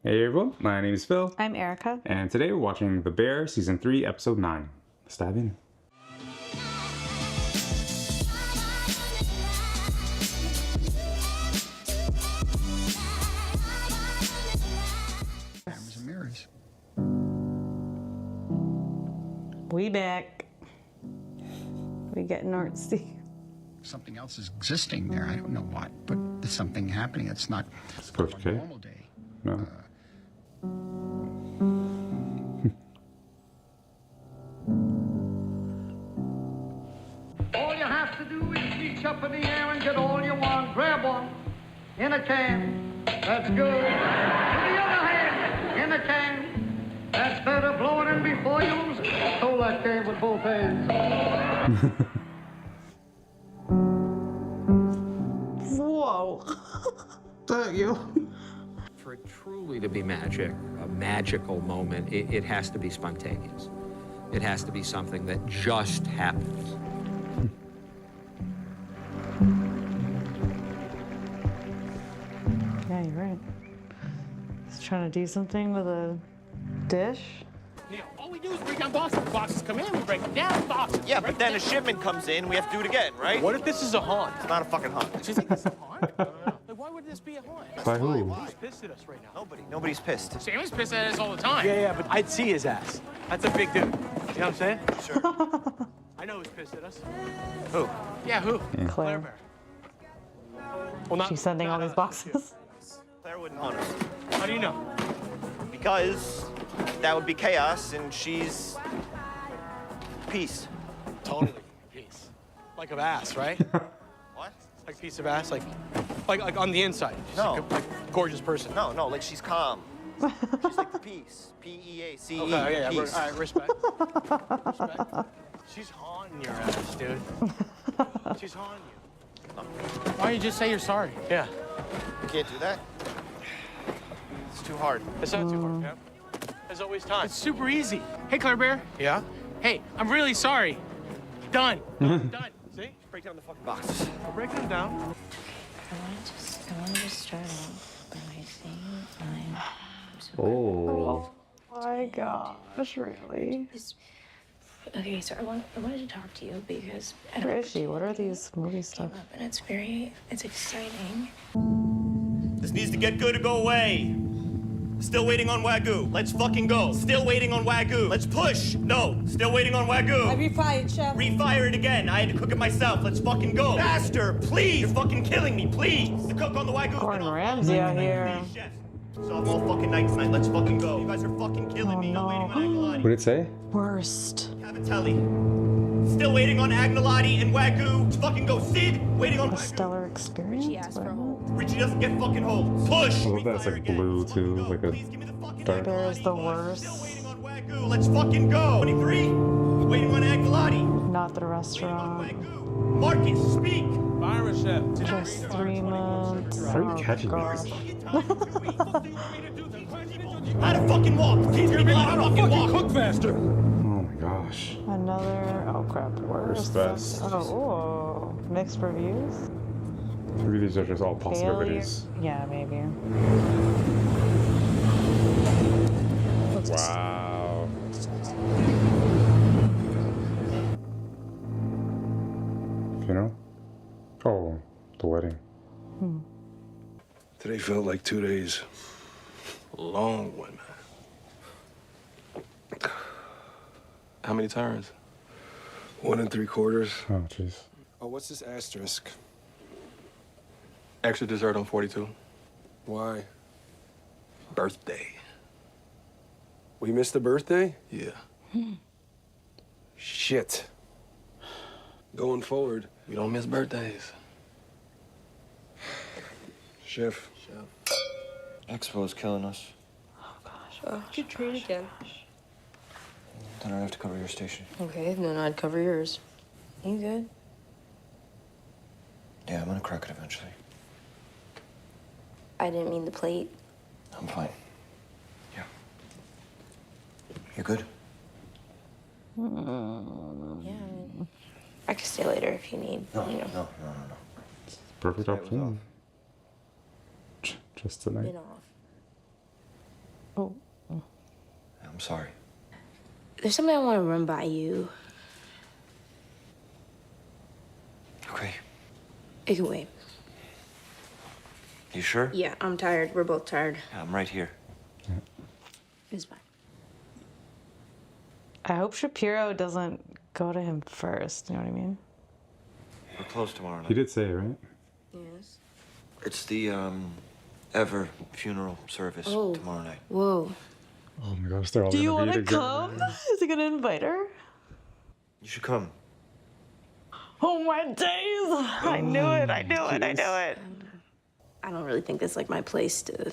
A: Hey everyone, my name is Phil.
B: I'm Erika.
A: And today we're watching The Bear Season 3, Episode 9. Let's dive in.
F: Cameras and mirrors.
B: We back. We getting artsy.
N: something else is existing there. I don't know what, but there's something happening. It's not
A: Coach
N: a
A: K?
N: normal day.
A: No.
P: All you have to do is reach up in the air and get all you want. Grab one in a can. That's good. With the other hand in a can. That's better. Blow it in before you lose it. Hold that can with both hands.
B: Whoa.
N: Thank you.
Q: For it truly to be magic, a magical moment, it has to be spontaneous. It has to be something that just happens.
B: Yeah, you're right. He's trying to do something with a dish.
K: Neil, all we do is break down boxes. Boxes come in, we break them down, boxes.
E: Yeah, but then a shipment comes in, we have to do it again, right?
K: What if this is a haunt?
E: It's not a fucking haunt.
K: Do you think it's a haunt? Like, why would this be a haunt?
A: By who?
K: Who's pissed at us right now?
E: Nobody's pissed.
K: Sammy's pissed at us all the time. Yeah, but I'd see his ass. That's a big dude. You know what I'm saying?
E: Sure.
K: I know who's pissed at us.
E: Who?
K: Yeah, who?
B: Claire.
K: Bear. Well,
B: She's sending all these boxes.
E: Claire wouldn't haunt us.
K: How do you know?
E: Because that would be chaos, and she's peace.
K: Totally. Peace. Like of ass, right?
E: What?
K: Like a piece of ass, like on the inside. She's
E: No.
K: like a gorgeous person.
E: No, like she's calm. She's like the peace. P-E-A-C-E.
K: Okay, yeah,
E: Peace.
K: all right, respect. Respect. She's haunting your ass, dude. She's haunting you. Why don't you just say you're sorry? Yeah.
E: You can't do that. It's too hard.
K: It's not too hard, yeah? There's always time. It's super easy. Hey, Claire Bear. Yeah? Hey, I'm really sorry. Done. Done. See?
E: Break down the fucking boxes.
K: I'll break them down.
R: I want to just start off by saying I'm so
A: Oh.
B: My gosh, really?
R: Okay, so I wanted to talk to you because
B: Where is she? What are these movie stuff?
R: and it's exciting.
E: This needs to get good or go away. Still waiting on Wagyu. Let's fucking go. Still waiting on Wagyu. Let's push. No. Still waiting on Wagyu.
W: I refired, chef.
E: Refire it again. I had to cook it myself. Let's fucking go. Faster, please. You're fucking killing me, please. The cook on the Wagyu.
B: Gordon Ramsay out here.
E: So I'm all fucking night tonight. Let's fucking go. You guys are fucking killing me. No waiting on Agnolotti.
A: What did it say?
B: Worst.
E: Cavatelli. Still waiting on Agnolotti and Wagyu. Let's fucking go. Sid, waiting on
B: A
E: Wagyu.
B: stellar experience?
E: Richie doesn't get fucking hold. Push.
A: I love that it's like blue too, like a dark.
B: Bear is the worst.
E: Let's fucking go. 23. Waiting on Agnolotti.
B: Not the restaurant.
E: Marcus, speak.
K: Byron, chef.
B: Just 3 months.
A: How are you catching
B: gosh.
E: How to fucking walk. Teach me how to fucking walk.
K: Cook faster.
A: Oh my gosh.
B: Another, oh crap, worst.
A: best.
B: Oh, mixed reviews?
A: Maybe these are just all
B: Failure?
A: possibilities.
B: Yeah, maybe.
A: Wow. Funeral? Oh, the wedding.
Y: Today felt like 2 days. A long one, man. How many turns? 1 3/4.
A: Oh, jeez.
Y: Oh, what's this asterisk? Extra dessert on 42. Why? Birthday. We missed the birthday? Yeah. Shit. Going forward, we don't miss birthdays. Chef.
E: Expo's killing us.
J: Good trade again.
E: Then I have to cover your station.
J: Okay, then I'd cover yours. You good?
E: Yeah, I'm gonna crack it eventually.
J: I didn't mean the plate.
E: I'm fine. Yeah. You good?
J: Yeah, I mean, I could stay later if you need.
E: No,
J: you know.
E: no.
A: Perfect opportunity. Just tonight.
J: Been off.
B: Oh.
E: I'm sorry.
J: There's something I want to run by you.
E: Okay.
J: It can wait.
E: You sure?
J: Yeah, I'm tired. We're both tired.
E: Yeah, I'm right here.
J: It's fine.
B: I hope Shapiro doesn't go to him first, you know what I mean?
E: We're closed tomorrow night.
A: He did say it, right?
J: Yes.
E: It's the, Ever funeral service
J: Oh.
E: tomorrow night.
J: Whoa.
A: Oh my gosh, they're all
B: Do you
A: gonna
B: want
A: be
B: to
A: together.
B: come? Is he gonna invite her?
E: You should come.
B: Oh my days! I knew it! I knew it! I knew it!
J: I don't really think that's like my place to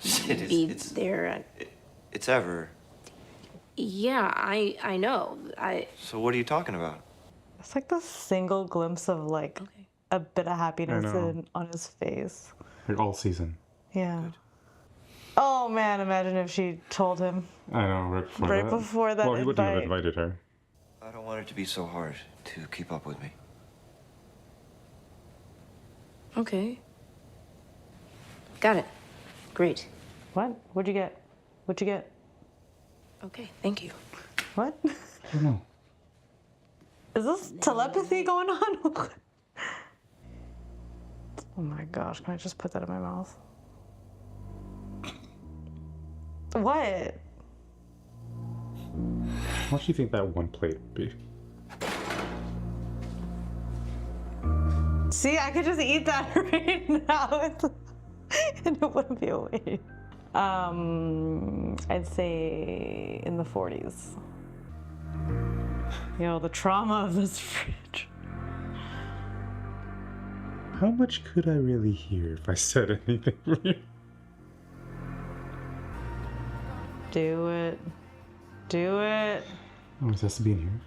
E: Sid,
J: be there.
E: It's Ever.
J: Yeah, I know.
E: So what are you talking about?
B: It's like the single glimpse of like a bit of happiness
A: I know.
B: on his face.
A: Like all season.
B: Yeah. Oh man, imagine if she told him.
A: I know, right before
B: Right
A: that.
B: before that
A: Well, he wouldn't have
B: invite.
A: invited her.
E: I don't want it to be so hard to keep up with me.
J: Okay. Got it. Great.
B: What? What'd you get? What'd you get?
J: Okay, thank you.
B: What?
A: I don't know.
B: Is this telepathy going on? Oh my gosh, can I just put that in my mouth? What?
A: How much do you think that one plate would be?
B: See, I could just eat that right now and it wouldn't be a waste. I'd say in the 40s. Yo, the trauma of this fridge.
A: How much could I really hear if I said anything for you?
B: Do it. Do it.
A: Oh, it has to be in here.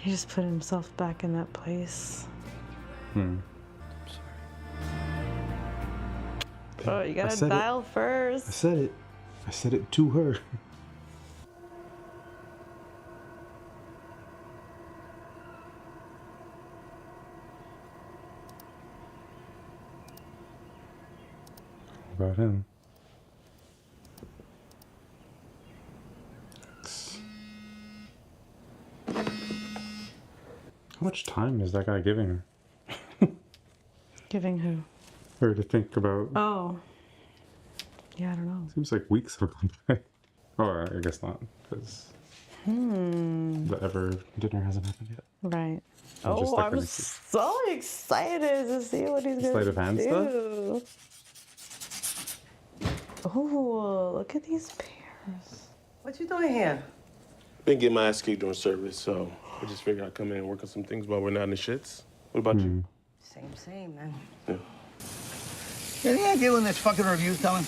B: He just put himself back in that place. Oh, you
A: I
B: gotta
A: said it.
B: dial
A: I
B: first.
A: said it. I said it to her. What about him? How much time is that guy giving her?
B: Giving who?
A: Her to think about.
B: Oh. Yeah, I don't know.
A: Seems like weeks have gone by. Oh, I guess not, because the Ever dinner hasn't happened yet.
B: Right.
A: I'm just
B: Oh,
A: like
B: I'm
A: gonna
B: so excited to see what he's
A: Sleight
B: gonna
A: of hand
B: do. Oh, look at these pears.
O: What you doing here?
V: Been getting my ass kicked during service, so I just figured I'd come in and work on some things while we're not in the shits. What about you?
O: Same, man.
V: Yeah.
O: Any idea when this fucking review's coming?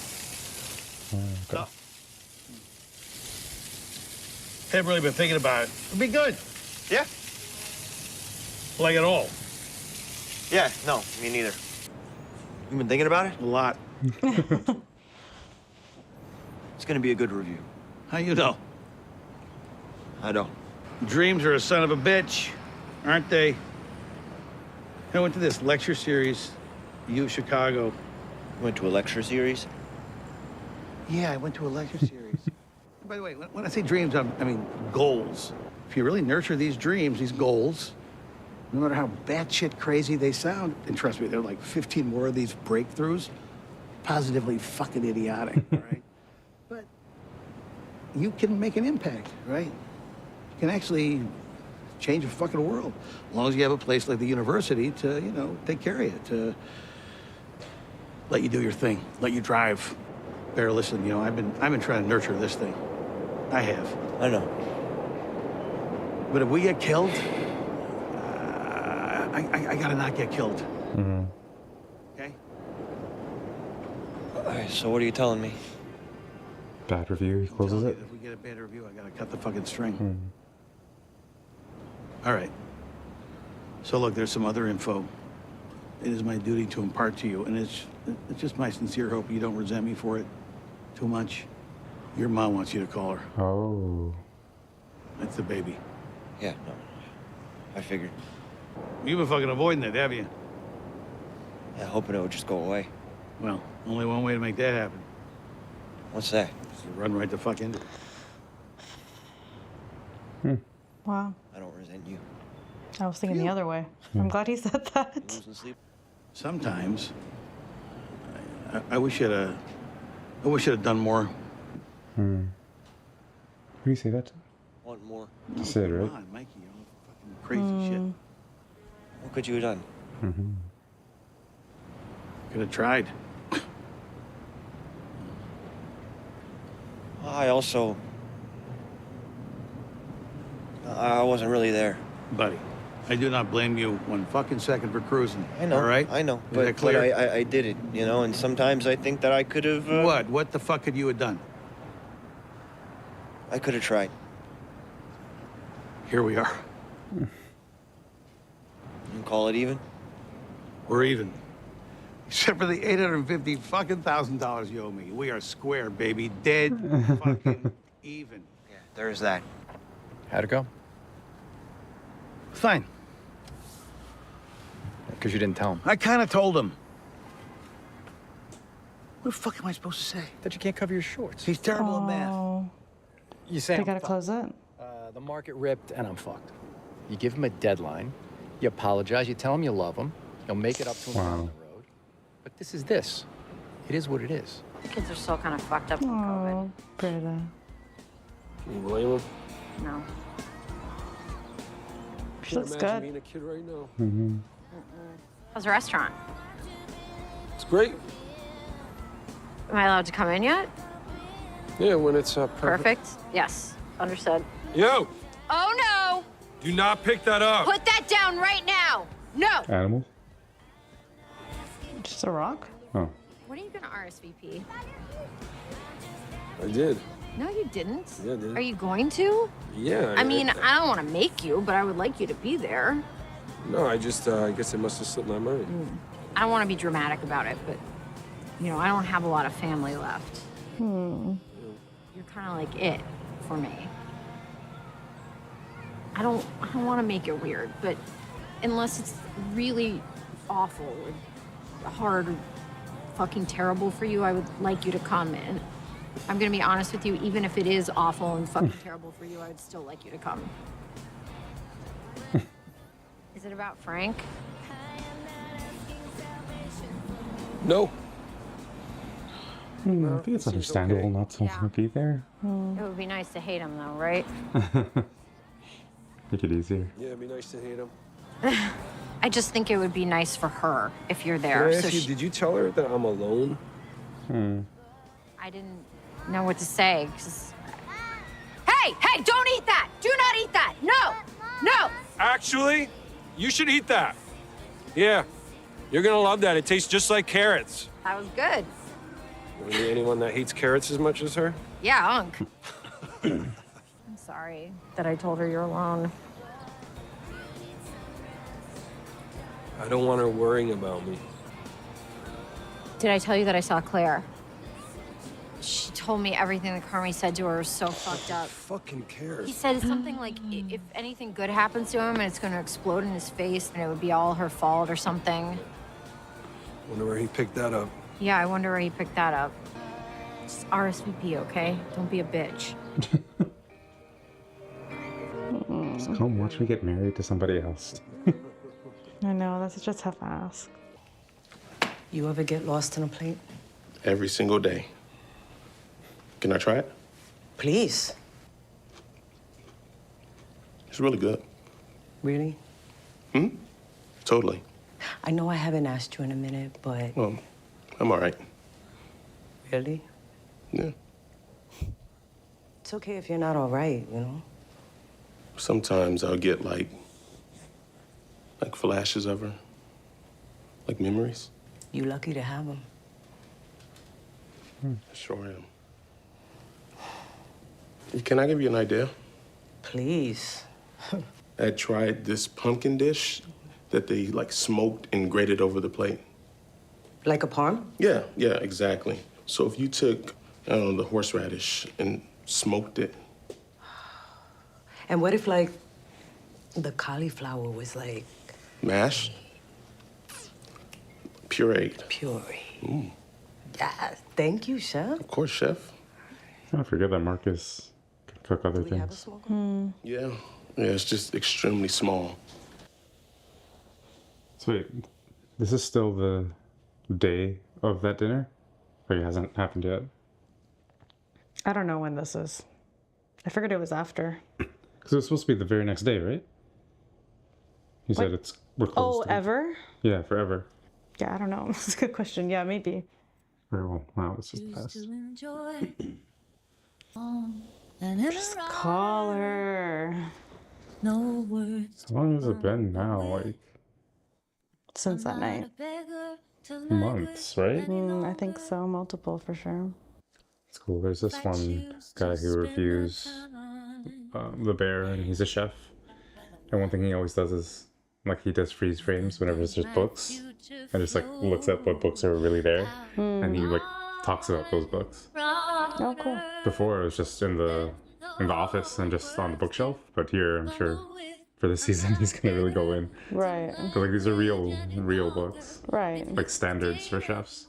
A: Okay.
O: I've really been thinking about it. It'll be good.
E: Yeah.
O: Like it all.
E: Yeah, no, me neither. You been thinking about it?
O: A lot.
E: It's gonna be a good review.
O: How you know?
E: I don't.
O: Dreams are a son of a bitch, aren't they? I went to this lecture series, U Chicago.
E: You went to a lecture series?
O: Yeah, I went to a lecture series. By the way, when I say dreams, I mean goals. If you really nurture these dreams, these goals, no matter how batshit crazy they sound, and trust me, there are like 15 more of these breakthroughs, positively fucking idiotic, right? But you can make an impact, right? You can actually change the fucking world, as long as you have a place like the university to, you know, take care of you, to let you do your thing, let you drive. Bear, listen, you know, I've been trying to nurture this thing. I have.
E: I know.
O: But if we get killed, I gotta not get killed. Okay?
E: All right, so what are you telling me?
A: Bad review, he closes it.
O: If we get a bad review, I gotta cut the fucking string. All right. So look, there's some other info. It is my duty to impart to you, and it's just my sincere hope you don't resent me for it too much. Your mom wants you to call her.
A: Oh.
O: That's the baby.
E: Yeah, no. I figured.
O: You've been fucking avoiding it, have you?
E: Yeah, hoping it would just go away.
O: Well, only one way to make that happen.
E: What's that?
O: Just run right the fuck into it.
B: Wow.
E: I don't resent you.
B: I was thinking the other way. I'm glad he said that.
E: Losing sleep?
O: Sometimes, I wish I'd have done more.
A: Who do you say that to?
E: Want more?
A: To Sid, right?
O: Come on, Mikey, you know, fucking crazy shit.
E: What could you have done?
O: Could have tried.
E: I wasn't really there.
O: Buddy, I do not blame you one fucking second for cruising.
E: I know.
O: All right?
E: I know.
O: Is
E: But,
O: that clear?
E: I did it, you know, and sometimes I think that I could have.
O: What? What the fuck could you have done?
E: I could have tried.
O: Here we are.
E: You can call it even?
O: We're even. Except for the $850 fucking $1,000 you owe me. We are square, baby. Dead fucking even.
E: Yeah, there's that.
I: How'd it go?
O: Fine.
I: Because you didn't tell him.
O: I kind of told him. What the fuck am I supposed to say?
I: That you can't cover your shorts.
O: He's terrible at math.
I: You say
B: They
I: I'm
B: gotta
I: fucked.
B: close it.
I: The market ripped and I'm fucked. You give him a deadline. You apologize. You tell him you love him. You'll make it up to him down the road. But this is this. It is what it is.
R: Kids are still kind of fucked up from COVID.
B: Britta.
Y: Can you blame him?
R: No.
B: She looks
Y: Imagine
B: good.
Y: being a kid right now.
R: How's the restaurant?
Y: It's great.
R: Am I allowed to come in yet?
Y: Yeah, when it's
R: Perfect. Yes. Understood.
Y: Yo,
R: Oh no!
Y: do not pick that up.
R: Put that down right now! No!
A: Animals?
B: Just a rock?
A: Oh.
R: When are you gonna RSVP?
Y: I did.
R: No, you didn't.
Y: Yeah, I did.
R: Are you going to?
Y: Yeah.
R: I mean, I don't want to make you, but I would like you to be there.
Y: No, I just, I guess it must have slipped my mind.
R: I don't want to be dramatic about it, but, you know, I don't have a lot of family left. You're kind of like it for me. I don't want to make it weird, but unless it's really awful or hard or fucking terrible for you, I would like you to come in. I'm gonna be honest with you, even if it is awful and fucking terrible for you, I would still like you to come. Is it about Frank?
Y: No.
A: I think it's understandable not to be there.
R: It would be nice to hate him though, right?
A: Make it easier.
Y: Yeah, it'd be nice to hate him.
R: I just think it would be nice for her if you're
Y: Can
R: there.
Y: I ask
R: So
Y: you, did you tell her that I'm alone?
R: I didn't know what to say. 'Cause... Hey, don't eat that! Do not eat that! No!
Y: Actually, you should eat that. Yeah, you're gonna love that. It tastes just like carrots.
R: That was good.
Y: Anyone that hates carrots as much as her?
R: Yeah, Unc. I'm sorry that I told her you're alone.
Y: I don't want her worrying about me.
R: Did I tell you that I saw Claire? She told me everything that Carmi said to her was so fucked up.
Y: Fucking cares.
R: He said something like, if anything good happens to him and it's gonna explode in his face and it would be all her fault or something.
Y: Wonder where he picked that up.
R: Yeah, I wonder where he picked that up. Just RSVP, okay? Don't be a bitch.
A: Just come watch me get married to somebody else.
B: I know, that's such a tough ask.
D: You ever get lost in a plate?
V: Every single day. Can I try it?
D: Please.
V: It's really good.
D: Really?
V: Totally.
D: I know I haven't asked you in a minute, but
V: Well, I'm all right.
D: really?
V: Yeah.
D: It's okay if you're not all right, you know?
V: Sometimes I'll get like flashes of her, like memories.
D: You lucky to have them.
V: I sure am. Can I give you an idea?
D: Please.
V: I tried this pumpkin dish that they like smoked and grated over the plate.
D: Like a parm?
V: Yeah, exactly. So if you took, I don't know, the horseradish and smoked it.
D: And what if, like, the cauliflower was like
V: Mashed? Pureed.
D: puree? Yeah, thank you, chef.
V: Of course, chef.
A: I forget that Marcus can cook other things.
V: Yeah, it's just extremely small.
A: So wait, this is still the day of that dinner? Like it hasn't happened yet?
B: I don't know when this is. I figured it was after.
A: Because it was supposed to be the very next day, right? He said we're close.
B: Oh, ever?
A: Yeah, forever.
B: Yeah, I don't know. That's a good question. Yeah, maybe.
A: Very well. Wow, this is the best.
B: Just call her.
A: No words. How long has it been now? Like
B: since that night.
A: Months, right?
B: I think so. Multiple for sure.
A: It's cool. There's this one guy who reviews The Bear, and he's a chef. And one thing he always does is, like, he does freeze frames whenever it's just books, and just like looks at what books are really there, and he like talks about those books.
B: Oh, cool.
A: Before it was just in the office and just on the bookshelf, but here I'm sure for this season he's gonna really go in.
B: Right.
A: But like these are real books.
B: Right.
A: Like standards for chefs.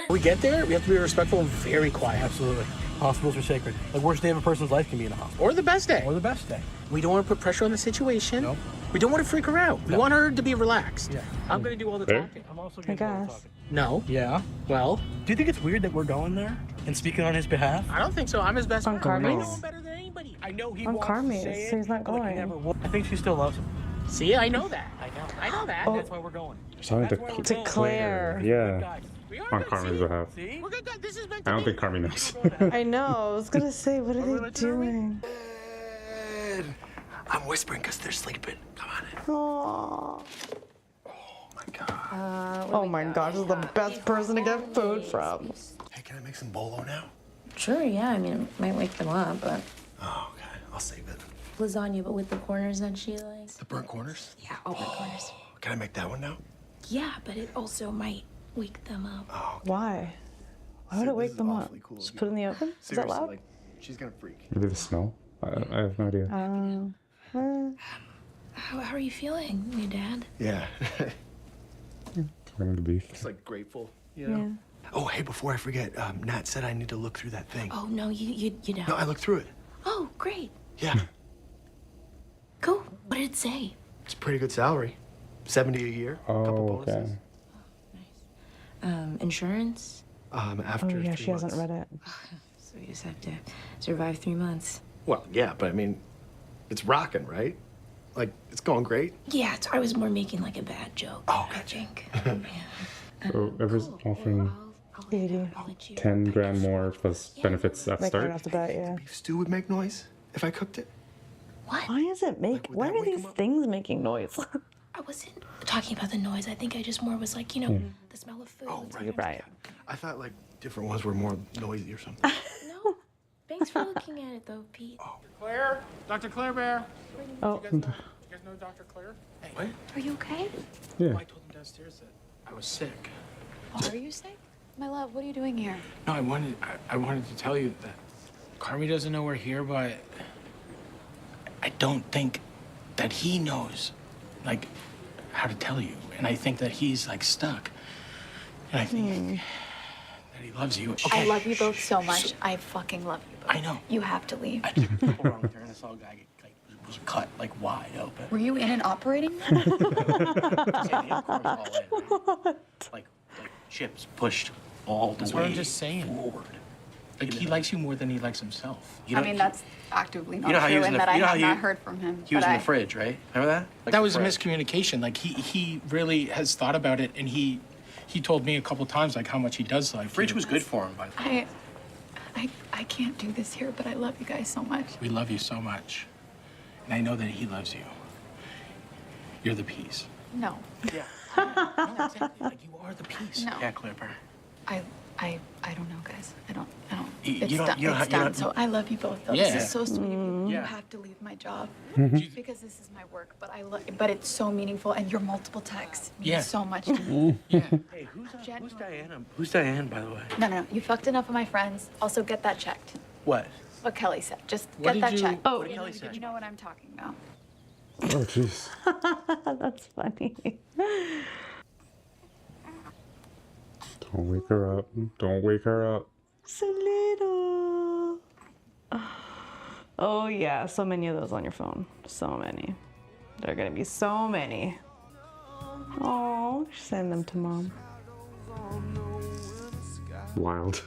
F: When we get there, we have to be respectful and very quiet. Absolutely. Hospitals are sacred. The worst day of a person's life can be in a hospital.
I: Or the best day.
F: Or the best day.
I: We don't want to put pressure on the situation.
F: No.
I: We don't want to freak her out. We want her to be relaxed.
F: Yeah.
I: I'm going to do all the
A: There?
I: talking.
F: I'm also
B: I guess.
I: No.
F: Yeah.
I: Well,
F: Do you think it's weird that we're going there and speaking on his behalf?
I: I don't think so. I'm his best
B: On
I: friend. I know
B: Carmen's?
I: him better than anybody. I know he
B: On
I: wants
B: Carmen's,
I: to say
B: so
I: it.
B: he's not
F: But he
B: going.
F: never will. I think she still loves him.
I: See, I know that. I know that.
B: Oh.
F: That's why we're going.
A: Talking
F: That's why we're
A: to
F: going.
B: Claire.
A: Yeah.
I: We are
A: On
I: good,
A: Carmen's
I: see?
A: behalf.
F: See?
I: We're good. This is meant
A: I
I: to
A: don't
I: be.
A: think Carmen knows.
B: I know. I was gonna say, what are they doing?
L: I'm whispering because they're sleeping. Come on in.
B: Aww.
L: Oh my god.
B: Oh my gosh, this is the best person to get food from.
L: Hey, can I make some bolo now?
J: Sure, yeah. I mean, it might wake them up, but
L: Oh, okay. I'll save it.
J: lasagna, but with the corners that she likes.
L: The burnt corners?
J: Yeah, all burnt corners.
L: Can I make that one now?
J: Yeah, but it also might wake them up.
L: Oh,
B: Why? Why would it wake them up? Just put it in the oven? Is that loud?
L: like, she's gonna freak.
A: Maybe the smell? I have no idea.
J: How are you feeling, your dad?
L: Yeah.
A: Carmen the beef.
L: It's like grateful, you know? Oh, hey, before I forget, Nat said I need to look through that thing.
J: Oh no, you don't.
L: No, I looked through it.
J: Oh, great.
L: Yeah.
J: Cool. What did it say?
L: It's a pretty good salary. 70 a year.
A: Oh, okay.
J: Insurance?
L: After
B: Oh yeah,
L: 3
B: she hasn't
L: months.
B: read it.
J: So you just have to survive 3 months.
L: Well, yeah, but I mean, it's rocking, right? Like, it's going great.
J: Yeah, I was more making like a bad joke.
L: Oh,
J: I think.
A: So everyone's offering
B: 80.
A: 10 grand more plus benefits at
B: Like right
A: start.
B: off the bat, yeah.
L: Beef stew would make noise if I cooked it.
B: Why is it make?
L: would
B: Why
L: that
B: are
L: wake
B: these
L: 'em up?
B: things making noise?
J: I wasn't talking about the noise. I think I just more was like, you know, the smell of food.
L: Oh,
B: You're right.
L: I thought, like, different ones were more noisy or something.
J: No. Thanks for looking at it though, Pete.
I: Claire, Dr. Claire Bear.
B: Oh,
I: You guys know Dr. Claire? Hey,
L: What?
J: Are you okay?
A: Yeah.
I: I told him downstairs that I was sick.
M: Are you sick? My love, what are you doing here?
I: No, I wanted to tell you that Carmi doesn't know we're here, but I don't think that he knows, like, how to tell you. And I think that he's, like, stuck. And I think that he loves you.
M: I love you both so much. I fucking love you both.
I: I know.
M: You have to leave.
I: I just pulled wrong with her, and I saw a guy like, was cut, like, wide open.
M: Were you in an operating room?
I: Like chips pushed all the way. That's what I'm just saying. Forward. Like, he likes you more than he likes himself. You
M: I
I: know-
M: mean, that's actively not
I: You know how he
M: true,
I: was in
M: and
I: the-
M: that I
I: you know
M: have
I: how
M: not
I: he-
M: heard from him.
I: He was
M: but
I: in the fridge, right? Remember that?
M: Like
I: That was a
M: the
I: miscommunication. Like, he really has thought about it, and he told me a couple times, like, how much he does like. Fridge was good for him, by the way.
M: I can't do this here, but I love you guys so much.
I: We love you so much, and I know that he loves you. You're the piece.
M: No.
I: Yeah. No, exactly. Like, you are the piece.
M: No.
I: Yeah, Clipper.
M: I don't know, guys. I don't.
I: You
M: It's
I: don't-
M: done.
I: you don't
M: It's
I: have- you
M: done.
I: don't-
M: So I love you both. Though.
I: Yeah.
M: This is so sweet of you.
I: Yeah.
M: You have to leave my job
I: Mhm.
M: because this is my work. But it's so meaningful, and your multiple texts mean
I: Yeah.
M: so much to me.
I: Hey, who's Diana? Who's Diane, by the way?
M: No. You fucked enough of my friends. Also, get that checked.
I: What?
M: What Kelly said. Just
I: What
M: get
I: did
M: that
I: you-
M: checked.
I: what did Kelly say?
M: You know what I'm talking about.
A: Oh, jeez.
B: That's funny.
A: Don't wake her up. Don't wake her up.
B: So little. Oh yeah, so many of those on your phone. So many. There are gonna be so many. Oh, send them to mom.
A: Wild.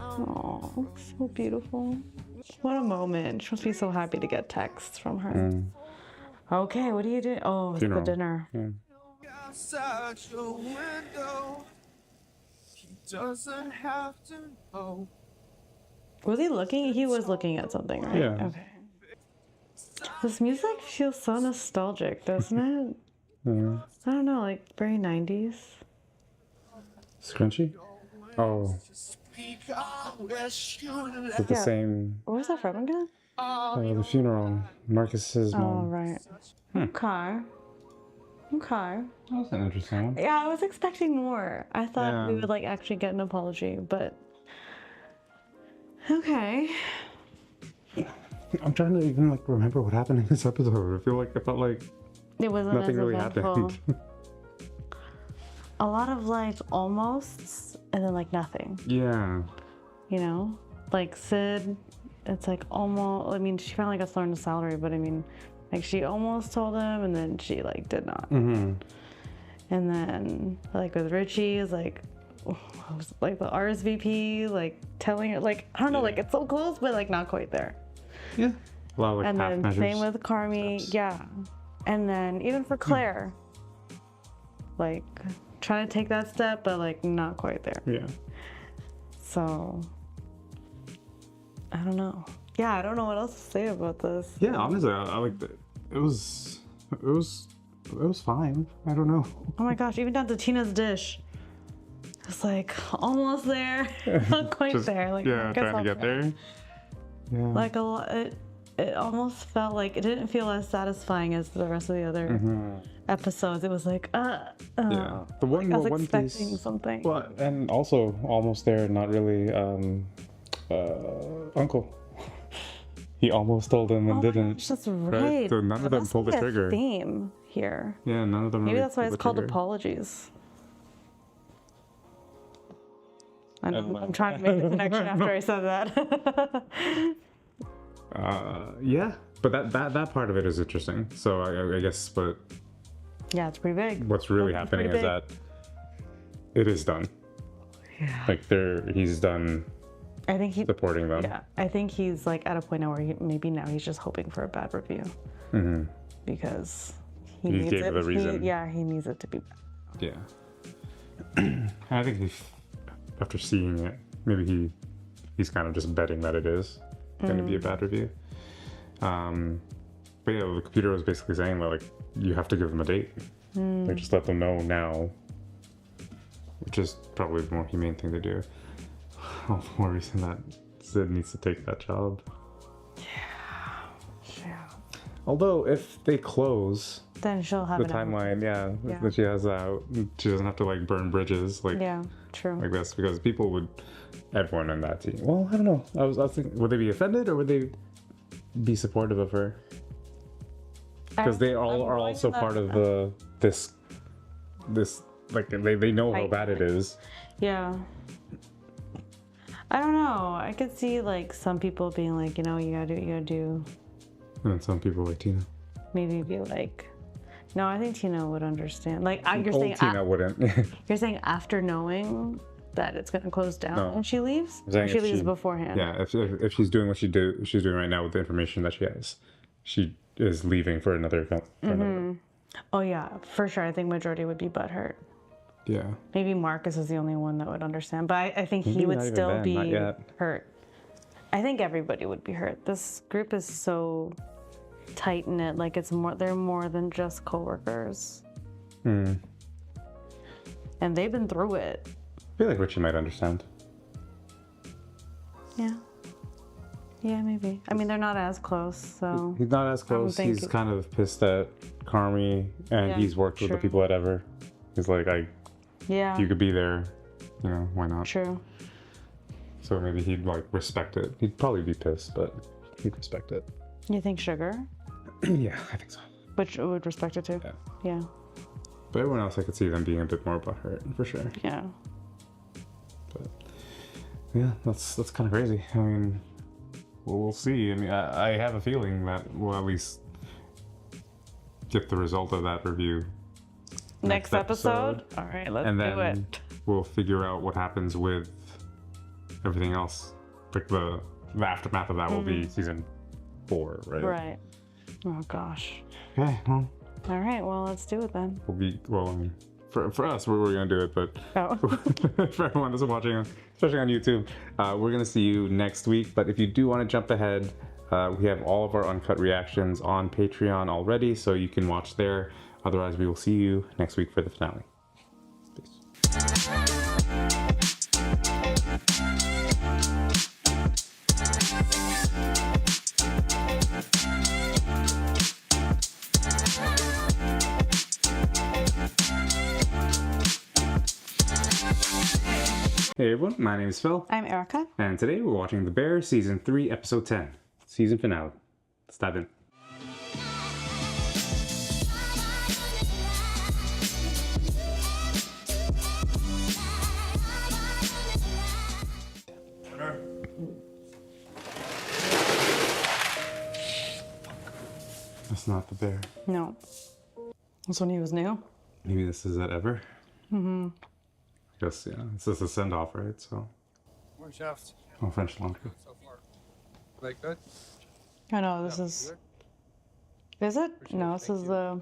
B: Oh, so beautiful. What a moment. She must be so happy to get texts from her. Okay, what are you doing? Oh, it's the
A: Funeral.
B: dinner.
A: Yeah.
S: Outside your window, he doesn't have to know.
B: Was he looking? He was looking at something, right?
A: Yeah.
B: Okay. This music feels so nostalgic, doesn't it?
A: Yeah.
B: I don't know, like very 90s.
A: Scrunchy? Oh. With the same.
B: Where's that from again?
A: The funeral. Marcus's
B: Oh,
A: mom.
B: right. Okay. Okay.
A: That was an interesting one.
B: Yeah, I was expecting more. I thought we
A: Yeah.
B: would like actually get an apology, but okay.
A: I'm trying to even like remember what happened in this episode. I felt like
B: It wasn't
A: nothing
B: as
A: really
B: eventful.
A: happened.
B: A lot of like almosts and then like nothing.
A: Yeah.
B: You know? Like Sid, it's like almost, I mean, she finally got to learn the salary, but I mean, like she almost told him and then she like did not.
A: Mm-hmm.
B: And then like with Richie, is like, like the RSVP, like telling her, like, I don't know, like it's so close, but like not quite there.
A: Yeah. A lot of like
B: And
A: half
B: then
A: measures.
B: same with Carmi, yeah. And then even for Claire, like trying to take that step, but like not quite there.
A: Yeah.
B: So, I don't know. Yeah, I don't know what else to say about this.
A: Yeah, honestly, I liked it. It was fine. I don't know.
B: Oh my gosh, even down to Tina's dish. It's like almost there, not quite
A: Just-
B: there. Like
A: yeah,
B: I guess
A: trying to
B: I'll
A: get
B: try.
A: there. Yeah.
B: Like a lot, it almost felt like it didn't feel as satisfying as the rest of the other
A: Mhm.
B: episodes. It was like,
A: Yeah. The one,
B: like I was
A: one
B: expecting
A: piece.
B: something.
A: Well, and also almost there, not really. Uncle. He almost told him and
B: Oh my
A: didn't.
B: gosh, that's right.
A: So none of them
B: That's
A: pulled the
B: like a
A: trigger.
B: theme here.
A: Yeah, none of them.
B: Maybe
A: really
B: that's why
A: pulled
B: it's
A: the
B: called
A: trigger.
B: apologies. I know,
A: And,
B: I'm trying to make the connection after I said that.
A: Yeah, but that part of it is interesting. So I guess, but
B: Yeah, it's pretty big.
A: what's really
B: It's
A: happening
B: pretty
A: is
B: big.
A: that it is done.
B: Yeah.
A: Like he's done
B: I think he
A: supporting them.
B: Yeah, I think he's like at a point now where maybe now he's just hoping for a bad review
A: Mm-hmm.
B: because he
A: He
B: needs
A: gave
B: it.
A: the reason.
B: He needs it to be bad.
A: Yeah. I think after seeing it, maybe he's kind of just betting that it is going to be a bad review. But yeah, the computer was basically saying that like you have to give them a date. Like just let them know now, which is probably the more humane thing to do. All the more reason that Sid needs to take that job.
B: Yeah.
A: Although if they close
B: Then she'll have
A: the
B: an outlet.
A: timeline,
B: Yeah.
A: that she has out, she doesn't have to like burn bridges like
B: Yeah, true.
A: like this, because people would, everyone on that team. Well, I don't know. I was thinking, would they be offended or would they be supportive of her? Because they all are also part of this like they know how bad it is.
B: Yeah. I don't know. I could see like some people being like, you know, you gotta do.
A: And then some people like Tina.
B: Maybe be like, no, I think Tina would understand. Like you're
A: Old
B: saying,
A: Tina wouldn't.
B: you're saying after knowing that it's gonna close down
A: No.
B: and she leaves,
A: I'm saying
B: or she
A: if
B: leaves beforehand.
A: Yeah, if she's doing what she's doing right now with the information that she has, she is leaving for another.
B: Oh yeah, for sure. I think majority would be butthurt.
A: Yeah.
B: Maybe Marcus is the only one that would understand, but I think
A: Maybe
B: he would
A: not even
B: still
A: then, not
B: be
A: yet.
B: hurt. I think everybody would be hurt. This group is so tight knit. Like they're more than just coworkers,
A: Hmm.
B: and they've been through it.
A: I feel like Richie might understand.
B: Yeah. Yeah, maybe. I mean, they're not as close, so.
A: He's not as
B: I don't
A: close.
B: think
A: He's kind of pissed at Carmi, and
B: Yeah,
A: he's worked with the
B: true.
A: people at Ever. He's like,
B: Yeah.
A: if you could be there, you know, why not?
B: True.
A: So maybe he'd like respect it. He'd probably be pissed, but he'd respect it.
B: You think Sugar?
A: Yeah, I think so.
B: Which would respect it too? Yeah.
A: But everyone else, I could see them being a bit more butthurt for sure.
B: Yeah.
A: But yeah, that's kind of crazy. I mean, well, we'll see. I mean, I have a feeling that we'll at least get the result of that review
B: Next episode? All right, let's
A: and
B: do
A: then
B: it.
A: we'll figure out what happens with everything else. Like the aftermath of that will be season 4, right?
B: Right. Oh gosh.
A: Okay, well,
B: All right, well, let's do it then.
A: I mean, for us, we're gonna do it, but
B: Oh.
A: for everyone that's watching, especially on YouTube, we're gonna see you next week. But if you do want to jump ahead, we have all of our uncut reactions on Patreon already, so you can watch there. Otherwise, we will see you next week for the finale. Hey everyone, my name is Phil.
B: I'm Erika.
A: And today we're watching The Bear Season 3, Episode 10. Season finale. Let's dive in. That's not the bear.
B: No. This one he was new?
A: Maybe this is it ever?
B: Mm-hmm.
A: I guess, yeah. This is a send-off, right? So.
H: Morning, chefs.
A: Oh, French laundry.
H: So far. Like good?
B: I know, this is... Is it? No, this is the...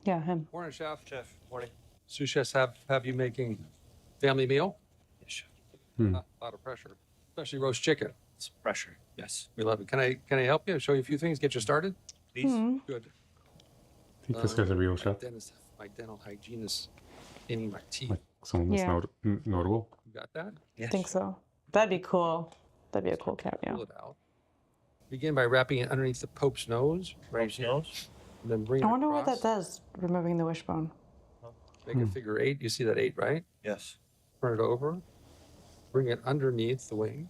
B: Yeah, him.
H: Morning, chef. Chef, morning. Sous chefs have you making family meal? Yes, chef. A lot of pressure, especially roast chicken. It's pressure. Yes, we love it. Can I help you? Show you a few things. Get you started. Please. Good.
A: I think this guy's a real chef.
H: My dental hygienist cleaning my teeth.
A: Like someone that's notable.
H: You got that?
B: I think so. That'd be cool. That'd be a cool cameo.
H: Pull it out. Begin by wrapping it underneath the Pope's nose. Pope's nose. And then bring it
B: I wonder what
H: across.
B: that does, removing the wishbone.
H: Make a figure 8. You see that 8, right? Yes. Turn it over. Bring it underneath the wing.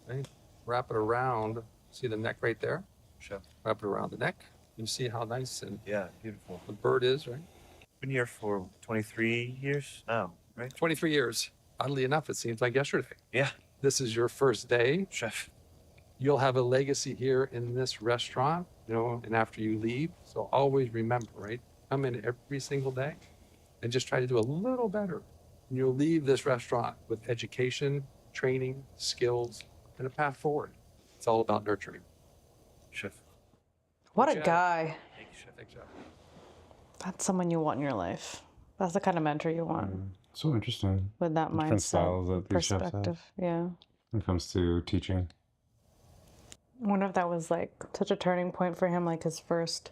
H: Right? Wrap it around. See the neck right there? Sure. Wrap it around the neck. You see how nice and beautiful the bird is, right?
T: Been here for 23 years now, right?
H: 23 years. Oddly enough, it seems like yesterday.
T: Yeah.
H: This is your first day.
T: Chef.
H: You'll have a legacy here in this restaurant, and after you leave. So always remember, right? Come in every single day and just try to do a little better. And you'll leave this restaurant with education, training, skills, and a path forward. It's all about nurturing. Chef.
B: What a guy.
H: Thank you, Chef. Thanks, Chef.
B: That's someone you want in your life. That's the kind of mentor you want.
A: So interesting.
B: With that
A: Different
B: mindset,
A: styles that these chefs have
B: perspective. Yeah.
A: when it comes to teaching.
B: I wonder if that was like such a turning point for him, like his first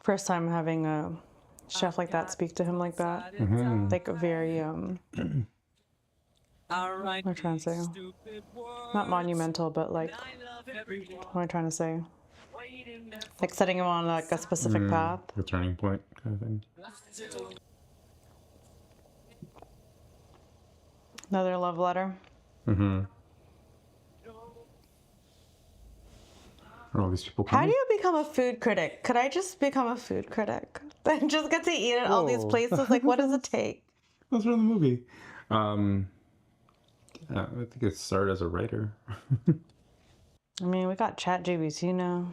B: first time having a chef like that speak to him like that. Like a very what am I trying to say? Not monumental, but like what am I trying to say? Like setting him on like a specific path.
A: The turning point kind of thing.
B: Another love letter.
A: Are all these people
B: How
A: coming?
B: do you become a food critic? Could I just become a food critic? And just get to eat at all these
A: Whoa.
B: places? Like, what does it take?
A: That's from the movie. I think it started as a writer.
B: I mean, we got ChatGPT now.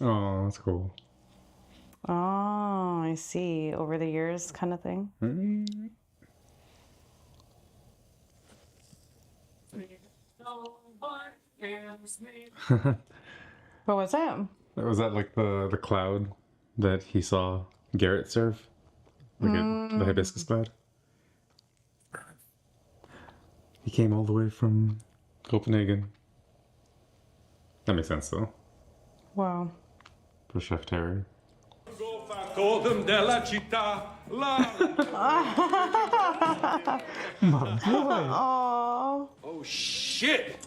A: Oh, that's cool.
B: Oh, I see. Over the years kind of thing. What was that?
A: Was that like the cloud that he saw Garrett serve? Like the hibiscus cloud? He came all the way from Copenhagen. That makes sense though.
B: Wow.
A: For Chef Terry.
B: Oh.
T: Oh shit!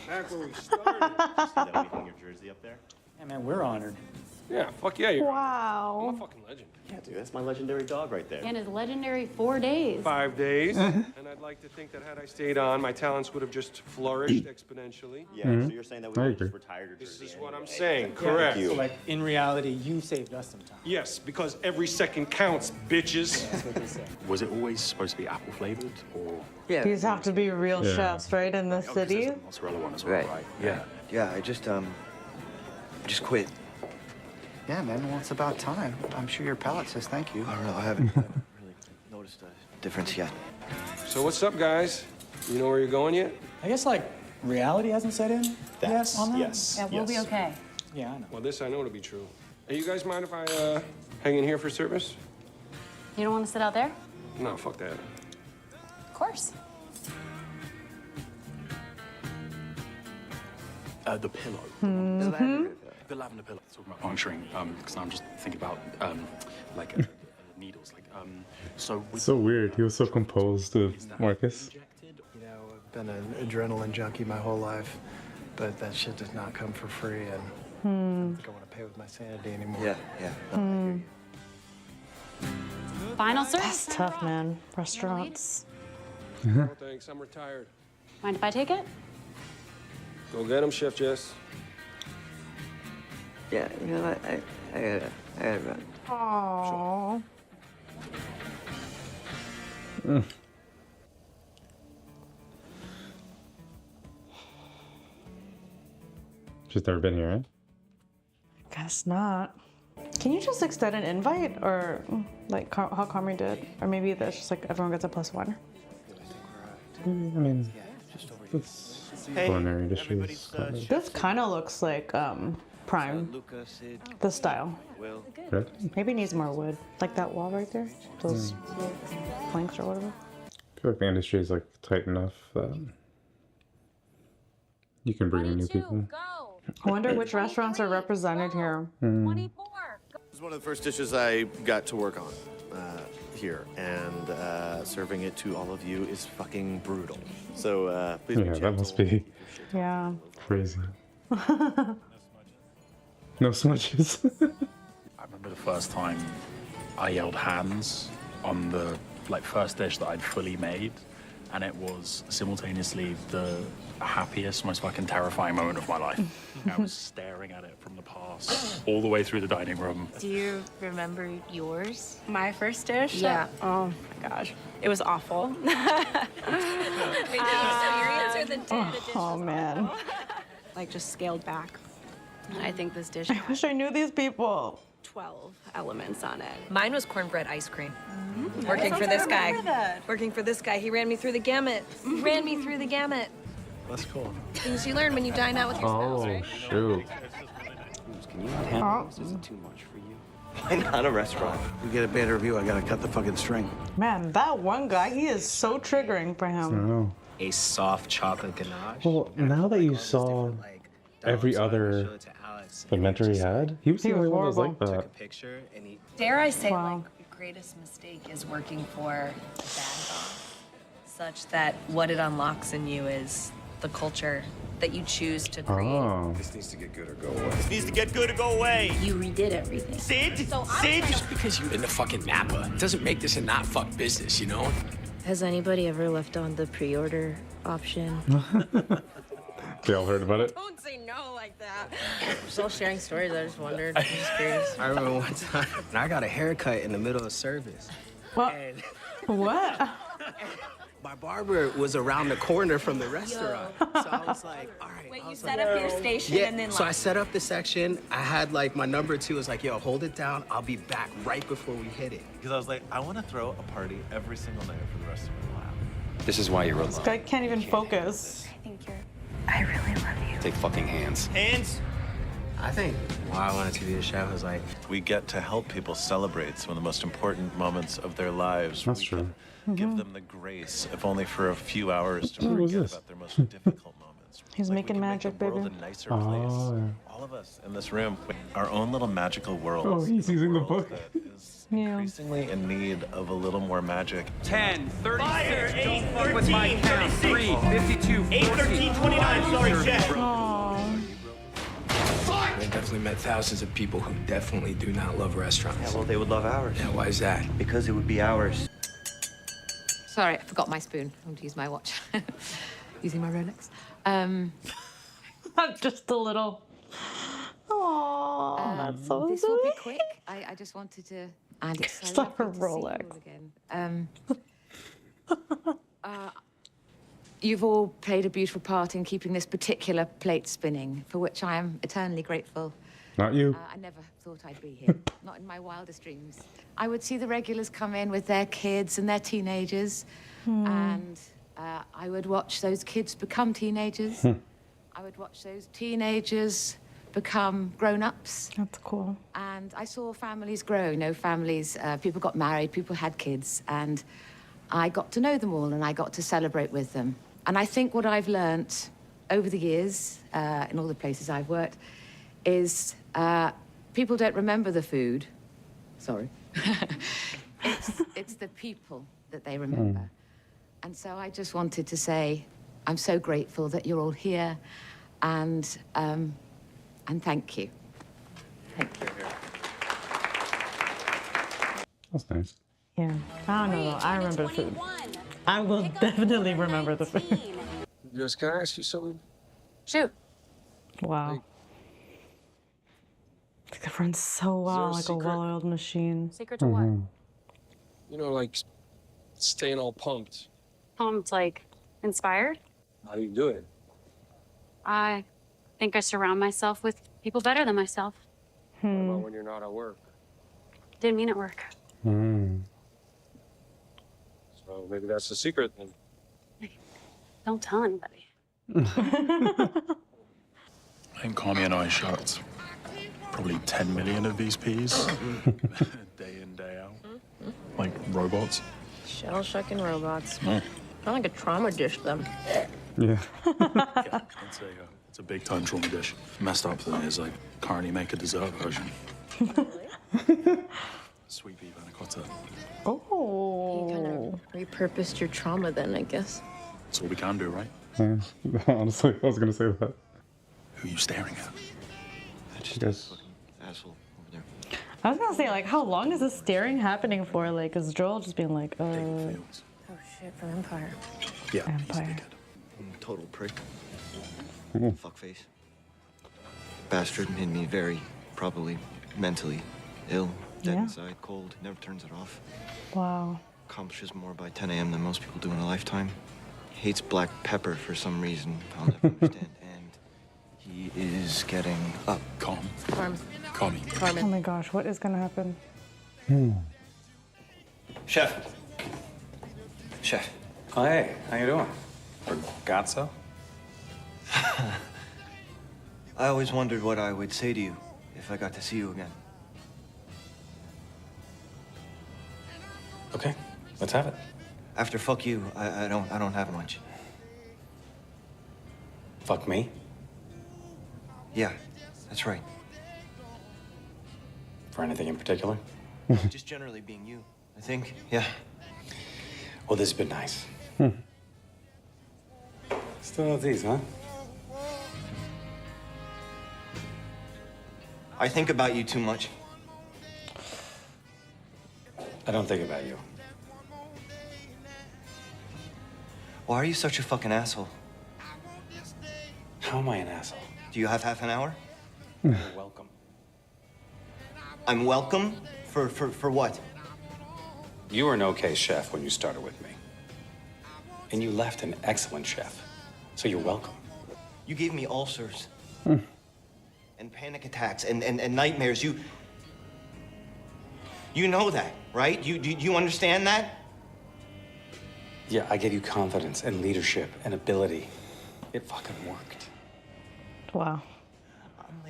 T: Back where we started. See that we hung your jersey up there?
F: Yeah, man, we're honored.
T: Yeah, fuck yeah, you're
B: Wow.
T: I'm a fucking legend. Yeah, dude, that's my legendary dog right there.
R: And his legendary 4 days.
Y: 5 days. And I'd like to think that had I stayed on, my talents would have just flourished exponentially.
T: Yeah, so you're saying that we would just retired your jersey.
Y: This is what I'm saying, correct.
F: So, like, in reality, you saved us some time.
Y: Yes, because every second counts, bitches.
F: That's what they say.
T: Was it always supposed to be apple flavored or?
B: These have to be real chefs, right, in this city?
T: Mozzarella one as well, right?
E: Yeah, I just quit.
N: Yeah, man, well, it's about time. I'm sure your palate says thank you.
E: I don't know, I haven't really noticed a difference yet.
Y: So what's up, guys? You know where you're going yet?
F: I guess, like,
I: reality hasn't set in
V: That's,
I: yet on that?
V: yes.
M: Yeah, we'll be
V: yes.
M: okay.
I: Yeah, I know.
Y: Well, this I know to be true. Hey, you guys mind if I hang in here for service?
M: You don't want to sit out there?
Y: No, fuck that.
M: Of course.
I: The pillow. The lavender pillow. Talking about puncturing, because I'm just thinking about like needles. Like so.
A: So weird. He was so composed with Marcus.
C: You know, I've been an adrenaline junkie my whole life, but that shit does not come for free, and I don't want to pay with my sanity anymore.
E: Yeah.
M: Final service.
B: That's tough, man. Restaurants.
Y: No, thanks. I'm retired.
M: Mind if I take it?
Y: Go get him, Chef Jess.
E: Yeah, you know what? I gotta run.
B: Aww.
A: She's never been here, right?
B: Guess not. Can you just extend an invite, or like how Carmi did, or maybe that's just like everyone gets a +1?
A: I mean, it's culinary dishes.
B: This kind of looks like Prime. The style.
A: Good.
B: Maybe it needs more wood, like that wall right there. Those planks or whatever.
A: I feel like the industry is like tight enough that you can bring in new people.
B: I wonder which restaurants are represented here.
G: This is one of the first dishes I got to work on here, and serving it to all of you is fucking brutal. So please be
A: Yeah, that
G: gentle.
A: must be
B: Yeah.
A: crazy. No smudges.
I: I remember the first time I yelled hands on the first dish that I'd fully made, and it was simultaneously the happiest, most fucking terrifying moment of my life. I was staring at it from the past all the way through the dining room.
U: Do you remember yours?
M: My first dish?
U: Yeah.
M: Oh my gosh. It was awful.
U: Wait, the experience or the dish?
B: Oh man.
M: Like just scaled back. I think this dish
B: I wish I knew these people.
M: 12 elements on it.
U: Mine was cornbread ice cream.
M: Working for this guy.
U: Working for this guy. He ran me through the gamut. Ran me through the gamut.
C: That's cool.
U: Things you learn when you dine out with your spouse,
A: Oh
U: right?
A: shoot.
E: Can you handle this? Is it too much for you? Why not a restaurant?
O: We get a bad review, I gotta cut the fucking string.
B: Man, that one guy, he is so triggering for
A: I
B: him.
A: know.
N: A soft chocolate ganache.
A: Well, now that you saw every other fermenter he had, he was the only one that was like
N: Took a
A: that.
N: picture and he.
U: Dare I say,
B: Wow.
U: like, the greatest mistake is working for a bad boss, such that what it unlocks in you is the culture that you choose to create.
A: Oh.
T: This needs to get good or go away.
G: This needs to get good or go away.
U: You redid everything.
G: Sid?
U: So
G: Sid?
N: Just because you're in the fucking Napa doesn't make this a not fuck business, you know?
U: Has anybody ever left on the pre-order option?
A: They all heard about it.
U: Don't say no like that. We're still sharing stories. I just wondered. I'm just curious.
N: I remember one time when I got a haircut in the middle of service.
B: What?
N: And
B: What?
N: my barber was around the corner from the restaurant. So I was like, all right.
U: Wait,
N: I
U: you
N: was
U: set
N: like,
U: up your station
N: yeah,
U: and then
N: so I
U: like...
N: set up the section. I had like my number 2 was like, yo, hold it down. I'll be back right before we hit it.
G: Because I was like, I want to throw a party every single night for the rest of my life.
Q: This is why you're
B: This guy can't even focus.
U: I think you're... I really love you.
Q: Take fucking hands.
G: Hands?
N: I think why I wanted to be a chef was like,
G: We get to help people celebrate some of the most important moments of their lives.
A: That's true.
G: Give them the grace, if only for a few hours, to
A: What was
G: forget
A: this?
G: about their most difficult moments.
B: He's making magic,
G: The
B: baby.
G: world a nicer
A: Oh,
G: place.
A: yeah.
G: All of us in this room, our own little magical world.
A: Oh, he's using the book.
B: Yeah.
G: Increasingly in need of a little more magic.
Q: 10, 36,
G: Fire,
Q: don't
G: 8,
Q: fuck with my
G: 13,
Q: count.
G: 36.
Q: 3, 52,
G: 8, 13, 29, sorry, Chef.
B: Oh.
N: I definitely met thousands of people who definitely do not love restaurants.
E: Yeah, well, they would love ours.
N: Yeah, why is that?
E: Because it would be ours.
R: Sorry, I forgot my spoon. I'm going to use my watch. Using my Rolex.
B: Just a little. Oh, that's so
R: This
B: sweet.
R: will be quick. I just wanted to... And it's so
B: Stop her
R: lovely to see you all
B: Rolex.
R: again. You've all played a beautiful part in keeping this particular plate spinning, for which I am eternally grateful.
A: Not you.
R: I never thought I'd be here, not in my wildest dreams. I would see the regulars come in with their kids and their teenagers, and
D: I would watch those kids become teenagers. I would watch those teenagers become grown-ups.
B: That's cool.
D: And I saw families grow, you know, families, people got married, people had kids, and I got to know them all and I got to celebrate with them. And I think what I've learnt over the years, in all the places I've worked, is people don't remember the food. Sorry. it's the people that they remember. And so I just wanted to say, I'm so grateful that you're all here, and thank you. Thank you.
A: That's nice.
B: Yeah. I don't know though. I remember the food. I will definitely remember the food.
Y: Just can I ask you something?
M: Shoot.
B: Wow. They could run so well, like a
Y: secret?
B: well-oiled machine.
M: Secret to what?
Y: You know, like staying all pumped.
M: Pumped, like inspired?
Y: How do you do it?
M: I think I surround myself with people better than myself.
Y: What about when you're not at work?
M: Didn't mean at work.
Y: So maybe that's the secret then.
M: Don't tell anybody.
K: I think Carmi and I shot probably 10 million of these peas, day in, day out. Like robots.
J: Shell-shucking robots.
K: Mm.
J: Kind of like a trauma dish, them.
A: Yeah.
K: It's a big time trauma dish. Messed up thing is like currently make a dessert version. Sweet pea panna cotta.
B: Oh.
J: You kind of repurposed your trauma then, I guess.
K: That's all we can do, right?
A: Yeah. Honestly, I was gonna say that.
K: Who are you staring at?
A: I guess.
E: Asshole over there.
B: I was gonna say, like, how long is this staring happening for? Like, is Joel just being like,
J: Oh shit, from Empire.
K: Yeah.
B: Empire.
E: Total prick.
A: Ooh.
E: Fuckface. Bastard made me very, probably mentally ill, dead
B: Yeah.
E: inside, cold, never turns it off.
B: Wow.
E: Accomplishes more by 10 a.m. than most people do in a lifetime. Hates black pepper for some reason I'll never understand. And he is getting up.
K: Calm.
J: Carmen.
B: Oh my gosh, what is gonna happen?
E: Chef. Chef.
P: Oh, hey, how you doing? Ragazzo?
E: I always wondered what I would say to you if I got to see you again.
P: Okay, let's have it.
E: After fuck you, I don't have much.
P: Fuck me?
E: Yeah, that's right.
P: For anything in particular?
E: Just generally being you, I think. Yeah.
P: Well, this has been nice. Still have these, huh?
E: I think about you too much.
P: I don't think about you.
E: Why are you such a fucking asshole?
P: How am I an asshole?
E: Do you have half an hour?
P: You're welcome.
E: I'm welcome? For what?
P: You were an okay chef when you started with me. And you left an excellent chef. So you're welcome.
E: You gave me ulcers. And panic attacks and nightmares. You know that, right? Do you understand that?
P: Yeah, I gave you confidence and leadership and ability. It fucking worked.
B: Wow.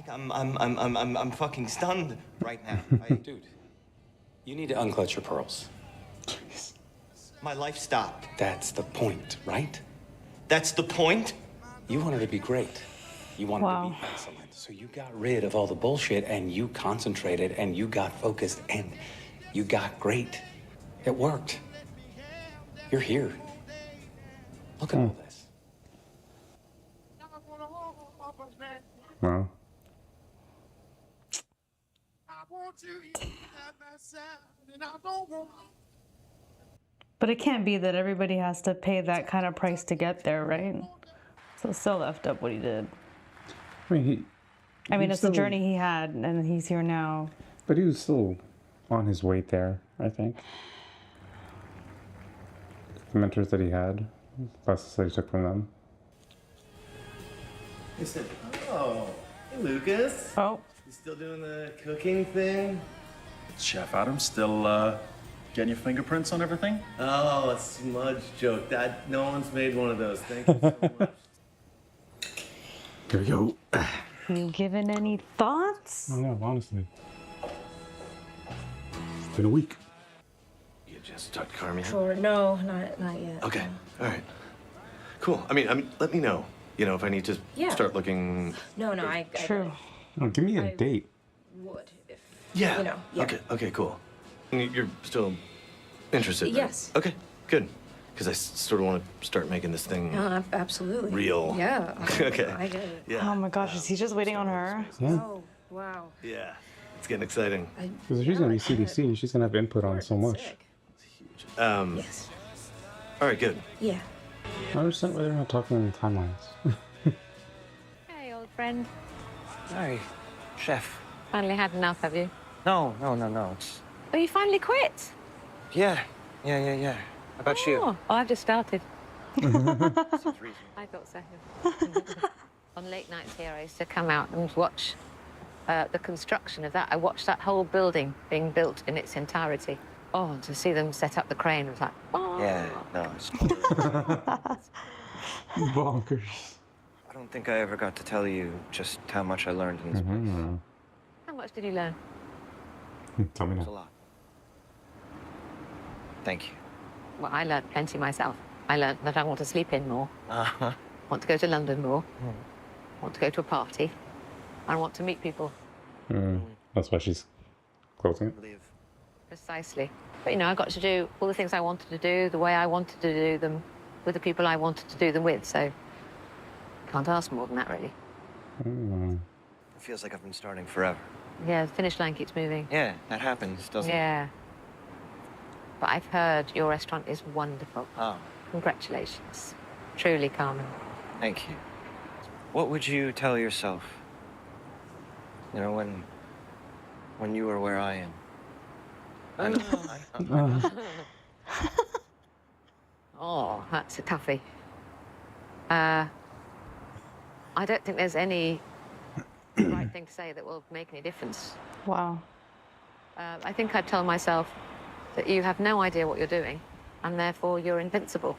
E: I'm fucking stunned right now.
P: Dude, you need to unclutch your pearls.
E: My life stopped.
P: That's the point, right?
E: That's the point?
P: You wanted to be great. You wanted
B: Wow.
P: to be excellent. So you got rid of all the bullshit and you concentrated and you got focused and you got great. It worked. You're here. Look at all this.
A: Wow.
B: But it can't be that everybody has to pay that kind of price to get there, right? So it's still effed up what he did.
A: I mean,
B: It's the journey he had, and he's here now.
A: But he was still on his way there, I think. The mentors that he had, lessons that he took from them.
G: He said, oh, hey, Lucas.
B: Oh.
G: You still doing the cooking thing?
K: Chef Adam's still
H: Getting your fingerprints on everything?
G: Oh, a smudge joke. That no one's made one of those. Thank you so much.
A: Here we go.
B: You given any thoughts?
A: I know, honestly. It's been a week.
G: You just talked to Carmi?
J: Sure. No, not yet.
G: Okay. All right. Cool. I mean, let me know. You know, if I need to start looking.
J: No, I
B: True.
A: Oh, give me a date.
J: would if
G: Yeah.
J: you know. Yeah.
G: Okay. Cool. And you're still interested? right?
J: Yes.
G: Okay. Good. Because I sort of want to start making this thing
J: Absolutely.
G: real.
J: Yeah.
G: Okay.
J: I get it.
G: Yeah.
B: Oh my gosh, is he just waiting on her?
A: Yeah.
J: Oh, wow.
G: Yeah. It's getting exciting.
A: Because if she's gonna be CDC, she's gonna have input on so much.
J: Yes.
G: All right. Good.
J: Yeah.
A: I don't understand why they're not talking in timelines.
D: Hey, old friend.
L: Hi, chef.
D: Finally had enough, have you?
L: No. It's...
D: Oh, you finally quit?
L: Yeah. How about you?
D: Oh, I've just started. I thought so. On late nights here, I used to come out and watch the construction of that. I watched that whole building being built in its entirety. Oh, and to see them set up the crane was like, oh.
L: Yeah, no, it's...
A: Bonkers.
L: I don't think I ever got to tell you just how much I learned in this place.
D: How much did you learn?
A: Tell me
L: It was a
A: now.
L: lot. Thank you.
D: Well, I learned plenty myself. I learned that I want to sleep in more,
L: Uh-huh.
D: want to go to London more, want to go to a party, I want to meet people.
A: That's why she's closing it.
D: Precisely. But, you know, I got to do all the things I wanted to do, the way I wanted to do them, with the people I wanted to do them with, so can't ask more than that, really.
L: It feels like I've been starting forever.
D: Yeah, the finish line keeps moving.
L: Yeah, that happens, doesn't it?
D: Yeah. But I've heard your restaurant is wonderful.
L: Oh,
D: Congratulations. Truly, Carmen.
L: thank you. What would you tell yourself? You know, when you were where I am? I know.
D: Oh, that's a toughie. I don't think there's any right thing to say that will make any difference.
B: Wow.
D: I think I'd tell myself that you have no idea what you're doing, and therefore you're invincible.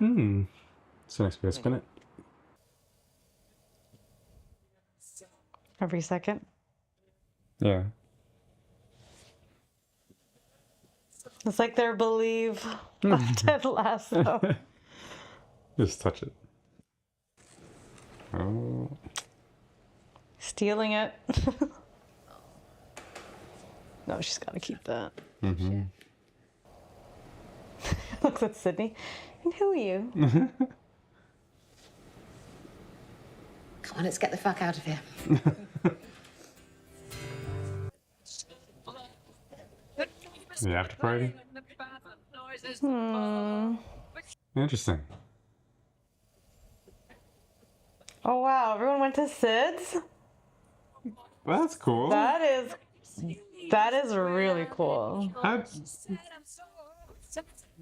A: It's a nice way to spin it.
B: Every second.
A: Yeah.
B: It's like their believe of Ted Lasso.
A: Just touch it. Oh.
B: Stealing it. No, she's got to keep that. Looks at Sydney. And who are you?
D: Come on, let's get the fuck out of here.
A: The after party? Interesting.
B: Oh wow, everyone went to Sid's?
A: Well, that's cool.
B: That is really cool.
A: That's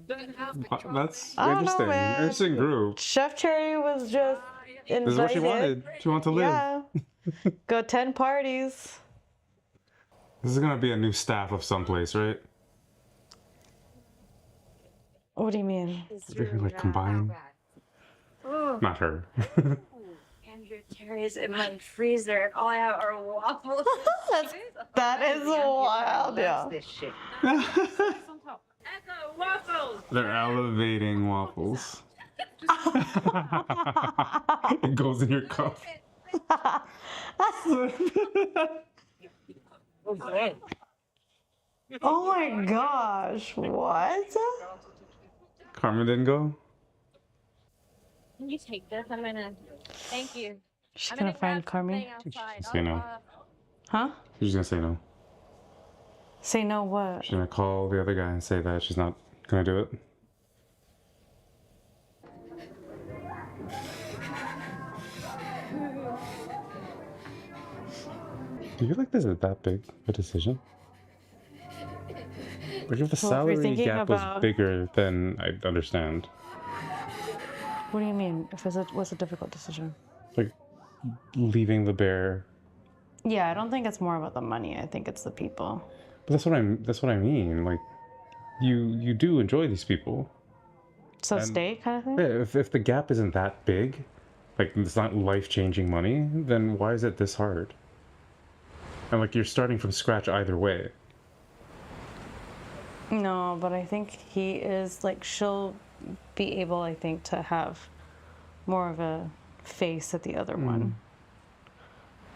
B: I don't know,
A: interesting.
B: man.
A: Interesting group.
B: Chef Cherry was just invited.
A: This is what she wanted. She wanted to live.
B: Yeah. Go 10 parties.
A: This is gonna be a new staff of someplace, right?
B: What do you mean?
A: They're gonna like combine. Not her.
U: Andrew Terry's in my freezer, and all I have are waffles.
B: That is wild, yeah.
U: This shit. Echo waffles.
A: They're elevating waffles. It goes in your cup.
B: Oh my gosh, what?
A: Carmen didn't go?
U: Can you take this? I'm gonna. Thank you.
B: She's gonna find Carmen.
A: Say no.
B: Huh?
A: She's gonna say no.
B: Say no what?
A: She's gonna call the other guy and say that she's not gonna do it. Do you feel like this is that big a decision? Like if the
B: Well, if you're
A: salary
B: thinking
A: gap was
B: about-
A: bigger, then I'd understand.
B: What do you mean? If it was a difficult decision?
A: Like leaving the bear
B: Yeah, I don't think it's more about the money. I think it's the people.
A: But that's what I mean. Like, you do enjoy these people.
B: So
A: And,
B: stay kind of thing?
A: Yeah, if the gap isn't that big, like it's not life-changing money, then why is it this hard? And like you're starting from scratch either way.
B: No, but I think he is like she'll be able, I think, to have more of a face at the other one.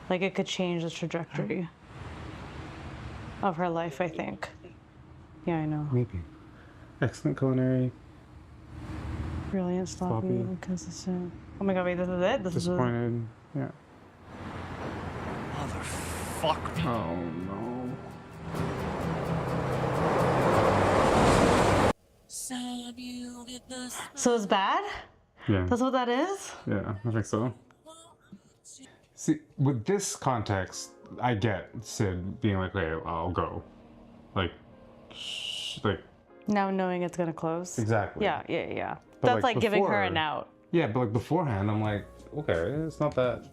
B: Like it could change the trajectory of her life, I think. Yeah, I know.
A: Maybe. Excellent culinary.
B: Brilliant, sloppy, inconsistent. Oh my god, wait, this is it? This
A: Disappointed. Yeah.
G: Motherfucker.
A: Oh no.
B: So it's bad?
A: Yeah.
B: That's what that is?
A: Yeah, I think so. See, with this context, I get Sid being like, "Hey, I'll go," like,
B: Now knowing it's gonna close.
A: Exactly.
B: Yeah.
A: But,
B: That's like giving her
A: before-
B: an out.
A: Yeah, but like beforehand, I'm like, okay, it's not that.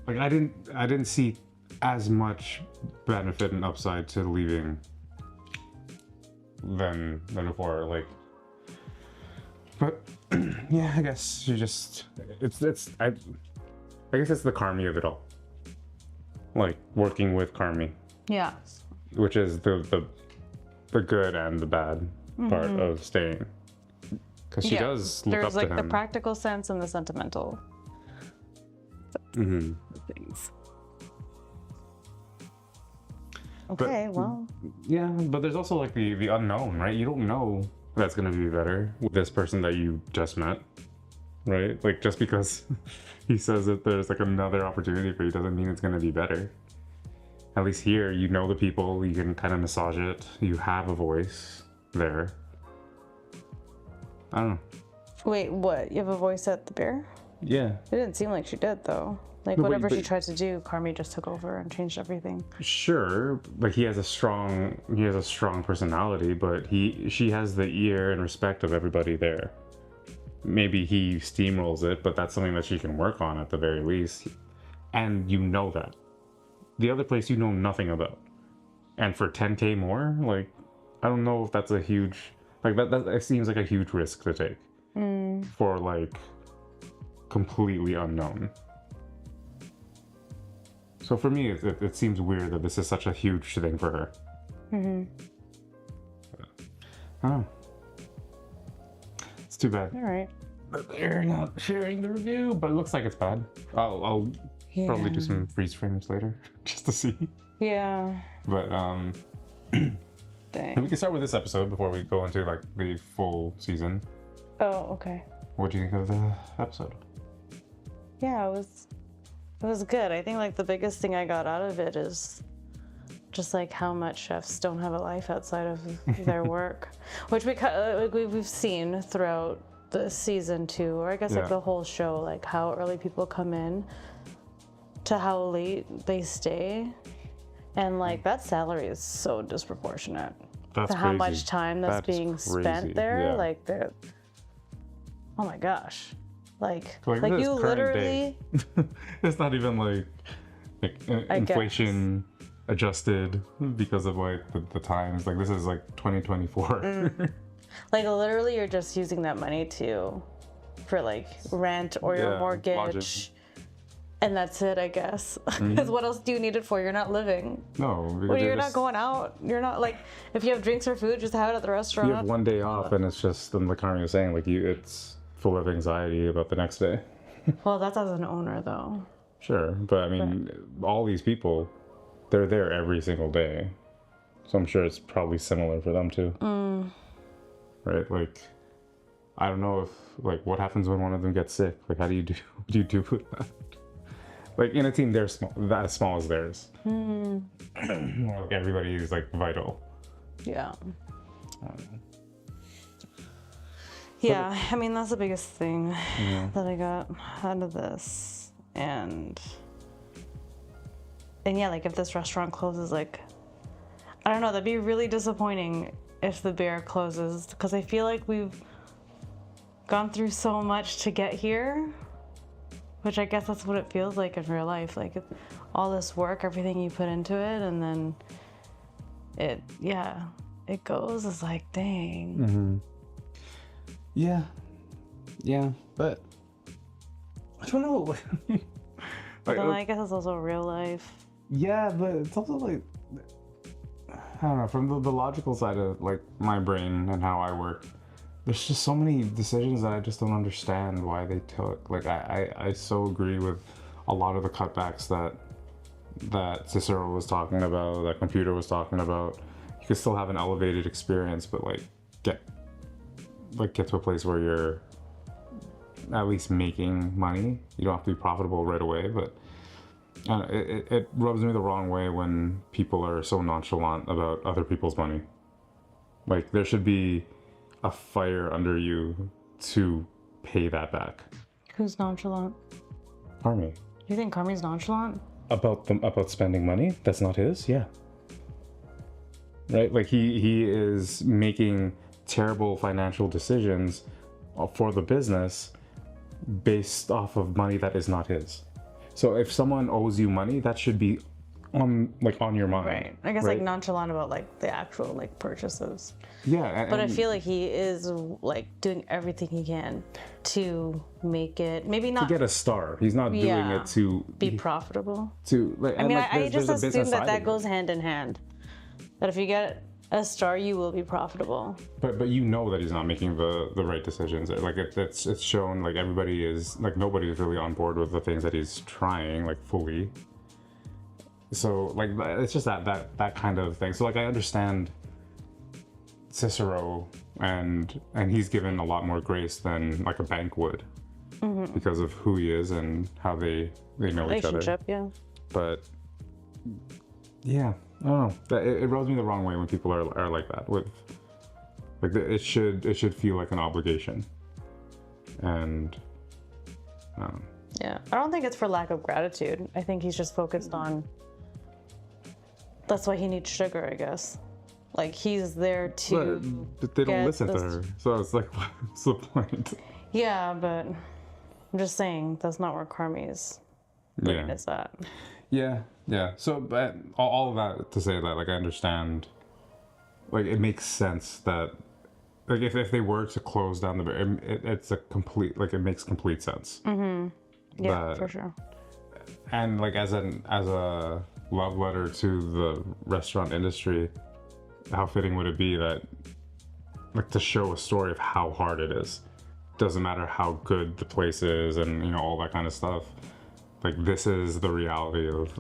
A: Like I didn't see as much benefit and upside to leaving than before. Like, but yeah, I guess you just I guess it's the Carmi of it all. Like working with Carmi,
B: Yeah.
A: which is the good and the bad part
B: Mhm.
A: of staying. Because she does look
B: There's
A: up
B: like
A: to
B: the
A: him.
B: practical sense and the sentimental
A: Mm-hmm.
B: things.
A: But-
B: Okay, well.
A: Yeah, but there's also like the unknown, right? You don't know that's gonna be better with this person that you just met, right? Like just because he says that there's like another opportunity for you doesn't mean it's gonna be better. At least here, you know the people, you can kind of massage it. You have a voice there. I don't know.
B: Wait, what? You have a voice at the beer?
A: Yeah.
B: It didn't seem like she did, though. Like,
A: No, but-
B: whatever she
A: but-
B: tried to do, Carmi just took over and changed everything.
A: Sure, like he has a strong personality, but she has the ear and respect of everybody there. Maybe he steamrolls it, but that's something that she can work on at the very least. And you know that. The other place you know nothing about. And for 10K more, like I don't know if that's a huge that seems like a huge risk to take. For like completely unknown. So for me, it seems weird that this is such a huge thing for her.
B: Mm-hmm.
A: I don't know. It's too bad.
B: All right.
A: But they're not sharing the review, but it looks like it's bad. I'll probably do some freeze frames later just to see.
B: Yeah.
A: But
B: Dang.
A: we can start with this episode before we go into like the full season.
B: Oh, okay.
A: What do you think of the episode?
B: Yeah, it was good. I think like the biggest thing I got out of it is just like how much chefs don't have a life outside of their work, which we've seen throughout the season 2, or I guess like the whole show, like how early people come in to how late they stay, and like that salary is so disproportionate
A: That's
B: to how
A: crazy.
B: much time that's
A: That is
B: being
A: crazy.
B: spent there.
A: Yeah.
B: Like they're, oh my gosh, like
A: Like
B: you
A: this current
B: literally.
A: day. It's not even like
B: I guess.
A: inflation adjusted because of like the times. Like this is like 2024.
B: Like literally you're just using that money for like rent or your
A: Yeah,
B: mortgage.
A: lodging.
B: And that's it, I guess. Because what else do you need it for? You're not living.
A: No, because
B: Well, you're not going out. You're not like, if you have drinks or food, just have it at the restaurant.
A: You have one day off, and it's just, and like Karen was saying, like it's full of anxiety about the next day.
B: Well, that's as an owner though.
A: Sure, but I mean, all these people, they're there every single day, so I'm sure it's probably similar for them too. Right? Like, I don't know if like what happens when one of them gets sick. Like, how do you do? What do you do with that? Like in a team, they're small, that as small as theirs. Like everybody is like vital.
B: Yeah.
A: I don't know.
B: Yeah, I mean, that's the biggest thing
A: Yeah.
B: that I got out of this. And yeah, like if this restaurant closes, like, I don't know, that'd be really disappointing if the bear closes, because I feel like we've gone through so much to get here. Which I guess that's what it feels like in real life. Like all this work, everything you put into it, and then it goes. It's like, dang.
A: Yeah, but I don't know.
B: But then I guess it's also real life.
A: Yeah, but it's also like, I don't know, from the logical side of like my brain and how I work, there's just so many decisions that I just don't understand why they took. Like I so agree with a lot of the cutbacks that Cicero was talking about, that Computer was talking about. You could still have an elevated experience, but get to a place where you're at least making money. You don't have to be profitable right away, but it rubs me the wrong way when people are so nonchalant about other people's money. Like, there should be a fire under you to pay that back.
B: Who's nonchalant?
A: Carmi.
B: You think Carmi's nonchalant?
A: About spending money that's not his? Yeah. Right? Like, he is making terrible financial decisions for the business based off of money that is not his. So if someone owes you money, that should be on your mind.
B: Right. I guess like nonchalant about like the actual like purchases.
A: Yeah.
B: But I feel like he is like doing everything he can to make it, maybe not
A: to get a star. He's not doing it to
B: be profitable.
A: I
B: just assume that goes hand in hand. That if you get a star, you will be profitable.
A: But you know that he's not making the right decisions. Like it's shown. Like everybody is like nobody is really on board with the things that he's trying like fully. So like it's just that kind of thing. So like I understand Cicero and he's given a lot more grace than like a bank would because of who he is and how they know each other.
B: Yeah.
A: But yeah. I don't know. It rubs me the wrong way when people are like that. With like it should feel like an obligation, and
B: yeah, I don't think it's for lack of gratitude. I think he's just focused on. That's why he needs sugar, I guess. Like he's there to.
A: But they don't listen to her, so it's like, what's the point?
B: Yeah, but I'm just saying that's not where Carmi's brain is at.
A: Yeah. So, but all of that to say that, like, I understand, like, it makes sense that, like, if they were to close down it's a complete, like, it makes complete sense.
B: Yeah, for sure.
A: And, like, as a love letter to the restaurant industry, how fitting would it be that, like, to show a story of how hard it is. Doesn't matter how good the place is and, you know, all that kind of stuff. Like, this is the reality of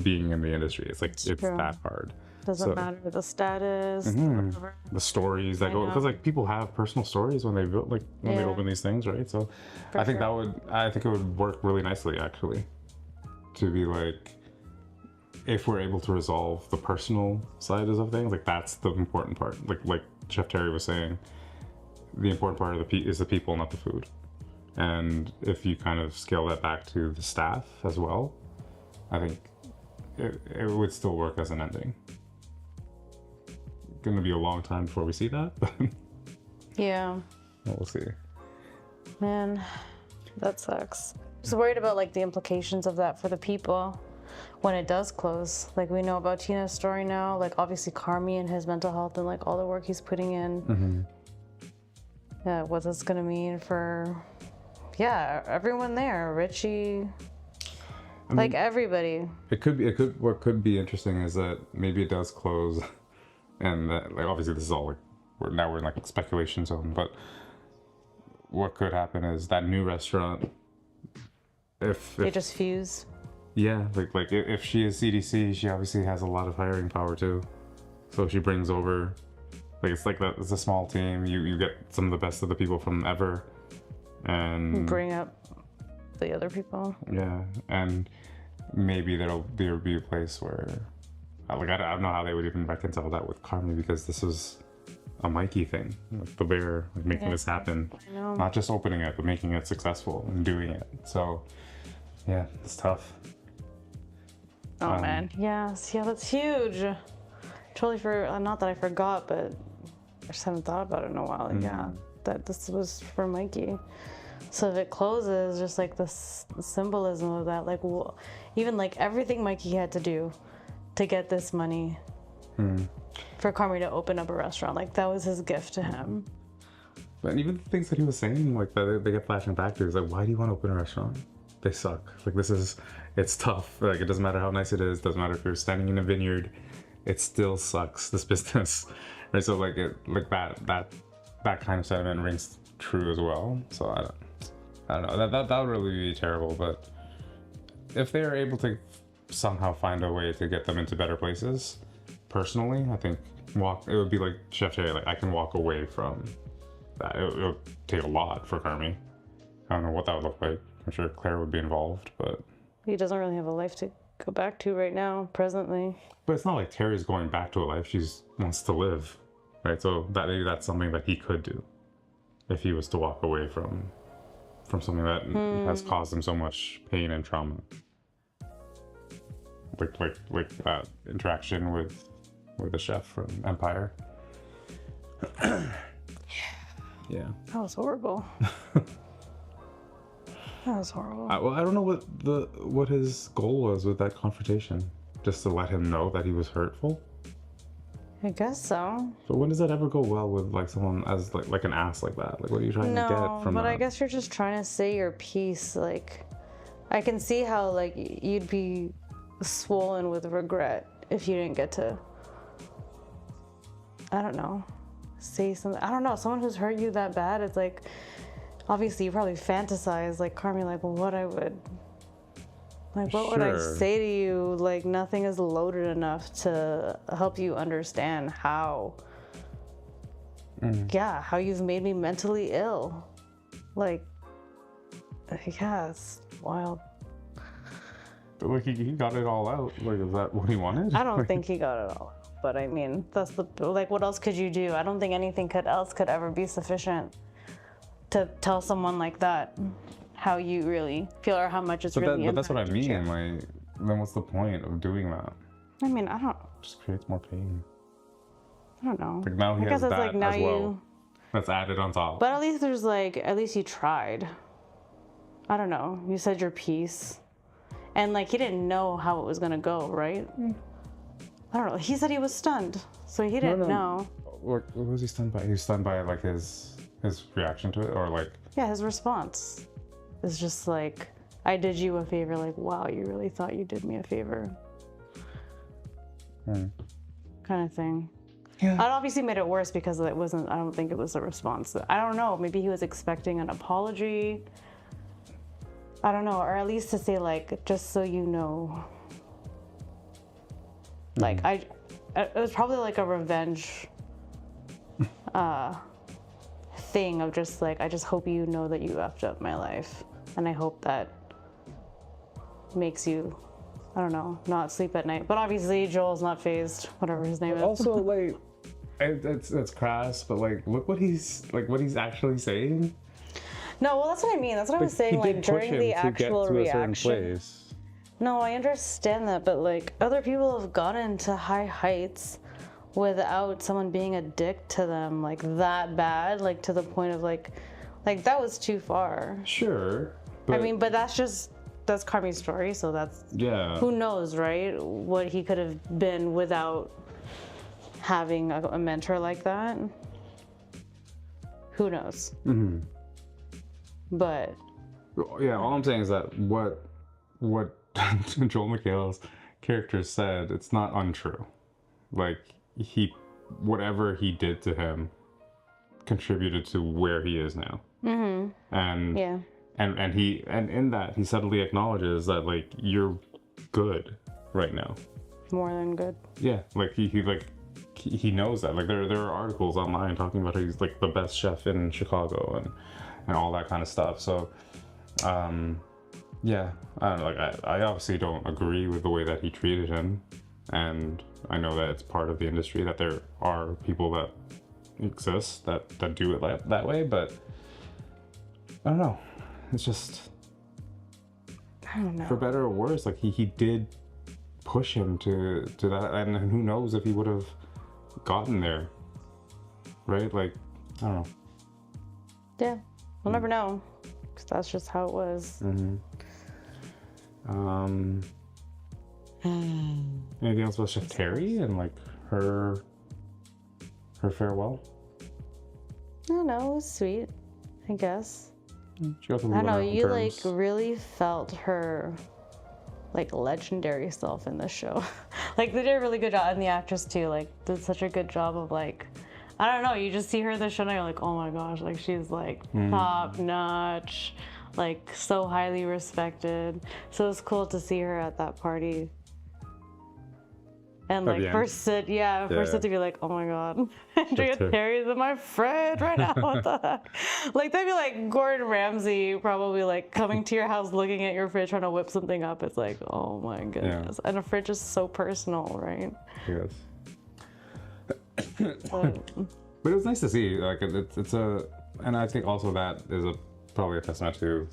A: being in the industry. It's like, it's that hard.
B: Doesn't matter the status, whatever.
A: The stories that go, because like people have personal stories when they they open these things, right? So I think it would work really nicely actually, to be like, if we're able to resolve the personal side of things, like that's the important part. Like Chef Terry was saying, the important part of is the people, not the food. And if you kind of scale that back to the staff as well, I think it would still work as an ending. Gonna be a long time before we see that.
B: Yeah.
A: We'll see.
B: Man, that sucks. Just worried about like the implications of that for the people when it does close. Like we know about Tina's story now, like obviously Carmi and his mental health and like all the work he's putting in. Yeah, what that's gonna mean for everyone there, Richie, like everybody.
A: What could be interesting is that maybe it does close, and that, like obviously this is all like we're in like speculation zone. But what could happen is that new restaurant, if
B: they just fuse.
A: Yeah, like if she is CDC, she obviously has a lot of hiring power too. So she brings over, like it's a small team. You get some of the best of the people from ever. And
B: bring up the other people.
A: Yeah, and maybe there'll be a place where, like, I don't know how they would even reconcile that with Carmi, because this is a Mikey thing, like the bear, like making this happen, not just opening it, but making it successful and doing it. So, yeah, it's tough.
B: Oh man, yeah, that's huge. Totally not that I forgot, but I just haven't thought about it in a while. Yeah, that this was for Mikey. So if it closes, just like the symbolism of that, like even like everything Mikey had to do to get this money for Carmi to open up a restaurant, like that was his gift to him.
A: But even the things that he was saying, like that they get flashing back to, is like, why do you want to open a restaurant? They suck. Like it's tough. Like it doesn't matter how nice it is. Doesn't matter if you're standing in a vineyard. It still sucks, this business. Right? So like that kind of sentiment rings true as well. So I don't know. That would really be terrible. But if they're able to somehow find a way to get them into better places, personally, I think it would be like Chef Jay. Like I can walk away from that. It would take a lot for Carmi. I don't know what that would look like. I'm sure Claire would be involved, but
B: he doesn't really have a life to go back to right now, presently.
A: But it's not like Terry's going back to a life. She wants to live, right? So maybe that's something that he could do if he was to walk away from something that has caused him so much pain and trauma. Like that interaction with the chef from Empire. Yeah.
B: That was horrible. That was horrible.
A: Well, I don't know what his goal was with that confrontation. Just to let him know that he was hurtful.
B: I guess so.
A: But when does that ever go well with like someone as like an ass like that? Like what are you trying to get from that?
B: No, but I guess you're just trying to say your piece. Like, I can see how like you'd be swollen with regret if you didn't get to, I don't know, say something. I don't know, someone who's hurt you that bad, it's like, obviously you probably fantasize like Carmi, like, well, what would I say to you? Like, nothing is loaded enough to help you understand how you've made me mentally ill. Like, yeah, it's wild.
A: But like he got it all out. Like, is that what he wanted?
B: I don't think he got it all out, but I mean, that's like, what else could you do? I don't think anything else could ever be sufficient to tell someone like that how you really feel or how much it's really.
A: But that's what I mean. Like, then what's the point of doing that?
B: I mean, I don't.
A: Just creates more pain.
B: I don't know.
A: Like now he has that like as well. That's added on top.
B: But at least there's like, at least you tried. I don't know. You said your piece, and like he didn't know how it was gonna go, right? I don't know. He said he was stunned, so he didn't know.
A: What was he stunned by? He was stunned by like his reaction to it, or like.
B: Yeah, his response. It's just like, I did you a favor, like, wow, you really thought you did me a favor. Kind of thing. Yeah. It obviously made it worse because I don't think it was a response. I don't know, maybe he was expecting an apology. I don't know, or at least to say like, just so you know. Like, it was probably like a revenge thing of just like, I just hope you know that you effed up my life. And I hope that makes you, I don't know, not sleep at night. But obviously Joel's not fazed, whatever his name is.
A: Also, like, it's crass, but like, look what he's actually saying.
B: No, well, that's what I mean. That's what I was saying, like, during the actual reaction. No, I understand that, but like, other people have gotten to high heights without someone being a dick to them, like, that bad, like, to the point of like that was too far.
A: Sure.
B: I mean, but that's Carmi's story, so that's, who knows, right? What he could have been without having a mentor like that. Who knows? Mm-hmm. But.
A: Yeah, all I'm saying is that what Joel McHale's character said, it's not untrue. Like, whatever he did to him contributed to where he is now. Mm-hmm. And yeah. And in that he subtly acknowledges that like you're good right now.
B: More than good.
A: Yeah, like he knows that. Like there are articles online talking about how he's like the best chef in Chicago and all that kind of stuff. So yeah, I don't know, like I obviously don't agree with the way that he treated him, and I know that it's part of the industry that there are people that exist that do it that way, but I don't know. It's just,
B: I don't know.
A: For better or worse, like he did push him to that, and who knows if he would have gotten there, right? Like, I don't know.
B: Yeah, we'll never know. 'Cause that's just how it was.
A: Anything else about Chef Terry and like her farewell?
B: I don't know, it was sweet, I guess.
A: She got to
B: I don't know,
A: leave on
B: you
A: terms.
B: like really felt her like legendary self in this show. Like they did a really good job, and the actress too, like did such a good job of like, I don't know, you just see her in the show and you're like, oh my gosh, like she's like top notch, like so highly respected. So it's cool to see her at that party. And like first sit to be like, oh my god, Andrea Terry's my friend right now. What the heck? Like that'd be like Gordon Ramsay probably like coming to your house, looking at your fridge, trying to whip something up. It's like, oh my goodness. And a fridge is so personal, right?
A: Yes. But it was nice to see. Like it's a, and I think also that is probably a testament to,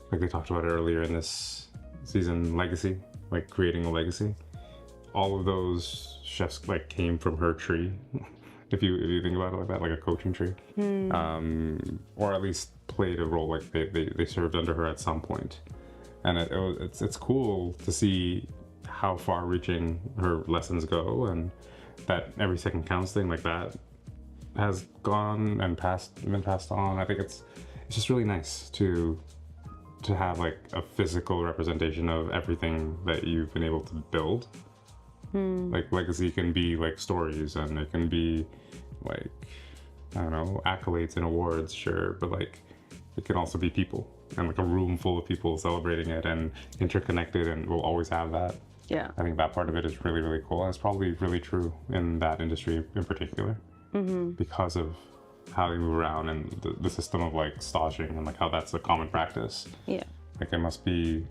A: like they talked about earlier in this season, legacy, like creating a legacy. All of those chefs like came from her tree, if you think about it like that, like a coaching tree, or at least played a role, like they served under her at some point. And it's cool to see how far-reaching her lessons go, and that every second counts thing like that has gone and been passed on. I think it's just really nice to have like a physical representation of everything that you've been able to build. Like legacy can be like stories, and it can be like, I don't know, accolades and awards, sure, but like it can also be people, and like a room full of people celebrating it and interconnected, and we'll always have that.
B: Yeah.
A: I think that part of it is really, really cool, and it's probably really true in that industry in particular, because of how they move around and the system of like staging and like how that's a common practice.
B: Yeah.
A: Like it must be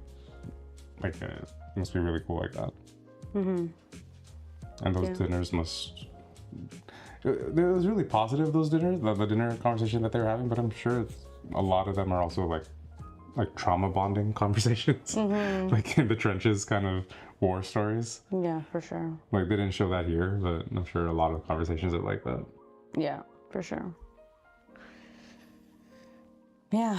A: really cool like that. And those dinners must. It was really positive, those dinners, the dinner conversation that they were having, but I'm sure a lot of them are also like trauma bonding conversations, like in the trenches kind of war stories.
B: Yeah, for sure.
A: Like they didn't show that here, but I'm sure a lot of conversations are like that.
B: Yeah, for sure. Yeah.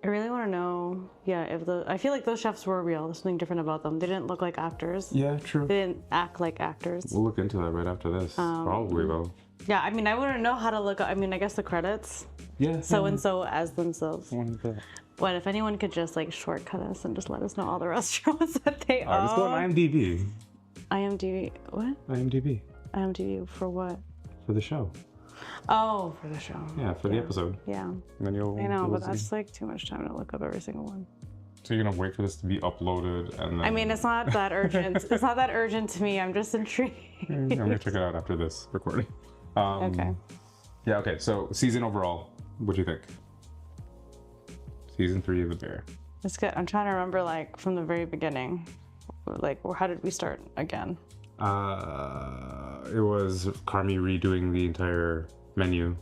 B: I really want to know, if I feel like those chefs were real. There's something different about them. They didn't look like actors.
A: Yeah, true.
B: They didn't act like actors.
A: We'll look into that right after this. Probably though.
B: Yeah, I mean, I wouldn't know how to look up. I mean, I guess the credits.
A: Yeah.
B: So-and-so as themselves.
A: That.
B: What if anyone could just like shortcut us and just let us know all the restaurants that they are?
A: Let's go on IMDb.
B: IMDb, what?
A: IMDb.
B: IMDb for what?
A: For the show.
B: Oh, for the show.
A: Yeah, for the episode.
B: Yeah.
A: And then
B: I know, but that's like too much time to look up every single one.
A: So you're gonna wait for this to be uploaded and then...
B: I mean, it's not that urgent. It's not that urgent to me. I'm just intrigued.
A: I'm gonna check it out after this recording.
B: Okay.
A: Yeah, okay, so season overall, what do you think? Season 3 of The Bear.
B: It's good. I'm trying to remember like from the very beginning. Like, how did we start again?
A: It was Carmi redoing the entire menu.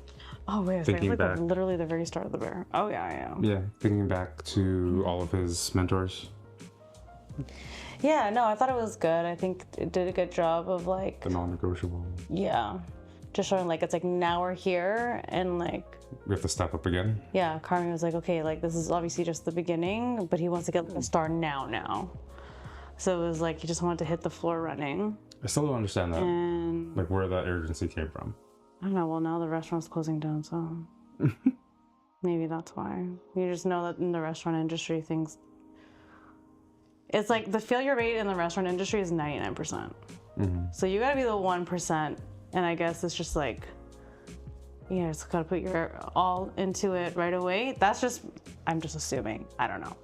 B: Oh, wait a second. It's like literally the very start of The Bear. Oh, yeah.
A: Yeah, thinking back to all of his mentors.
B: Yeah, no, I thought it was good. I think it did a good job of like...
A: The non-negotiable.
B: Yeah. Just showing like, it's like now we're here and like...
A: We have to step up again.
B: Yeah, Carmi was like, okay, like this is obviously just the beginning, but he wants to get a star now. So it was like, he just wanted to hit the floor running.
A: I still don't understand that.
B: And...
A: like where that urgency came from.
B: I don't know, well now the restaurant's closing down, so... maybe that's why. You just know that in the restaurant industry, things... It's like the failure rate in the restaurant industry is 99%. So you gotta be the 1%, and I guess it's just like, you just gotta put your all into it right away. That's just, I'm just assuming. I don't know.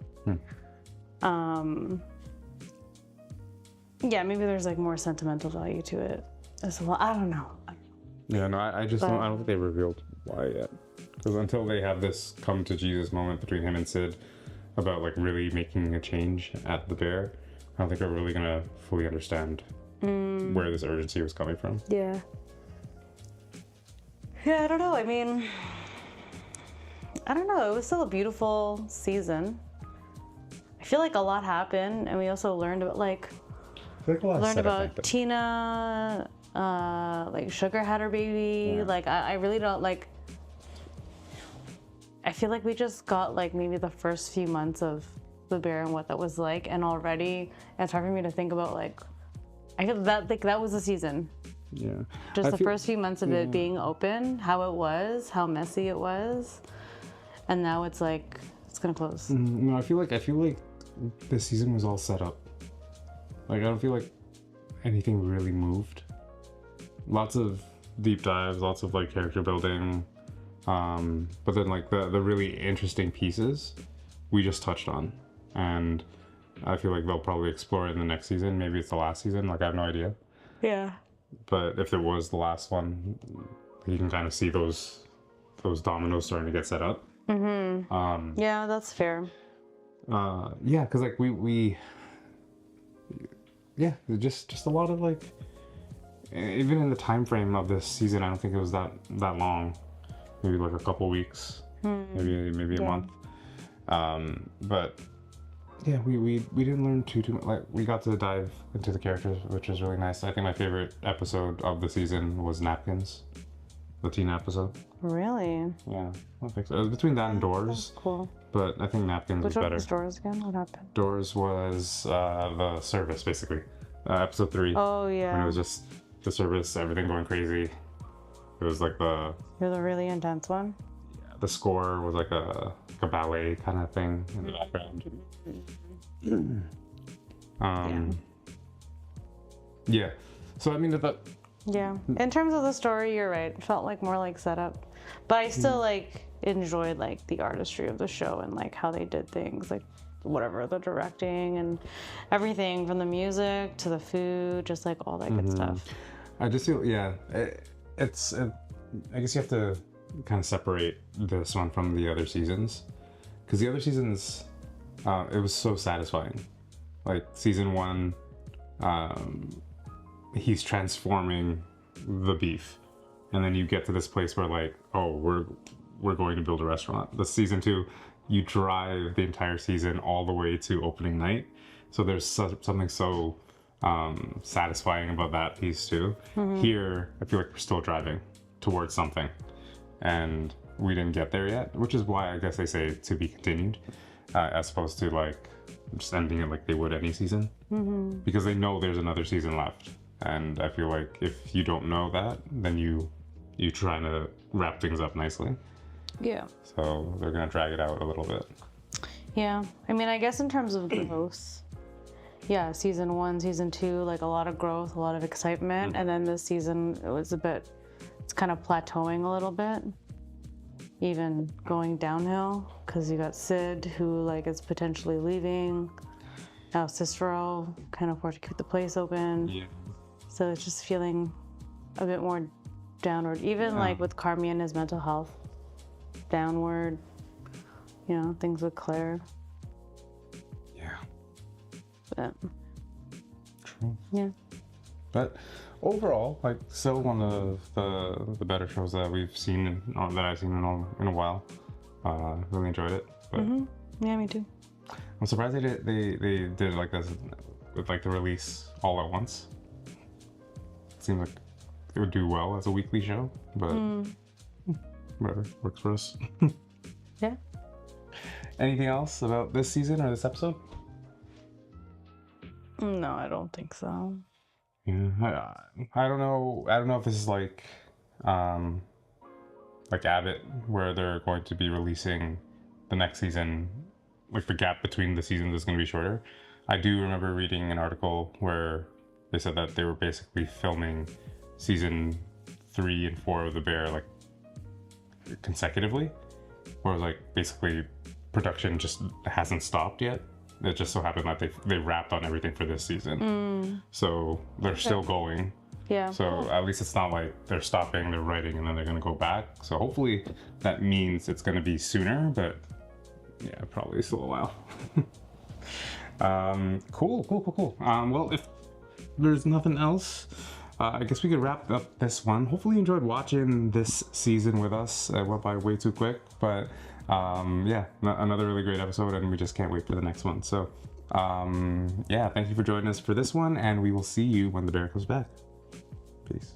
B: Yeah, maybe there's like more sentimental value to it as well. I don't know.
A: Yeah, no, I just don't, I don't think they revealed why yet. Because until they have this come to Jesus moment between him and Sid about like really making a change at the Bear, I don't think we're really gonna fully understand where this urgency was coming from.
B: Yeah. Yeah, I don't know. I mean, I don't know. It was still a beautiful season. I feel like a lot happened, and we also learned about like Tina, like Sugar had her baby. Yeah. Like I really don't like. I feel like we just got like maybe the first few months of The Bear and what that was like, and already it's hard for me to think about like, I feel that like that was the season.
A: Yeah.
B: Just the first few months of it being open, how it was, how messy it was, and now it's like it's gonna close.
A: No, I feel like this season was all set up. Like I don't feel like anything really moved. Lots of deep dives, lots of like character building, but then like the really interesting pieces we just touched on, and I feel like they'll probably explore it in the next season. Maybe it's the last season. Like I have no idea.
B: Yeah.
A: But if it was the last one, you can kind of see those dominoes starting to get set up.
B: Yeah, that's fair.
A: Yeah, because like we just a lot of like, even in the time frame of this season, I don't think it was that long. Maybe like a couple weeks, maybe a month. But yeah, we didn't learn too much. Like we got to dive into the characters, which was really nice. I think my favorite episode of the season was Napkins, the teen episode.
B: Really?
A: Yeah, I think so. It was between that and Doors.
B: Cool.
A: But I think Napkins was
B: Which one
A: better.
B: was Doors again? What happened?
A: Doors was the service, basically. Episode 3.
B: Oh, yeah.
A: When it was just the service, everything going crazy. It was like
B: You're the really intense one?
A: the score was like a ballet kind of thing in the background. Yeah. So I mean that.
B: Yeah. In terms of the story, you're right. It felt like more like setup, but I still like enjoyed like the artistry of the show and like how they did things, like whatever the directing and everything from the music to the food, just like all that good stuff.
A: I just feel I guess you have to kind of separate this one from the other seasons, because the other seasons it was so satisfying. Like season 1, he's transforming the beef, and then you get to this place where like, oh, we're going to build a restaurant. The season 2, you drive the entire season all the way to opening night, so there's something so satisfying about that piece too. Here I feel like we're still driving towards something, and we didn't get there yet, which is why I guess they say to be continued, as opposed to like just ending it like they would any season, because they know there's another season left. And I feel like if you don't know that, then you trying to wrap things up nicely.
B: Yeah.
A: So they're gonna drag it out a little bit.
B: Yeah. I mean, I guess in terms of growth, yeah, season 1, season 2, like a lot of growth, a lot of excitement, and then this season it's kind of plateauing a little bit, even going downhill, because you got Sid, who like is potentially leaving. Now Cicero can't afford to keep the place open.
A: Yeah.
B: So it's just feeling a bit more downward, even like with Carmi and his mental health, downward, things with Claire.
A: Yeah.
B: But,
A: true.
B: Yeah.
A: But overall, like, still one of the better shows that we've seen, or that I've seen in a while. Really enjoyed it. But
B: yeah, me too.
A: I'm surprised they did like this with like the release all at once. It seemed like it would do well as a weekly show, but whatever, works for us.
B: Yeah.
A: Anything else about this season or this episode?
B: No, I don't think so.
A: Yeah, I don't know. I don't know if this is like Abbott, where they're going to be releasing the next season. Like the gap between the seasons is going to be shorter. I do remember reading an article where they said that they were basically filming season 3 and 4 of The Bear like consecutively, where like basically production just hasn't stopped yet. It just so happened that they wrapped on everything for this season, so they're still going.
B: Yeah.
A: So at least it's not like they're stopping, they're writing, and then they're going to go back. So hopefully that means it's going to be sooner, but yeah, probably still a while. Cool. Well, if there's nothing else, I guess we could wrap up this one. Hopefully you enjoyed watching this season with us. It went by way too quick, but yeah, another really great episode, and we just can't wait for the next one. So yeah, thank you for joining us for this one, and we will see you when The Bear comes back. Peace.